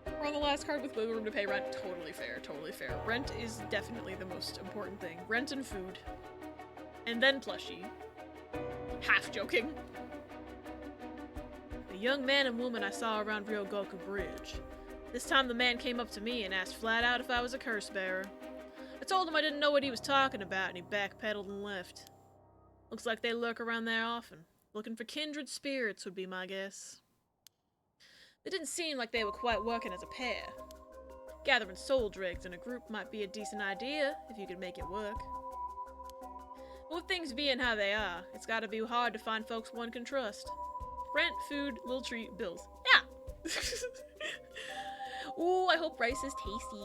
We're on the last card with wiggle room to pay rent. Totally fair, totally fair. Rent is definitely the most important thing. Rent and food. And then plushie. Half joking. A young man and woman I saw around Ryogoku Bridge. This time the man came up to me and asked flat out if I was a curse bearer. I told him I didn't know what he was talking about, and he backpedaled and left. Looks like they lurk around there often. Looking for kindred spirits would be my guess. They didn't seem like they were quite working as a pair. Gathering soul dregs in a group might be a decent idea if you could make it work. But with things being how they are, it's gotta be hard to find folks one can trust. Rent, food, little treat, bills. Yeah! Ooh, I hope rice is tasty.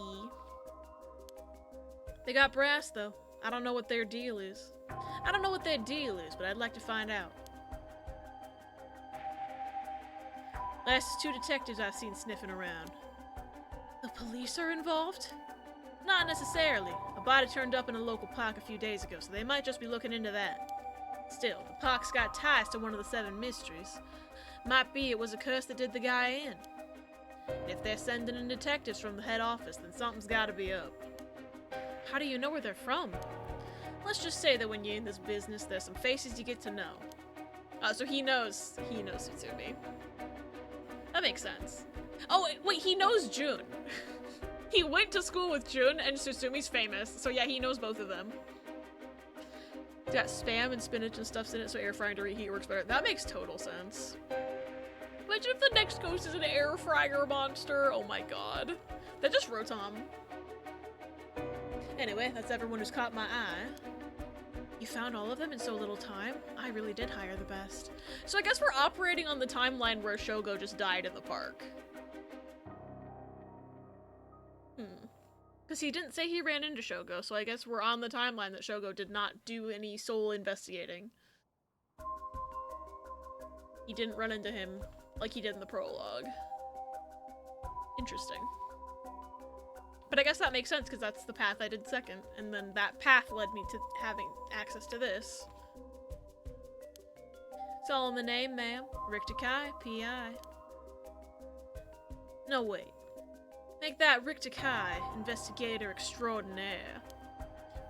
They got brass, though. I don't know what their deal is. But I'd like to find out. Last is 2 detectives I've seen sniffing around. The police are involved? Not necessarily. A body turned up in a local park a few days ago, so they might just be looking into that. Still, the park's got ties to one of the 7 mysteries. Might be it was a curse that did the guy in. And if they're sending in detectives from the head office, then something's gotta be up. How do you know where they're from? Let's just say that when you're in this business, there's some faces you get to know. So he knows Sutsumi. That makes sense. Oh, wait, he knows Jun. He went to school with Jun, and Sutsumi's famous, so yeah, he knows both of them. It's got spam and spinach and stuffs in it, so air frying to reheat works better. That makes total sense. Imagine if the next ghost is an air fryer monster. Oh my god. That just Rotom. Anyway, that's everyone who's caught my eye. You found all of them in so little time? I really did hire the best. So I guess we're operating on the timeline where Shogo just died in the park. Because he didn't say he ran into Shogo, so I guess we're on the timeline that Shogo did not do any soul investigating. He didn't run into him like he did in the prologue. Interesting. But I guess that makes sense because that's the path I did second, and then that path led me to having access to this. It's all in the name, ma'am. Richter Kai, P.I. No, wait. Make that Richter Kai, investigator extraordinaire.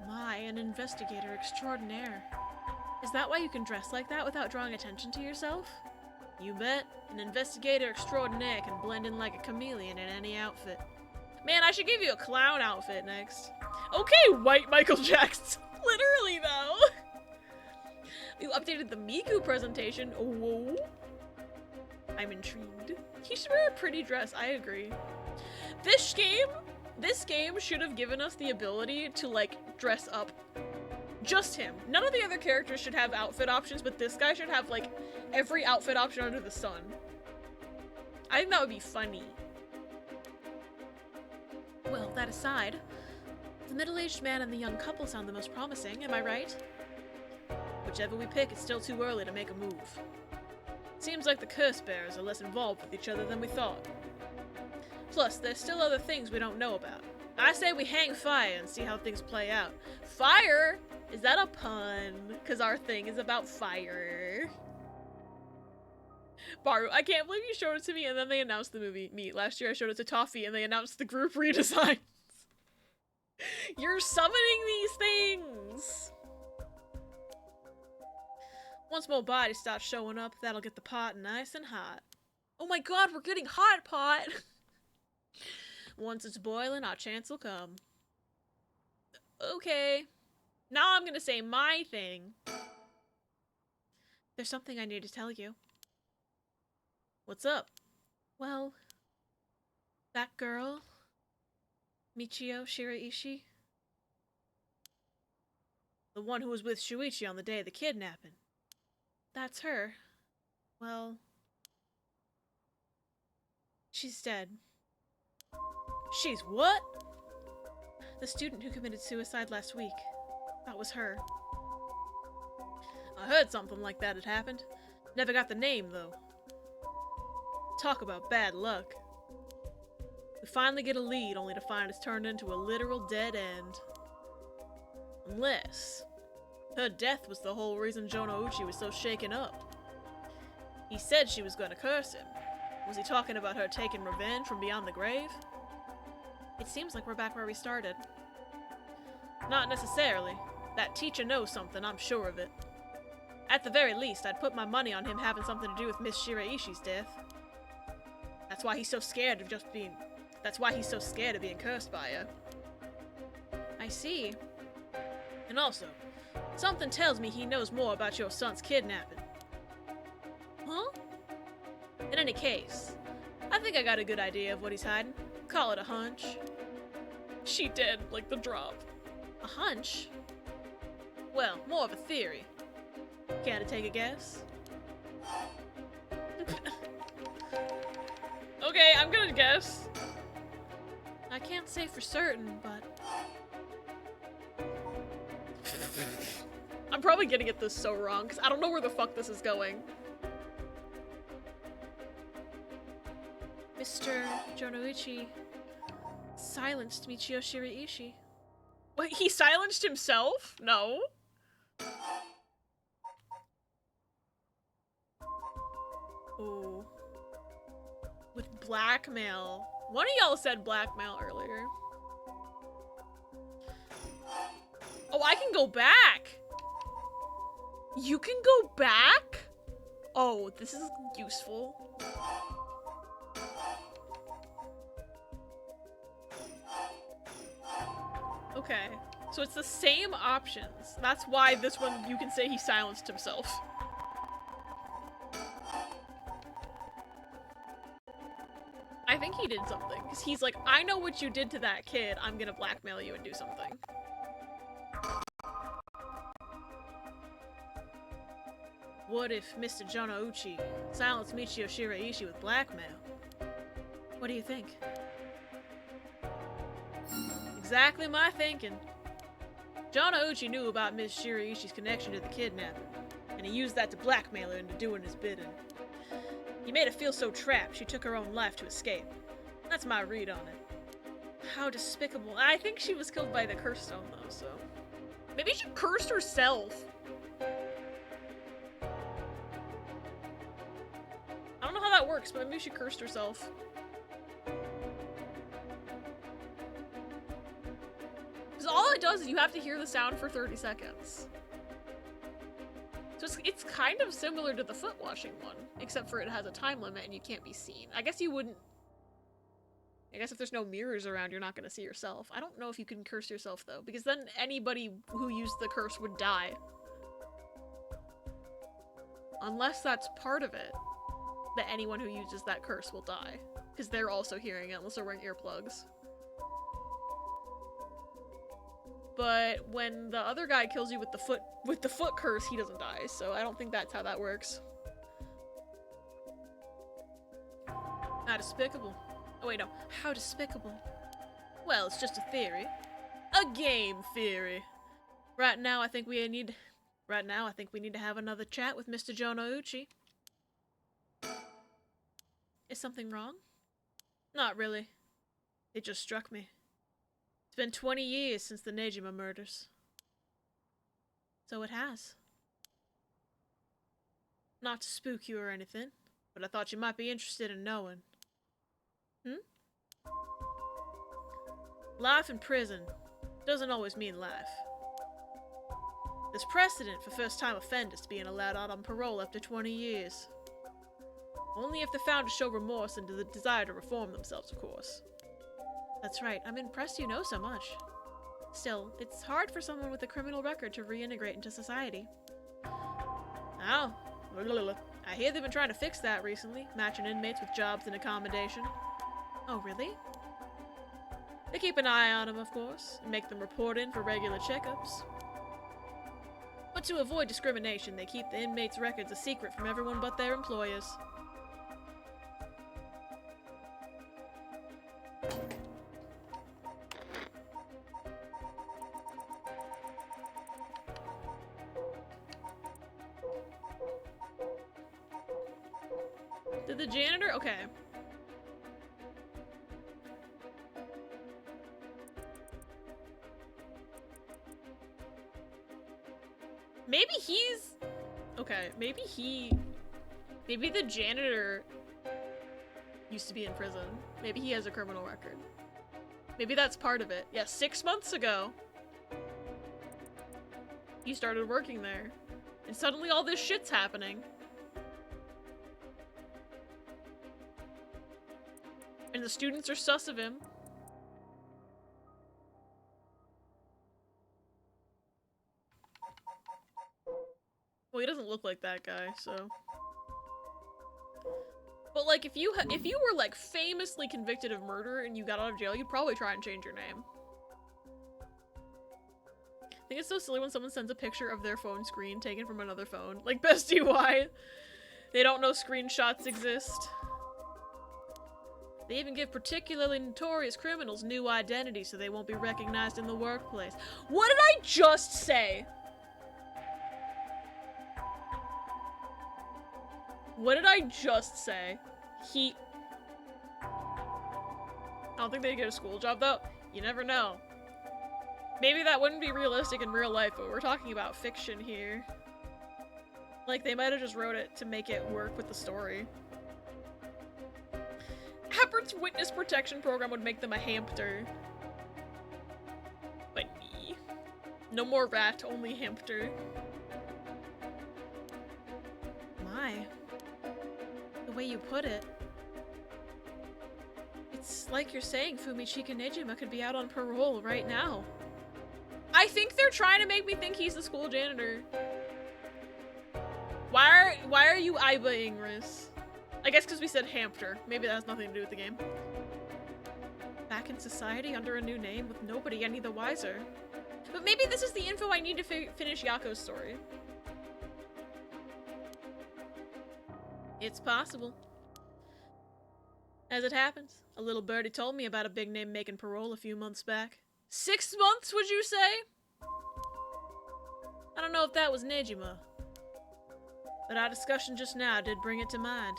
My, an investigator extraordinaire. Is that why you can dress like that without drawing attention to yourself? You bet. An investigator extraordinaire can blend in like a chameleon in any outfit. Man, I should give you a clown outfit next. Okay, white Michael Jackson. Literally, though. You updated the Miku presentation. Whoa. I'm intrigued. He should wear a pretty dress, I agree. This game should have given us the ability to, like, dress up. Just him. None of the other characters should have outfit options, but this guy should have, like, every outfit option under the sun. I think that would be funny. Well, that aside, the middle-aged man and the young couple sound the most promising, am I right? Whichever we pick, it's still too early to make a move. Seems like the curse bearers are less involved with each other than we thought. Plus, there's still other things we don't know about. I say we hang fire and see how things play out. Fire? Is that a pun? Because our thing is about fire. Baru, I can't believe you showed it to me and then they announced the movie Meat. Last year I showed it to Toffee and they announced the group redesigns. You're summoning these things! Once more bodies start showing up, that'll get the pot nice and hot. Oh my god, we're getting hot pot! Once it's boiling, our chance will come. Okay. Now I'm gonna say my thing. There's something I need to tell you. What's up? Well, that girl, Michio Shiraishi, the one who was with Shuichi on the day of the kidnapping. That's her. Well, she's dead. She's what? The student who committed suicide last week. That was her. I heard something like that had happened. Never got the name, though. Talk about bad luck. We finally get a lead, only to find it's turned into a literal dead end. Unless her death was the whole reason Jonouchi was so shaken up. He said she was gonna curse him. Was he talking about her taking revenge from beyond the grave? It seems like we're back where we started. Not necessarily. That teacher knows something, I'm sure of it. At the very least, I'd put my money on him having something to do with Miss Shiraishi's death. That's why he's so scared of being cursed by her. I see. And also, something tells me he knows more about your son's kidnapping. Huh? In any case, I think I got a good idea of what he's hiding. Call it a hunch. She did, like the drop. A hunch? Well, more of a theory. Care to take a guess? Okay, I'm gonna guess. I can't say for certain, but... I'm probably gonna get this so wrong, because I don't know where the fuck this is going. Mr. Jonouchi silenced Michio Shiraishi. Wait, he silenced himself? No. Ooh. With blackmail. One of y'all said blackmail earlier. Oh, I can go back! You can go back? Oh, this is useful. Okay, so it's the same options. That's why this one you can say he silenced himself. I think he did something, because he's like, I know what you did to that kid, I'm gonna blackmail you and do something. What if Mr. Jonouchi silenced Michio Shiraishi with blackmail? What do you think? Exactly my thinking. Jonouchi knew about Miss Shiraishi's connection to the kidnapping, and he used that to blackmail her into doing his bidding. He made her feel so trapped she took her own life to escape. That's my read on it. How despicable. I think she was killed by the curse stone, though, so... Maybe she cursed herself. I don't know how that works, but maybe she cursed herself. Because all it does is you have to hear the sound for 30 seconds. So it's kind of similar to the foot washing one, except for it has a time limit and you can't be seen. I guess you wouldn't... I guess if there's no mirrors around, you're not going to see yourself. I don't know if you can curse yourself, though, because then anybody who used the curse would die. Unless that's part of it, that anyone who uses that curse will die. Because they're also hearing it, unless they're wearing earplugs. But when the other guy kills you with the foot curse, he doesn't die, so I don't think that's how that works. How despicable. Oh wait, no. How despicable. Well, it's just a theory. A game theory. Right now, I think we need to have another chat with Mr. Jonouchi. Is something wrong? Not really. It just struck me. It's been 20 years since the Nejima murders. So it has. Not to spook you or anything, but I thought you might be interested in knowing. Life in prison doesn't always mean life. There's precedent for first-time offenders being allowed out on parole after 20 years. Only if they're found to show remorse and the desire to reform themselves, of course. That's right, I'm impressed you know so much. Still, it's hard for someone with a criminal record to reintegrate into society. Oh, I hear they've been trying to fix that recently, matching inmates with jobs and accommodation. Oh, really? They keep an eye on them, of course, and make them report in for regular checkups. But to avoid discrimination, they keep the inmates' records a secret from everyone but their employers. Did the janitor? Okay. Maybe he's... Okay, maybe the janitor used to be in prison. Maybe he has a criminal record. Maybe that's part of it. Yeah, 6 months ago, he started working there. And suddenly all this shit's happening. And the students are sus of him. Well, he doesn't look like that guy, so... But, like, if you were, like, famously convicted of murder and you got out of jail, you'd probably try and change your name. I think it's so silly when someone sends a picture of their phone screen taken from another phone. Like, best UI. They don't know screenshots exist. They even give particularly notorious criminals new identities so they won't be recognized in the workplace. What did I just say? What did I just say? I don't think they get a school job, though. You never know. Maybe that wouldn't be realistic in real life, but we're talking about fiction here. Like, they might have just wrote it to make it work with the story. Happert's witness protection program would make them a hamster. But no more rat, only hamster. My. The way you put it. It's like you're saying Fumichika Nejima could be out on parole right now. I think they're trying to make me think he's the school janitor. Why are you Iba Ingris? I guess because we said hamster. Maybe that has nothing to do with the game. Back in society under a new name with nobody any the wiser. But maybe this is the info I need to finish Yako's story. It's possible. As it happens, a little birdie told me about a big name making parole a few months back. 6 months, would you say? I don't know if that was Nejima, but our discussion just now did bring it to mind.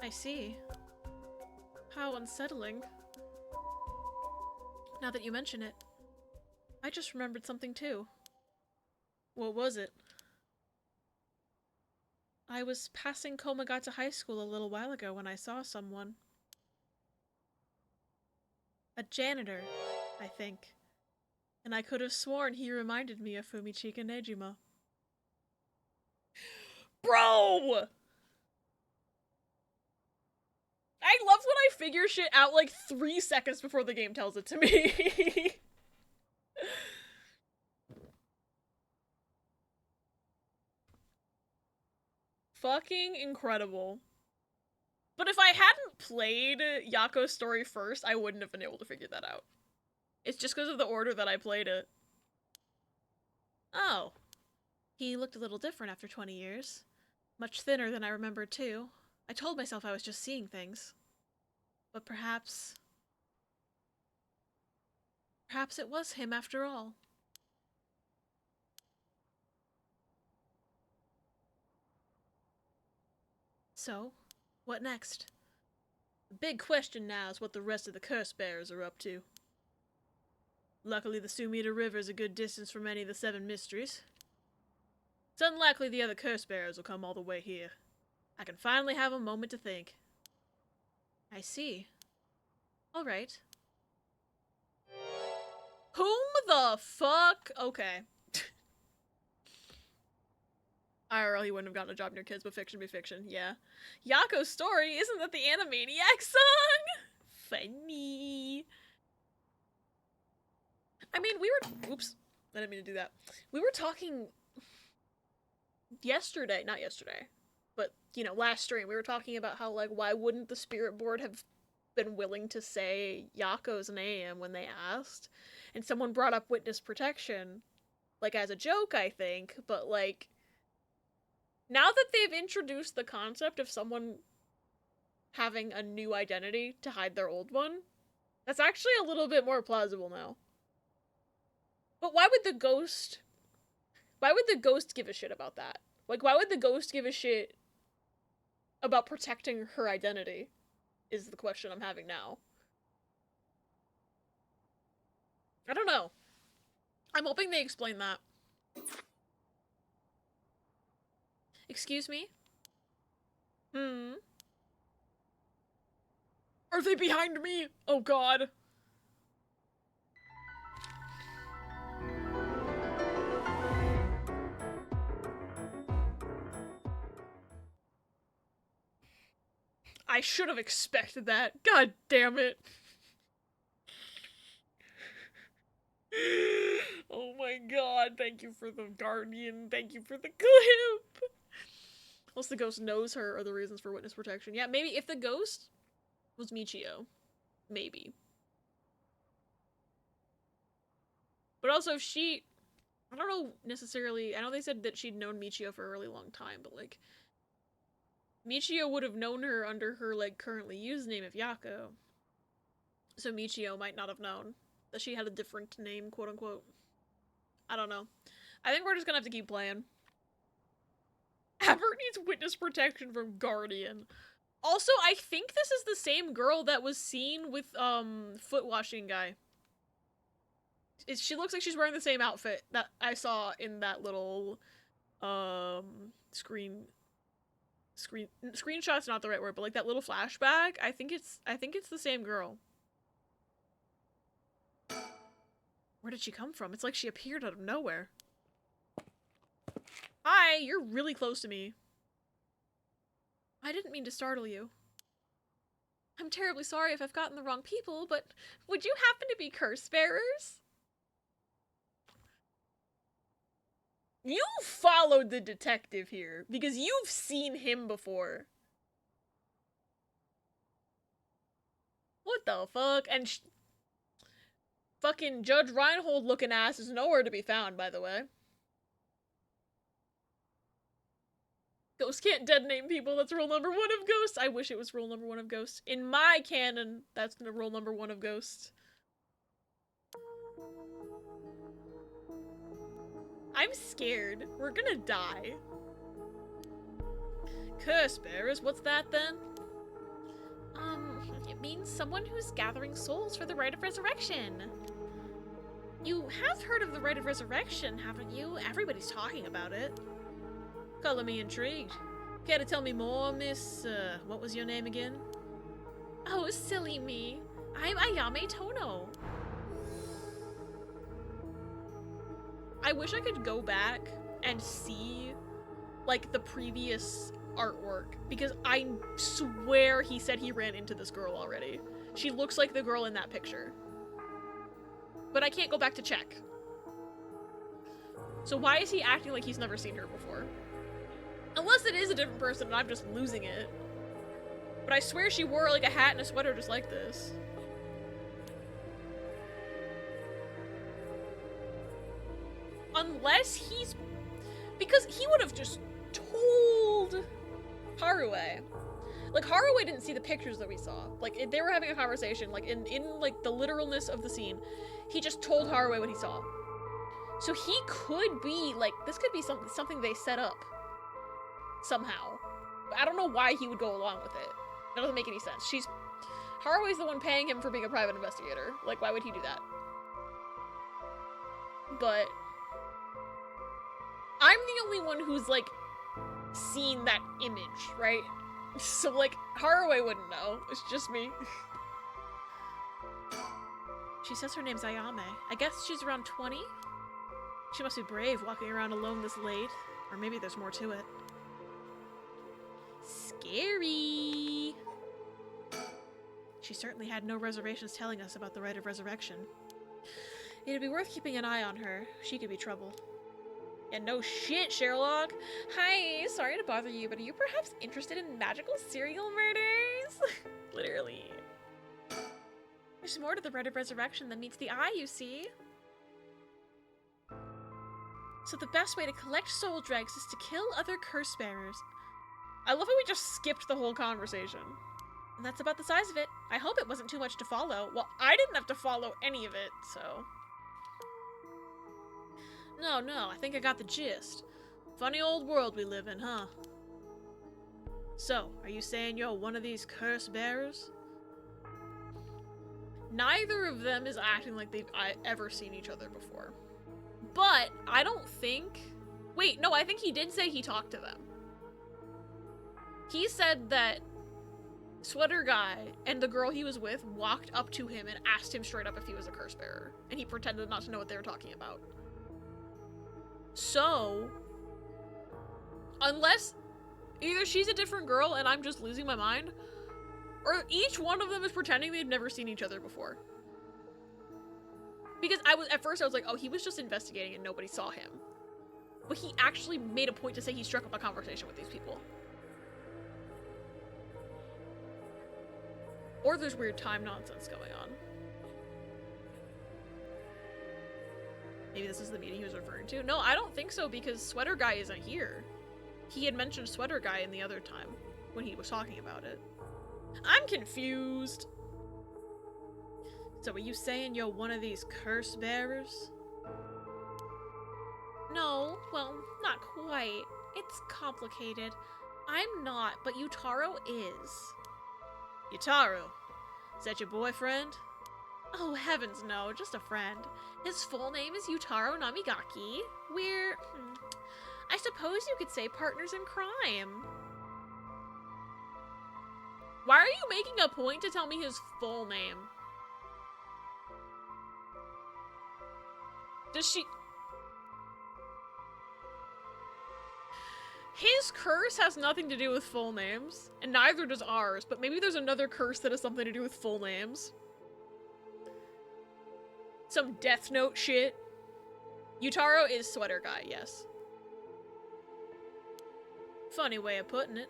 I see. How so unsettling. Now that you mention it, I just remembered something too. What was it? I was passing Komagata High School a little while ago when I saw someone. A janitor, I think. And I could have sworn he reminded me of Fumichika Nejima. Bro! I love when I figure shit out like 3 seconds before the game tells it to me. Fucking incredible. But if I hadn't played Yako's story first, I wouldn't have been able to figure that out. It's just because of the order that I played it. Oh. He looked a little different after 20 years. Much thinner than I remembered, too. I told myself I was just seeing things. But perhaps... perhaps it was him after all. So, what next? The big question now is what the rest of the curse bearers are up to. Luckily, the Sumida River is a good distance from any of the 7 mysteries. It's unlikely the other curse bearers will come all the way here. I can finally have a moment to think. I see. Alright. Whom the fuck? Okay. IRL, he wouldn't have gotten a job near kids, but fiction be fiction. Yeah. Yako's story, isn't that the Animaniac song? Funny. I mean, we were... Oops. I didn't mean to do that. We were talking... yesterday. Not yesterday. But, you know, last stream, we were talking about how, like, why wouldn't the spirit board have been willing to say Yako's name when they asked? And someone brought up witness protection. Like, as a joke, I think. But, like... now that they've introduced the concept of someone having a new identity to hide their old one, that's actually a little bit more plausible now. But why would the ghost give a shit about that? Like, why would the ghost give a shit about protecting her identity? Is the question I'm having now. I don't know. I'm hoping they explain that. Excuse me? Are they behind me? Oh god. I should have expected that. God damn it. Oh my god, thank you for the guardian. Thank you for the clip. Unless the ghost knows her or the reasons for witness protection. Yeah, maybe if the ghost was Michio. Maybe. But also if she... I don't know necessarily... I know they said that she'd known Michio for a really long time, but like... Michio would have known her under her, like, currently used name of Yako. So Michio might not have known that she had a different name, quote-unquote. I don't know. I think we're just gonna have to keep playing. Albert needs witness protection from Guardian. Also, I think this is the same girl that was seen with, foot washing guy. She looks like she's wearing the same outfit that I saw in that little, screenshot's not the right word, but like that little flashback. I think it's the same girl. Where did she come from? It's like she appeared out of nowhere. Hi, you're really close to me. I didn't mean to startle you. I'm terribly sorry if I've gotten the wrong people, but would you happen to be curse bearers? You followed the detective here, because you've seen him before. What the fuck? And fucking Judge Reinhold looking ass is nowhere to be found, by the way. Ghosts can't dead name people, that's rule number 1 of Ghosts. I wish it was rule number 1 of Ghosts. In my canon, that's the rule number 1 of Ghosts. I'm scared. We're gonna die. Curse bearers, what's that then? means someone who's gathering souls for the rite of resurrection. You have heard of the rite of resurrection, haven't you? Everybody's talking about it. Color me intrigued. Care to tell me more, Miss, what was your name again? Oh, silly me. I'm Ayame Tono. I wish I could go back and see, like, the previous artwork, because I swear he said he ran into this girl already. She looks like the girl in that picture. But I can't go back to check. So why is he acting like he's never seen her before? Unless it is a different person and I'm just losing it. But I swear she wore like a hat and a sweater just like this. Unless he's... Because he would have just told Haruwe. Like, Haruwe didn't see the pictures that we saw. Like, they were having a conversation. Like, in like, the literalness of the scene, he just told Haruwe what he saw. So he could be, like, this could be something they set up. Somehow. But I don't know why he would go along with it. That doesn't make any sense. Haruwe's the one paying him for being a private investigator. Like, why would he do that? But I'm the only one who's, like, seen that image, right? So, like, Haruwe wouldn't know. It's just me. She says her name's Ayame. I guess she's around 20? She must be brave walking around alone this late. Or maybe there's more to it. Scary! She certainly had no reservations telling us about the rite of resurrection. It'd be worth keeping an eye on her. She could be trouble. And no shit, Sherlock! Hi, sorry to bother you, but are you perhaps interested in magical serial murders? Literally. There's more to the rite of resurrection than meets the eye, you see. So the best way to collect soul dregs is to kill other curse bearers. I love how we just skipped the whole conversation. And that's about the size of it. I hope it wasn't too much to follow. Well, I didn't have to follow any of it, so... No, I think I got the gist. Funny old world we live in, huh? So, are you saying you're one of these curse bearers? Neither of them is acting like they've ever seen each other before. But, I don't think... Wait, no, I think he did say he talked to them. He said that Sweater Guy and the girl he was with walked up to him and asked him straight up if he was a curse bearer. And he pretended not to know what they were talking about. So, unless either she's a different girl and I'm just losing my mind, or each one of them is pretending they've never seen each other before. Because at first I was like, oh, he was just investigating and nobody saw him. But he actually made a point to say he struck up a conversation with these people. Or there's weird time nonsense going on. Maybe this is the meeting he was referring to? No, I don't think so, because Sweater Guy isn't here. He had mentioned Sweater Guy in the other time, when he was talking about it. I'm confused! So are you saying you're one of these curse bearers? No, well, not quite. It's complicated. I'm not, but Yutaro is. Yutaro? Is that your boyfriend? Oh, heavens no, just a friend. His full name is Yutaro Namigaki. We're... I suppose you could say partners in crime. Why are you making a point to tell me his full name? Does she... His curse has nothing to do with full names, and neither does ours, but maybe there's another curse that has something to do with full names. Some Death Note shit. Yutaro is Sweater Guy, yes. Funny way of putting it.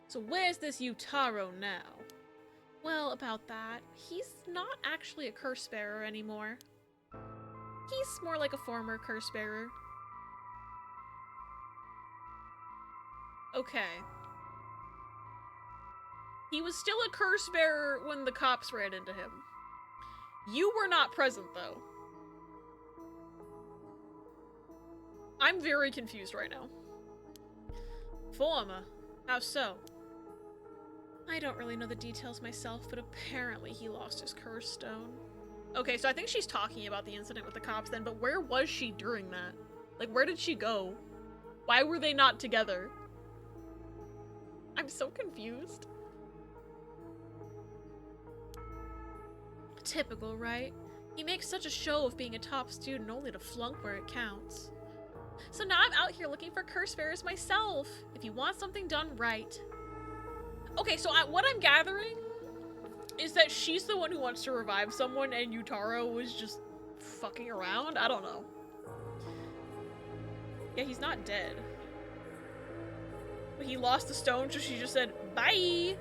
So where's this Yutaro now? Well, about that, he's not actually a curse bearer anymore. He's more like a former curse bearer. Okay. He was still a curse bearer when the cops ran into him. You were not present, though. I'm very confused right now. Former? How so? I don't really know the details myself, but apparently he lost his curse stone. Okay, so I think she's talking about the incident with the cops then, but where was she during that? Like, where did she go? Why were they not together? I'm so confused. Typical, right? He makes such a show of being a top student only to flunk where it counts. So now I'm out here looking for curse bearers myself, if you want something done right. Okay, so what I'm gathering is that she's the one who wants to revive someone and Yutaro was just fucking around? I don't know. Yeah, he's not dead. But he lost the stone, so she just said, bye!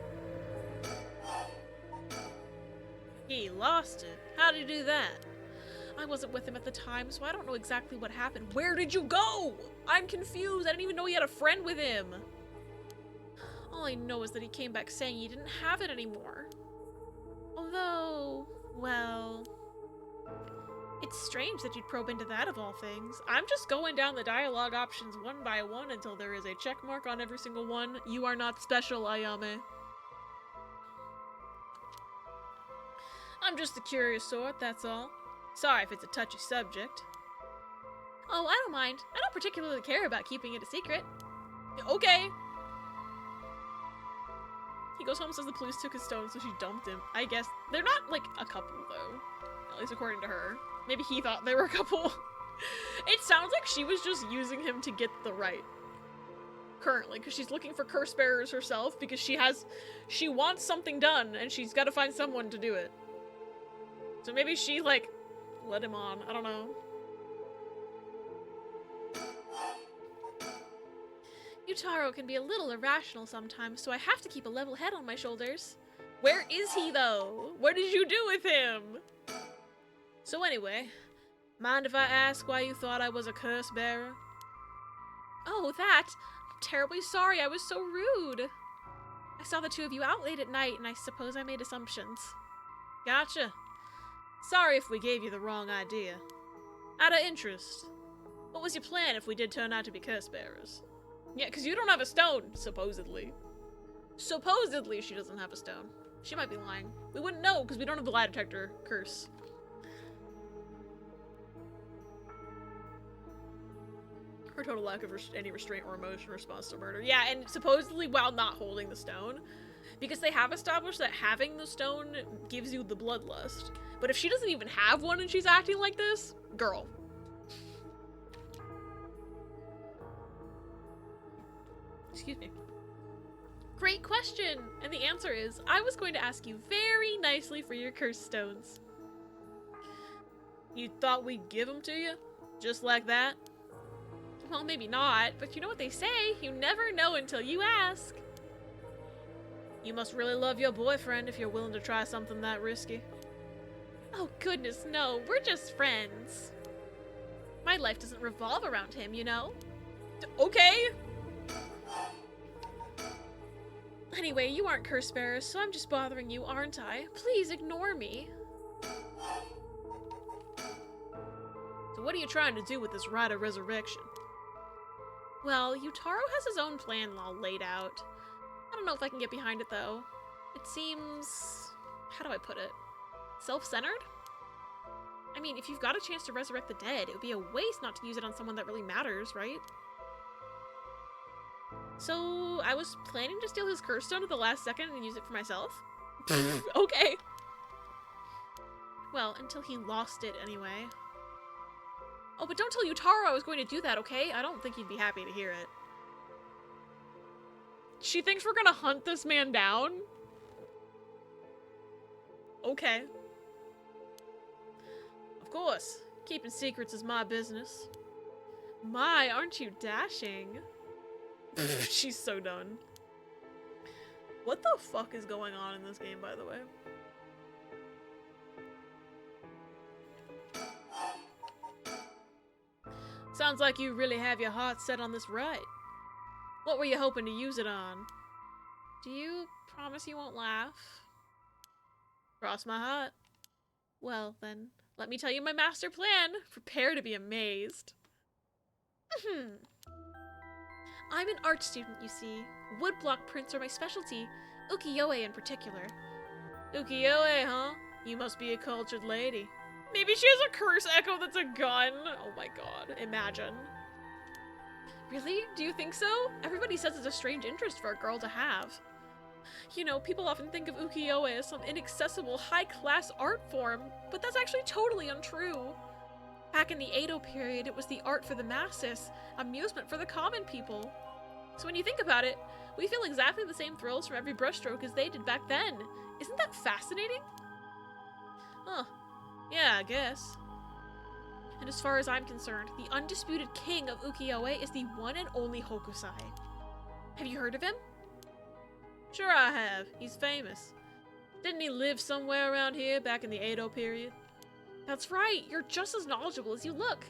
He lost it. How did he do that? I wasn't with him at the time, so I don't know exactly what happened. Where did you go? I'm confused. I didn't even know he had a friend with him. All I know is that he came back saying he didn't have it anymore. Although, well, it's strange that you'd probe into that of all things. I'm just going down the dialogue options one by one until there is a check mark on every single one. You are not special, Ayame. I'm just the curious sort, that's all. Sorry if it's a touchy subject. Oh, I don't mind. I don't particularly care about keeping it a secret. Okay. He goes home and says the police took his stone, so she dumped him. I guess they're not, like, a couple, though. At least according to her. Maybe he thought they were a couple. It sounds like she was just using him to get the right. Currently, because she's looking for curse bearers herself, because she wants something done, and she's got to find someone to do it. So maybe she, like, let him on. I don't know. Yutaro can be a little irrational sometimes, so I have to keep a level head on my shoulders. Where is he, though? What did you do with him? So anyway, mind if I ask why you thought I was a curse bearer? Oh, that? I'm terribly sorry. I was so rude. I saw the two of you out late at night, and I suppose I made assumptions. Gotcha. Sorry if we gave you the wrong idea. Out of interest, what was your plan if we did turn out to be curse bearers? Yeah, because you don't have a stone, supposedly. Supposedly she doesn't have a stone. She might be lying. We wouldn't know because we don't have the lie detector curse. Her total lack of any restraint or emotion response to murder. Yeah, and supposedly while not holding the stone, because they have established that having the stone gives you the bloodlust. But if she doesn't even have one and she's acting like this, girl. Excuse me. Great question! And the answer is, I was going to ask you very nicely for your curse stones. You thought we'd give them to you? Just like that? Well, maybe not, but you know what they say, you never know until you ask. You must really love your boyfriend if you're willing to try something that risky. Oh goodness, no, we're just friends. My life doesn't revolve around him, you know? Okay. Anyway, you aren't curse bearers, so I'm just bothering you, aren't I? Please ignore me. So what are you trying to do with this rite of resurrection? Well, Yutaro has his own plan all laid out. I don't know if I can get behind it, though. It seems... how do I put it? Self-centered? I mean, if you've got a chance to resurrect the dead, it would be a waste not to use it on someone that really matters, right? So, I was planning to steal his curse stone at the last second and use it for myself? Okay. Well, until he lost it anyway. Oh, but don't tell Yutaro I was going to do that, okay? I don't think he'd be happy to hear it. She thinks we're gonna hunt this man down? Okay. Of course. Keeping secrets is my business. My, aren't you dashing? She's so done. What the fuck is going on in this game, by the way? Sounds like you really have your heart set on this right. What were you hoping to use it on? Do you promise you won't laugh? Cross my heart. Well, then, let me tell you my master plan. Prepare to be amazed. I'm an art student, you see. Woodblock prints are my specialty, Ukiyo-e in particular. Ukiyo-e, huh? You must be a cultured lady. Maybe she has a curse echo that's a gun? Oh my god, imagine. Really? Do you think so? Everybody says it's a strange interest for a girl to have. You know, people often think of ukiyo-e as some inaccessible, high-class art form, but that's actually totally untrue. Back in the Edo period, it was the art for the masses, amusement for the common people. So when you think about it, we feel exactly the same thrills from every brushstroke as they did back then. Isn't that fascinating? Huh. Yeah, I guess. And as far as I'm concerned, the undisputed king of ukiyo-e is the one and only Hokusai. Have you heard of him? Sure I have. He's famous. Didn't he live somewhere around here back in the Edo period? That's right. You're just as knowledgeable as you look.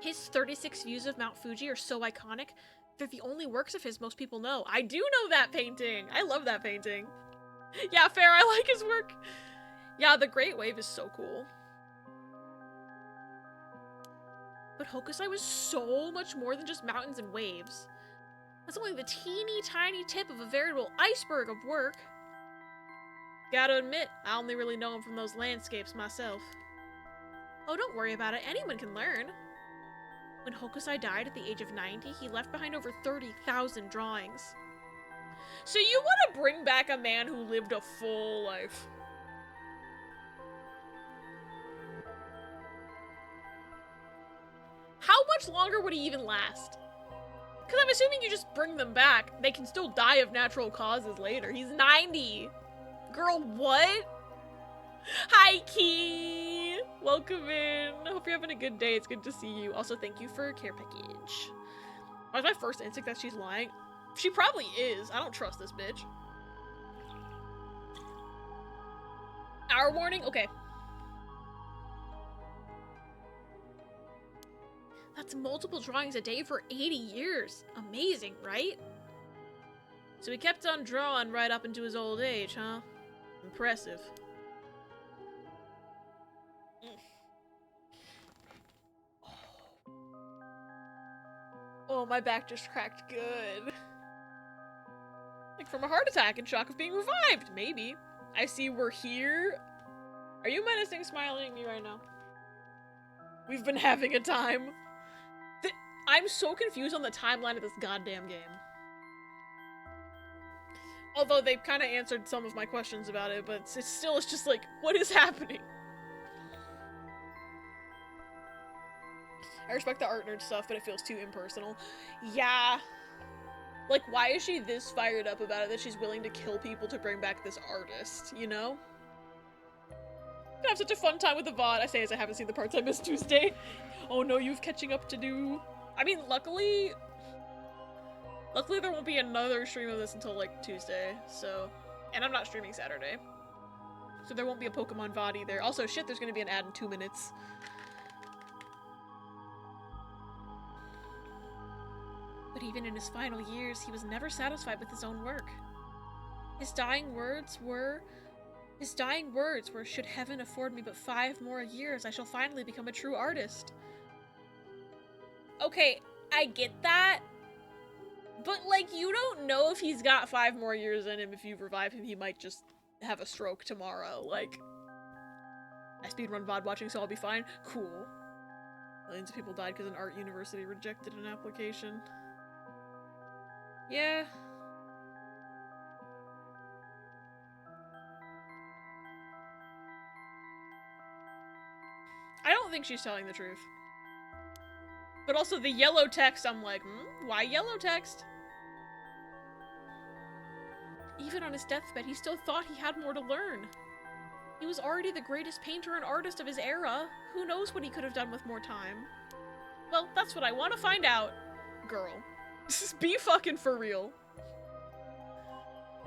His 36 views of Mount Fuji are so iconic, they're the only works of his most people know. I do know that painting! I love that painting. Yeah, fair, I like his work. Yeah, the Great Wave is so cool. But Hokusai was so much more than just mountains and waves. That's only the teeny tiny tip of a veritable iceberg of work. Gotta admit, I only really know him from those landscapes myself. Oh, don't worry about it, anyone can learn. When Hokusai died at the age of 90, he left behind over 30,000 drawings. So you want to bring back a man who lived a full life? How much longer would he even last? Because I'm assuming you just bring them back. They can still die of natural causes later. He's 90. Girl, what? Hi, Key. Welcome in. I hope you're having a good day. It's good to see you. Also, thank you for a care package. Was my first instinct that she's lying? She probably is. I don't trust this bitch. Hour warning? Okay. That's multiple drawings a day for 80 years. Amazing, right? So he kept on drawing right up into his old age, huh? Impressive. Oh, my back just cracked good. Like from a heart attack and shock of being revived, maybe. I see we're here. Are you menacing smiling at me right now? We've been having a time. I'm so confused on the timeline of this goddamn game. Although they've kind of answered some of my questions about it, but it's just like, what is happening? I respect the art nerd stuff, but it feels too impersonal. Yeah. Like, why is she this fired up about it that she's willing to kill people to bring back this artist, you know? Gonna have such a fun time with the VOD. I say as I haven't seen the parts I missed Tuesday. Oh no, you've catching up to do. I mean, luckily there won't be another stream of this until, like, Tuesday, so... And I'm not streaming Saturday. So there won't be a Pokemon VOD either. Also, shit, there's gonna be an ad in 2 minutes. But even in his final years, he was never satisfied with his own work. His dying words were, should heaven afford me but 5 more years, I shall finally become a true artist. Okay, I get that. But, like, you don't know if he's got 5 more years in him. If you revive him, he might just have a stroke tomorrow. Like, I speedrun VOD watching, so I'll be fine. Cool. Millions of people died because an art university rejected an application. Yeah. I don't think she's telling the truth. But also the yellow text, I'm like, why yellow text? Even on his deathbed, he still thought he had more to learn. He was already the greatest painter and artist of his era. Who knows what he could have done with more time? Well, that's what I want to find out. Girl. Be fucking for real.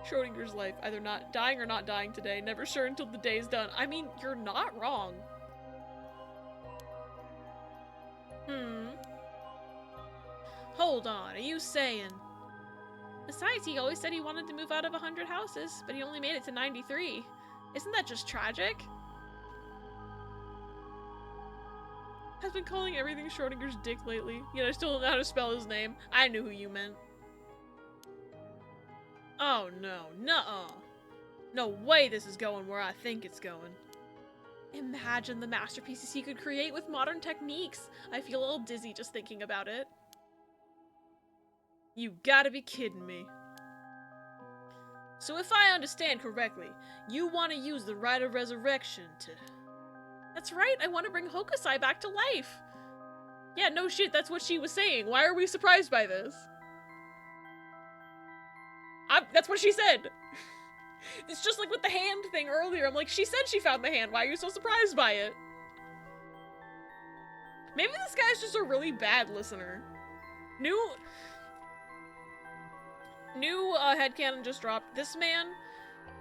Schrodinger's life, either not dying or not dying today. Never sure until the day's done. I mean, you're not wrong. Hold on, are you saying? Besides, he always said he wanted to move out of 100 houses, but he only made it to 93. Isn't that just tragic? Has been calling everything Schrodinger's dick lately, yet I still don't know how to spell his name. I knew who you meant. Oh no, nuh-uh. No way this is going where I think it's going. Imagine the masterpieces he could create with modern techniques. I feel a little dizzy just thinking about it. You gotta be kidding me. So if I understand correctly, you want to use the Rite of Resurrection to... That's right, I want to bring Hokusai back to life! Yeah, no shit, that's what she was saying. Why are we surprised by this? That's what she said! It's just like with the hand thing earlier. I'm like, she said she found the hand. Why are you so surprised by it? Maybe this guy's just a really bad listener. New headcanon just dropped. This man,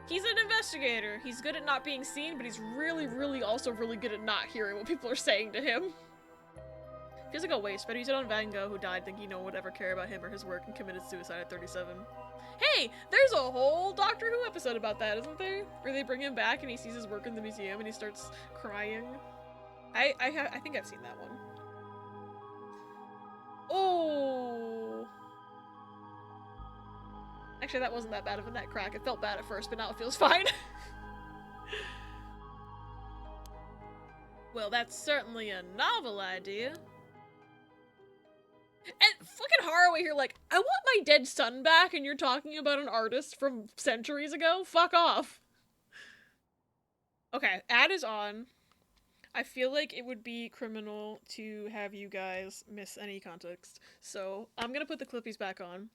he's an investigator. He's good at not being seen, but he's really, really also really good at not hearing what people are saying to him. Feels like a waste. Better use it on Van Gogh, who died thinking no one would ever care about him or his work and committed suicide at 37. Hey, there's a whole Doctor Who episode about that, isn't there? Where they bring him back and he sees his work in the museum and he starts crying. I think I've seen that one. Oh. Actually, that wasn't that bad of a neck crack. It felt bad at first, but now it feels fine. Well, that's certainly a novel idea. And fucking Haraway here like, I want my dead son back and you're talking about an artist from centuries ago? Fuck off. Okay, ad is on. I feel like it would be criminal to have you guys miss any context. So I'm gonna put the clippies back on.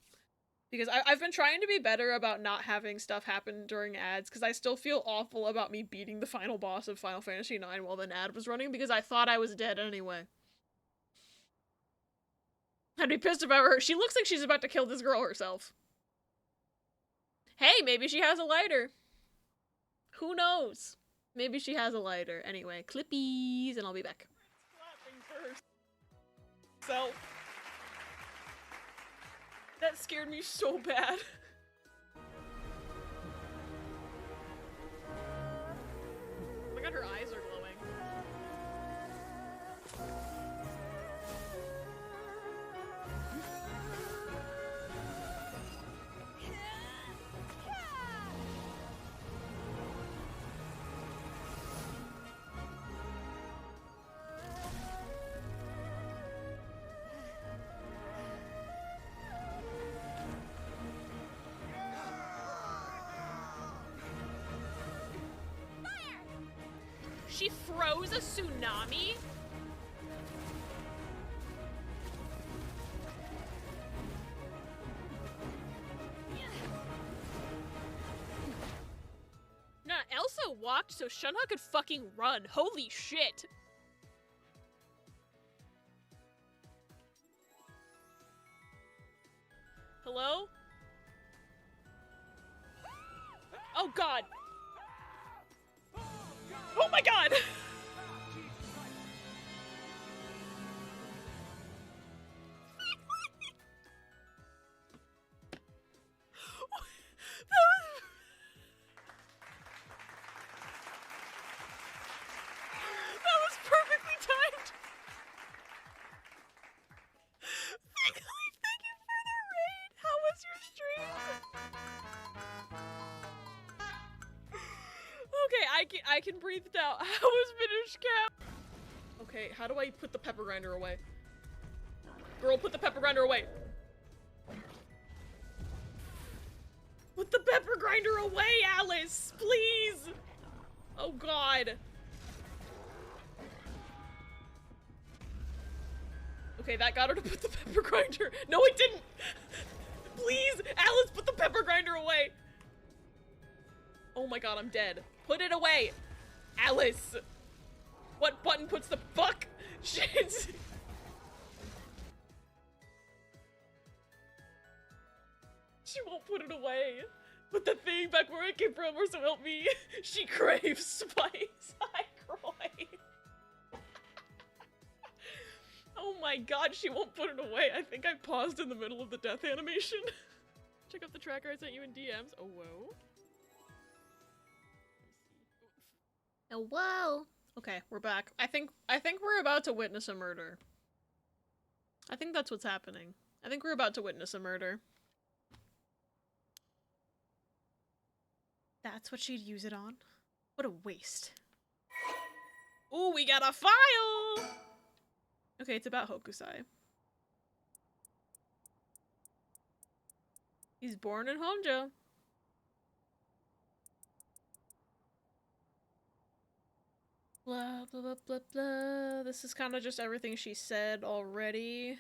Because I've been trying to be better about not having stuff happen during ads, because I still feel awful about me beating the final boss of Final Fantasy IX while the ad was running, because I thought I was dead anyway. I'd be pissed if I were her. She looks like she's about to kill this girl herself. Hey, maybe she has a lighter. Who knows? Maybe she has a lighter. Anyway, clippies, and I'll be back. Clapping first. So... That scared me so bad. Look at her eyes are glowing. She froze a tsunami? Nah, Elsa walked so Shunha could fucking run. Holy shit. Hello? Oh god. Oh my god! That was perfectly timed! Thank you for the raid! How was your stream? Okay, I can breathe now. How was Minish Cap? Okay, how do I put the pepper grinder away? Girl, put the pepper grinder away. Put the pepper grinder away, Alice! Please! Oh god. Okay, that got her to put the pepper grinder. No, it didn't! Please, Alice, put the pepper grinder away! Oh my god, I'm dead. Put it away! Alice! What button puts the fuck? Shit! She won't put it away. Put the thing back where it came from, or so help me. She craves spice. I cry. Oh my god, she won't put it away. I think I paused in the middle of the death animation. Check out the tracker I sent you in DMs. Oh, whoa. Oh, whoa. Okay, we're back. I think we're about to witness a murder. I think that's what's happening. I think we're about to witness a murder. That's what she'd use it on? What a waste. Ooh, we got a file! Okay, it's about Hokusai. He's born in Honjo. Blah, blah, blah, blah, blah. This is kind of just everything she said already.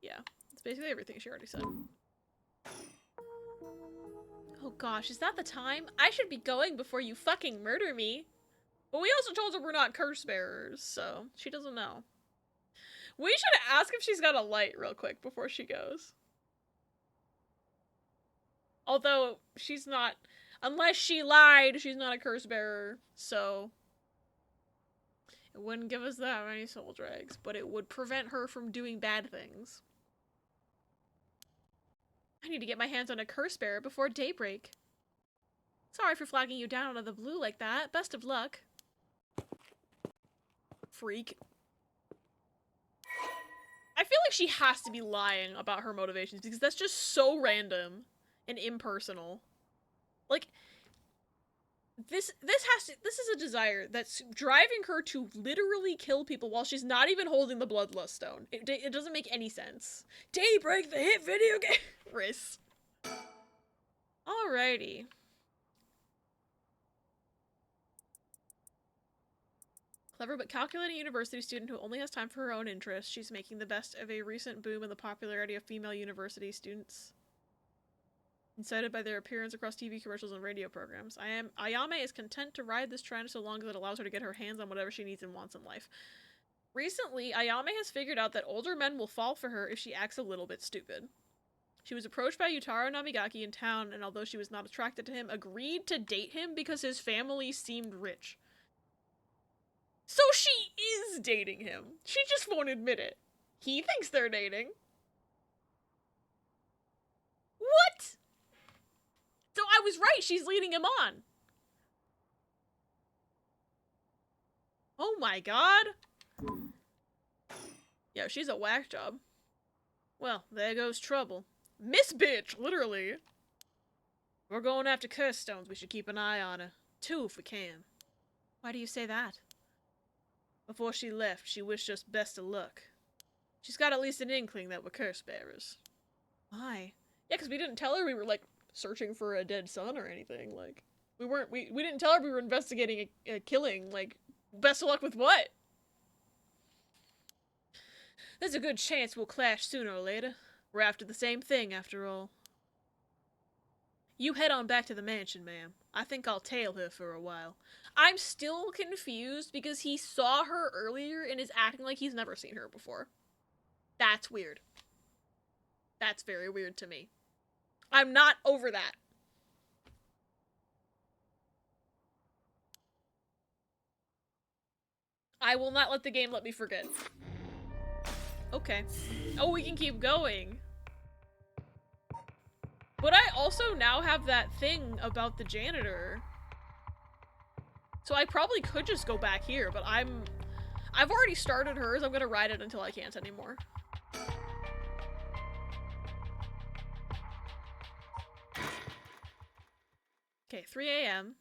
Yeah, it's basically everything she already said. Oh gosh, is that the time? I should be going before you fucking murder me. But we also told her we're not curse bearers, so she doesn't know. We should ask if she's got a light real quick before she goes. Although, she's not... Unless she lied, she's not a curse bearer, so... It wouldn't give us that many soul drags, but it would prevent her from doing bad things. I need to get my hands on a curse bearer before daybreak. Sorry for flagging you down out of the blue like that. Best of luck. Freak. I feel like she has to be lying about her motivations because that's just so random and impersonal. Like, this is a desire that's driving her to literally kill people while she's not even holding the bloodlust stone. It doesn't make any sense. Daybreak, the hit video game. Riss. Alrighty. Clever but calculating university student who only has time for her own interests. She's making the best of a recent boom in the popularity of female university students. Incited by their appearance across TV commercials and radio programs. Ayame is content to ride this trend so long as it allows her to get her hands on whatever she needs and wants in life. Recently, Ayame has figured out that older men will fall for her if she acts a little bit stupid. She was approached by Yutaro Namigaki in town, and although she was not attracted to him, agreed to date him because his family seemed rich. So she is dating him. She just won't admit it. He thinks they're dating. What? So I was right, she's leading him on. Oh my god. Yeah, she's a whack job. Well, there goes trouble. Miss bitch, literally. We're going after curse stones. We should keep an eye on her. 2 if we can. Why do you say that? Before she left, she wished us best of luck. She's got at least an inkling that we're curse bearers. Why? Yeah, because we didn't tell her we were, like, searching for a dead son or anything. Like, we didn't tell her we were investigating a killing. Like, best of luck with what? There's a good chance we'll clash sooner or later. We're after the same thing, after all. You head on back to the mansion, ma'am. I think I'll tail her for a while. I'm still confused because he saw her earlier and is acting like he's never seen her before. That's weird. That's very weird to me. I'm not over that. I will not let the game let me forget. Okay. Oh, we can keep going. But I also now have that thing about the janitor. So I probably could just go back here, but I've already started hers. I'm gonna ride it until I can't anymore. Okay, 3 a.m.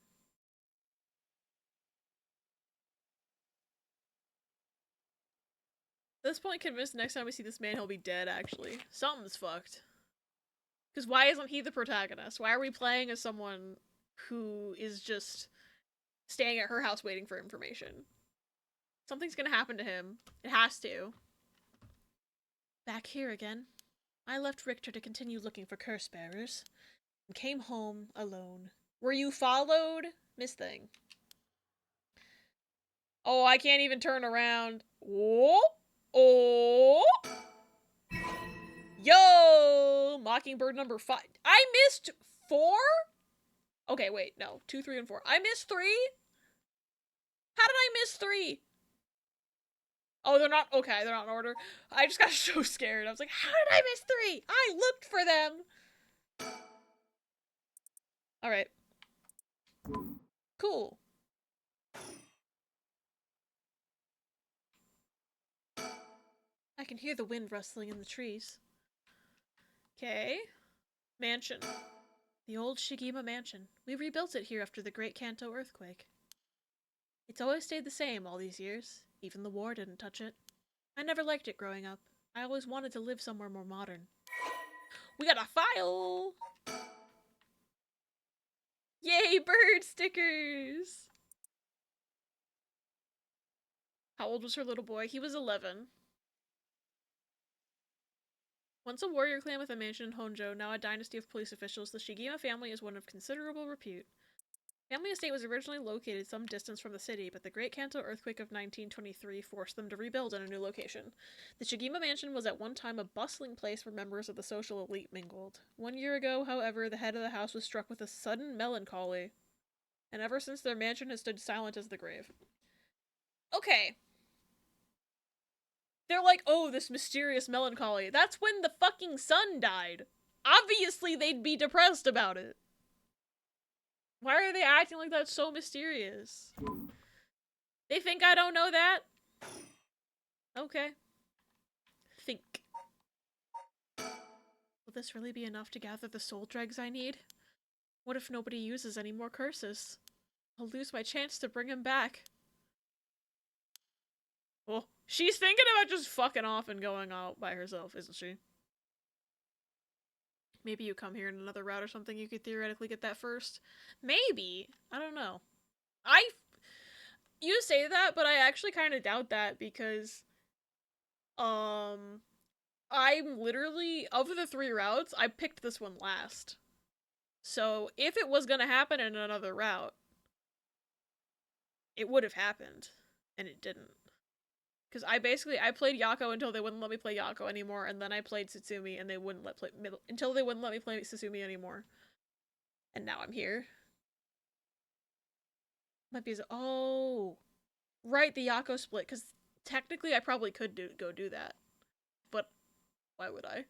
At this point, convinced next time we see this man, he'll be dead, actually. Something's fucked. Because why isn't he the protagonist? Why are we playing as someone who is just staying at her house waiting for information? Something's gonna happen to him. It has to. Back here again. I left Richter to continue looking for curse bearers, and came home alone. Were you followed? Miss Thing. Oh, I can't even turn around. Oh! Oh! Yo! Mockingbird number 5. I missed 4? Okay, wait, no. 2, 3, and 4. I missed 3? How did I miss 3? Oh, they're not- okay, they're not in order. I just got so scared. I was like, how did I miss 3? I looked for them! Alright. Cool. I can hear the wind rustling in the trees. Okay. Mansion. The old Shigima mansion. We rebuilt it here after the Great Kanto earthquake. It's always stayed the same all these years. Even the war didn't touch it. I never liked it growing up. I always wanted to live somewhere more modern. We got a file! Yay, bird stickers! How old was her little boy? He was 11. Once a warrior clan with a mansion in Honjo, now a dynasty of police officials, the Shigima family is one of considerable repute. Family estate was originally located some distance from the city, but the Great Kanto earthquake of 1923 forced them to rebuild in a new location. The Shigima mansion was at one time a bustling place where members of the social elite mingled. 1 year ago, however, the head of the house was struck with a sudden melancholy, and ever since their mansion has stood silent as the grave. Okay. They're like, oh, this mysterious melancholy. That's when the fucking son died. Obviously, they'd be depressed about it. Why are they acting like that's so mysterious? They think I don't know that? Okay. Think. Will this really be enough to gather the soul dregs I need? What if nobody uses any more curses? I'll lose my chance to bring him back. Well, she's thinking about just fucking off and going out by herself, isn't she? Maybe you come here in another route or something, you could theoretically get that first. Maybe. I don't know. You say that, but I actually kind of doubt that because, I'm literally, of the 3 routes, I picked this one last. So, if it was gonna happen in another route, it would have happened. And it didn't. Because I played Yako until they wouldn't let me play Yako anymore, and then I played Tsutsumi and they wouldn't until they wouldn't let me play Tsutsumi anymore. And now I'm here. Might be oh, right, the Yako split, because technically I probably could go do that. But why would I?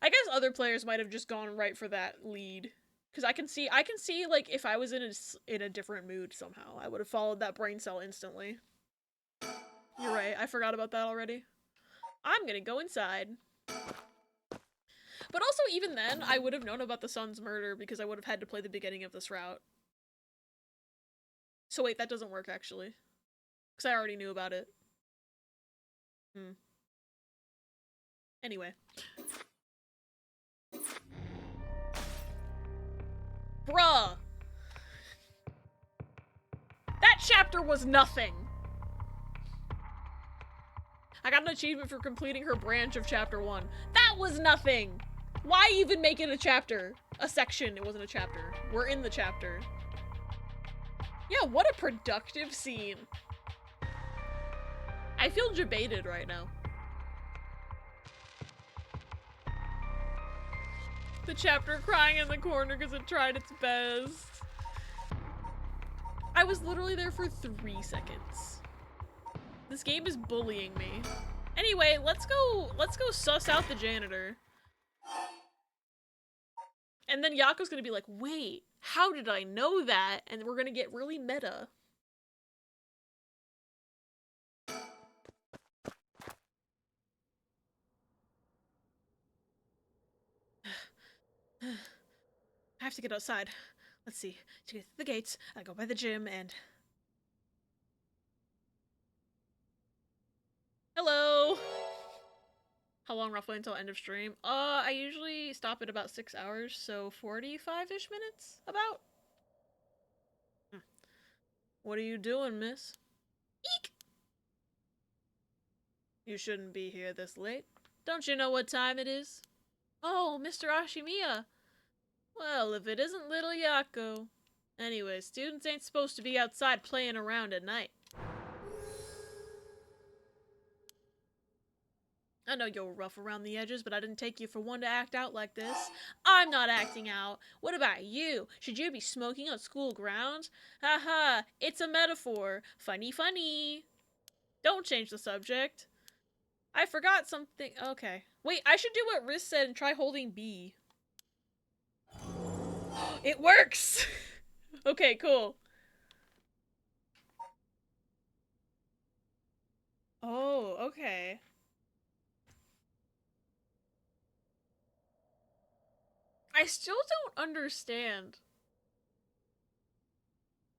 I guess other players might have just gone right for that lead. Because I can see, like, if I was in a different mood somehow, I would have followed that brain cell instantly. You're right, I forgot about that already. I'm gonna go inside. But also, even then, I would have known about the son's murder because I would have had to play the beginning of this route. So wait, that doesn't work, actually. Because I already knew about it. Anyway. Bruh! That chapter was nothing! I got an achievement for completing her branch of chapter 1. That was nothing! Why even make it a chapter? A section, it wasn't a chapter. We're in the chapter. Yeah, what a productive scene. I feel debated right now. The chapter crying in the corner because it tried its best. I was literally there for 3 seconds. This game is bullying me. Anyway, let's go suss out the janitor. And then Yako's gonna be like, wait, how did I know that? And we're gonna get really meta. I have to get outside. Let's see. To get to the gates, I go by the gym and... Hello! How long roughly until end of stream? I usually stop at about 6 hours, so 45-ish minutes, about? What are you doing, miss? Eek! You shouldn't be here this late. Don't you know what time it is? Oh, Mr. Ashimiya! Well, if it isn't little Yako. Anyway, students ain't supposed to be outside playing around at night. I know you're rough around the edges, but I didn't take you for one to act out like this. I'm not acting out. What about you? Should you be smoking on school grounds? Haha, it's a metaphor. Funny, funny. Don't change the subject. I forgot something. Okay. Wait, I should do what Riz said and try holding B. It works! Okay, cool. Oh, okay. I still don't understand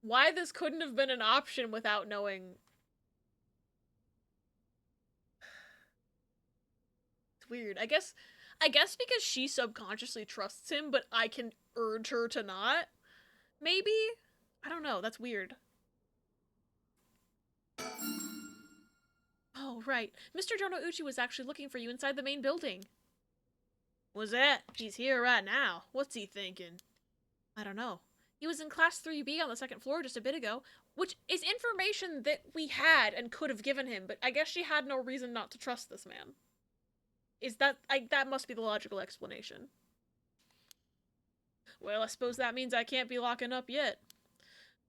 why this couldn't have been an option without knowing. It's weird. I guess because she subconsciously trusts him, but I can urge her to not. Maybe? I don't know. That's weird. Oh, right. Mr. Jonouchi was actually looking for you inside the main building. Was that? He's here right now. What's he thinking? I don't know. He was in class 3B on the second floor just a bit ago, which is information that we had and could have given him, but I guess she had no reason not to trust this man. That must be the logical explanation. Well, I suppose that means I can't be locking up yet.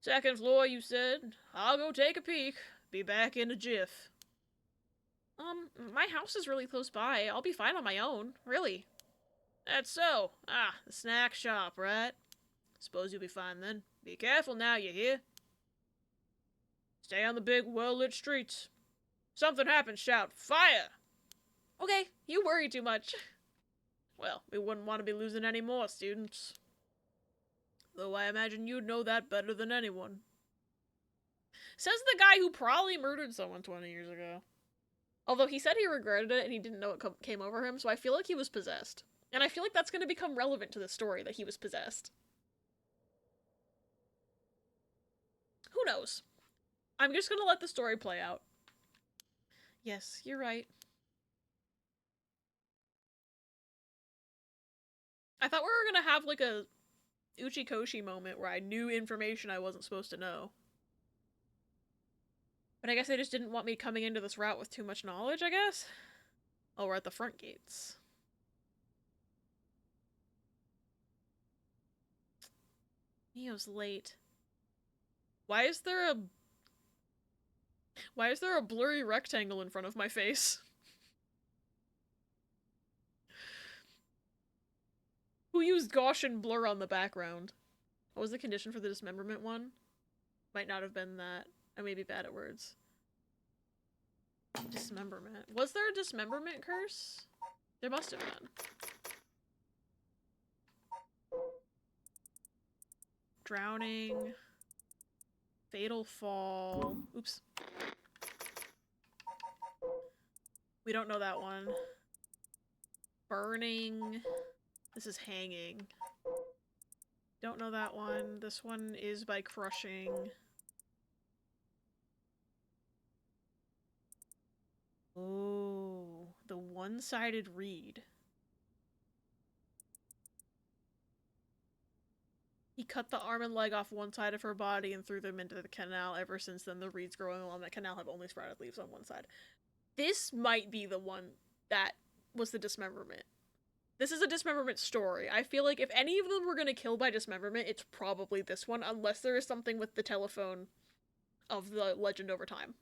Second floor, you said? I'll go take a peek. Be back in a jiff. My house is really close by. I'll be fine on my own. Really. That's so. Ah, the snack shop, right? Suppose you'll be fine then. Be careful now, you hear? Stay on the big, well-lit streets. Something happens, shout, fire! Okay, you worry too much. Well, we wouldn't want to be losing any more students. Though I imagine you'd know that better than anyone. Says the guy who probably murdered someone 20 years ago. Although he said he regretted it and he didn't know it came over him, so I feel like he was possessed. And I feel like that's going to become relevant to the story, that he was possessed. Who knows? I'm just gonna let the story play out. Yes, you're right. I thought we were gonna have like a Uchikoshi moment where I knew information I wasn't supposed to know. But I guess they just didn't want me coming into this route with too much knowledge, I guess? Oh, we're at the front gates. Neo's late. Why is there a blurry rectangle in front of my face? Who used Gaussian blur on the background? What was the condition for the dismemberment one? Might not have been that. I may be bad at words. Dismemberment. Was there a dismemberment curse? There must have been. Drowning. Fatal fall. Oops. We don't know that one. Burning. This is hanging. Don't know that one. This one is by crushing. Oh, the one-sided reed. He cut the arm and leg off one side of her body and threw them into the canal. Ever since then, the reeds growing along that canal have only sprouted leaves on one side. This might be the one that was the dismemberment. This is a dismemberment story. I feel like if any of them were going to kill by dismemberment, it's probably this one, unless there is something with the telephone of the legend over time.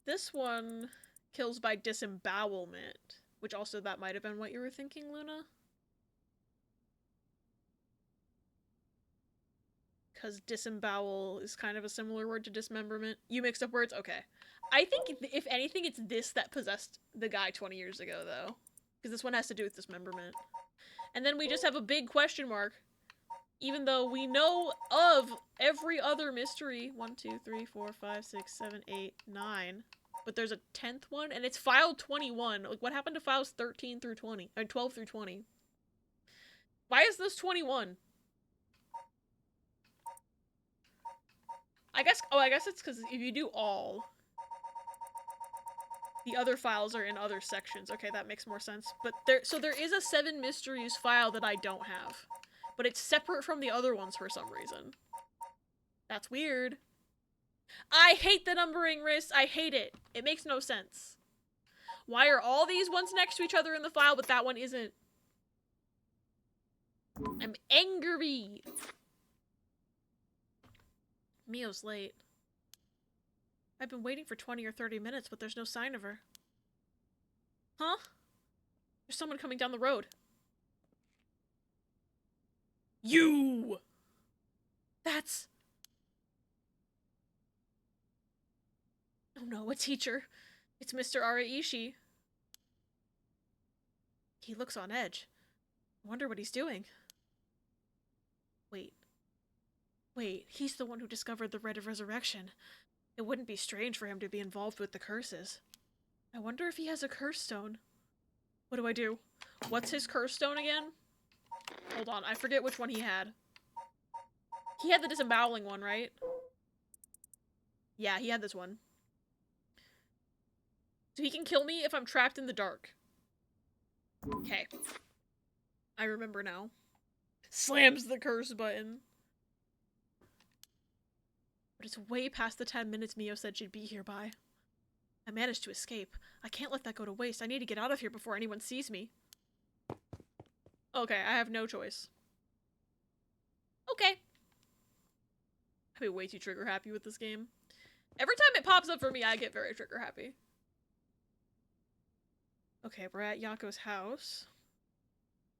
This one kills by disembowelment, which also that might have been what you were thinking, Luna. Because disembowel is kind of a similar word to dismemberment. You mixed up words? Okay. I think, if anything, it's this that possessed the guy 20 years ago, though. Because this one has to do with dismemberment. And then we just have a big question mark. Even though we know of every other mystery. 1, 2, 3, 4, 5, 6, 7, 8, 9. But there's a 10th one, and it's file 21. Like, what happened to files 13 through 20? Or 12 through 20? Why is this 21? I guess it's because if you do all, the other files are in other sections. Okay, that makes more sense. But there is a 7 mysteries file that I don't have. But it's separate from the other ones for some reason. That's weird. I hate the numbering, Riss. I hate it. It makes no sense. Why are all these ones next to each other in the file, but that one isn't? I'm angry. Mio's late. I've been waiting for 20 or 30 minutes, but there's no sign of her. Huh? There's someone coming down the road. You! That's... Oh no, a teacher. It's Mr. Araishi. He looks on edge. I wonder what he's doing. Wait. Wait, he's the one who discovered the Rite of Resurrection. It wouldn't be strange for him to be involved with the curses. I wonder if he has a curse stone. What do I do? What's his curse stone again? Hold on, I forget which one he had. He had the disemboweling one, right? Yeah, he had this one. So he can kill me if I'm trapped in the dark. Okay. I remember now. Slams the curse button. But it's way past the 10 minutes Mio said she'd be here by. I managed to escape. I can't let that go to waste. I need to get out of here before anyone sees me. Okay, I have no choice. Okay. I'd be way too trigger happy with this game. Every time it pops up for me, I get very trigger happy. Okay, we're at Yako's house.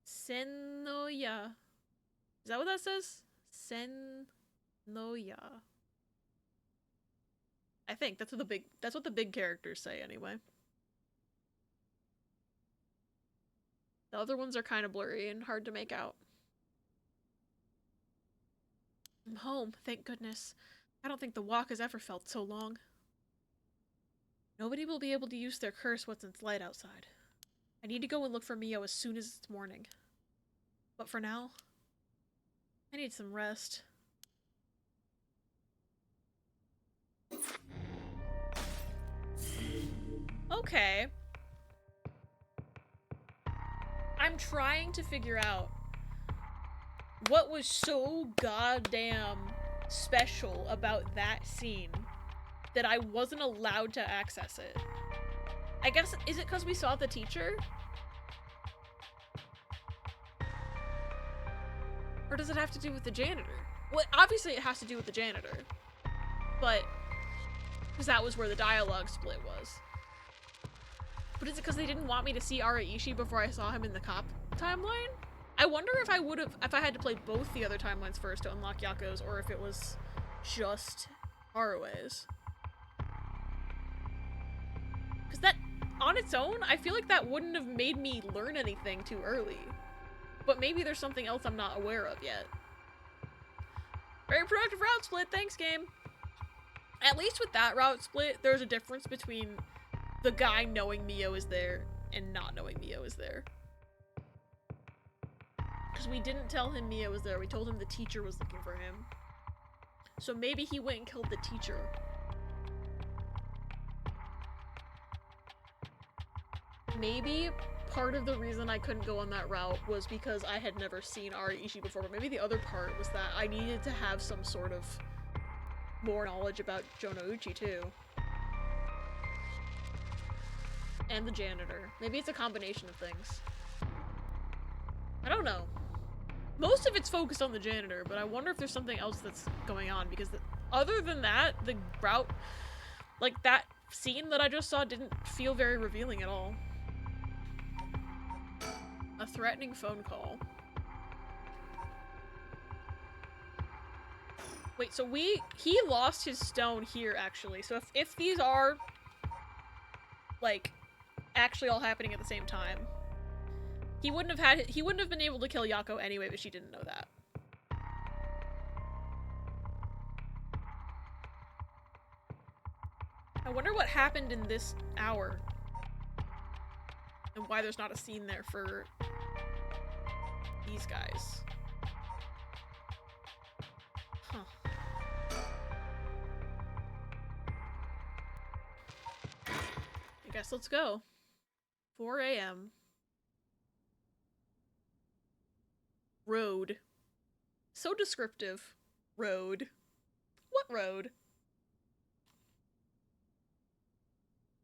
Sennoya. Is that what that says? Sennoya. I think that's what the big characters say anyway. The other ones are kind of blurry and hard to make out. I'm home, thank goodness. I don't think the walk has ever felt so long. Nobody will be able to use their curse once it's light outside. I need to go and look for Mio as soon as it's morning. But for now, I need some rest. Okay. I'm trying to figure out what was so goddamn special about that scene that I wasn't allowed to access it. I guess, is it because we saw the teacher? Or does it have to do with the janitor? Well, obviously it has to do with the janitor. But, because that was where the dialogue split was. But is it because they didn't want me to see Araishi before I saw him in the cop timeline? I wonder if I would have, if I had to play both the other timelines first to unlock Yako's, or if it was just Harue's. Because that, on its own, I feel like that wouldn't have made me learn anything too early. But maybe there's something else I'm not aware of yet. Very productive route split, thanks game! At least with that route split, there's a difference between the guy knowing Mio is there and not knowing Mio is there. Because we didn't tell him Mio was there, we told him the teacher was looking for him. So maybe he went and killed the teacher. Maybe part of the reason I couldn't go on that route was because I had never seen Araishi before, but maybe the other part was that I needed to have some sort of more knowledge about Jonouchi too. And the janitor. Maybe it's a combination of things. I don't know. Most of it's focused on the janitor, but I wonder if there's something else that's going on, because other than that, the route, like that scene that I just saw didn't feel very revealing at all. A threatening phone call. Wait, so he lost his stone here actually, so if these are like actually all happening at the same time, he wouldn't have been able to kill Yako anyway, but she didn't know that. I wonder what happened in this hour and why there's not a scene there for these guys. Huh. I guess let's go. 4 a.m. Road. So descriptive. Road. What road?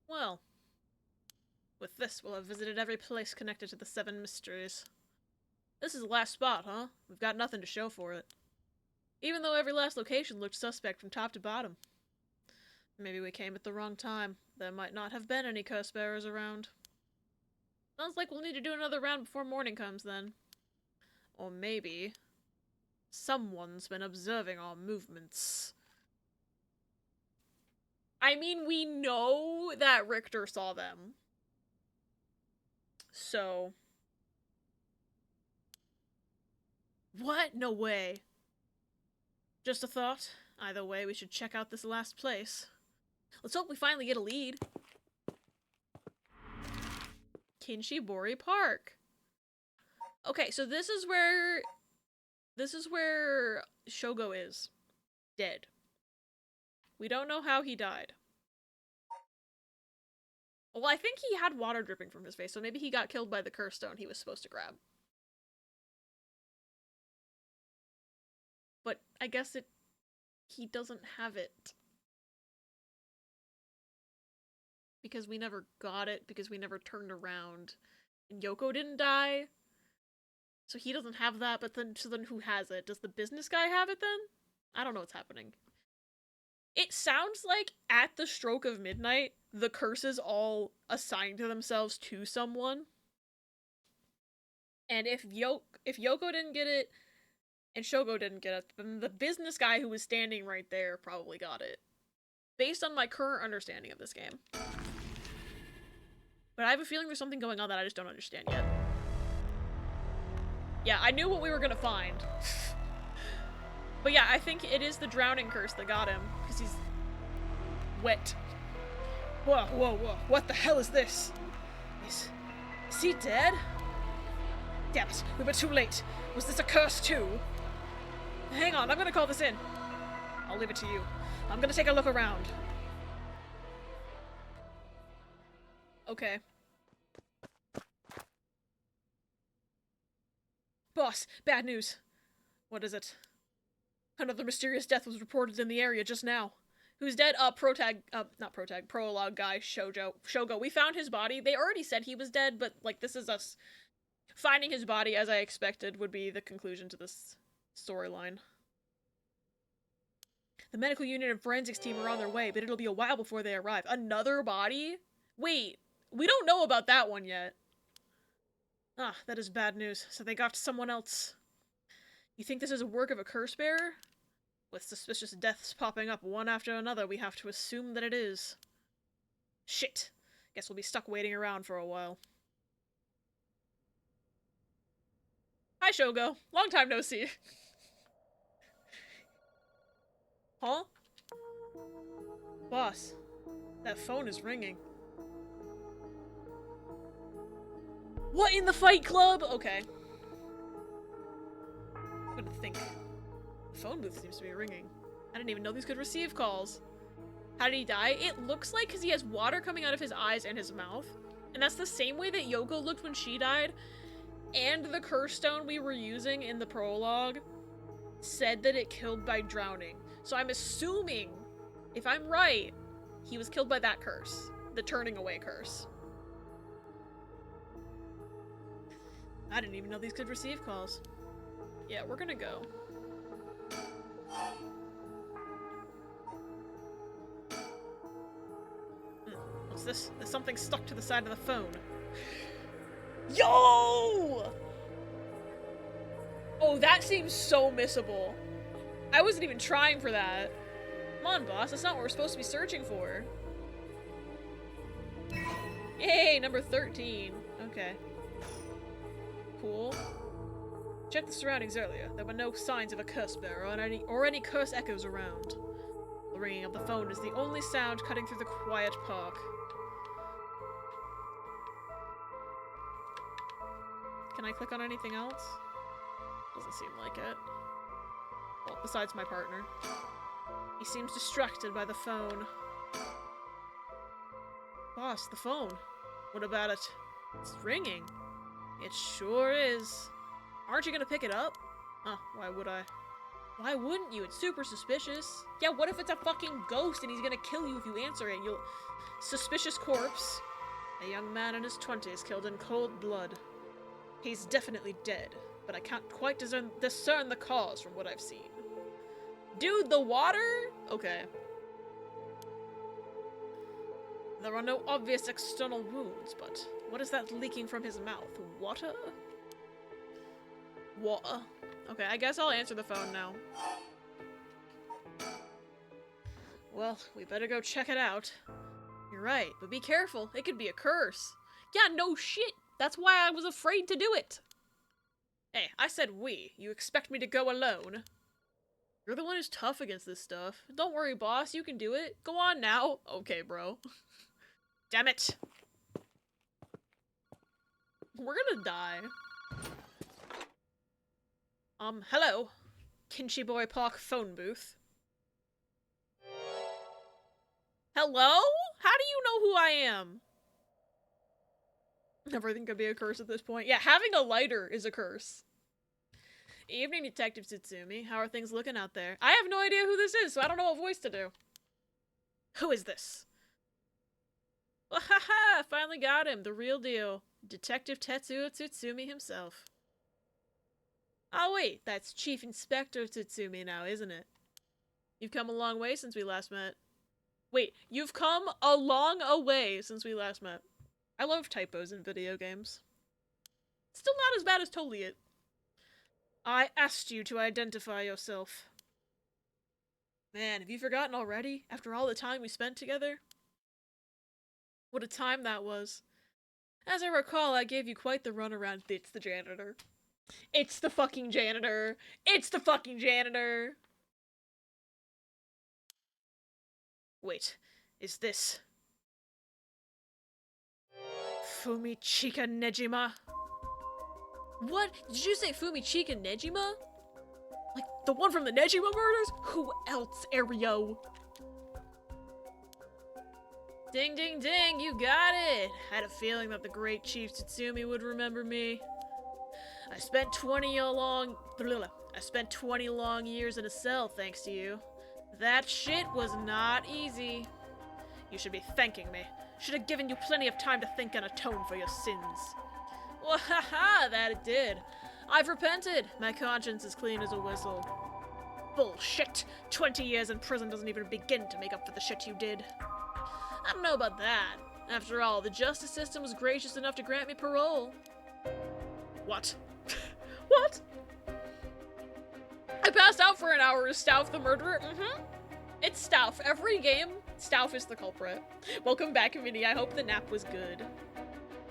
Well, with this, we'll have visited every place connected to the 7 mysteries. This is the last spot, huh? We've got nothing to show for it. Even though every last location looked suspect from top to bottom. Maybe we came at the wrong time. There might not have been any curse bearers around. Sounds like we'll need to do another round before morning comes then. Or maybe someone's been observing our movements. I mean, we know that Richter saw them. So, What? No way. Just a thought. Either way, we should check out this last place. Let's hope we finally get a lead. Kinshibori Park. Okay, so this is where Shogo is. Dead. We don't know how he died. Well, I think he had water dripping from his face, so maybe he got killed by the curse stone he was supposed to grab. But I guess he doesn't have it. Because we never got it, because we never turned around. And Yoko didn't die. So he doesn't have that, but then who has it? Does the business guy have it then? I don't know what's happening. It sounds like at the stroke of midnight, the curses all assigned to themselves to someone. And if Yoko didn't get it, and Shogo didn't get it, then the business guy who was standing right there probably got it. Based on my current understanding of this game. But I have a feeling there's something going on that I just don't understand yet. Yeah, I knew what we were gonna find. But yeah, I think it is the drowning curse that got him, because he's wet. Whoa, whoa, whoa, what the hell is this? Is he dead? Damn it, we were too late. Was this a curse too? Hang on, I'm gonna call this in. I'll leave it to you. I'm gonna take a look around. Okay. Boss, bad news. What is it? Another mysterious death was reported in the area just now. Who's dead? Prologue guy, Shogo. We found his body. They already said he was dead, but, like, this is us finding his body, as I expected, would be the conclusion to this storyline. The medical unit and forensics team are on their way, but it'll be a while before they arrive. Another body? Wait, we don't know about that one yet. Ah, that is bad news. So they got someone else. You think this is a work of a curse bearer? With suspicious deaths popping up one after another, we have to assume that it is. Shit. Guess we'll be stuck waiting around for a while. Hi, Shogo. Long time no see. Huh? Boss, that phone is ringing. What in the Fight Club? Okay. I'm gonna think. The phone booth seems to be ringing. I didn't even know these could receive calls. How did he die? It looks like because he has water coming out of his eyes and his mouth. And that's the same way that Yoko looked when she died. And the curse stone we were using in the prologue said that it killed by drowning. So I'm assuming, if I'm right, he was killed by that curse. The turning away curse. I didn't even know these could receive calls. Yeah, we're gonna go. What's this? There's something stuck to the side of the phone. Yo! Oh, that seems so missable. I wasn't even trying for that. Come on, boss. That's not what we're supposed to be searching for. Yay, number 13. Okay. Cool. Check the surroundings earlier. There were no signs of a curse bearer or any curse echoes around. The ringing of the phone is the only sound cutting through the quiet park. Can I click on anything else? Doesn't seem like it. Well, besides my partner. He seems distracted by the phone. Boss, the phone. What about it? It's ringing. It sure is. Aren't you gonna pick it up? Oh, why would I? Why wouldn't you? It's super suspicious. Yeah, what if it's a fucking ghost and he's gonna kill you if you answer it? You'll... Suspicious corpse. A young man in his 20s killed in cold blood. He's definitely dead, but I can't quite discern the cause from what I've seen. Dude, the water? Okay. There are no obvious external wounds, but what is that leaking from his mouth? Water? Water. Okay, I guess I'll answer the phone now. Well, we better go check it out. You're right, but be careful. It could be a curse. Yeah, no shit. That's why I was afraid to do it. Hey, I said we. You expect me to go alone? You're the one who's tough against this stuff. Don't worry, boss. You can do it. Go on now. Okay, bro. Damn it. We're gonna die. Hello. Kinshi Boy Park phone booth. Hello? How do you know who I am? Everything could be a curse at this point. Yeah, having a lighter is a curse. Evening, Detective Tsutsumi. How are things looking out there? I have no idea who this is, so I don't know what voice to do. Who is this? Well, haha! Finally got him. The real deal. Detective Tetsuo Tsutsumi himself. Oh wait, that's Chief Inspector Tsutsumi now, isn't it? You've come a long way since we last met. Wait, you've come a long way since we last met. I love typos in video games. Still not as bad as Totally It. I asked you to identify yourself. Man, have you forgotten already? After all the time we spent together? What a time that was. As I recall, I gave you quite the runaround. It's the janitor. It's the fucking janitor. It's the fucking janitor. Wait, is this Fumichika Nejima? What? Did you say Fumichika Nejima? Like, the one from the Nejima murders? Who else, Ario? Ding ding ding, you got it! Had a feeling that the great Chief Tsutsumi would remember me. I spent 20 long years in a cell thanks to you. That shit was not easy. You should be thanking me. Should have given you plenty of time to think and atone for your sins. Well, haha, that it did. I've repented. My conscience is clean as a whistle. Bullshit! 20 years in prison doesn't even begin to make up for the shit you did. I don't know about that. After all, the justice system was gracious enough to grant me parole. What? What? I passed out for an hour. Is Stauf the murderer? It's Stauf. Every game, Stauf is the culprit. Welcome back, Vinny. I hope the nap was good.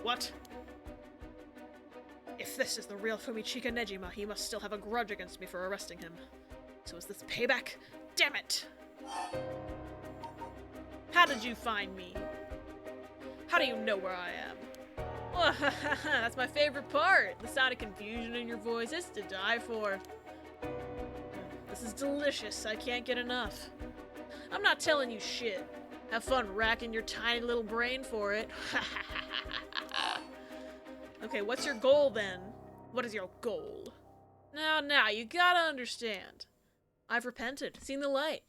What? If this is the real Fumichika Nejima, he must still have a grudge against me for arresting him. So is this payback? Damn it! How did you find me? How do you know where I am? Oh, that's my favorite part. The sound of confusion in your voice is to die for. This is delicious. I can't get enough. I'm not telling you shit. Have fun racking your tiny little brain for it. Okay, what's your goal then? What is your goal? Now, you gotta understand. I've repented, seen the light.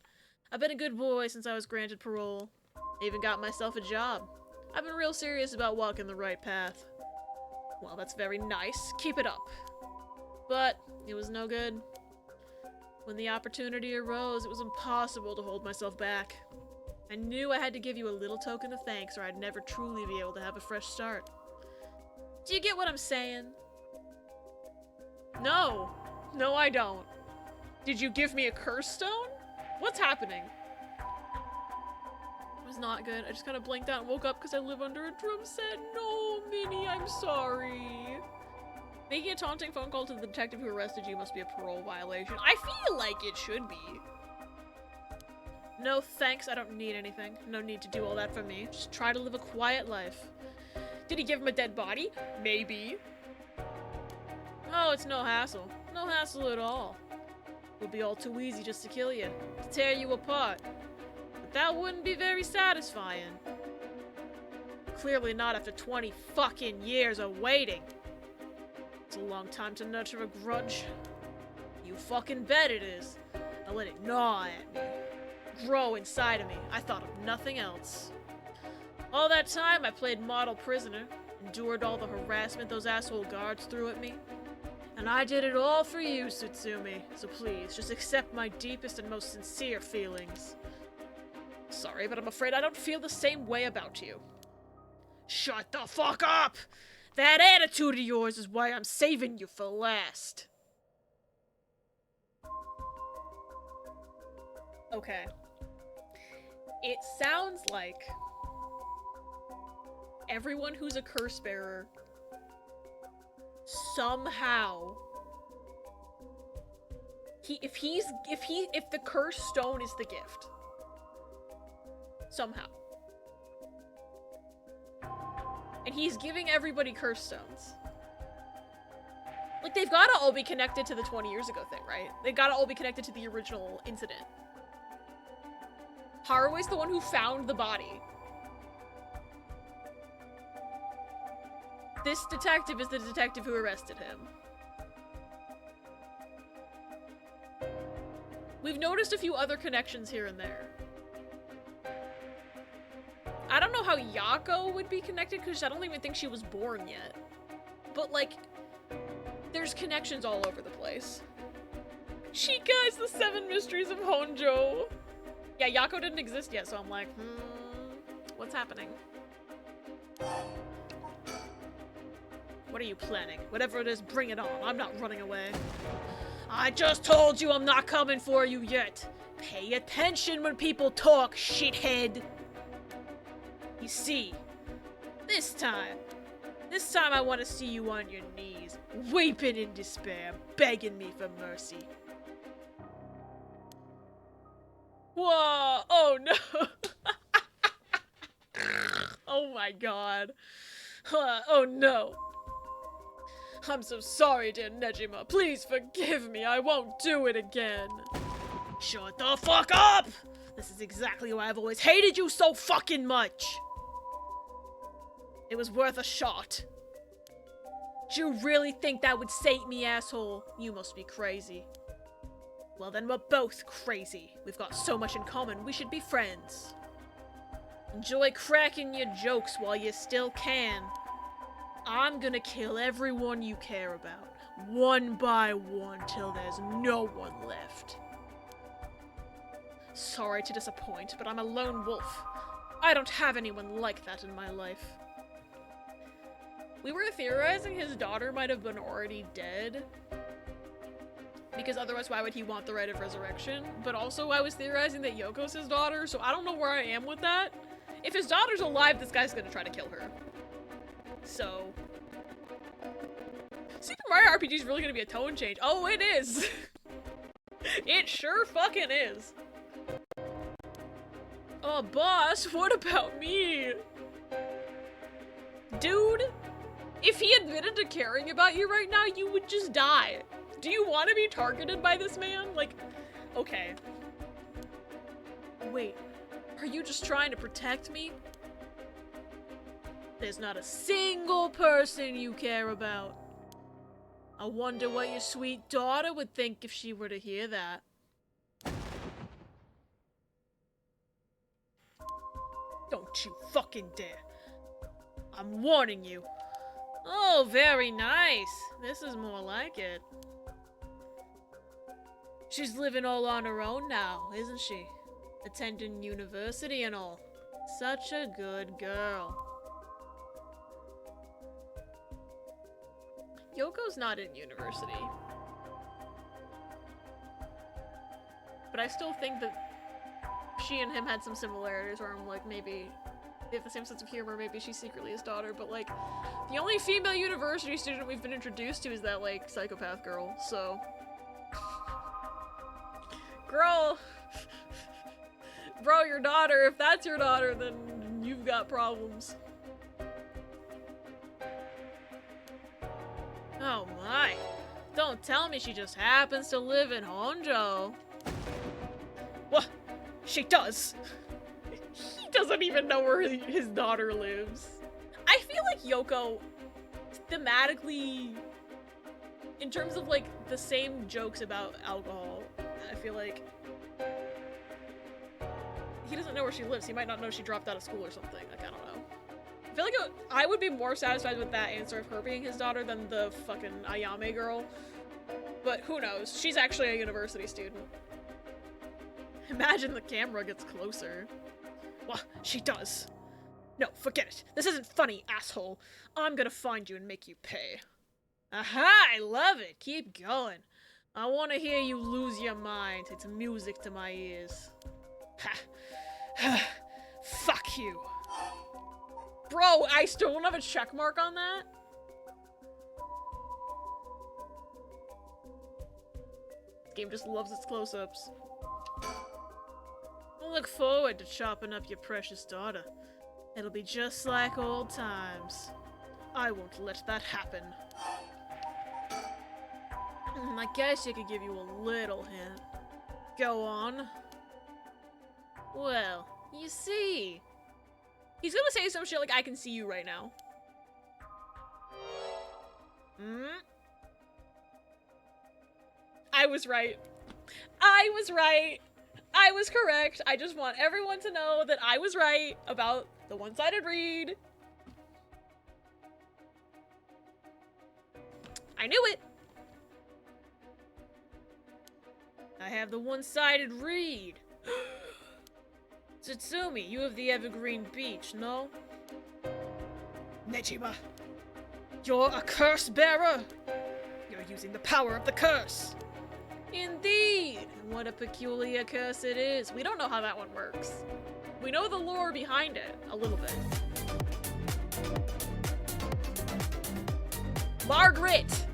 I've been a good boy since I was granted parole. I even got myself a job. I've been real serious about walking the right path. Well, that's very nice. Keep it up. But it was no good. When the opportunity arose, it was impossible to hold myself back. I knew I had to give you a little token of thanks or I'd never truly be able to have a fresh start. Do you get what I'm saying? No. No, I don't. Did you give me a curse stone? What's happening? It was not good. I just kind of blinked out and woke up because I live under a drum set. No, Minnie, I'm sorry. Making a taunting phone call to the detective who arrested you must be a parole violation. I feel like it should be. No thanks, I don't need anything. No need to do all that for me. Just try to live a quiet life. Did he give him a dead body? Maybe. Oh, it's no hassle. No hassle at all. It would be all too easy just to kill you, to tear you apart. But that wouldn't be very satisfying. Clearly not after 20 fucking years of waiting. It's a long time to nurture a grudge. You fucking bet it is. I let it gnaw at me. Grow inside of me. I thought of nothing else. All that time I played model prisoner, endured all the harassment those asshole guards threw at me. And I did it all for you, Tsutsumi. So please, just accept my deepest and most sincere feelings. Sorry, but I'm afraid I don't feel the same way about you. Shut the fuck up! That attitude of yours is why I'm saving you for last. Okay. It sounds like everyone who's a curse bearer somehow If the cursed stone is the gift. Somehow. And he's giving everybody cursed stones. Like, they've gotta all be connected to the 20 years ago thing, right? They've gotta all be connected to the original incident. Harue's the one who found the body. This detective is the detective who arrested him. We've noticed a few other connections here and there. I don't know how Yako would be connected because I don't even think she was born yet. But, like, there's connections all over the place. Chika is the 7 mysteries of Honjo. Yeah, Yako didn't exist yet, so I'm like, what's happening? What are you planning? Whatever it is, bring it on. I'm not running away. I just told you I'm not coming for you yet. Pay attention when people talk, shithead. You see, this time I want to see you on your knees, weeping in despair, begging me for mercy. Whoa! Oh no! Oh my god. Oh no. I'm so sorry, dear Nejima. Please forgive me. I won't do it again. Shut the fuck up! This is exactly why I've always hated you so fucking much. It was worth a shot. Do you really think that would sate me, asshole? You must be crazy. Well then, we're both crazy. We've got so much in common, we should be friends. Enjoy cracking your jokes while you still can. I'm gonna kill everyone you care about, one by one, till there's no one left. Sorry to disappoint, but I'm a lone wolf. I don't have anyone like that in my life. We were theorizing his daughter might have been already dead. Because otherwise, why would he want the right of resurrection? But also, I was theorizing that Yoko's his daughter, so I don't know where I am with that. If his daughter's alive, this guy's gonna try to kill her. So... Super Mario RPG is really gonna be a tone change. Oh, it is! It sure fucking is. Oh, boss, what about me? Dude, if he admitted to caring about you right now, you would just die. Do you want to be targeted by this man? Like, okay. Wait, are you just trying to protect me? There's not a single person you care about. I wonder what your sweet daughter would think if she were to hear that. Don't you fucking dare. I'm warning you. Oh, very nice. This is more like it. She's living all on her own now, isn't she? Attending university and all. Such a good girl. Yoko's not in university. But I still think that she and him had some similarities where I'm like, maybe they have the same sense of humor, maybe she's secretly his daughter, but like, the only female university student we've been introduced to is that, like, psychopath girl, so... Girl! Bro, your daughter, if that's your daughter, then you've got problems. Oh my. Don't tell me she just happens to live in Honjo. What? She does? He doesn't even know where his daughter lives. I feel like Yoko, thematically, in terms of like the same jokes about alcohol, I feel like he doesn't know where she lives. He might not know she dropped out of school or something. Like, I don't know. I feel like I would be more satisfied with that answer of her being his daughter than the fucking Ayame girl. But who knows? She's actually a university student. Imagine the camera gets closer. Well, she does. No, forget it. This isn't funny, asshole. I'm gonna find you and make you pay. Aha! I love it. Keep going. I want to hear you lose your mind. It's music to my ears. Ha. Fuck you. Bro, I still don't have a check mark on that? Game just loves its close-ups. I look forward to chopping up your precious daughter. It'll be just like old times. I won't let that happen. I guess I could give you a little hint. Go on. Well, you see. He's gonna say some shit like, I can see you right now. I was right. I was right. I was correct. I just want everyone to know that I was right about the one-sided read. I knew it. I have the one-sided read. Tsutsumi, you have the Evergreen Beach, no? Nejima, you're a curse bearer. You're using the power of the curse. Indeed! What a peculiar curse it is. We don't know how that one works. We know the lore behind it, a little bit. Margaret!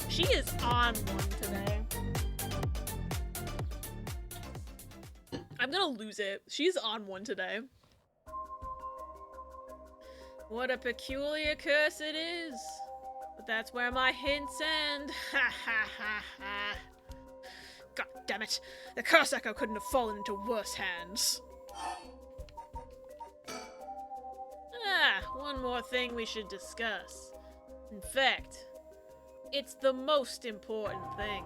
She is on one today. I'm gonna lose it. She's on one today. What a peculiar curse it is. But that's where my hints end. Ha ha ha ha. God damn it. The curse echo couldn't have fallen into worse hands. One more thing we should discuss. In fact, it's the most important thing.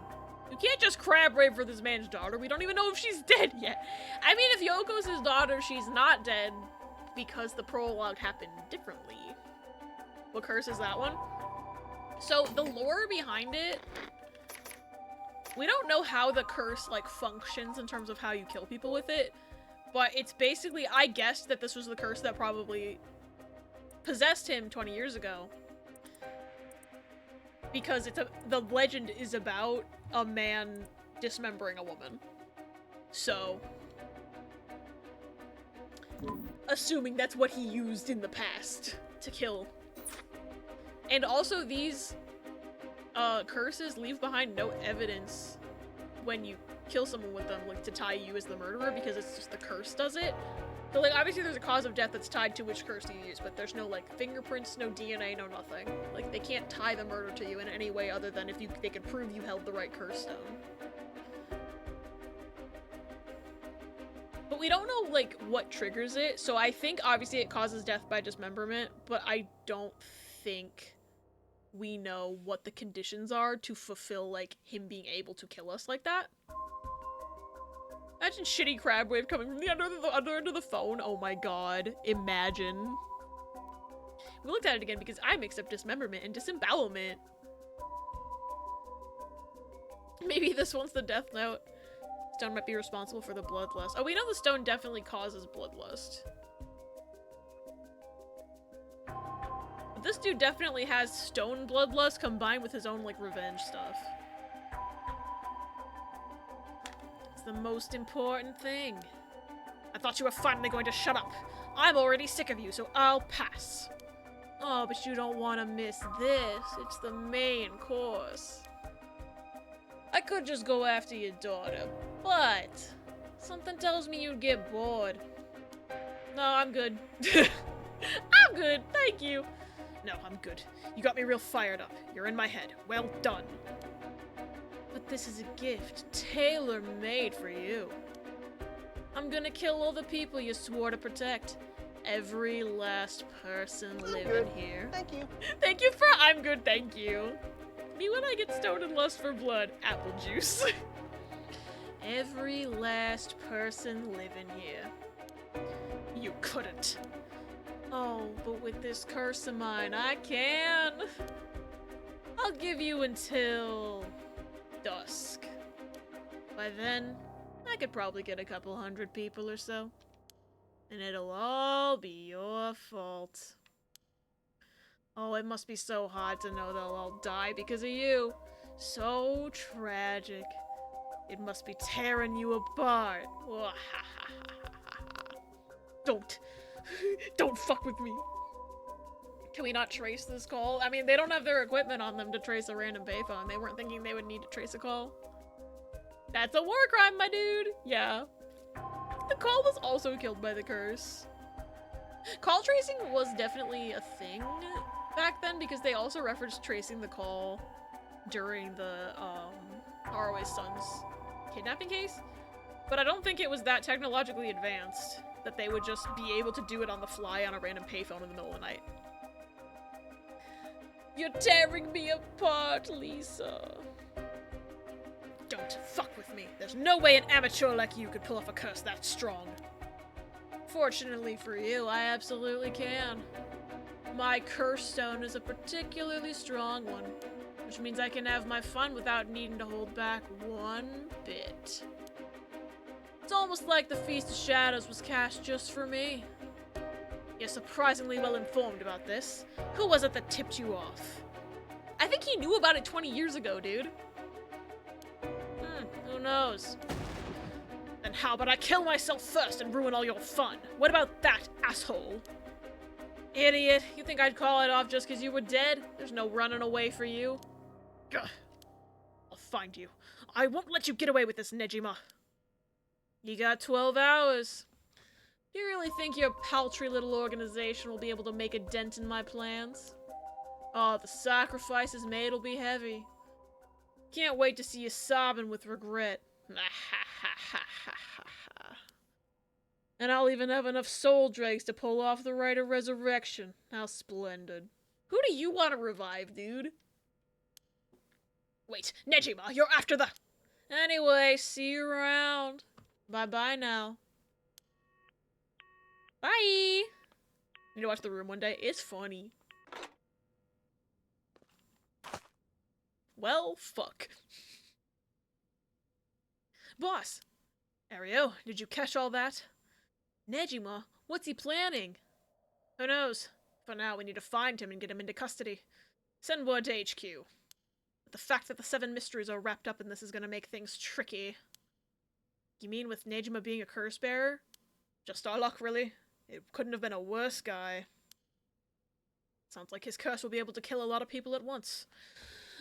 You can't just crab rape for this man's daughter. We don't even know if she's dead yet. I mean, if Yoko's his daughter, she's not dead because the prologue happened differently. What curse is that one? So, the lore behind it, we don't know how the curse, like, functions in terms of how you kill people with it, but it's basically, I guessed that this was the curse that probably possessed him 20 years ago. Because the legend is about a man dismembering a woman. So, assuming that's what he used in the past to kill. And also these curses leave behind no evidence when you kill someone with them, like to tie you as the murderer, because it's just the curse does it. So like obviously there's a cause of death that's tied to which curse you use, but there's no like fingerprints, no DNA, no nothing. Like they can't tie the murder to you in any way other than if they could prove you held the right curse stone. But we don't know like what triggers it, so I think obviously it causes death by dismemberment, but I don't think we know what the conditions are to fulfill like him being able to kill us like that. Imagine shitty crab wave coming from the other end of the phone. Oh my god. Imagine. We looked at it again because I mixed up dismemberment and disembowelment. Maybe this one's the death note. Stone might be responsible for the bloodlust. Oh, we know the stone definitely causes bloodlust. But this dude definitely has stone bloodlust combined with his own, like, revenge stuff. The most important thing. I thought you were finally going to shut up. I'm already sick of you, so I'll pass. Oh, but you don't want to miss this. It's the main course. I could just go after your daughter, but something tells me you'd get bored. No, I'm good. I'm good, thank you. No, I'm good. You got me real fired up. You're in my head. Well done. But this is a gift, tailor-made for you. I'm gonna kill all the people you swore to protect. Every last person living here. Thank you. Thank you for I'm good, thank you. Me when I get stoned and lust for blood. Apple juice. Every last person living here. You couldn't. Oh, but with this curse of mine, I can. I'll give you until dusk. By then, I could probably get a couple hundred people or so. And it'll all be your fault. Oh, it must be so hard to know they'll all die because of you. So tragic. It must be tearing you apart. Oh, ha, ha, ha, ha, ha. Don't fuck with me. Can we not trace this call? I mean, they don't have their equipment on them to trace a random payphone. They weren't thinking they would need to trace a call. That's a war crime, my dude! Yeah. The call was also killed by the curse. Call tracing was definitely a thing back then because they also referenced tracing the call during the, ROA Son's kidnapping case. But I don't think it was that technologically advanced that they would just be able to do it on the fly on a random payphone in the middle of the night. You're tearing me apart, Lisa. Don't fuck with me. There's no way an amateur like you could pull off a curse that strong. Fortunately for you, I absolutely can. My curse stone is a particularly strong one, which means I can have my fun without needing to hold back one bit. It's almost like the Feast of Shadows was cast just for me. You're surprisingly well informed about this. Who was it that tipped you off? I think he knew about it 20 years ago, dude. Who knows? Then how about I kill myself first and ruin all your fun? What about that, asshole? Idiot, you think I'd call it off just because you were dead? There's no running away for you. Gah. I'll find you. I won't let you get away with this, Nejima. You got 12 hours. Do you really think your paltry little organization will be able to make a dent in my plans? Oh, the sacrifices made will be heavy. Can't wait to see you sobbing with regret. And I'll even have enough soul dregs to pull off the rite of resurrection. How splendid. Who do you want to revive, dude? Wait, Nejima, you're after the... Anyway, see you around. Bye-bye now. Bye! Need to watch The Room one day. It's funny. Well, fuck. Boss! Ario, did you catch all that? Nejima, what's he planning? Who knows? For now, we need to find him and get him into custody. Send word to HQ. But the fact that the 7 mysteries are wrapped up in this is gonna make things tricky. You mean with Nejima being a curse bearer? Just our luck, really. It couldn't have been a worse guy. Sounds like his curse will be able to kill a lot of people at once.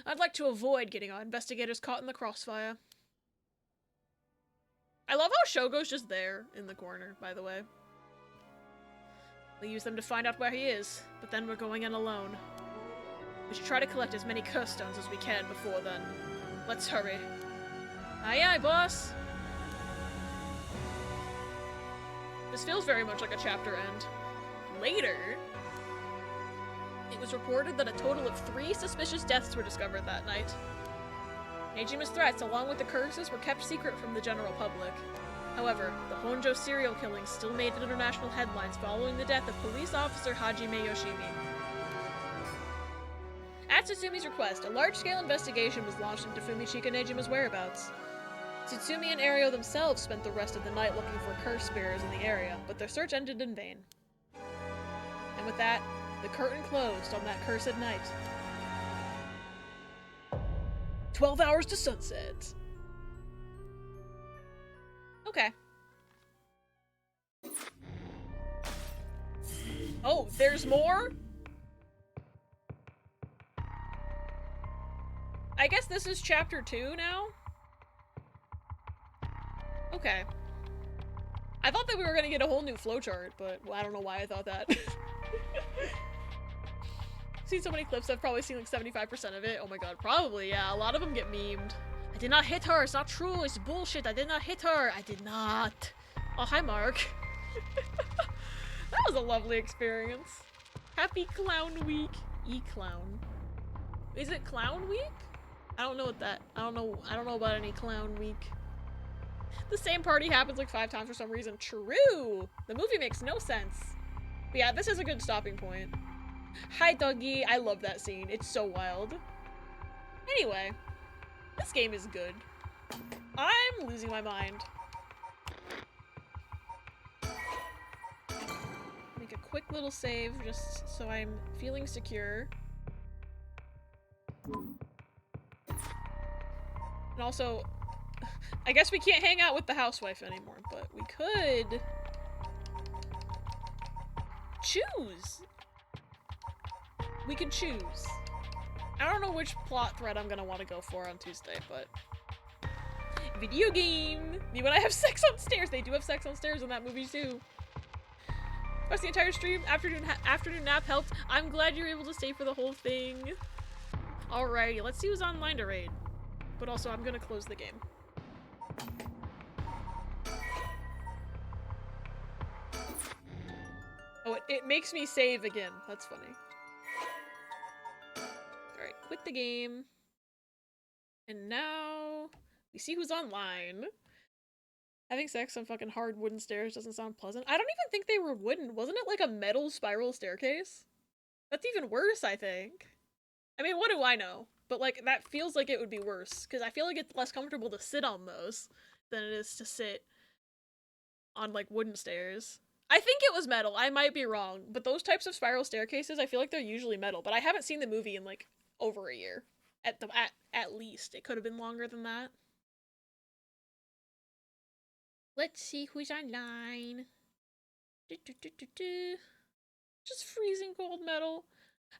I'd like to avoid getting our investigators caught in the crossfire. I love how Shogo's just there in the corner, by the way. We'll use them to find out where he is, but then we're going in alone. We should try to collect as many curse stones as we can before then. Let's hurry. Aye aye, boss! This feels very much like a chapter end. Later, it was reported that a total of 3 suspicious deaths were discovered that night. Nejima's threats, along with the curses, were kept secret from the general public. However, the Honjo serial killings still made international headlines following the death of police officer Hajime Yoshimi. At Tsutsumi request, a large-scale investigation was launched into Fumichika Nejima's whereabouts. Tsutsumi and Ario themselves spent the rest of the night looking for curse bearers in the area, but their search ended in vain. And with that, the curtain closed on that cursed night. 12 hours to sunset. Okay. Oh, there's more? I guess this is chapter 2 now? Okay. I thought that we were gonna get a whole new flowchart, but well, I don't know why I thought that. Seen so many clips, I've probably seen like 75% of it. Oh my god, probably, yeah. A lot of them get memed. I did not hit her, it's not true, it's bullshit, I did not hit her, I did not. Oh, hi Mark. That was a lovely experience. Happy Clown Week. E-Clown. Is it Clown Week? I don't know what that, I don't know about any Clown Week. The same party happens like 5 times for some reason. True! The movie makes no sense. But yeah, this is a good stopping point. Hi, doggy. I love that scene. It's so wild. Anyway, this game is good. I'm losing my mind. Make a quick little save just so I'm feeling secure. And also, I guess we can't hang out with the housewife anymore, but we could choose We can choose. I don't know which plot thread I'm gonna want to go for on Tuesday, but... Video game! Me when I have sex on stairs! They do have sex on stairs in that movie too. That's the entire stream. Afternoon nap helped. I'm glad you're able to stay for the whole thing. Alrighty, let's see who's online to raid. But also, I'm gonna close the game. Oh, it makes me save again. That's funny. Alright, quit the game. And now we see who's online. Having sex on fucking hard wooden stairs doesn't sound pleasant. I don't even think they were wooden. Wasn't it like a metal spiral staircase? That's even worse, I think. I mean, what do I know? But like, that feels like it would be worse. Because I feel like it's less comfortable to sit on those than it is to sit on like wooden stairs. I think it was metal. I might be wrong. But those types of spiral staircases, I feel like they're usually metal. But I haven't seen the movie in like over a year. At least. It could have been longer than that. Let's see who's online. Just freezing cold metal.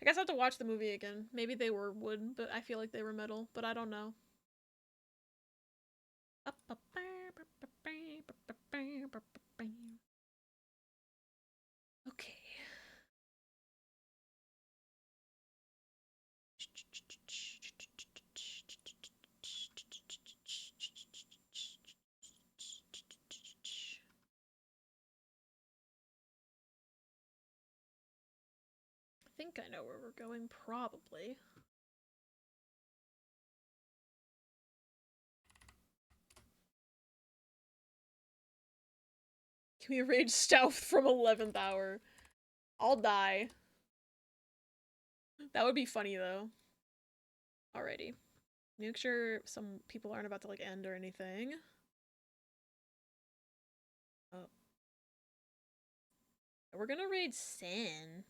I guess I have to watch the movie again. Maybe they were wood, but I feel like they were metal, but I don't know. Okay. I think I know where we're going, probably. Can we raid Stouth from 11th hour? I'll die. That would be funny, though. Alrighty. Make sure some people aren't about to, like, end or anything. Oh. We're gonna raid Sen.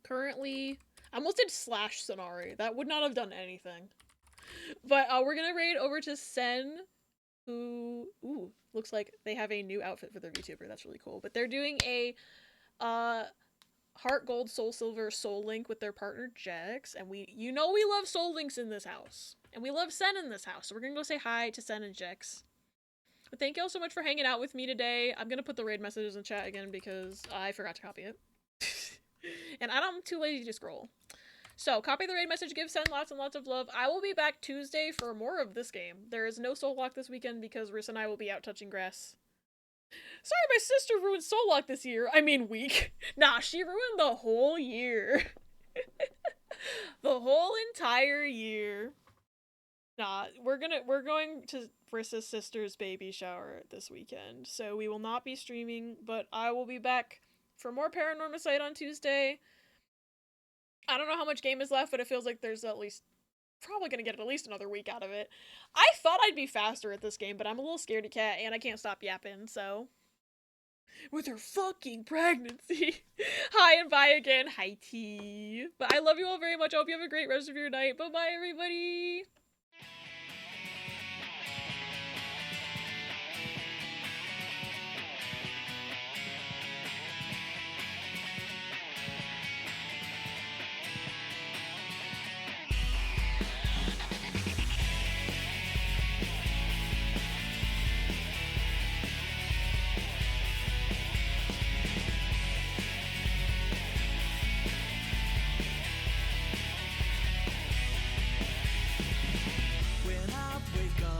Currently, I almost did slash Sonari. That would not have done anything. But we're gonna raid over to Sen, who, ooh, looks like they have a new outfit for their VTuber. That's really cool. But they're doing a Heart Gold, Soul Silver, Soul Link with their partner Jex, and you know we love Soul Links in this house, and we love Sen in this house. So we're gonna go say hi to Sen and Jex. But thank you all so much for hanging out with me today. I'm gonna put the raid messages in chat again because I forgot to copy it. And I'm too lazy to scroll. So, copy the raid message, give Sen lots and lots of love. I will be back Tuesday for more of this game. There is no Soul Lock this weekend because Riss and I will be out touching grass. Sorry, my sister ruined Soul Lock this year. I mean week. Nah, she ruined the whole year. The whole entire year. Nah, we're going to Riss's sister's baby shower this weekend. So we will not be streaming, but I will be back for more Paranormasight on Tuesday. I don't know how much game is left, but it feels like there's at least probably gonna get at least another week out of it. I thought I'd be faster at this game, but I'm a little scaredy cat and I can't stop yapping, so. With her fucking pregnancy. Hi and bye again. Hi T. But I love you all very much. I hope you have a great rest of your night. Bye bye everybody.